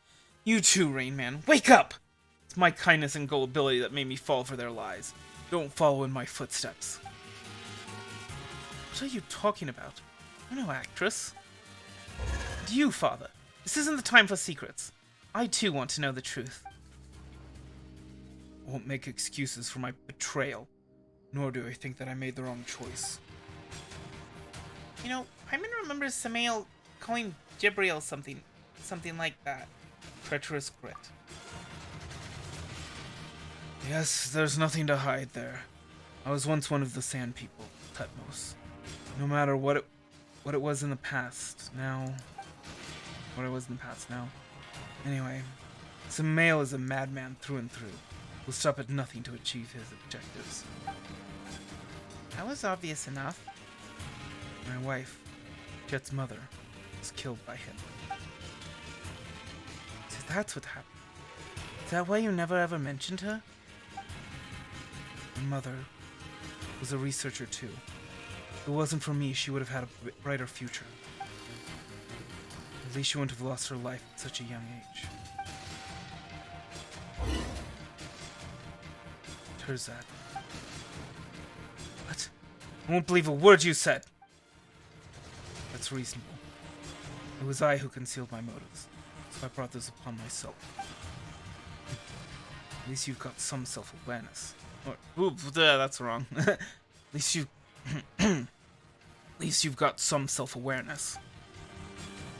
you too, Rain Man. Wake up! It's my kindness and gullibility that made me fall for their lies. Don't follow in my footsteps. What are you talking about? I'm no actress. And you, Father. This isn't the time for secrets. I too want to know the truth. I won't make excuses for my betrayal, nor do I think that I made the wrong choice. You know, Hyman remembers Samael calling Jebriel something like that. Treacherous grit. Yes, there's nothing to hide there. I was once one of the Sand People, Tutmos. No matter what it was in the past, now... What it was in the past now. Anyway, Samael is a madman through and through. Will stop at nothing to achieve his objectives. That was obvious enough. My wife, Jet's mother, was killed by him. So that's what happened. Is that why you never ever mentioned her? My mother was a researcher too. If it wasn't for me, she would have had a brighter future. At least she wouldn't have lost her life at such a young age. Terzad. What? I won't believe a word you said! That's reasonable. It was I who concealed my motives, so I brought this upon myself. At least you've got some self-awareness. That's wrong. At least you've got some self-awareness.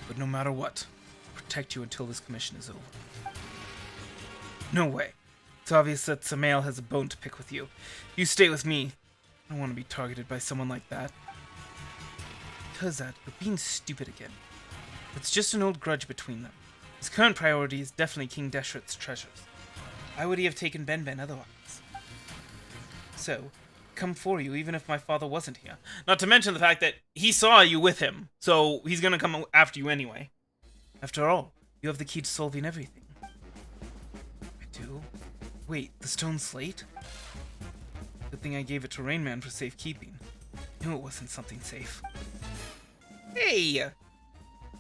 But no matter what, I'll protect you until this commission is over. No way. It's obvious that Samael has a bone to pick with you. You stay with me. I don't want to be targeted by someone like that. Terzad, you're being stupid again. It's just an old grudge between them. His current priority is definitely King Deshret's treasures. Why would he have taken Ben otherwise? So, come for you even if my father wasn't here. Not to mention the fact that he saw you with him, so he's gonna come after you anyway. After all, you have the key to solving everything. I do? Wait, the stone slate? Good thing I gave it to Rain Man for safekeeping. I knew it wasn't something safe. Hey!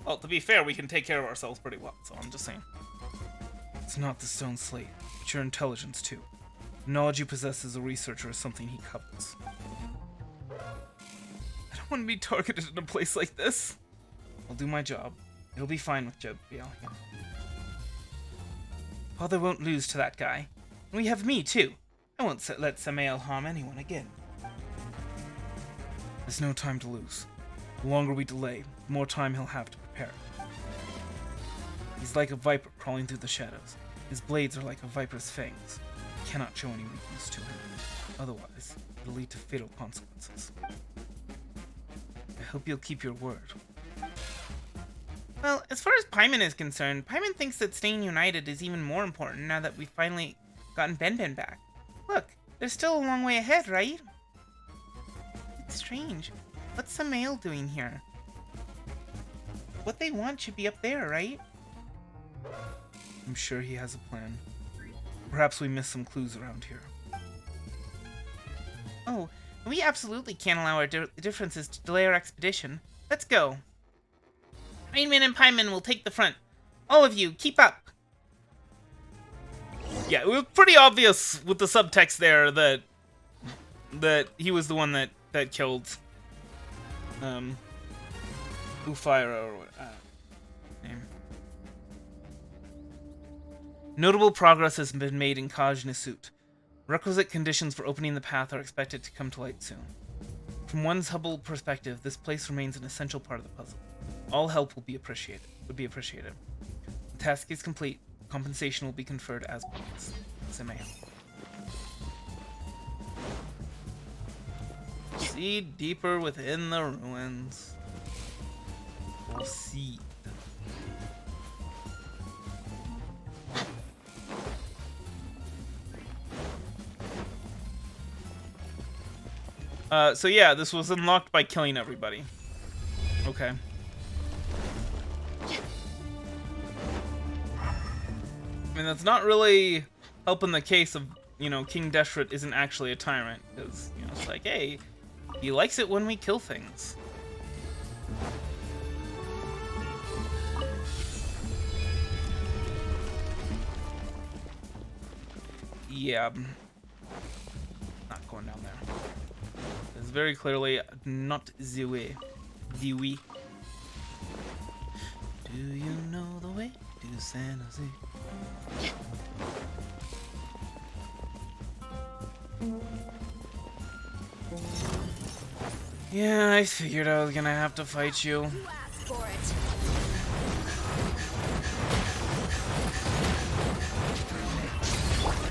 Well, to be fair, we can take care of ourselves pretty well, so I'm just saying. It's not the stone slate, but your intelligence too. The knowledge you possess as a researcher is something he covets. I don't want to be targeted in a place like this. I'll do my job. It'll be fine with Jebriel. Father won't lose to that guy. And we have me, too. I won't let Samael harm anyone again. There's no time to lose. The longer we delay, the more time he'll have to prepare. He's like a viper crawling through the shadows. His blades are like a viper's fangs. You cannot show any weakness to him. Otherwise, it'll lead to fatal consequences. I hope you'll keep your word. Well, as far as Paimon is concerned, Paimon thinks that staying united is even more important now that we've finally gotten Ben back. Look, there's still a long way ahead, right? It's strange. What's the mail doing here? What they want should be up there, right? I'm sure he has a plan. Perhaps we missed some clues around here. Oh, we absolutely can't allow our differences to delay our expedition. Let's go. Rainman and Pieman will take the front. All of you, keep up. Yeah, it was pretty obvious with the subtext there that he was the one that killed Ufira or what name. Notable progress has been made in Cognosphere. Requisite conditions for opening the path are expected to come to light soon. From one's humble perspective, this place remains an essential part of the puzzle. All help would be appreciated. The task is complete. Compensation will be conferred as promised. Semail. Proceed deeper within the ruins. Proceed. So yeah, this was unlocked by killing everybody. Okay. I mean, that's not really helping the case of, you know, King Deshret isn't actually a tyrant. Because, you know, it's like, hey, he likes it when we kill things. Yeah. Not going down there. It's very clearly not the way. The way. Do you know the way to San Jose? Yeah, I figured I was gonna have to fight you.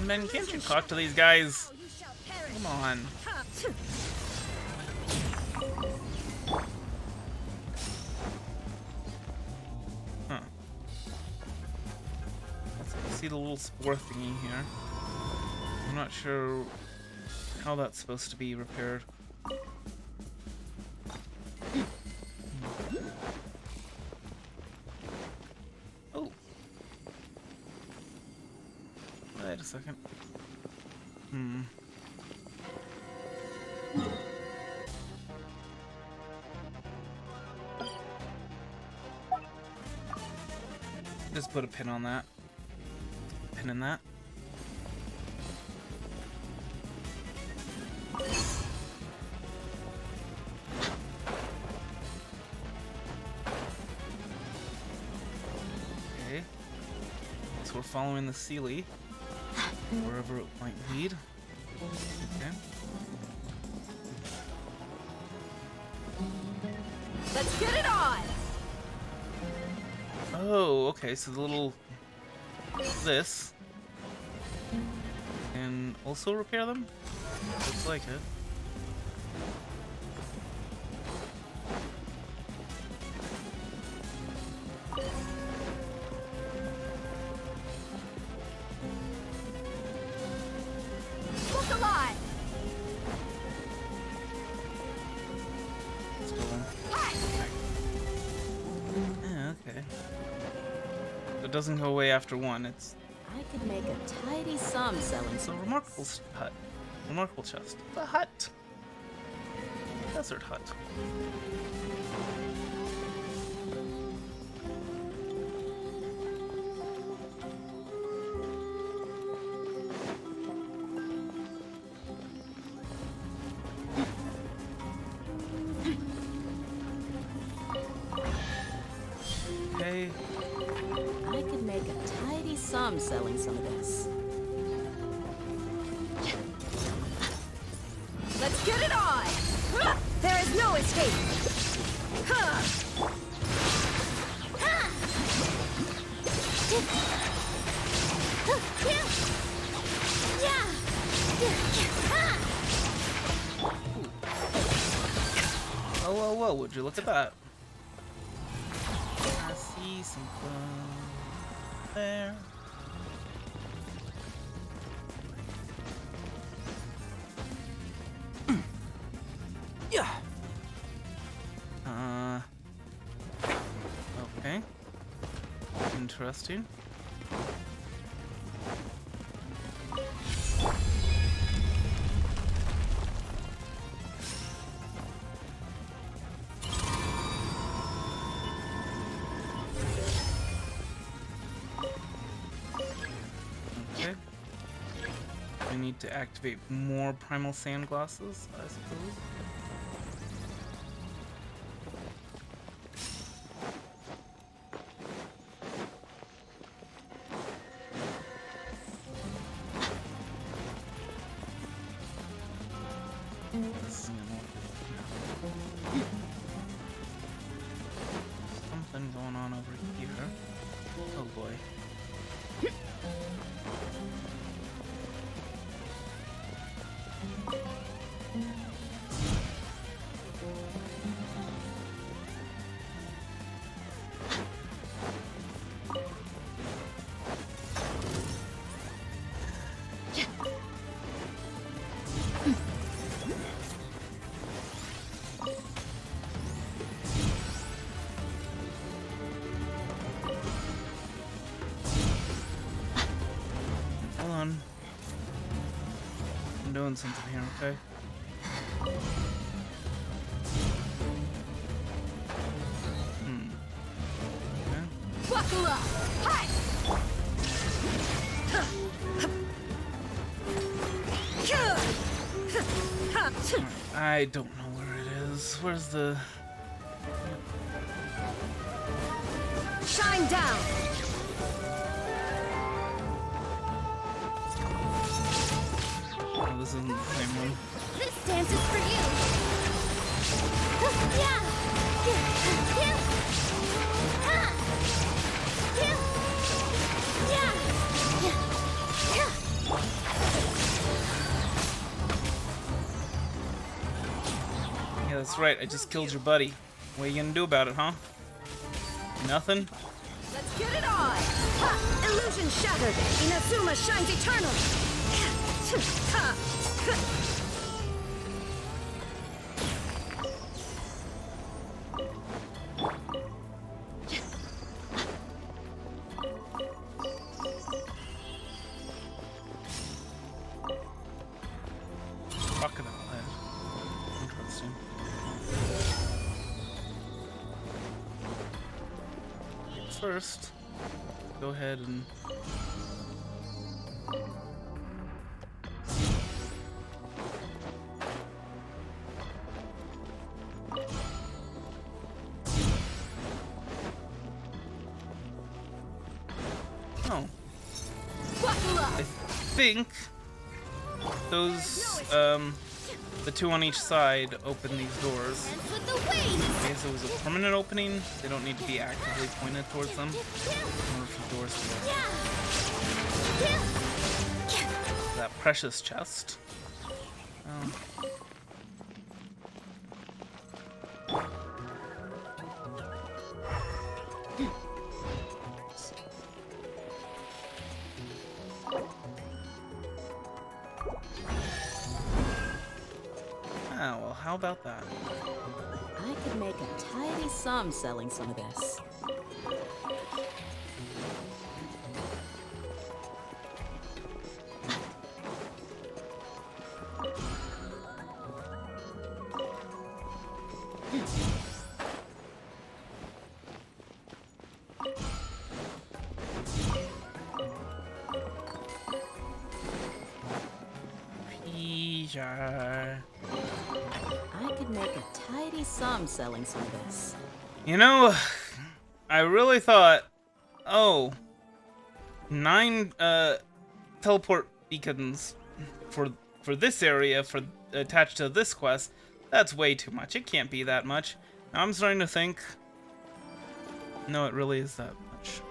Man, can't you talk to these guys? Come on. Huh. Let's see the little spore thingy here. I'm not sure how that's supposed to be repaired. Oh. Wait a second. Just put a pin on that. Pin in that. Okay. So we're following the Sealy. Wherever it might lead. Okay. Let's get it on! Oh, okay, so the little... this. And also repair them? Looks like it. Look alive! Let's go on. Yeah, okay. It doesn't go away after one, it's... I could make a tidy sum selling It's a remarkable hut. Remarkable chest. The hut. Desert hut. Okay. I could make a tidy sum selling some of this. Let's get it on! There is no escape! Whoa, whoa, whoa, would you look at that? I see some fun there. Yeah. Okay. Interesting. Okay. We need to activate more primal sand glasses, I suppose. Something going on over here. Oh boy. Hold on. I'm doing something here, okay? I don't know where it is. Where's the... Shine down! Oh, this isn't the same one. This dance is for you. Yeah. Yeah. Yeah, that's right. I just killed your buddy. What are you gonna do about it, huh? Nothing? Let's get it on! Ha! Illusion shattered! Inazuma shines eternal! Crocodile head. Interesting. First, go ahead and... Oh. I think those, the two on each side open these doors. I guess it was a permanent opening. They don't need to be actively pointed towards them in order for doors to open. That precious chest. Oh. Ah, well, how about that? I could make a tidy sum selling some of this. I could make a tidy sum selling some of this. You know, I really thought, oh, 9 teleport beacons for this area for attached to this quest. That's way too much. It can't be that much. Now I'm starting to think, no, it really is that much.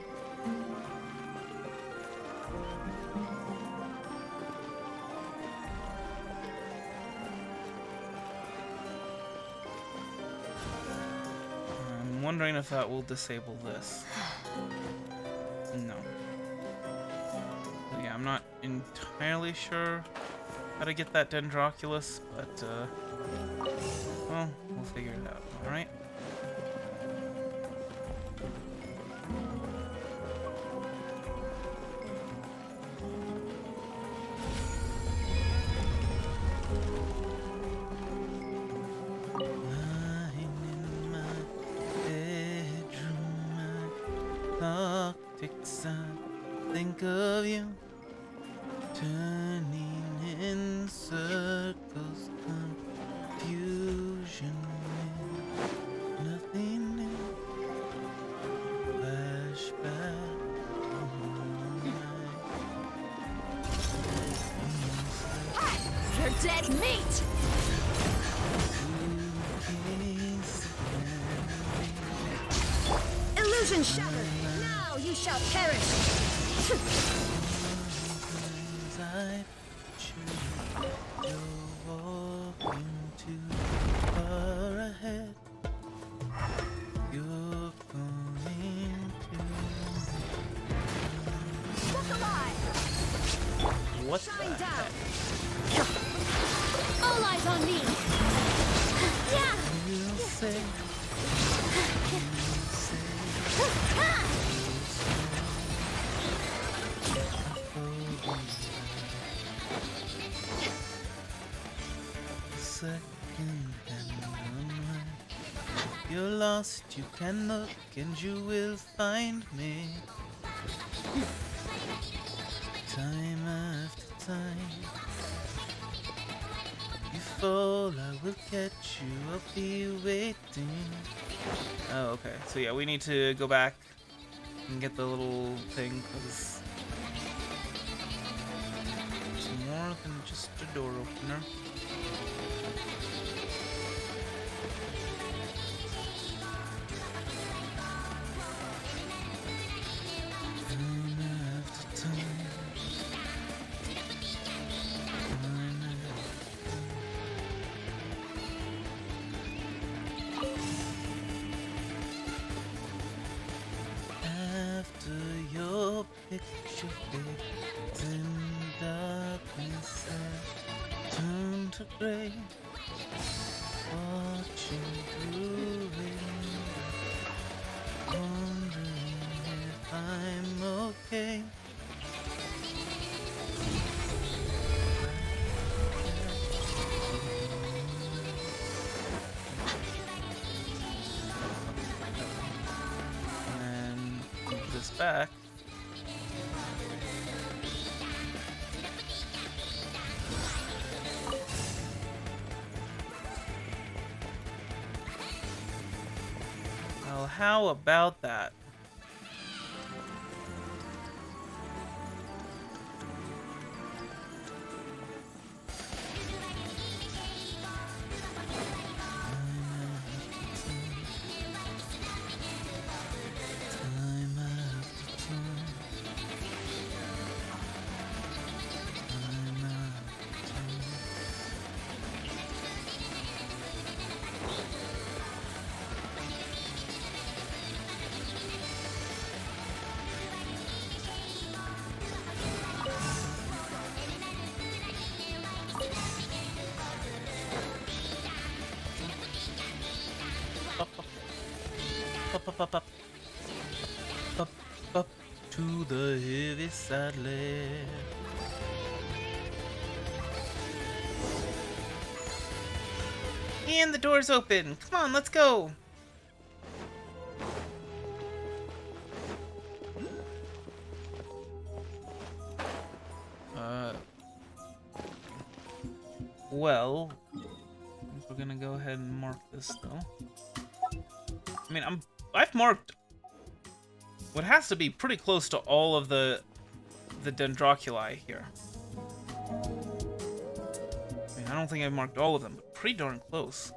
I'm wondering if that will disable this. No. Yeah, I'm not entirely sure how to get that Dendroculus, but, well, we'll figure it out, alright? clock ticks, I think of you, turning in circles, confusion, nothing new, flashback, You're dead meat! Illusion shattered! Now you shall perish! I choose, you're walking too far ahead. You're going Look alive! to what Shine the down! heck? All eyes on me! Yeah! You'll say, second hand online. You're lost, you can look and you will find me. Time after time. You fall, I will catch you, I'll be waiting. Oh, okay. So yeah, we need to go back and get the little thing, because it's more than just a door opener. Time after time. After your picture fades in darkness, I turn to gray, watching through it, wondering if I'm okay. And move this back. Well, how about that? Time after time. Time after time. Up, up to the heavy side left. And the door's open. Come on, let's go. Well, I think we're gonna go ahead and mark this though. I mean, I've marked what has to be pretty close to all of the dendroculi here. I mean, I don't think I've marked all of them, but pretty darn close.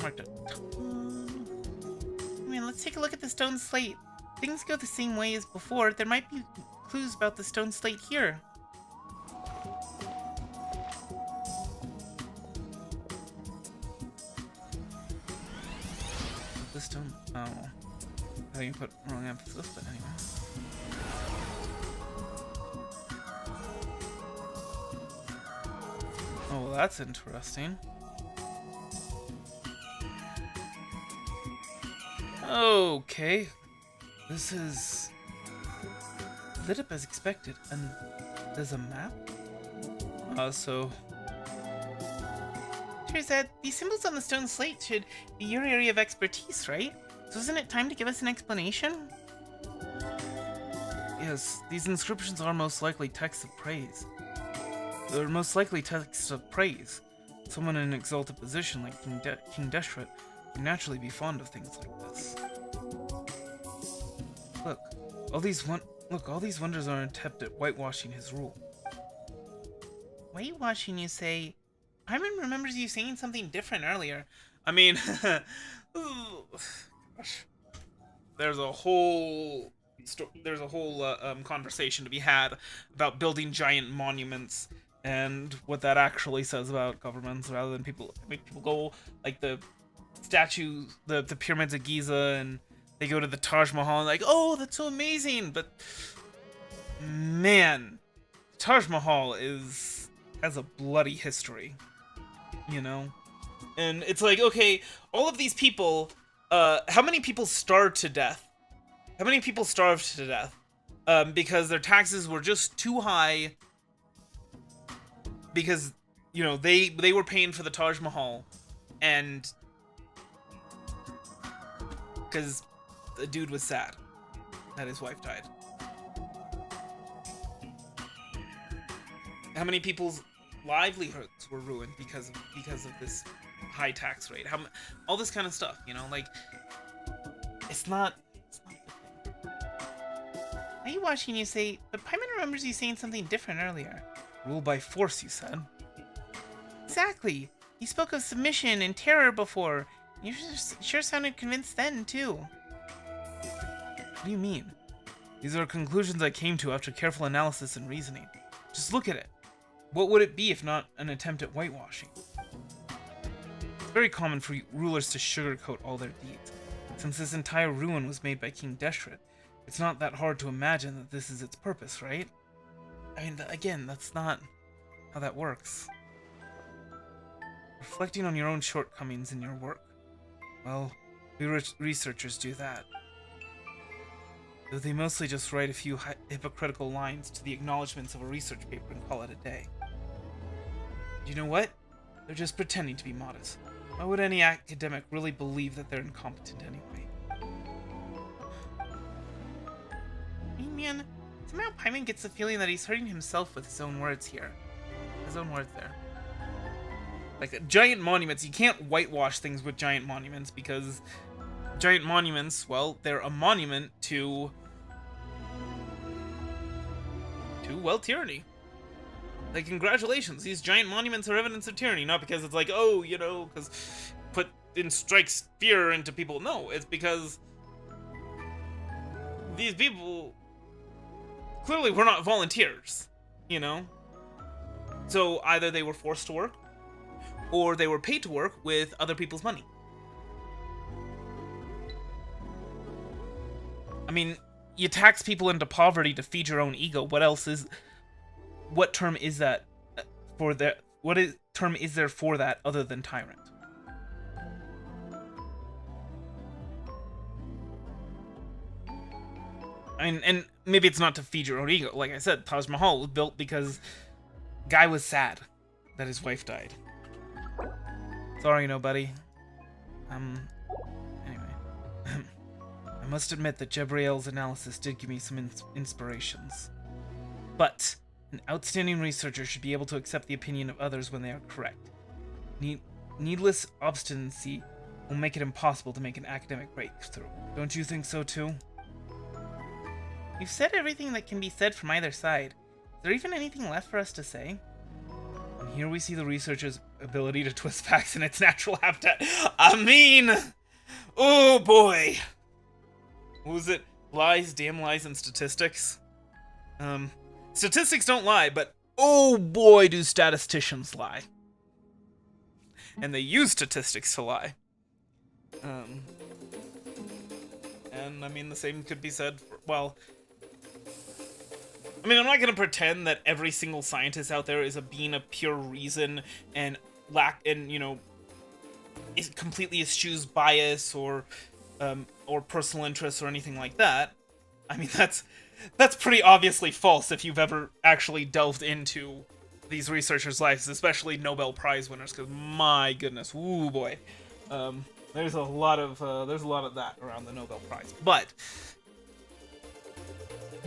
Marked it. I mean, let's take a look at the stone slate. Things go the same way as before. There might be clues about the stone slate here. The stone. Oh. I think you put wrong emphasis, but anyway. Oh, well, that's interesting. Okay. This is lit up as expected, and there's a map? So... Terzad, these symbols on the stone slate should be your area of expertise, right? So isn't it time to give us an explanation? Yes, these inscriptions are most likely texts of praise. They're most likely texts of praise. Someone in an exalted position like King Deshret would naturally be fond of things like this. Look, all these wonders are an attempt at whitewashing his rule. Whitewashing, you say? Paimon remembers you saying something different earlier. I mean, gosh. There's a whole conversation to be had about building giant monuments and what that actually says about governments, rather than make people go like the statues, the pyramids of Giza, and they go to the Taj Mahal and like, oh, that's so amazing. But man, Taj Mahal has a bloody history, you know? And it's like, okay, all of these people, how many people starved to death? How many people starved to death? Because their taxes were just too high. Because, you know, they were paying for the Taj Mahal. And because the dude was sad that his wife died. How many people's livelihoods were ruined because of this high tax rate? All this kind of stuff, you know, like it's not. Are you watching? You say, but Paimon remembers you saying something different earlier. Rule by force, you said. Exactly. You spoke of submission and terror before. You sure sounded convinced then too. What do you mean? These are conclusions I came to after careful analysis and reasoning. Just look at it. What would it be if not an attempt at whitewashing? It's very common for rulers to sugarcoat all their deeds. Since this entire ruin was made by King Deshret, it's not that hard to imagine that this is its purpose, right? I mean, again, that's not how that works. Reflecting on your own shortcomings in your work. Well, we researchers do that. Though they mostly just write a few hypocritical lines to the acknowledgements of a research paper and call it a day. You know what? They're just pretending to be modest. Why would any academic really believe that they're incompetent anyway? Hey man, somehow Paimon gets the feeling that he's hurting himself with his own words here. His own words there. Like, giant monuments, you can't whitewash things with giant monuments because giant monuments, well, they're a monument to well, tyranny. Like, congratulations, these giant monuments are evidence of tyranny, not because it's like, oh, you know, because strikes fear into people. No, it's because these people clearly were not volunteers, you know? So either they were forced to work, or they were paid to work with other people's money. I mean, you tax people into poverty to feed your own ego. What term is that for that? Term is there for that other than tyrant? And maybe it's not to feed your own ego. Like I said, Taj Mahal was built because guy was sad that his wife died. Sorry, nobody. Anyway. I must admit that Jebriel's analysis did give me some inspirations. But an outstanding researcher should be able to accept the opinion of others when they are correct. Needless obstinacy will make it impossible to make an academic breakthrough. Don't you think so too? You've said everything that can be said from either side. Is there even anything left for us to say? And here we see the researcher's ability to twist facts in its natural habitat. I mean, oh boy. What was it? Lies, damn lies, and statistics? Statistics don't lie, but oh boy do statisticians lie. And they use statistics to lie. And I mean, the same could be said for, well, I mean, I'm not going to pretend that every single scientist out there is a being of pure reason and you know, is completely eschews bias or personal interests or anything like that. I mean, that's pretty obviously false if you've ever actually delved into these researchers' lives, especially Nobel Prize winners, because my goodness, ooh boy, there's a lot of that around the Nobel Prize. But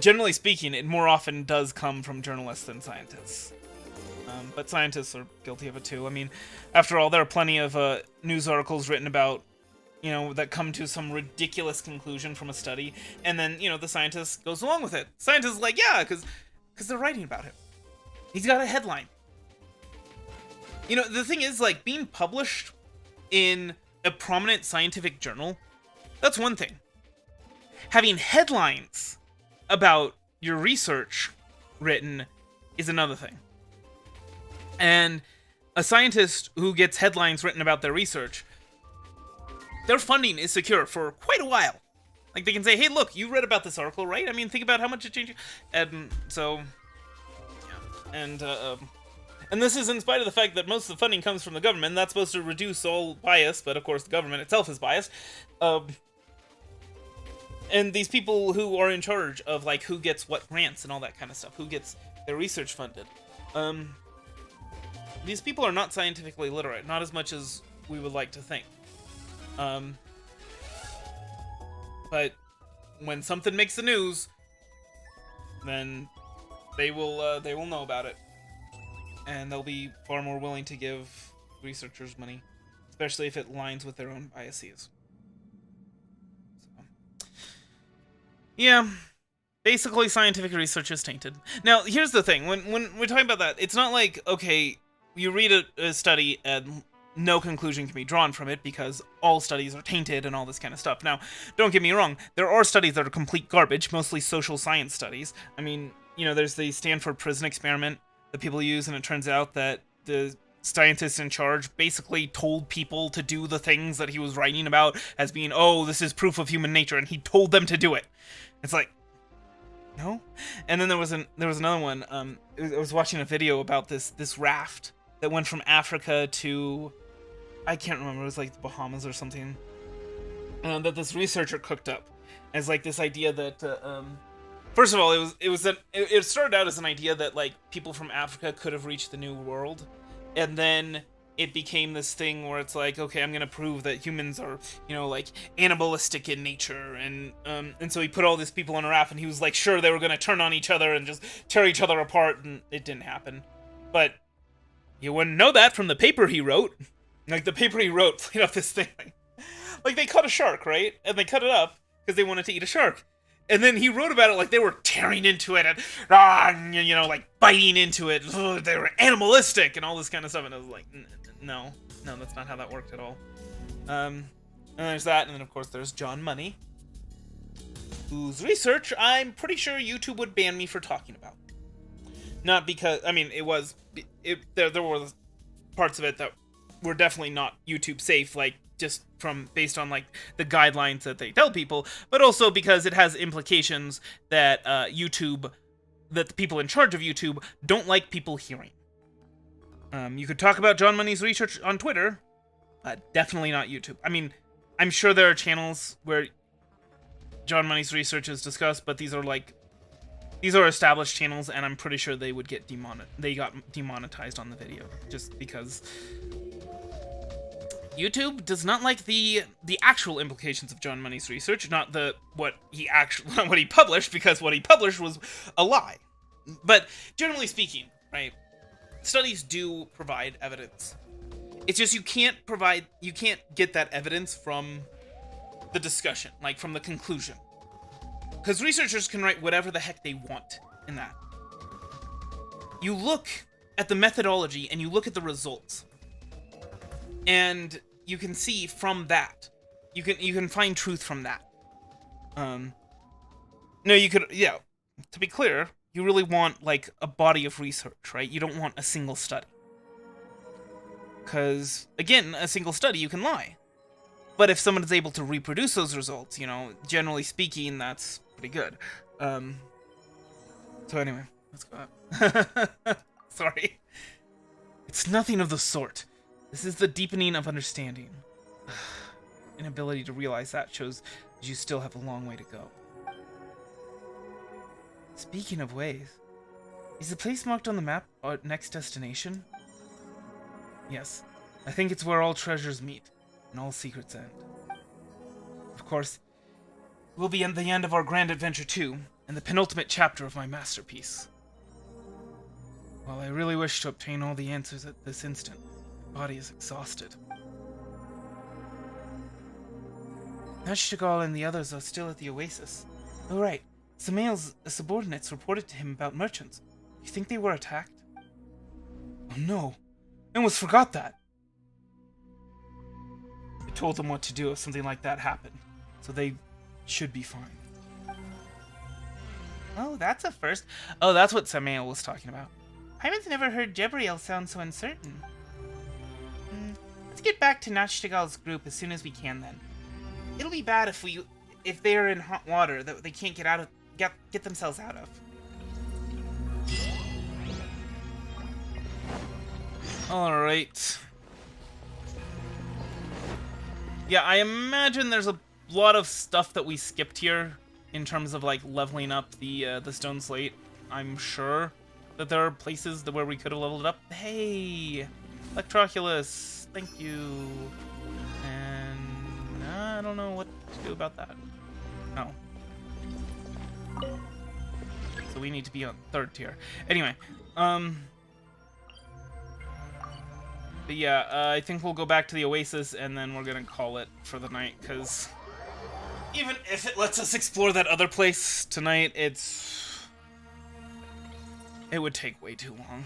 generally speaking, it more often does come from journalists than scientists. But scientists are guilty of it too. I mean, after all, there are plenty of news articles written about, you know, that come to some ridiculous conclusion from a study, and then, you know, the scientist goes along with it. Scientists are like, yeah, because they're writing about it. He's got a headline. You know, the thing is, like, being published in a prominent scientific journal, that's one thing. Having headlines about your research written is another thing. And a scientist who gets headlines written about their research, their funding is secure for quite a while. Like, they can say, hey, look, you read about this article, right? I mean, think about how much it changed. And so, yeah. And this is in spite of the fact that most of the funding comes from the government. That's supposed to reduce all bias, but of course the government itself is biased. And these people who are in charge of, like, who gets what grants and all that kind of stuff, who gets their research funded, these people are not scientifically literate, not as much as we would like to think. But when something makes the news, then they will know about it, and they'll be far more willing to give researchers money, especially if it aligns with their own biases. So, yeah. Basically, scientific research is tainted. Now, here's the thing. When we're talking about that, it's not like, okay, you read a study and no conclusion can be drawn from it because all studies are tainted and all this kind of stuff. Now, don't get me wrong. There are studies that are complete garbage, mostly social science studies. I mean, you know, there's the Stanford prison experiment that people use, and it turns out that the scientist in charge basically told people to do the things that he was writing about as being, oh, this is proof of human nature, and he told them to do it. It's like, no? And then there was another one. I was watching a video about this raft that went from Africa to, I can't remember, it was like the Bahamas or something, that this researcher cooked up as like this idea that, first of all, it started out as an idea that, like, people from Africa could have reached the New World, and then it became this thing where it's like, okay, I'm gonna prove that humans are, you know, like, animalistic in nature, and so he put all these people on a raft, and he was like, sure, they were gonna turn on each other and just tear each other apart, and it didn't happen. But you wouldn't know that from the paper he wrote. Like, the paper he wrote played up this thing. Like, they caught a shark, right? And they cut it up because they wanted to eat a shark. And then he wrote about it like they were tearing into it and, you know, like, biting into it. Ugh, they were animalistic and all this kind of stuff. And I was like, no, that's not how that worked at all. And there's that. And then, of course, there's John Money, whose research I'm pretty sure YouTube would ban me for talking about. Not because, I mean, there were parts of it that were definitely not YouTube safe, like, just based on, like, the guidelines that they tell people, but also because it has implications that that the people in charge of YouTube don't like people hearing. You could talk about John Money's research on Twitter, definitely not YouTube. I mean, I'm sure there are channels where John Money's research is discussed, but these are established channels, and I'm pretty sure they would get got demonetized on the video, just because YouTube does not like the actual implications of John Money's research, not what he published, because what he published was a lie. But generally speaking, right, studies do provide evidence. It's just you can't get that evidence from the discussion, like from the conclusion. Because researchers can write whatever the heck they want in that. You look at the methodology and you look at the results. And you can see from that. You can find truth from that. No, you could, yeah. To be clear, you really want, like, a body of research, right? You don't want a single study. Because, again, a single study, you can lie. But if someone is able to reproduce those results, you know, generally speaking, that's pretty good. So anyway, let's go out. Sorry. It's nothing of the sort. This is the deepening of understanding. Inability to realize that shows that you still have a long way to go. Speaking of ways, is the place marked on the map our next destination? Yes, I think it's where all treasures meet and all secrets end. Of course, we'll be at the end of our grand adventure too, and the penultimate chapter of my masterpiece. While I really wish to obtain all the answers at this instant, my body is exhausted. Nashtigal and the others are still at the oasis. Oh right, Samael's subordinates reported to him about merchants. You think they were attacked? Oh no, I almost forgot that. I told them what to do if something like that happened, so they should be fine. Oh, that's a first. Oh, that's what Samael was talking about. Paimon's never heard Jebriel sound so uncertain. Let's get back to Nashtigal's group as soon as we can then. It'll be bad if they're in hot water that they can't get themselves out of. All right. Yeah, I imagine there's a lot of stuff that we skipped here in terms of like leveling up the stone slate. I'm sure that there are places where we could have leveled it up. Hey, Electroculus, thank you. And I don't know what to do about that. Oh. So we need to be on 3rd tier. Anyway, but yeah, I think we'll go back to the Oasis and then we're gonna call it for the night, because even if it lets us explore that other place tonight, it would take way too long.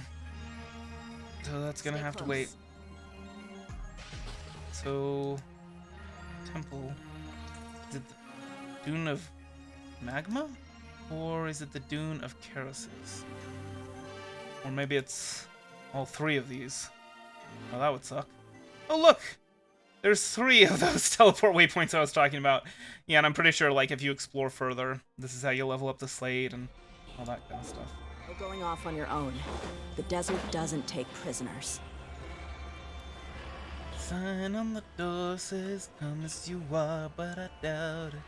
So that's gonna have to wait. So, temple. Is it the Dune of Magma? Or is it the Dune of Kerasis? Or maybe it's all 3 of these. Well, that would suck. Oh, look! There's 3 of those teleport waypoints I was talking about. Yeah, and I'm pretty sure, like, if you explore further, this is how you level up the slate and all that kind of stuff. You're going off on your own. The desert doesn't take prisoners. Sign on the door says, come as you are, but I doubt it.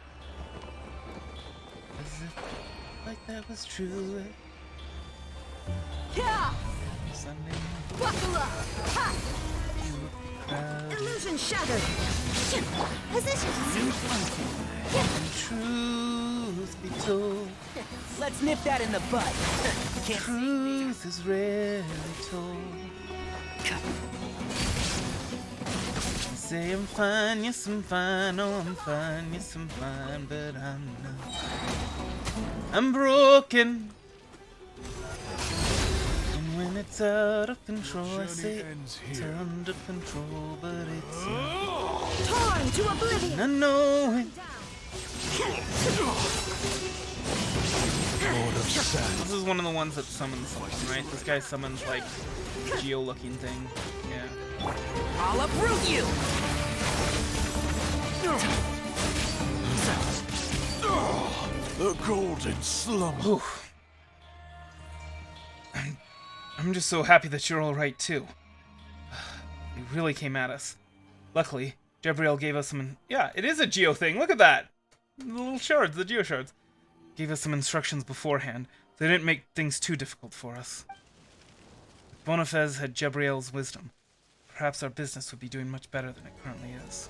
As if like that was true. Yeah! Sunday. Buckle up! Ha! Illusion shattered! Position! And truth be told, Let's nip that in the bud. Can't truth is rarely told. Say I'm fine, yes I'm fine, oh I'm fine, yes I'm fine, but I'm not. I'm broken. And when it's out of control, I say it's under control, but it's not. Torn to oblivion! And I know it. This is one of the ones that summons something, right? This guy summons like geo-looking thing. Yeah. I'll uproot you! The golden slumber. Oof. I'm just so happy that you're all right too. They really came at us. Luckily, Jebriel gave us some. Yeah, it is a geo thing. Look at that. The little shards, the geo shards. Gave us some instructions beforehand, so they didn't make things too difficult for us. If Bonifaz had Jebriel's wisdom, perhaps our business would be doing much better than it currently is.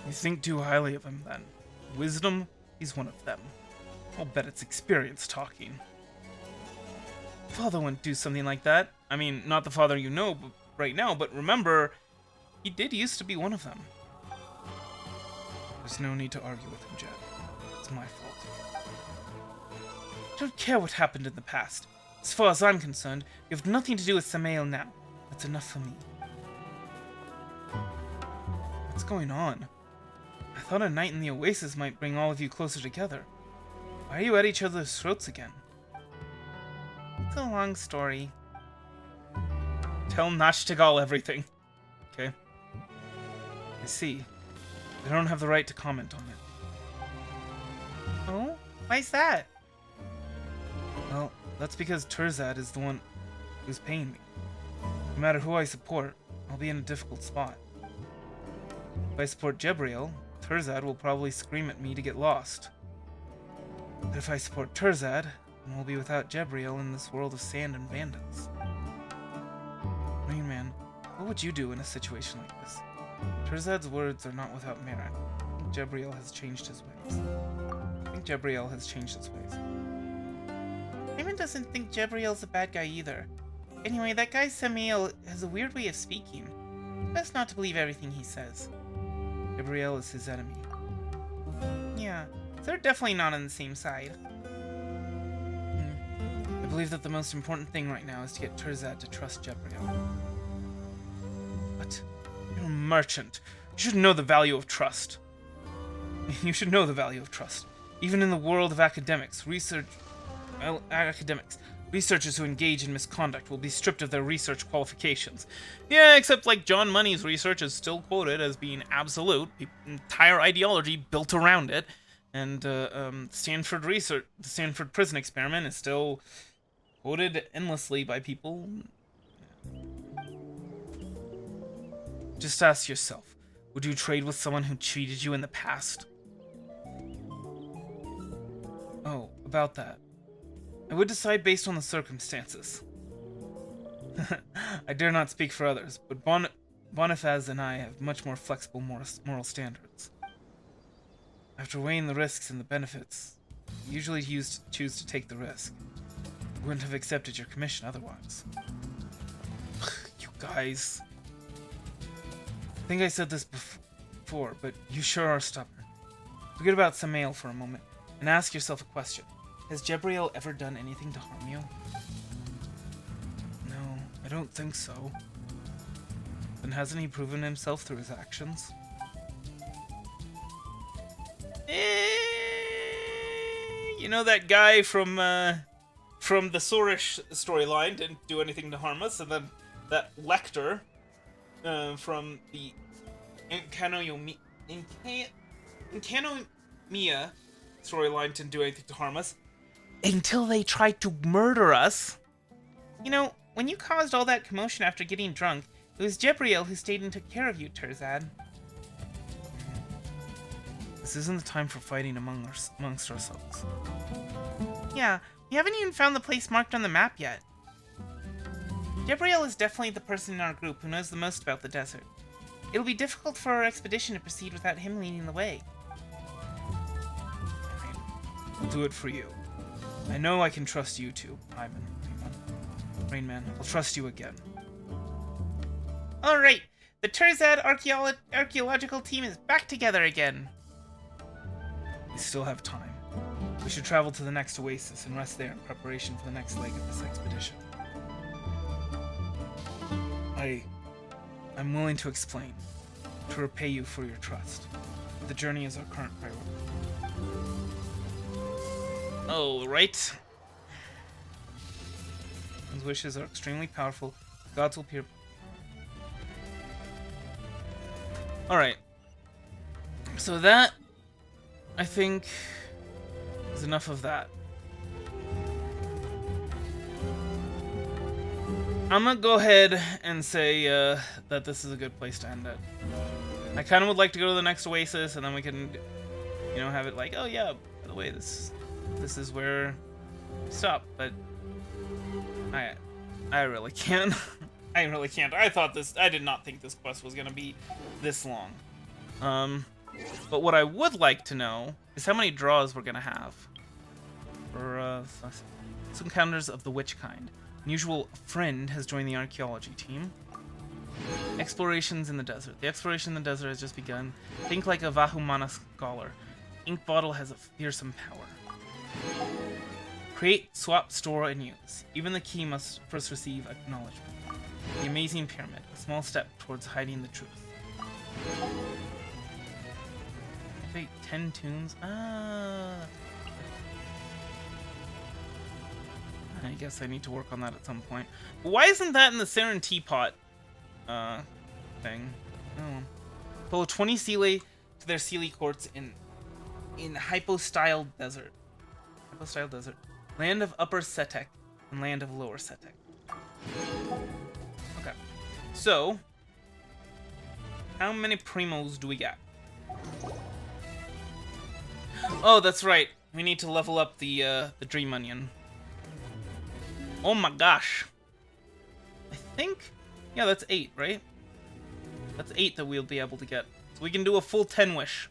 You think too highly of him, then. Wisdom, he's one of them. I'll bet it's experience talking. Father wouldn't do something like that. I mean, not the father you know right now, but remember, he did used to be one of them. There's no need to argue with him, Jed. It's my fault. I don't care what happened in the past. As far as I'm concerned, you have nothing to do with Samael now. That's enough for me. What's going on? I thought a night in the Oasis might bring all of you closer together. Why are you at each other's throats again? It's a long story. Tell Nashtigal everything. Okay. I see. I don't have the right to comment on it. Oh? Why's that? Well, that's because Turzad is the one who's paying me. No matter who I support, I'll be in a difficult spot. If I support Jebriel, Turzad will probably scream at me to get lost. But if I support Turzad, then we'll be without Jebriel in this world of sand and bandits. Rain Man, what would you do in a situation like this? Turzad's words are not without merit. Gabriel has changed his ways. I think Gabriel has changed his ways. Raymond doesn't think Gabriel's a bad guy either. Anyway, that guy Samuel has a weird way of speaking. Best not to believe everything he says. Gabriel is his enemy. Yeah, they're definitely not on the same side. I believe that the most important thing right now is to get Terzad to trust Gabriel. But you're a merchant. You should know the value of trust. You should know the value of trust. Even in the world of academics, researchers who engage in misconduct will be stripped of their research qualifications. Yeah, except like John Money's research is still quoted as being absolute, entire ideology built around it, and the Stanford prison experiment is still quoted endlessly by people. Just ask yourself, would you trade with someone who cheated you in the past? Oh, about that. I would decide based on the circumstances. I dare not speak for others, but Boniface and I have much more flexible moral standards. After weighing the risks and the benefits, I usually choose to take the risk. I wouldn't have accepted your commission otherwise. You guys. I think I said this before, but you sure are stubborn. Forget about Samael for a moment, and ask yourself a question. Has Gabriel ever done anything to harm you? No, I don't think so. Then hasn't he proven himself through his actions? You know that guy from the Sorish storyline didn't do anything to harm us, and then that Lecter from the Inkanomiya storyline didn't do anything to harm us. Until they tried to murder us. You know, when you caused all that commotion after getting drunk, it was Gabriel who stayed and took care of you, Terzad. This isn't the time for fighting amongst ourselves. Yeah, we haven't even found the place marked on the map yet. Gabriel is definitely the person in our group who knows the most about the desert. It'll be difficult for our expedition to proceed without him leading the way. Alright, I'll do it for you. I know I can trust you too, Rainman. I'll trust you again. Alright, the Terzad archaeological team is back together again. We still have time. We should travel to the next oasis and rest there in preparation for the next leg of this expedition. I'm willing to explain, to repay you for your trust. The journey is our current priority. Oh, right. His wishes are extremely powerful. Gods will appear. Alright. So that, I think, is enough of that. I'm gonna go ahead and say that this is a good place to end it. I kind of would like to go to the next oasis, and then we can, you know, have it like, oh yeah, by the way, this is where we stop. But I really can't. I really can't. I did not think this quest was gonna be this long. But what I would like to know is how many draws we're gonna have for some encounters of the witch kind. Unusual friend has joined the archaeology team. Explorations in the desert. The exploration in the desert has just begun. Think like a Vahumana scholar. Ink bottle has a fearsome power. Create, swap, store, and use. Even the key must first receive acknowledgement. The amazing pyramid. A small step towards hiding the truth. Wait, 10 tunes? I guess I need to work on that at some point. But why isn't that in the Saren Teapot thing? Oh. Follow 20 Seele to their Seele courts in Hypostyle Desert. Hypostyle Desert. Land of Upper Setek and Land of Lower Setek. Okay. So, how many primos do we get? Oh, that's right. We need to level up the Dream Onion. Oh my gosh. I think, yeah, that's 8, right? That's 8 that we'll be able to get. So we can do a full 10 wish.